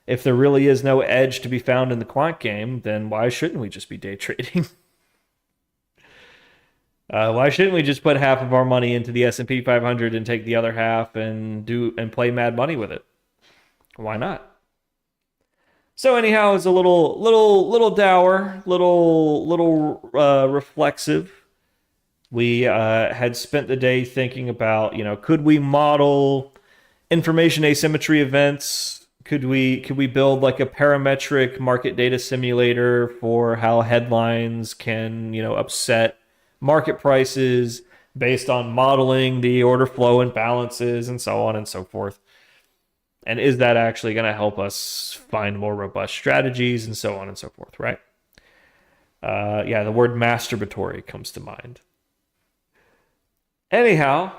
if there really is no edge to be found in the quant game, then why shouldn't we just be day trading? Why shouldn't we just put half of our money into the S&P 500 and take the other half and play mad money with it? Why not? So anyhow, it's a little dour, little reflexive. We had spent the day thinking about, could we model information asymmetry events? Could we build like a parametric market data simulator for how headlines can, upset market prices based on modeling the order flow and balances and so on and so forth? And is that actually going to help us find more robust strategies and so on and so forth, right? The word masturbatory comes to mind. Anyhow,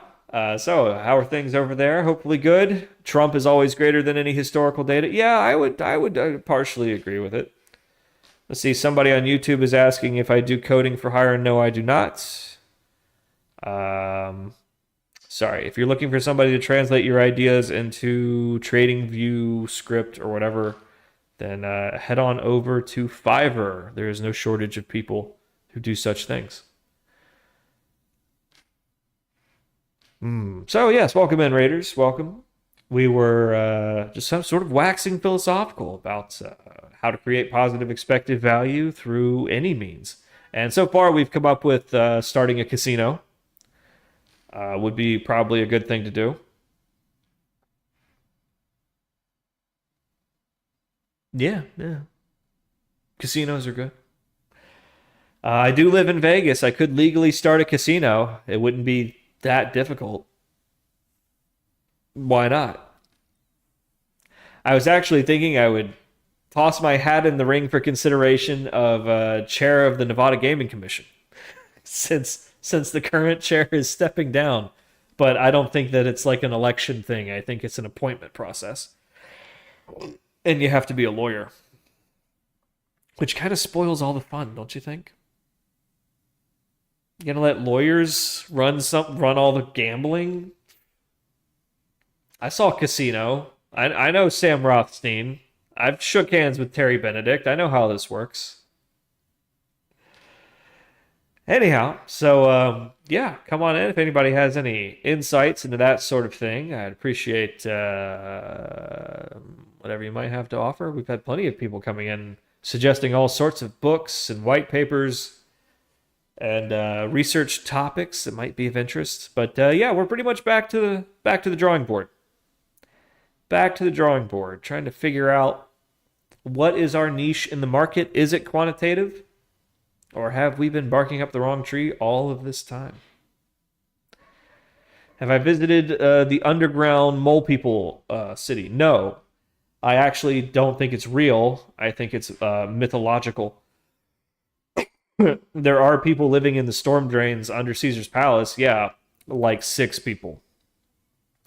so how are things over there? Hopefully good. Trump is always greater than any historical data. Yeah, I would partially agree with it. Let's see, somebody on YouTube is asking if I do coding for hire. No, I do not. Sorry, if you're looking for somebody to translate your ideas into TradingView script or whatever, then head on over to Fiverr. There is no shortage of people who do such things. So yes, welcome in, Raiders. Welcome. We were just sort of waxing philosophical about how to create positive expected value through any means. And so far, we've come up with starting a casino. Would be probably a good thing to do. Yeah. Casinos are good. I do live in Vegas. I could legally start a casino. It wouldn't be that difficult. Why not? I was actually thinking I would toss my hat in the ring for consideration of chair of the Nevada Gaming Commission, since the current chair is stepping down. But I don't think that it's like an election thing. I think it's an appointment process. And you have to be a lawyer, which kind of spoils all the fun, don't you think? You gonna let lawyers run all the gambling? I saw Casino. I know Sam Rothstein. I've shook hands with Terry Benedict. I know how this works. Anyhow, so come on in if anybody has any insights into that sort of thing. I'd appreciate whatever you might have to offer. We've had plenty of people coming in suggesting all sorts of books and white papers and research topics that might be of interest. But we're pretty much back to the drawing board. Back to the drawing board, trying to figure out what is our niche in the market. Is it quantitative? Or have we been barking up the wrong tree all of this time? Have I visited the underground mole people city? No. I actually don't think it's real. I think it's mythological. There are people living in the storm drains under Caesar's Palace. Yeah, like 6 people.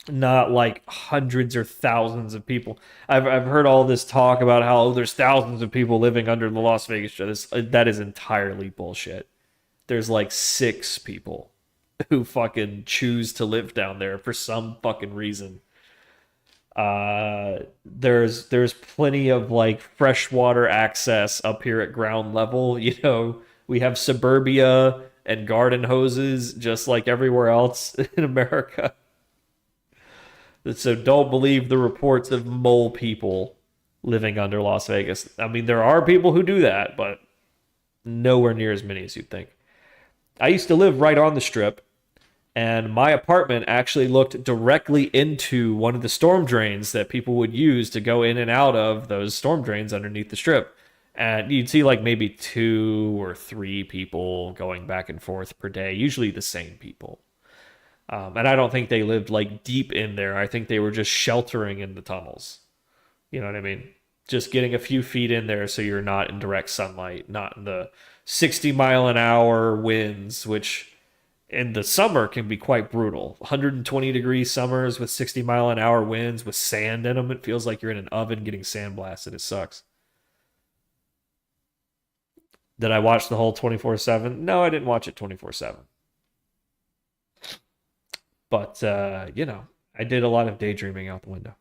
not like hundreds or thousands of people. I've heard all this talk about how there's thousands of people living under the Las Vegas Strip. That is entirely bullshit. There's like 6 people who fucking choose to live down there for some fucking reason. There's plenty of like freshwater access up here at ground level. You know, we have suburbia and garden hoses just like everywhere else in America. So don't believe the reports of mole people living under Las Vegas. I mean, there are people who do that, but nowhere near as many as you'd think. I used to live right on the Strip, and my apartment actually looked directly into one of the storm drains that people would use to go in and out of those storm drains underneath the Strip. And you'd see like maybe 2 or 3 people going back and forth per day, usually the same people. And I don't think they lived like deep in there. I think they were just sheltering in the tunnels. You know what I mean? Just getting a few feet in there so you're not in direct sunlight, not in the 60-mile-an-hour winds, which in the summer can be quite brutal. 120-degree summers with 60-mile-an-hour winds with sand in them. It feels like you're in an oven getting sandblasted. It sucks. Did I watch the whole 24/7? No, I didn't watch it 24/7. But, you know, I did a lot of daydreaming out the window.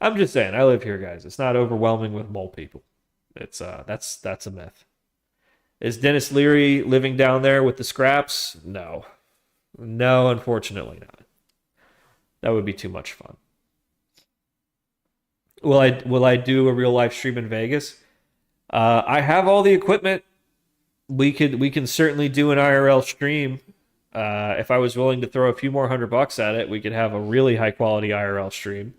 I'm just saying, I live here, guys. It's not overwhelming with mole people. It's that's a myth. Is Dennis Leary living down there with the scraps? No. No, unfortunately not. That would be too much fun. Will I do a real live stream in Vegas? I have all the equipment. We can certainly do an IRL stream. If I was willing to throw a few more $100 at it, we could have a really high quality IRL stream.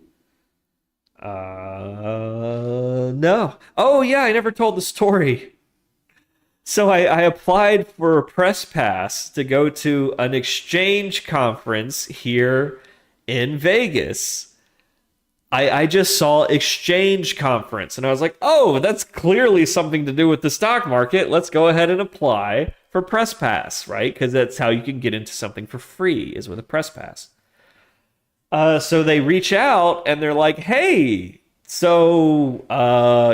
No. Oh yeah, I never told the story. So I applied for a press pass to go to an exchange conference here in Vegas. I just saw exchange conference and I was like, oh, that's clearly something to do with the stock market. Let's go ahead and apply for press pass, right? Because that's how you can get into something for free, is with a press pass. So they reach out and they're like, hey, so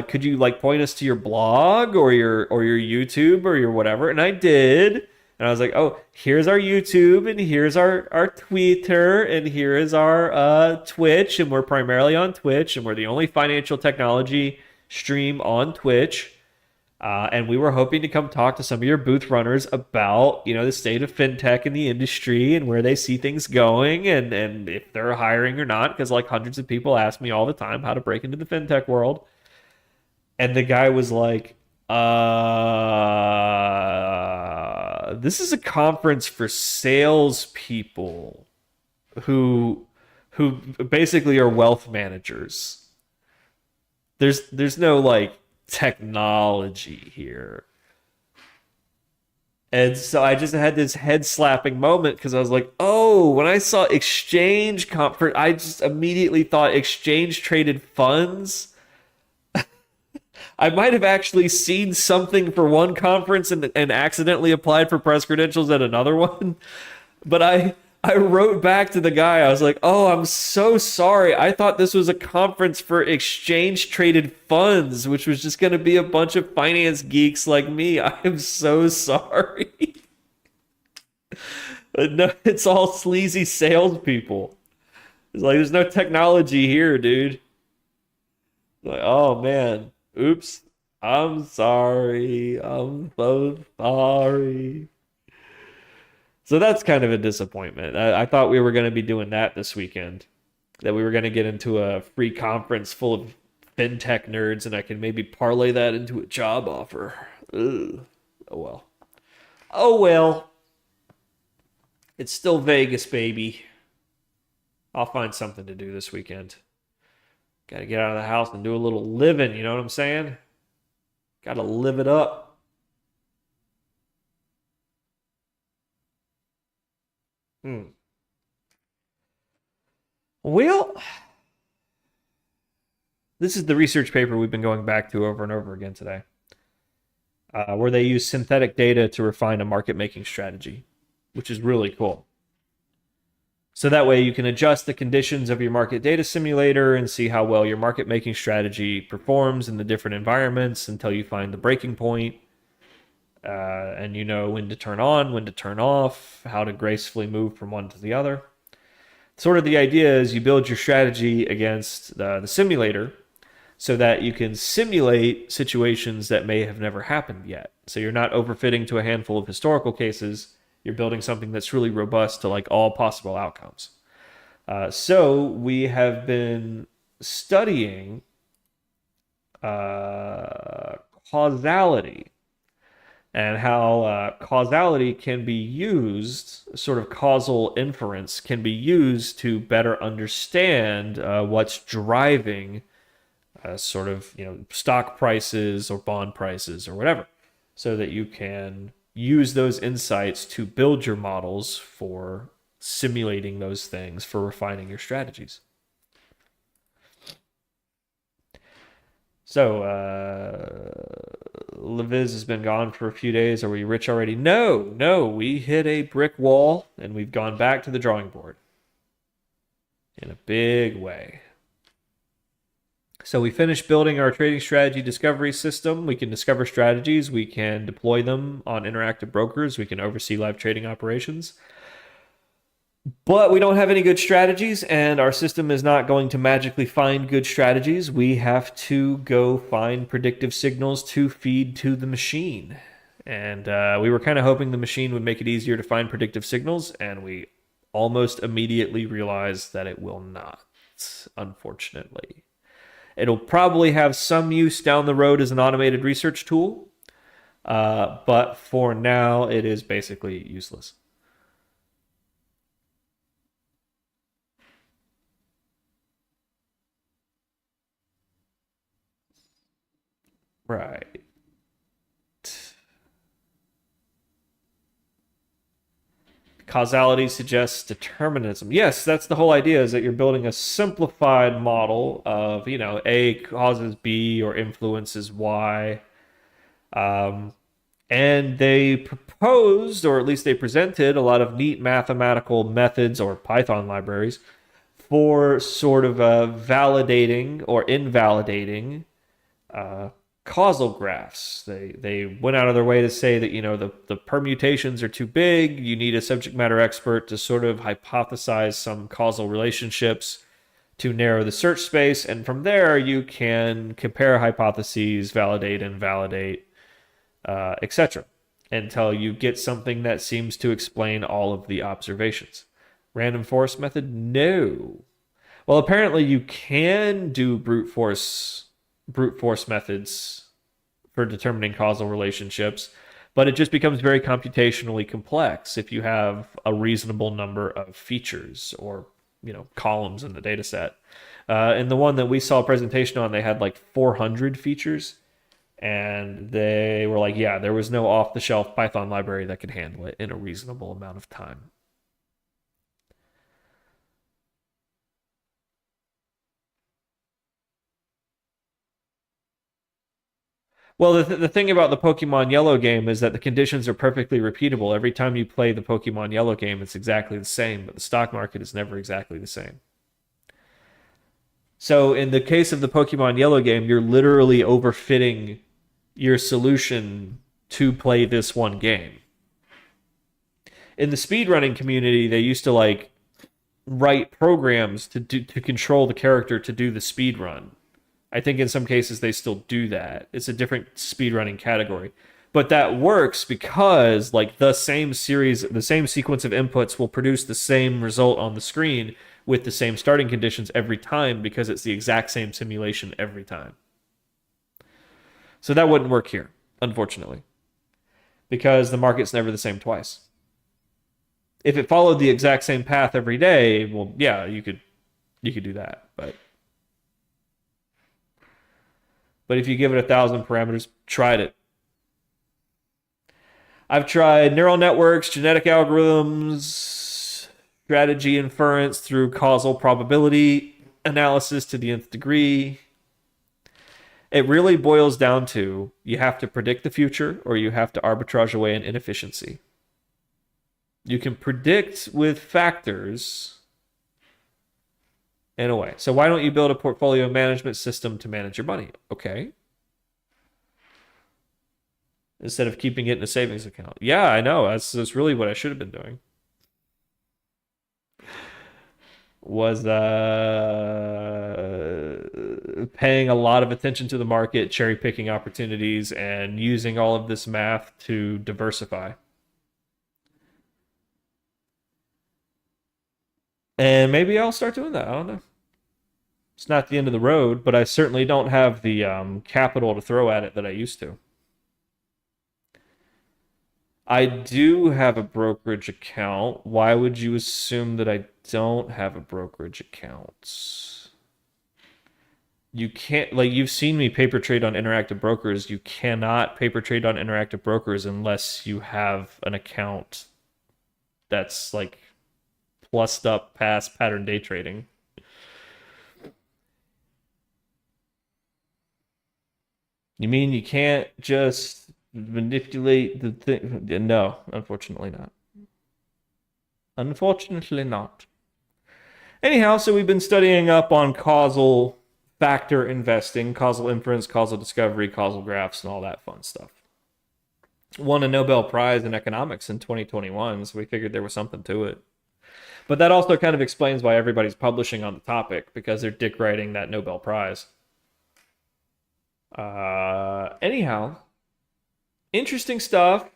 could you like point us to your blog or your YouTube or your whatever? And I did. And I was like, oh, here's our YouTube and here's our Twitter and here is our Twitch. And we're primarily on Twitch and we're the only financial technology stream on Twitch. And we were hoping to come talk to some of your booth runners about, you know, the state of fintech in the industry and where they see things going and if they're hiring or not. Because like hundreds of people ask me all the time how to break into the fintech world. And the guy was like, this is a conference for salespeople who basically are wealth managers. There's no like technology here. And so I just had this head slapping moment because I was like, oh, when I saw exchange conference, I just immediately thought exchange traded funds. I might have actually seen something for one conference and accidentally applied for press credentials at another one. But I wrote back to the guy. I was like, oh, I'm so sorry. I thought this was a conference for exchange traded funds, which was just going to be a bunch of finance geeks like me. I am so sorry. But no, it's all sleazy salespeople. It's like, there's no technology here, dude. Like, oh, man. Oops. I'm sorry. I'm so sorry. So that's kind of a disappointment. I thought we were going to be doing that this weekend. That we were going to get into a free conference full of fintech nerds and I can maybe parlay that into a job offer. Ugh. Oh well. Oh well. It's still Vegas, baby. I'll find something to do this weekend. Got to get out of the house and do a little living, you know what I'm saying? Got to live it up. Well, this is the research paper we've been going back to over and over again today, where they use synthetic data to refine a market-making strategy, which is really cool. So that way you can adjust the conditions of your market data simulator and see how well your market making strategy performs in the different environments until you find the breaking point. And you know when to turn on, when to turn off, how to gracefully move from one to the other. Sort of the idea is you build your strategy against the simulator so that you can simulate situations that may have never happened yet. So you're not overfitting to a handful of historical cases. You're building something that's really robust to like all possible outcomes. So we have been studying causality and how causality can be used, sort of causal inference can be used to better understand what's driving sort of, stock prices or bond prices or whatever, so that you can use those insights to build your models for simulating those things, for refining your strategies. So, Leviz has been gone for a few days. Are we rich already? No, we hit a brick wall and we've gone back to the drawing board in a big way. So we finished building our trading strategy discovery system. We can discover strategies. We can deploy them on interactive brokers. We can oversee live trading operations. But we don't have any good strategies, and our system is not going to magically find good strategies. We have to go find predictive signals to feed to the machine. And we were kind of hoping the machine would make it easier to find predictive signals, and we almost immediately realized that it will not, unfortunately. It'll probably have some use down the road as an automated research tool, but for now, it is basically useless. Right. Causality suggests determinism. Yes, that's the whole idea, is that you're building a simplified model of, A causes B or influences Y. And they proposed, or at least they presented, a lot of neat mathematical methods or Python libraries for sort of validating or invalidating causal graphs. They went out of their way to say that the permutations are too big. You need a subject matter expert to sort of hypothesize some causal relationships to narrow the search space, and from there you can compare hypotheses, validate, invalidate, etc., until you get something that seems to explain all of the observations. Random forest method? No. Well, apparently you can do brute force methods for determining causal relationships, but it just becomes very computationally complex if you have a reasonable number of features or columns in the data set. And the one that we saw a presentation on, they had like 400 features, and they were like, yeah, there was no off-the-shelf Python library that could handle it in a reasonable amount of time. Well, the thing about the Pokemon Yellow game is that the conditions are perfectly repeatable. Every time you play the Pokemon Yellow game, it's exactly the same, but the stock market is never exactly the same. So in the case of the Pokemon Yellow game, you're literally overfitting your solution to play this one game. In the speedrunning community, they used to write programs to control the character to do the speed run. I think in some cases they still do that. It's a different speedrunning category. But that works because the same sequence of inputs will produce the same result on the screen with the same starting conditions every time, because it's the exact same simulation every time. So that wouldn't work here, unfortunately, because the market's never the same twice. If it followed the exact same path every day, well, yeah, you could do that, But if you give it 1,000 parameters, tried it. I've tried neural networks, genetic algorithms, strategy inference through causal probability analysis to the nth degree. It really boils down to you have to predict the future or you have to arbitrage away an inefficiency. You can predict with factors in a way. So why don't you build a portfolio management system to manage your money? Okay. Instead of keeping it in a savings account. Yeah, I know. That's really what I should have been doing. Was paying a lot of attention to the market, cherry picking opportunities, and using all of this math to diversify. And maybe I'll start doing that. I don't know. It's not the end of the road, but I certainly don't have the capital to throw at it that I used to. I do have a brokerage account. Why would you assume that I don't have a brokerage account? You can't, like, you've seen me paper trade on Interactive Brokers. You cannot paper trade on Interactive Brokers unless you have an account that's like plussed up past pattern day trading. You mean you can't just manipulate the thing? No, unfortunately not. Unfortunately not. Anyhow, so we've been studying up on causal factor investing, causal inference, causal discovery, causal graphs, and all that fun stuff. Won a Nobel Prize in economics in 2021, so we figured there was something to it. But that also kind of explains why everybody's publishing on the topic, because they're dick writing that Nobel Prize. Anyhow, interesting stuff.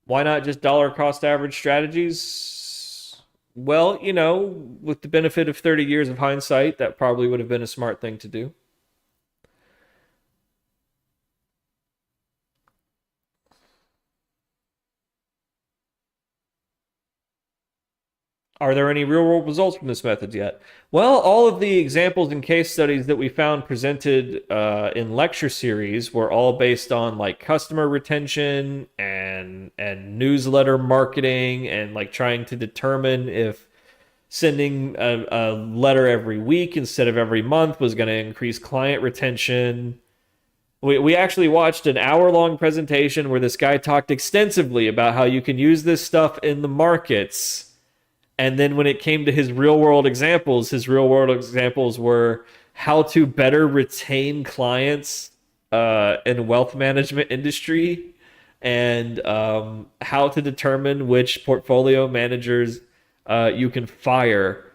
Why not just dollar cost average strategies? Well, you know, with the benefit of 30 years of hindsight, that probably would have been a smart thing to do. Are there any real-world results from this method yet? Well, all of the examples and case studies that we found presented in lecture series were all based on like customer retention and newsletter marketing and like trying to determine if sending a letter every week instead of every month was going to increase client retention. We actually watched an hour-long presentation where this guy talked extensively about how you can use this stuff in the markets. And then when it came to his real-world examples were how to better retain clients in wealth management industry and how to determine which portfolio managers you can fire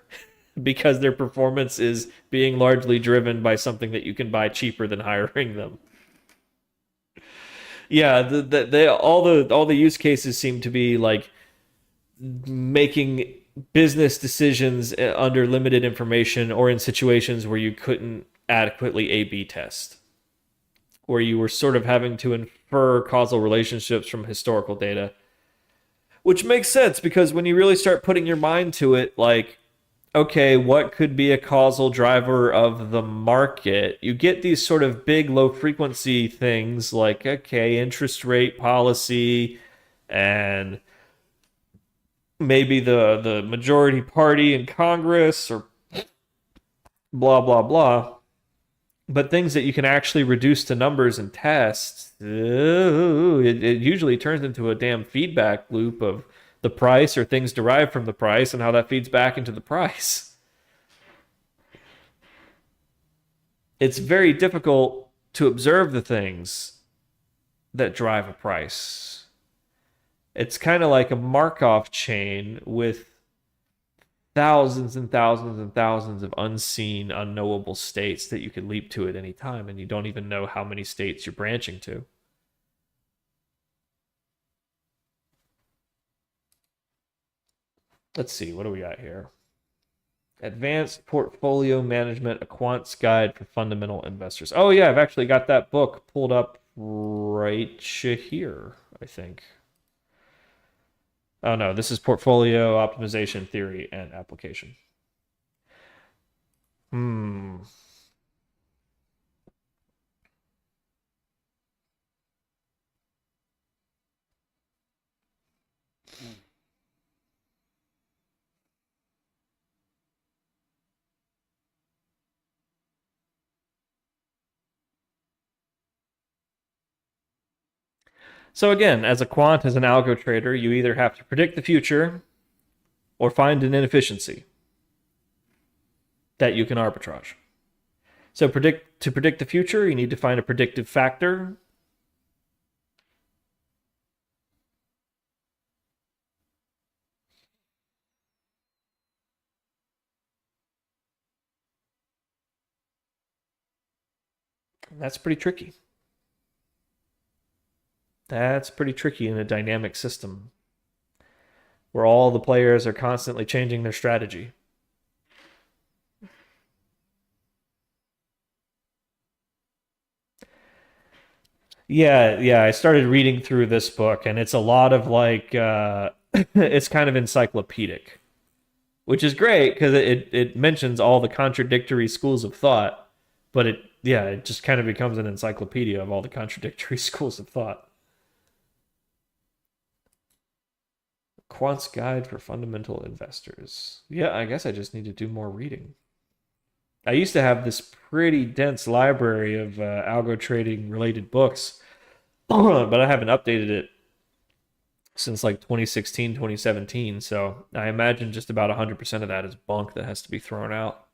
because their performance is being largely driven by something that you can buy cheaper than hiring them. Yeah, all the use cases seem to be like making business decisions under limited information or in situations where you couldn't adequately A/B test, where you were sort of having to infer causal relationships from historical data, which makes sense because when you really start putting your mind to it, like, okay, what could be a causal driver of the market? You get these sort of big low frequency things like, okay, interest rate policy and maybe the majority party in Congress or blah, blah, blah. But things that you can actually reduce to numbers and test, it usually turns into a damn feedback loop of the price or things derived from the price and how that feeds back into the price. It's very difficult to observe the things that drive a price. It's kind of like a Markov chain with thousands and thousands and thousands of unseen, unknowable states that you could leap to at any time, and you don't even know how many states you're branching to. Let's see, what do we got here? Advanced Portfolio Management, a Quant's Guide for Fundamental Investors. Oh yeah, I've actually got that book pulled up right here, I think. Oh no, this is Portfolio Optimization Theory and Application. So again, as a quant, as an algo trader, you either have to predict the future or find an inefficiency. that you can arbitrage. So to predict the future, you need to find a predictive factor. That's pretty tricky. That's pretty tricky in a dynamic system where all the players are constantly changing their strategy. Yeah, I started reading through this book, and it's a lot of like, it's kind of encyclopedic, which is great because it mentions all the contradictory schools of thought, but it just kind of becomes an encyclopedia of all the contradictory schools of thought. Quant's Guide for Fundamental Investors. Yeah, I guess I just need to do more reading. I used to have this pretty dense library of algo trading related books, but I haven't updated it since like 2016, 2017. So I imagine just about 100% of that is bunk that has to be thrown out.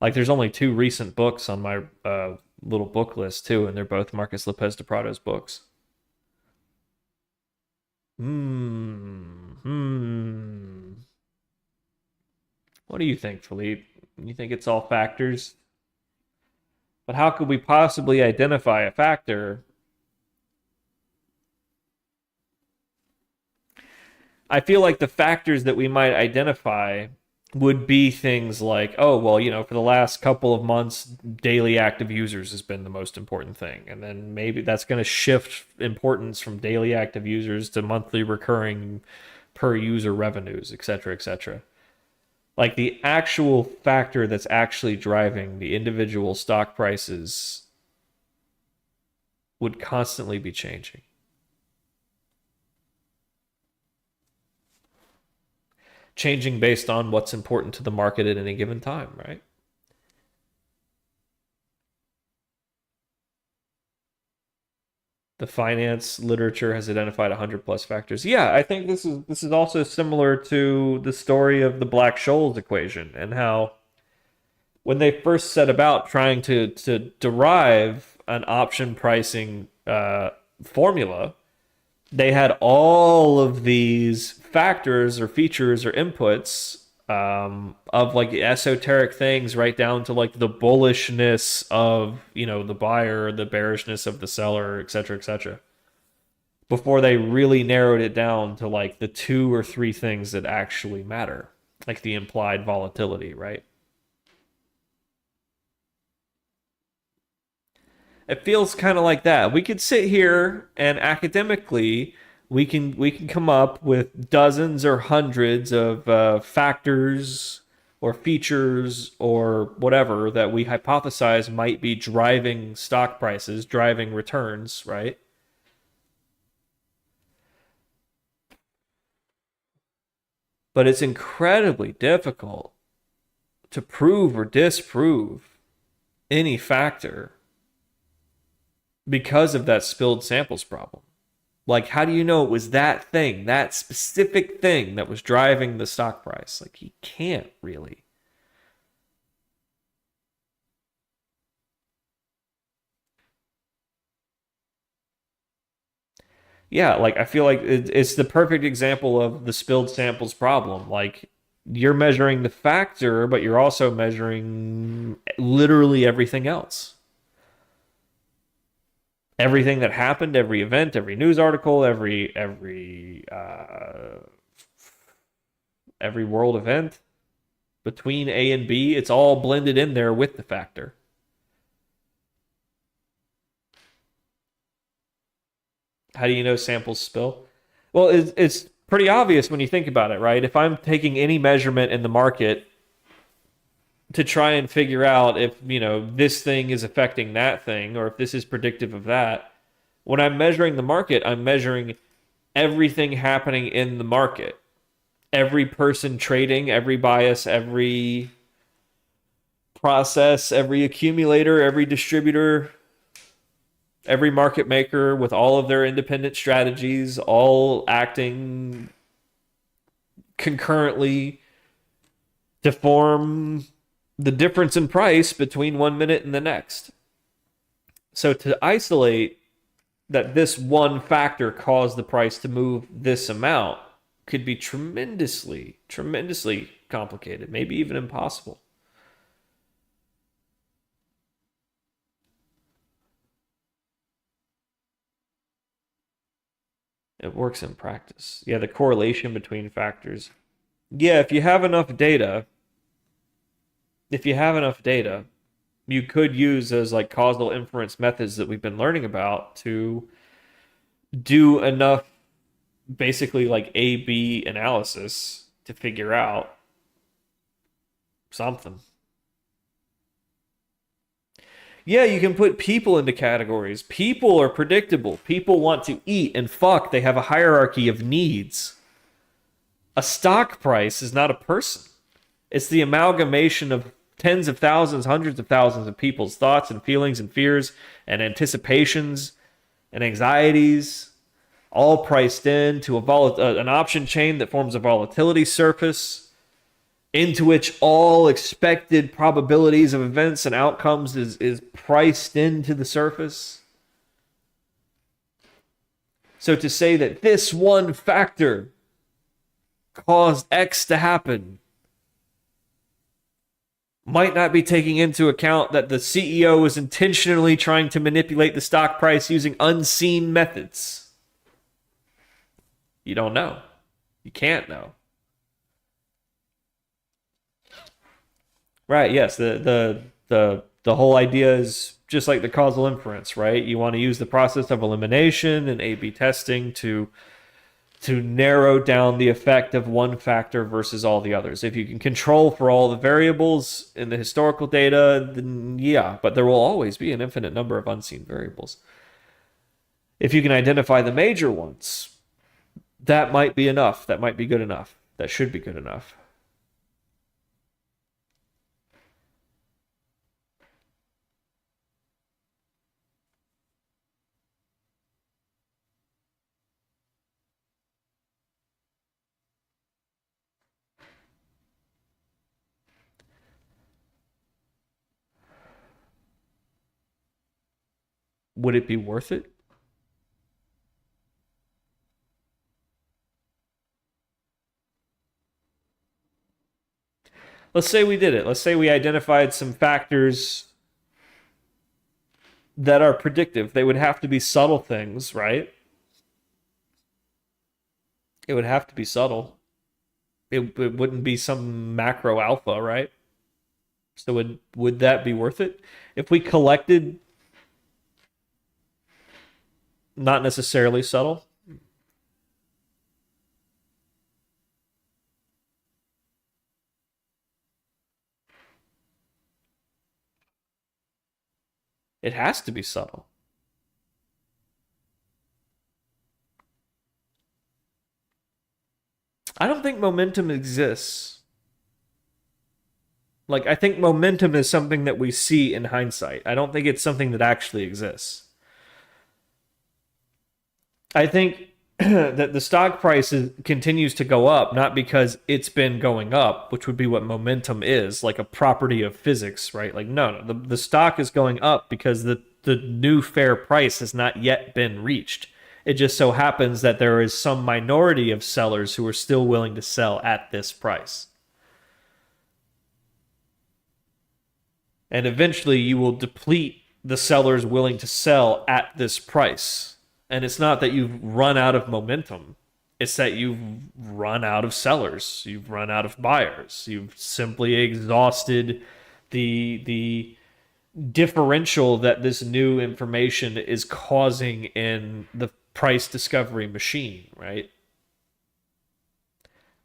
Like there's only 2 recent books on my little book list too, and they're both Marcus Lopez de Prado's books. What do you think, Philippe? You think it's all factors? But how could we possibly identify a factor? I feel like the factors that we might identify would be things like, oh, well, for the last couple of months, daily active users has been the most important thing. And then maybe that's going to shift importance from daily active users to monthly recurring per user revenues, et cetera, et cetera. Like the actual factor that's actually driving the individual stock prices would constantly be changing. Changing based on what's important to the market at any given time, right? The finance literature has identified 100 plus factors. Yeah, I think this is also similar to the story of the Black-Scholes equation and how when they first set about trying to derive an option pricing formula, they had all of these factors or features or inputs of like esoteric things right down to like the bullishness of the buyer, the bearishness of the seller, etc., before they really narrowed it down to like the 2 or 3 things that actually matter, like the implied volatility, right? It feels kind of like that. We could sit here and academically we can come up with dozens or hundreds of factors or features or whatever that we hypothesize might be driving stock prices, driving returns, right? But it's incredibly difficult to prove or disprove any factor because of that spilled samples problem. Like, how do you know it was that thing, that specific thing that was driving the stock price? Like, you can't really. Yeah, like, I feel like it's the perfect example of the spilled samples problem. Like, you're measuring the factor, but you're also measuring literally everything else. Everything that happened, every event, every news article, every world event between A and B, it's all blended in there with the factor. How do you know samples spill? Well, it's pretty obvious when you think about it, right? If I'm taking any measurement in the market to try and figure out if, this thing is affecting that thing or if this is predictive of that, when I'm measuring the market, I'm measuring everything happening in the market. Every person trading, every bias, every process, every accumulator, every distributor, every market maker with all of their independent strategies, all acting concurrently to form the difference in price between 1 minute and the next. So to isolate that this one factor caused the price to move this amount could be tremendously, tremendously complicated, maybe even impossible. It works in practice. Yeah, the correlation between factors. Yeah, if you have enough data, you could use those like causal inference methods that we've been learning about to do enough basically like A/B analysis to figure out something. Yeah, you can put people into categories. People are predictable. People want to eat and fuck. They have a hierarchy of needs. A stock price is not a person. It's the amalgamation of tens of thousands, hundreds of thousands of people's thoughts and feelings and fears and anticipations and anxieties, all priced into an option chain that forms a volatility surface into which all expected probabilities of events and outcomes is priced into the surface. So to say that this one factor caused X to happen might not be taking into account that the CEO is intentionally trying to manipulate the stock price using unseen methods. You don't know. You can't know. Right, yes, the whole idea is just like the causal inference, right? You want to use the process of elimination and A/B testing to narrow down the effect of one factor versus all the others. If you can control for all the variables in the historical data, then yeah, but there will always be an infinite number of unseen variables. If you can identify the major ones, that might be enough. That might be good enough. That should be good enough. Would it be worth it? Let's say we did it. Let's say we identified some factors that are predictive. They would have to be subtle things, right? It would have to be subtle. It wouldn't be some macro alpha, right? So would that be worth it? If we collected not necessarily subtle. It has to be subtle. I don't think momentum exists. Like, I think momentum is something that we see in hindsight. I don't think it's something that actually exists. I think that the stock price continues to go up, not because it's been going up, which would be what momentum is, like a property of physics, right? Like, no, the stock is going up because the new fair price has not yet been reached. It just so happens that there is some minority of sellers who are still willing to sell at this price. And eventually you will deplete the sellers willing to sell at this price. And it's not that you've run out of momentum. It's that you've run out of sellers. You've run out of buyers. You've simply exhausted the differential that this new information is causing in the price discovery machine, right?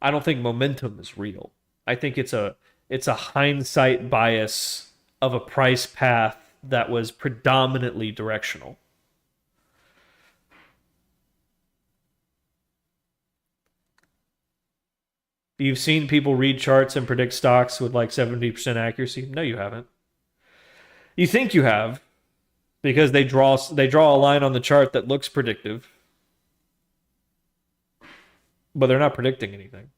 I don't think momentum is real. I think it's a hindsight bias of a price path that was predominantly directional. You've seen people read charts and predict stocks with like 70% accuracy? No, you haven't. You think you have because they draw a line on the chart that looks predictive, but they're not predicting anything.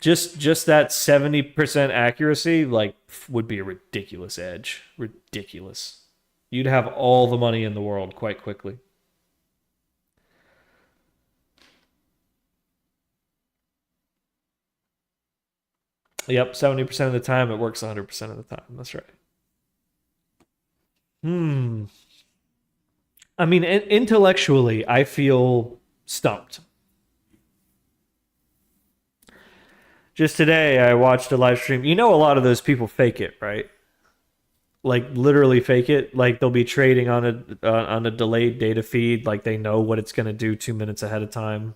Just that 70% accuracy, like, would be a ridiculous edge. Ridiculous. You'd have all the money in the world quite quickly. Yep, 70% of the time it works 100% of the time. That's right. I mean, intellectually, I feel stumped. Just today, I watched a live stream. You know, a lot of those people fake it, right? Like literally fake it. Like they'll be trading on a delayed data feed, like they know what it's going to do 2 minutes ahead of time.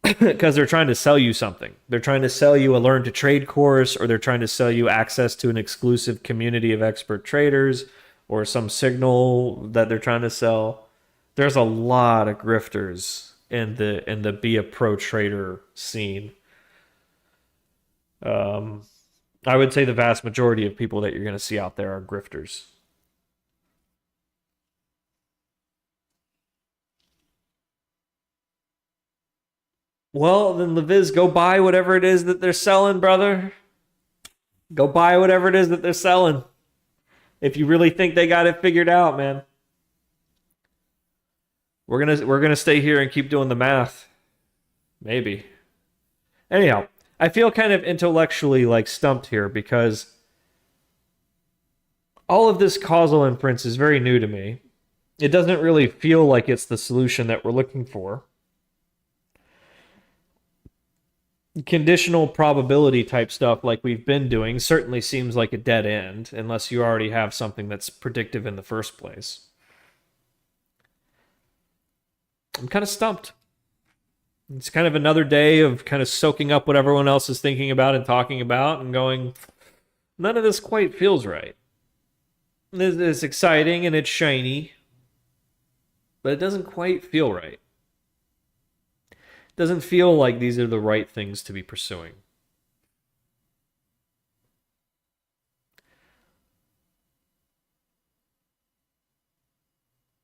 Because they're trying to sell you something. They're trying to sell you a learn to trade course, or they're trying to sell you access to an exclusive community of expert traders, or some signal that they're trying to sell. There's a lot of grifters in the be a pro trader scene. I would say the vast majority of people that you're going to see out there are grifters. Well, then, Leviz, go buy whatever it is that they're selling, brother. Go buy whatever it is that they're selling. If you really think they got it figured out, man. We're gonna stay here and keep doing the math. Maybe. Anyhow, I feel kind of intellectually like stumped here because all of this causal inference is very new to me. It doesn't really feel like it's the solution that we're looking for. Conditional probability type stuff like we've been doing certainly seems like a dead end unless you already have something that's predictive in the first place. I'm kind of stumped. It's kind of another day of kind of soaking up what everyone else is thinking about and talking about and going, none of this quite feels right. It's exciting and it's shiny, but it doesn't quite feel right. Doesn't feel like these are the right things to be pursuing.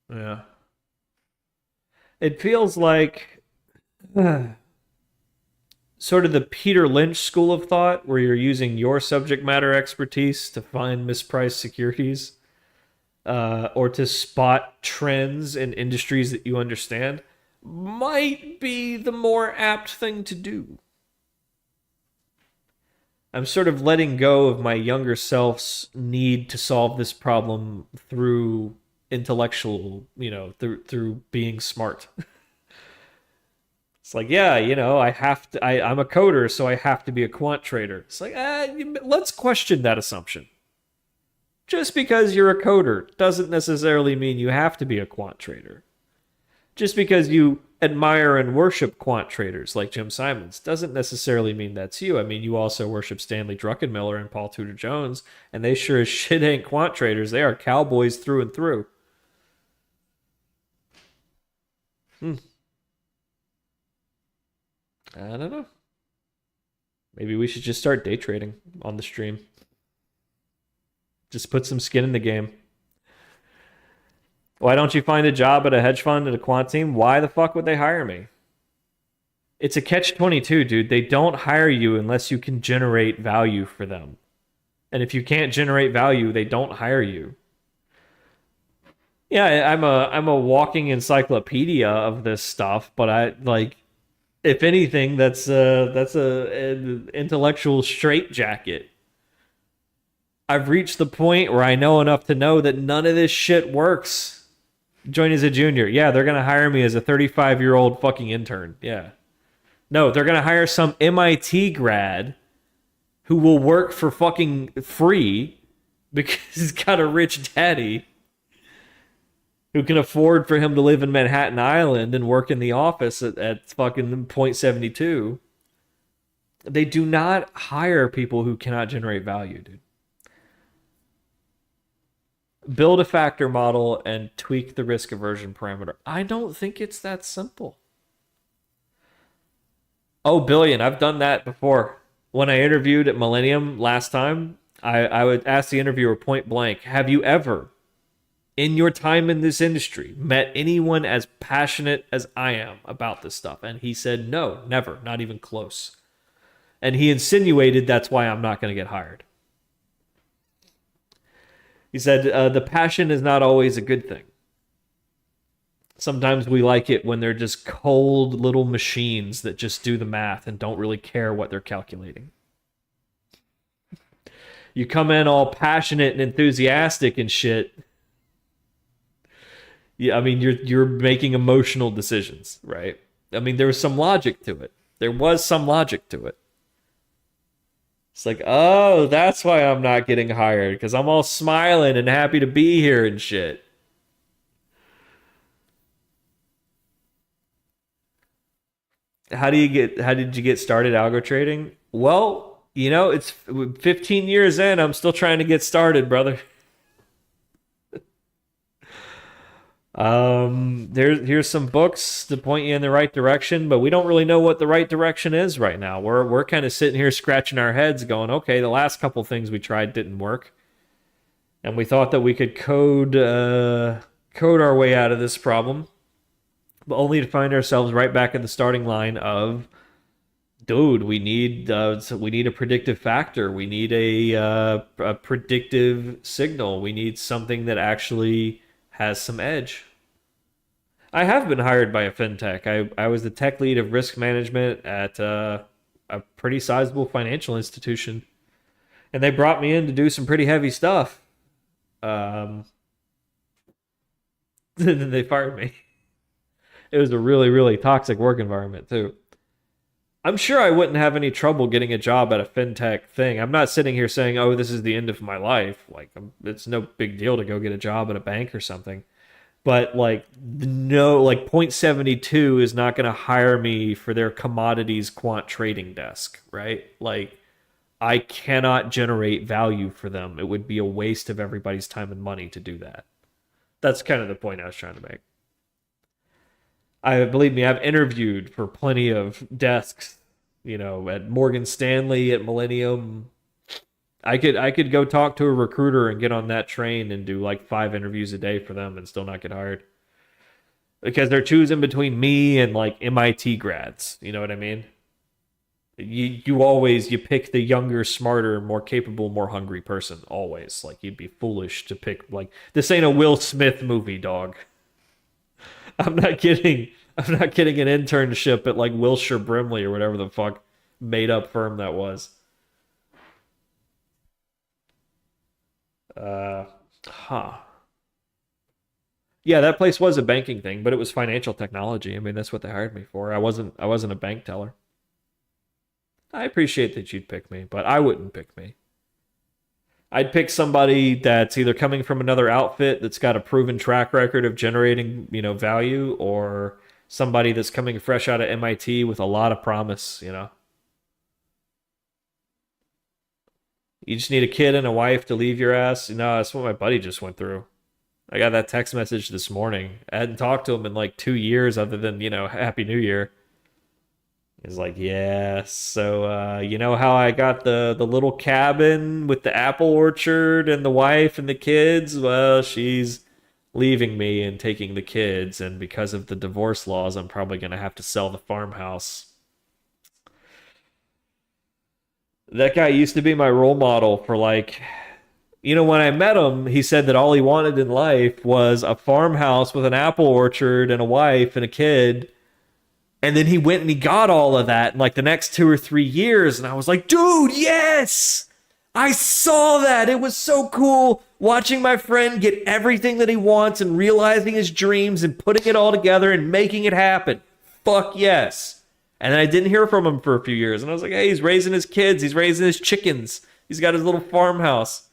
Yeah. It feels like sort of the Peter Lynch school of thought, where you're using your subject matter expertise to find mispriced securities, or to spot trends in industries that you understand, might be the more apt thing to do. I'm sort of letting go of my younger self's need to solve this problem through intellectual, through being smart. It's like, yeah, I'm a coder, so I have to be a quant trader. It's like, let's question that assumption. Just because you're a coder doesn't necessarily mean you have to be a quant trader. Just because you admire and worship quant traders like Jim Simons doesn't necessarily mean that's you. I mean, you also worship Stanley Druckenmiller and Paul Tudor Jones, and they sure as shit ain't quant traders. They are cowboys through and through. I don't know. Maybe we should just start day trading on the stream. Just put some skin in the game. Why don't you find a job at a hedge fund at a quant team? Why the fuck would they hire me? It's a catch-22, dude. They don't hire you unless you can generate value for them. And if you can't generate value, they don't hire you. Yeah, I'm a walking encyclopedia of this stuff, but if anything, that's an intellectual straitjacket. I've reached the point where I know enough to know that none of this shit works. Join as a junior. Yeah, they're going to hire me as a 35-year-old fucking intern. Yeah. No, they're going to hire some MIT grad who will work for fucking free because he's got a rich daddy who can afford for him to live in Manhattan Island and work in the office at fucking .72. They do not hire people who cannot generate value, dude. Build a factor model and tweak the risk aversion parameter. I don't think it's that simple. Oh, Billion, I've done that before. When I interviewed at Millennium last time, I would ask the interviewer point blank, have you ever in your time in this industry met anyone as passionate as I am about this stuff? And he said, no, never, not even close. And he insinuated that's why I'm not going to get hired. He said, the passion is not always a good thing. Sometimes we like it when they're just cold little machines that just do the math and don't really care what they're calculating. You come in all passionate and enthusiastic and shit. Yeah, I mean, you're making emotional decisions, right? I mean, there was some logic to it. There was some logic to it. It's like, oh, that's why I'm not getting hired, because I'm all smiling and happy to be here and shit. How did you get started algo trading? Well, you know, it's 15 years in, I'm still trying to get started, brother. Here's some books to point you in the right direction, but we don't really know what the right direction is right now. We're kind of sitting here scratching our heads going, okay, the last couple things we tried didn't work. And we thought that we could code our way out of this problem, but only to find ourselves right back at the starting line of, dude, we need a predictive factor. We need a predictive signal. We need something that actually has some edge. I have been hired by a fintech. I was the tech lead of risk management at a pretty sizable financial institution, and they brought me in to do some pretty heavy stuff. Then they fired me. It was a really, really toxic work environment, too. I'm sure I wouldn't have any trouble getting a job at a fintech thing. I'm not sitting here saying, oh, this is the end of my life. Like, it's no big deal to go get a job at a bank or something. But, like, no, like, Point72 is not going to hire me for their commodities quant trading desk, right? Like, I cannot generate value for them. It would be a waste of everybody's time and money to do that. That's kind of the point I was trying to make. Believe me, I've interviewed for plenty of desks, you know, at Morgan Stanley, at Millennium. I could go talk to a recruiter and get on that train and do like 5 interviews a day for them and still not get hired. Because they're choosing between me and like MIT grads, you know what I mean? You pick the younger, smarter, more capable, more hungry person, always. Like, you'd be foolish to pick, like, this ain't a Will Smith movie, dog. I'm not getting an internship at like Wilshire Brimley or whatever the fuck made up firm that was. Yeah, that place was a banking thing, but it was financial technology. I mean, that's what they hired me for. I wasn't a bank teller. I appreciate that you'd pick me, but I wouldn't pick me. I'd pick somebody that's either coming from another outfit that's got a proven track record of generating, you know, value, or somebody that's coming fresh out of MIT with a lot of promise, you know. You just need a kid and a wife to leave your ass. No, that's what my buddy just went through. I got that text message this morning. I hadn't talked to him in like 2 years other than, you know, Happy New Year. He's like, yeah, so you know how I got the little cabin with the apple orchard and the wife and the kids? Well, she's leaving me and taking the kids, and because of the divorce laws, I'm probably going to have to sell the farmhouse. That guy used to be my role model for, like, you know, when I met him, he said that all he wanted in life was a farmhouse with an apple orchard and a wife and a kid. And then he went and he got all of that in like the next 2 or 3 years. And I was like, dude, yes! I saw that. It was so cool watching my friend get everything that he wants and realizing his dreams and putting it all together and making it happen. Fuck yes. And then I didn't hear from him for a few years. And I was like, hey, he's raising his kids. He's raising his chickens. He's got his little farmhouse.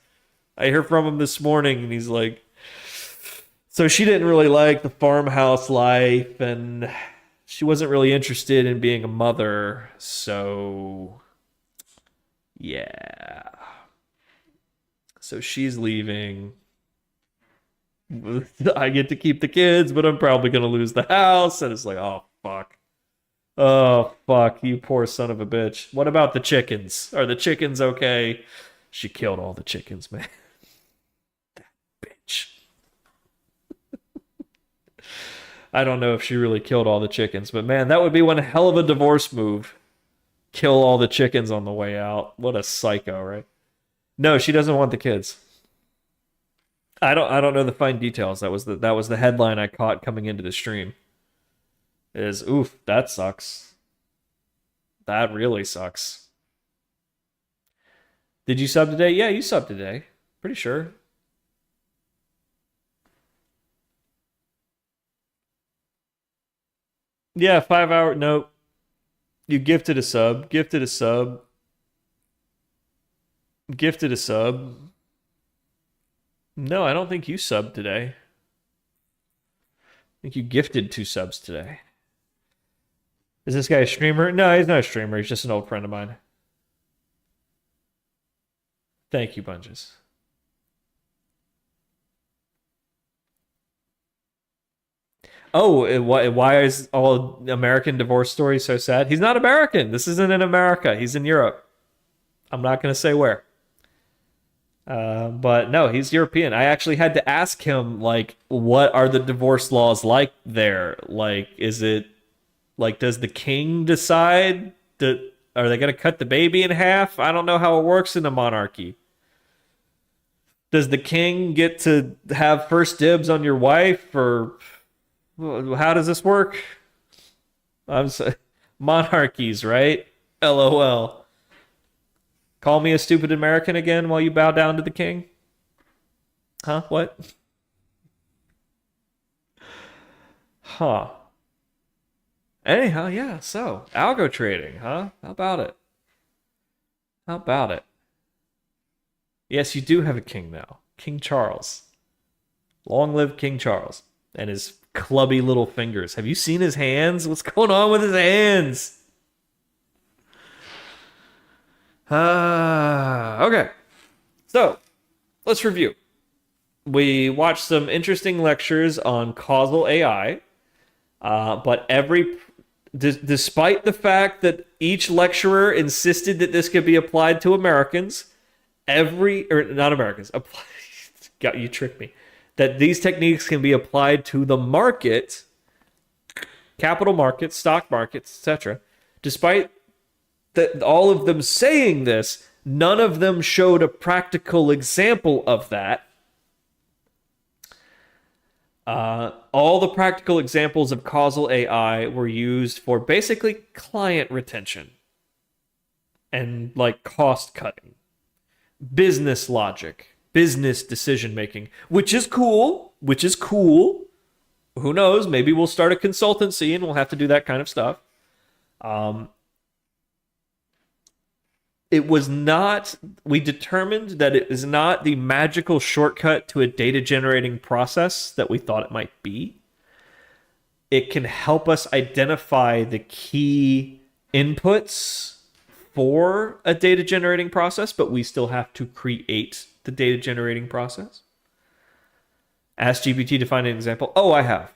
I heard from him this morning and he's like, so she didn't really like the farmhouse life and she wasn't really interested in being a mother, so yeah. So she's leaving. I get to keep the kids, but I'm probably going to lose the house. And it's like, oh, fuck. Oh, fuck, you poor son of a bitch. What about the chickens? Are the chickens okay? She killed all the chickens, man. That bitch. I don't know if she really killed all the chickens, but man, that would be one hell of a divorce move. Kill all the chickens on the way out. What a psycho, right? No, she doesn't want the kids. I don't know the fine details. That was the headline I caught coming into the stream. Is oof, that sucks. That really sucks. Did you sub today? Yeah, you subbed today. Pretty sure. Yeah, 5 hour. Nope. You gifted a sub. Gifted a sub. Gifted a sub. No, I don't think you subbed today. I think you gifted 2 subs today. Is this guy a streamer? No, he's not a streamer. He's just an old friend of mine. Thank you, Bunches. Oh, why is all American divorce stories so sad? He's not American. This isn't in America. He's in Europe. I'm not going to say where. But no, he's European. I actually had to ask him, like, what are the divorce laws like there? Like, is it, like, does the king decide that, are they going to cut the baby in half? I don't know how it works in a monarchy. Does the king get to have first dibs on your wife, or how does this work? I'm sorry. Monarchies, right? LOL. Call me a stupid American again while you bow down to the king? Huh? What? Huh. Anyhow, yeah, so, algo trading, huh? How about it? How about it? Yes, you do have a king now. King Charles. Long live King Charles. And his clubby little fingers. Have you seen his hands? What's going on with his hands? Okay. So, let's review. We watched some interesting lectures on causal AI, but despite the fact that each lecturer insisted that this could be applied to Americans, not Americans, got you tricked me, that these techniques can be applied to the market, capital markets, stock markets, etc. Despite that, all of them saying this, none of them showed a practical example of that. All the practical examples of causal AI were used for basically client retention and like cost cutting, business logic, business decision making, which is cool. Who knows? Maybe we'll start a consultancy and we'll have to do that kind of stuff. We determined that it is not the magical shortcut to a data generating process that we thought it might be. It can help us identify the key inputs for a data generating process, but we still have to create the data generating process. Ask GPT to find an example. Oh, I have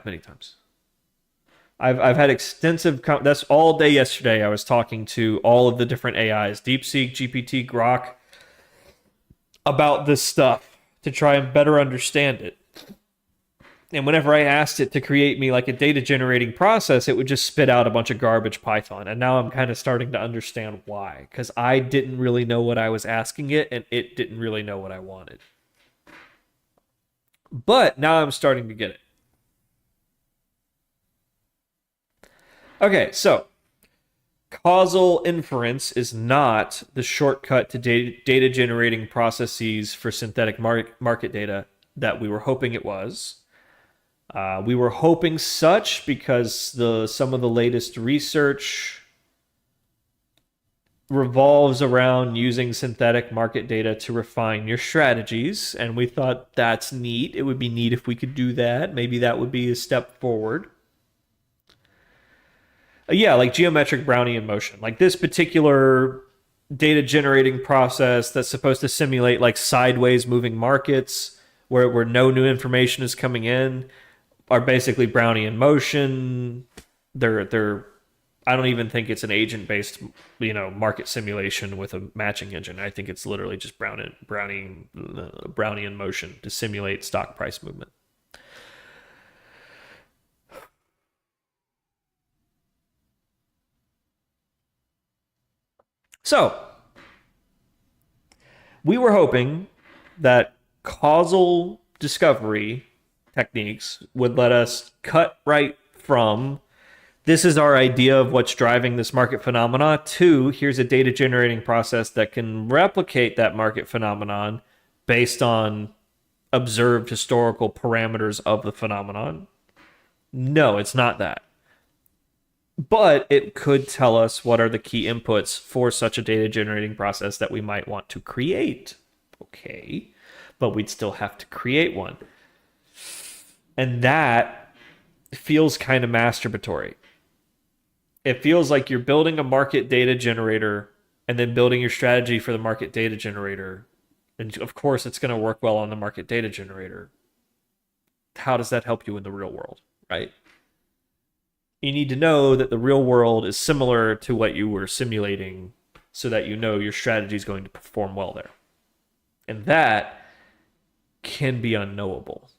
many times. I've had extensive, that's all day yesterday. I was talking to all of the different AIs, DeepSeek, GPT, Grok, about this stuff to try and better understand it. And whenever I asked it to create me like a data generating process, it would just spit out a bunch of garbage Python. And now I'm kind of starting to understand why, because I didn't really know what I was asking it, and it didn't really know what I wanted. But now I'm starting to get it. Okay, so causal inference is not the shortcut to data generating processes for synthetic market data that we were hoping it was. We were hoping such because some of the latest research revolves around using synthetic market data to refine your strategies, and we thought that's neat. It would be neat if we could do that. Maybe that would be a step forward. Yeah, like geometric Brownian motion. Like this particular data generating process that's supposed to simulate like sideways moving markets where no new information is coming in are basically Brownian motion. They're I don't even think it's an agent-based, market simulation with a matching engine. I think it's literally just Brownian motion to simulate stock price movement. So, we were hoping that causal discovery techniques would let us cut right from this is our idea of what's driving this market phenomena to here's a data generating process that can replicate that market phenomenon based on observed historical parameters of the phenomenon. No, it's not that. But it could tell us what are the key inputs for such a data generating process that we might want to create. Okay, but we'd still have to create one. And that feels kind of masturbatory. It feels like you're building a market data generator and then building your strategy for the market data generator. And of course, it's going to work well on the market data generator. How does that help you in the real world, right? You need to know that the real world is similar to what you were simulating so that you know your strategy is going to perform well there. And that can be unknowable.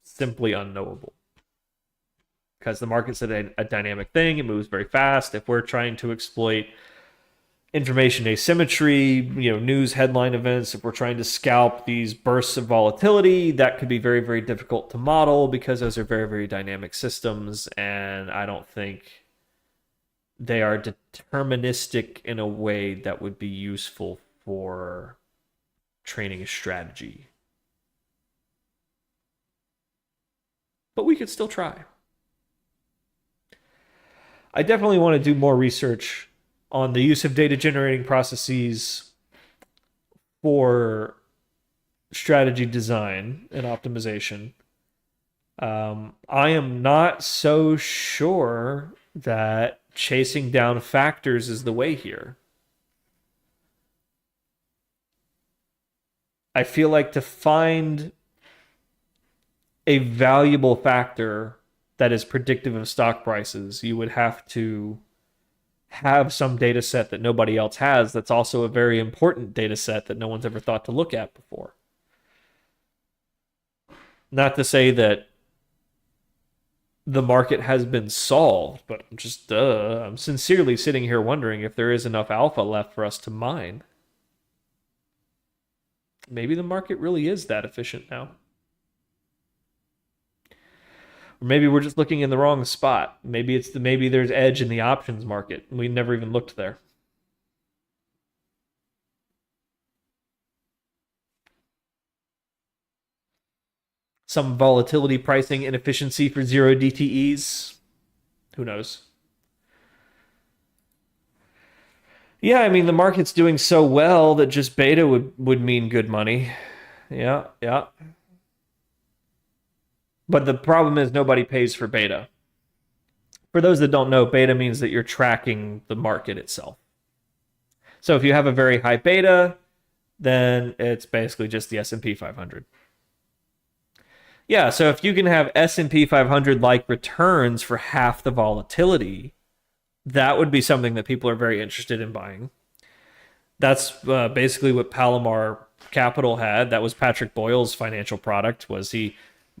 Simply unknowable. Because the market's a dynamic thing, it moves very fast. If we're trying to exploit information asymmetry, news headline events, if we're trying to scalp these bursts of volatility, that could be very, very difficult to model because those are very, very dynamic systems, and I don't think they are deterministic in a way that would be useful for training a strategy. But we could still try. I definitely want to do more research on the use of data generating processes for strategy design and optimization. I am not so sure that chasing down factors is the way here. I feel like to find a valuable factor that is predictive of stock prices, you would have to have some data set that nobody else has that's also a very important data set that no one's ever thought to look at before. Not to say that the market has been solved, but I'm sincerely sitting here wondering if there is enough alpha left for us to mine. Maybe the market really is that efficient now. Or maybe we're just looking in the wrong spot. Maybe there's edge in the options market. We never even looked there. Some volatility pricing inefficiency for zero DTEs. Who knows? Yeah, I mean, the market's doing so well that just beta would mean good money. Yeah. But the problem is nobody pays for beta. For those that don't know, beta means that you're tracking the market itself. So if you have a very high beta, then it's basically just the S&P 500. Yeah, so if you can have S&P 500-like returns for half the volatility, that would be something that people are very interested in buying. That's basically what Palomar Capital had. That was Patrick Boyle's financial product, was he,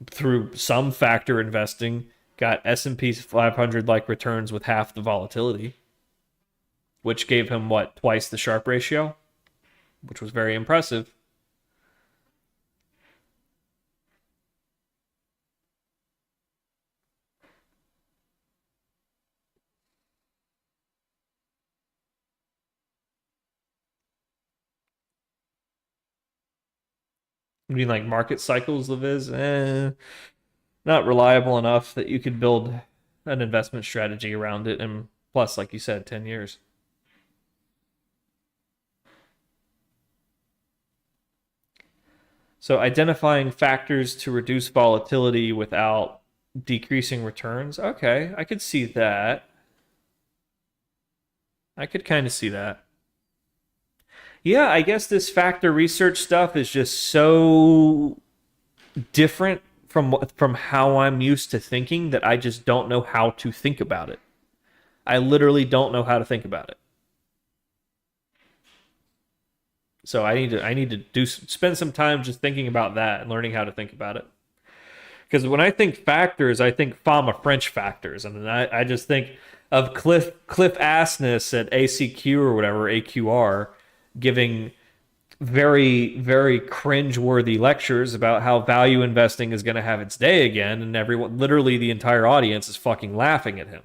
through some factor investing, got S&P 500-like returns with half the volatility, which gave him, twice the Sharpe ratio, which was very impressive. I mean, like market cycles of his, not reliable enough that you could build an investment strategy around it. And plus, like you said, 10 years. So identifying factors to reduce volatility without decreasing returns. Okay, I could see that. I could kind of see that. Yeah, I guess this factor research stuff is just so different from how I'm used to thinking that I just don't know how to think about it. I literally don't know how to think about it. So I need to spend some time just thinking about that and learning how to think about it. Because when I think factors, I think Fama French factors, and I just think of Cliff Assness at ACQ or whatever, AQR, giving very, very cringe-worthy lectures about how value investing is going to have its day again, and everyone, literally the entire audience, is fucking laughing at him.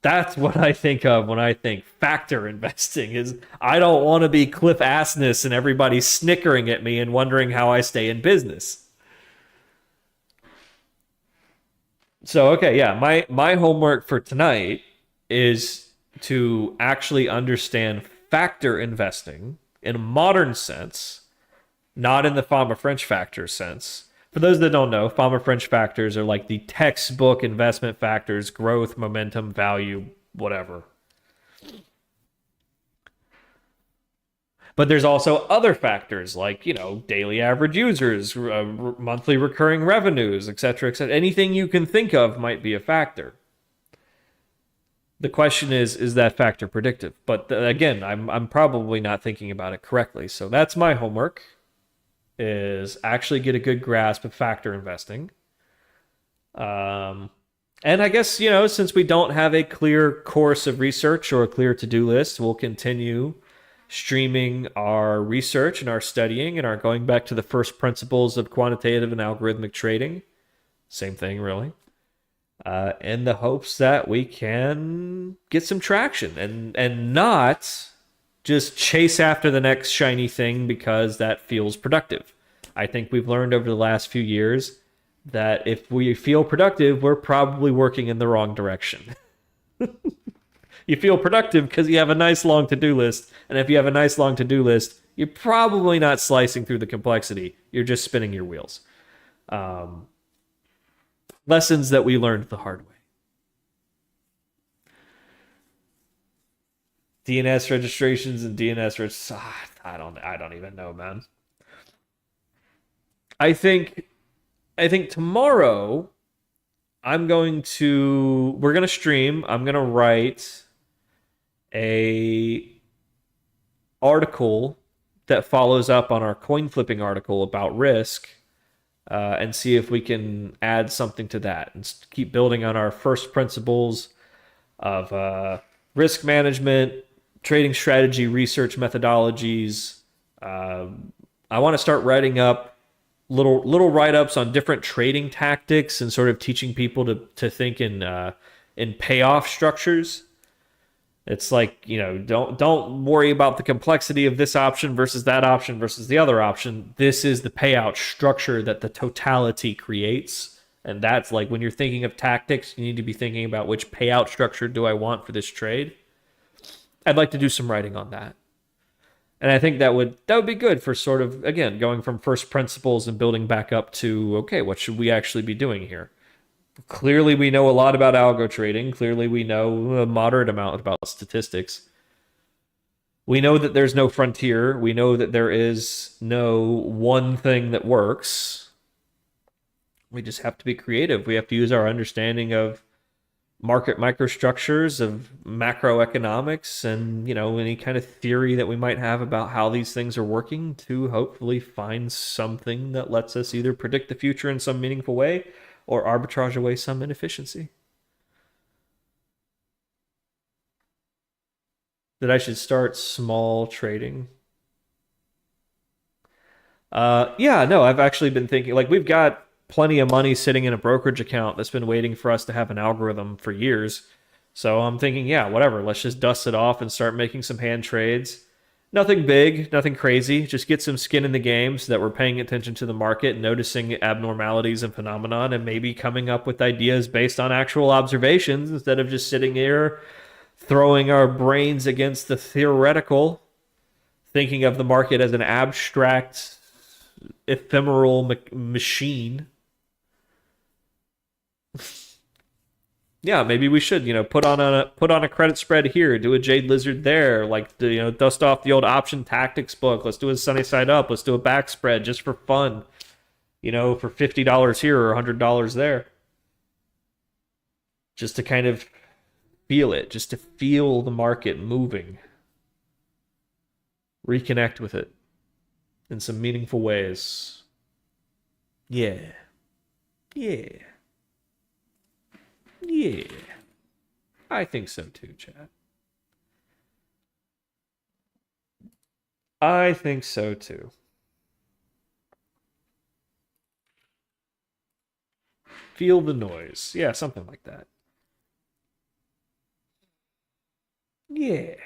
That's what I think of when I think factor investing. Is I don't want to be Cliff Assness and everybody snickering at me and wondering how I stay in business. So, okay, yeah, my homework for tonight is to actually understand factor investing in a modern sense, not in the Fama French factor sense. For those that don't know, Fama French factors are like the textbook investment factors: growth, momentum, value, whatever. But there's also other factors like, daily average users, monthly recurring revenues, etc., etc. Anything you can think of might be a factor. The question is that factor predictive? But again, I'm probably not thinking about it correctly. So that's my homework, is actually get a good grasp of factor investing. And I guess, since we don't have a clear course of research or a clear to-do list, we'll continue streaming our research and our studying and our going back to the first principles of quantitative and algorithmic trading. Same thing, really. In the hopes that we can get some traction and not just chase after the next shiny thing because that feels productive. I think we've learned over the last few years that if we feel productive, we're probably working in the wrong direction. You feel productive because you have a nice long to-do list, and if you have a nice long to-do list, you're probably not slicing through the complexity. You're just spinning your wheels. Lessons that we learned the hard way. DNS registrations and I don't even know, man. I think tomorrow we're going to stream. I'm going to write a article that follows up on our coin flipping article about risk, and see if we can add something to that and keep building on our first principles of risk management, trading strategy, research methodologies. I want to start writing up little write-ups on different trading tactics and sort of teaching people to think in payoff structures. It's like, don't worry about the complexity of this option versus that option versus the other option. This is the payout structure that the totality creates. And that's like, when you're thinking of tactics, you need to be thinking about which payout structure do I want for this trade. I'd like to do some writing on that. And I think that would be good for sort of, again, going from first principles and building back up to, okay, what should we actually be doing here? Clearly, we know a lot about algo trading. Clearly, we know a moderate amount about statistics. We know that there's no frontier. We know that there is no one thing that works. We just have to be creative. We have to use our understanding of market microstructures, of macroeconomics, and any kind of theory that we might have about how these things are working to hopefully find something that lets us either predict the future in some meaningful way or arbitrage away some inefficiency. That I should start small trading. Yeah, no, I've actually been thinking, like, we've got plenty of money sitting in a brokerage account that's been waiting for us to have an algorithm for years. So I'm thinking, yeah, whatever, let's just dust it off and start making some hand trades. Nothing big, nothing crazy. Just get some skin in the game so that we're paying attention to the market, noticing abnormalities and phenomenon, and maybe coming up with ideas based on actual observations instead of just sitting here throwing our brains against the theoretical, thinking of the market as an abstract, ephemeral machine. Yeah, maybe we should, put on a credit spread here, do a Jade Lizard there, like, dust off the old option tactics book. Let's do a sunny side up. Let's do a back spread just for fun, for $50 here or $100 there. Just to kind of feel it, just to feel the market moving. Reconnect with it in some meaningful ways. Yeah. Yeah. Yeah. I think so too, chat. I think so too. Feel the noise. Yeah, something like that. Yeah.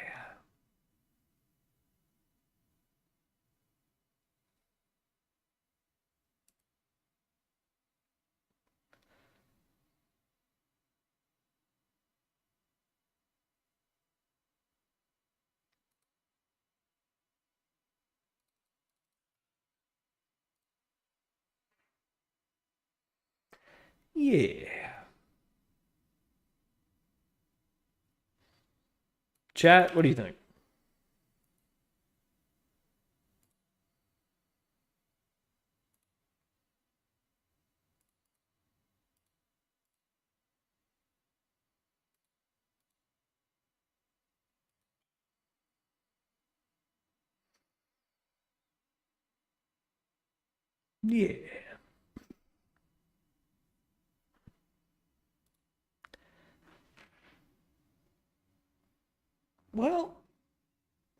Yeah. Chat, what do you think? Yeah. Well,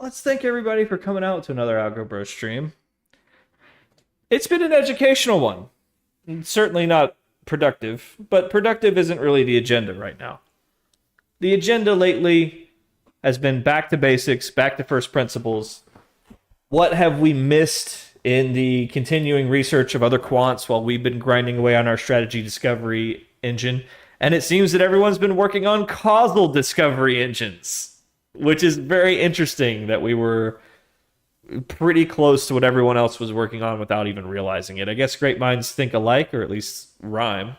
let's thank everybody for coming out to another Algo Bro stream. It's been an educational one. Certainly not productive, but productive isn't really the agenda right now. The agenda lately has been back to basics, back to first principles. What have we missed in the continuing research of other quants while we've been grinding away on our strategy discovery engine? And it seems that everyone's been working on causal discovery engines, which is very interesting that we were pretty close to what everyone else was working on without even realizing it. I guess great minds think alike, or at least rhyme.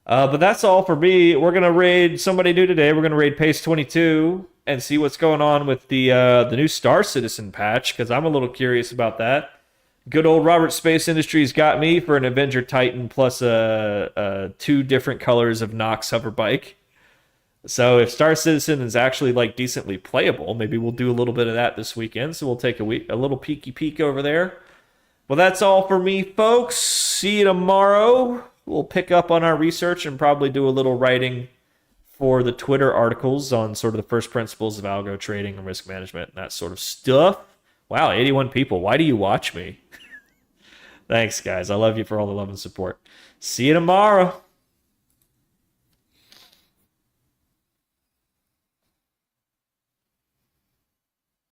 But that's all for me. We're gonna raid somebody new today. We're gonna raid Pace 22 and see what's going on with the new Star Citizen patch, because I'm a little curious about that. Good old Robert Space Industries got me for an Avenger Titan plus 2 different colors of Nox hover bike. So if Star Citizen is actually like decently playable, maybe we'll do a little bit of that this weekend. So we'll take a little peeky peek over there. Well, that's all for me, folks. See you tomorrow. We'll pick up on our research and probably do a little writing for the Twitter articles on sort of the first principles of algo trading and risk management and that sort of stuff. Wow, 81 people. Why do you watch me? Thanks, guys. I love you for all the love and support. See you tomorrow.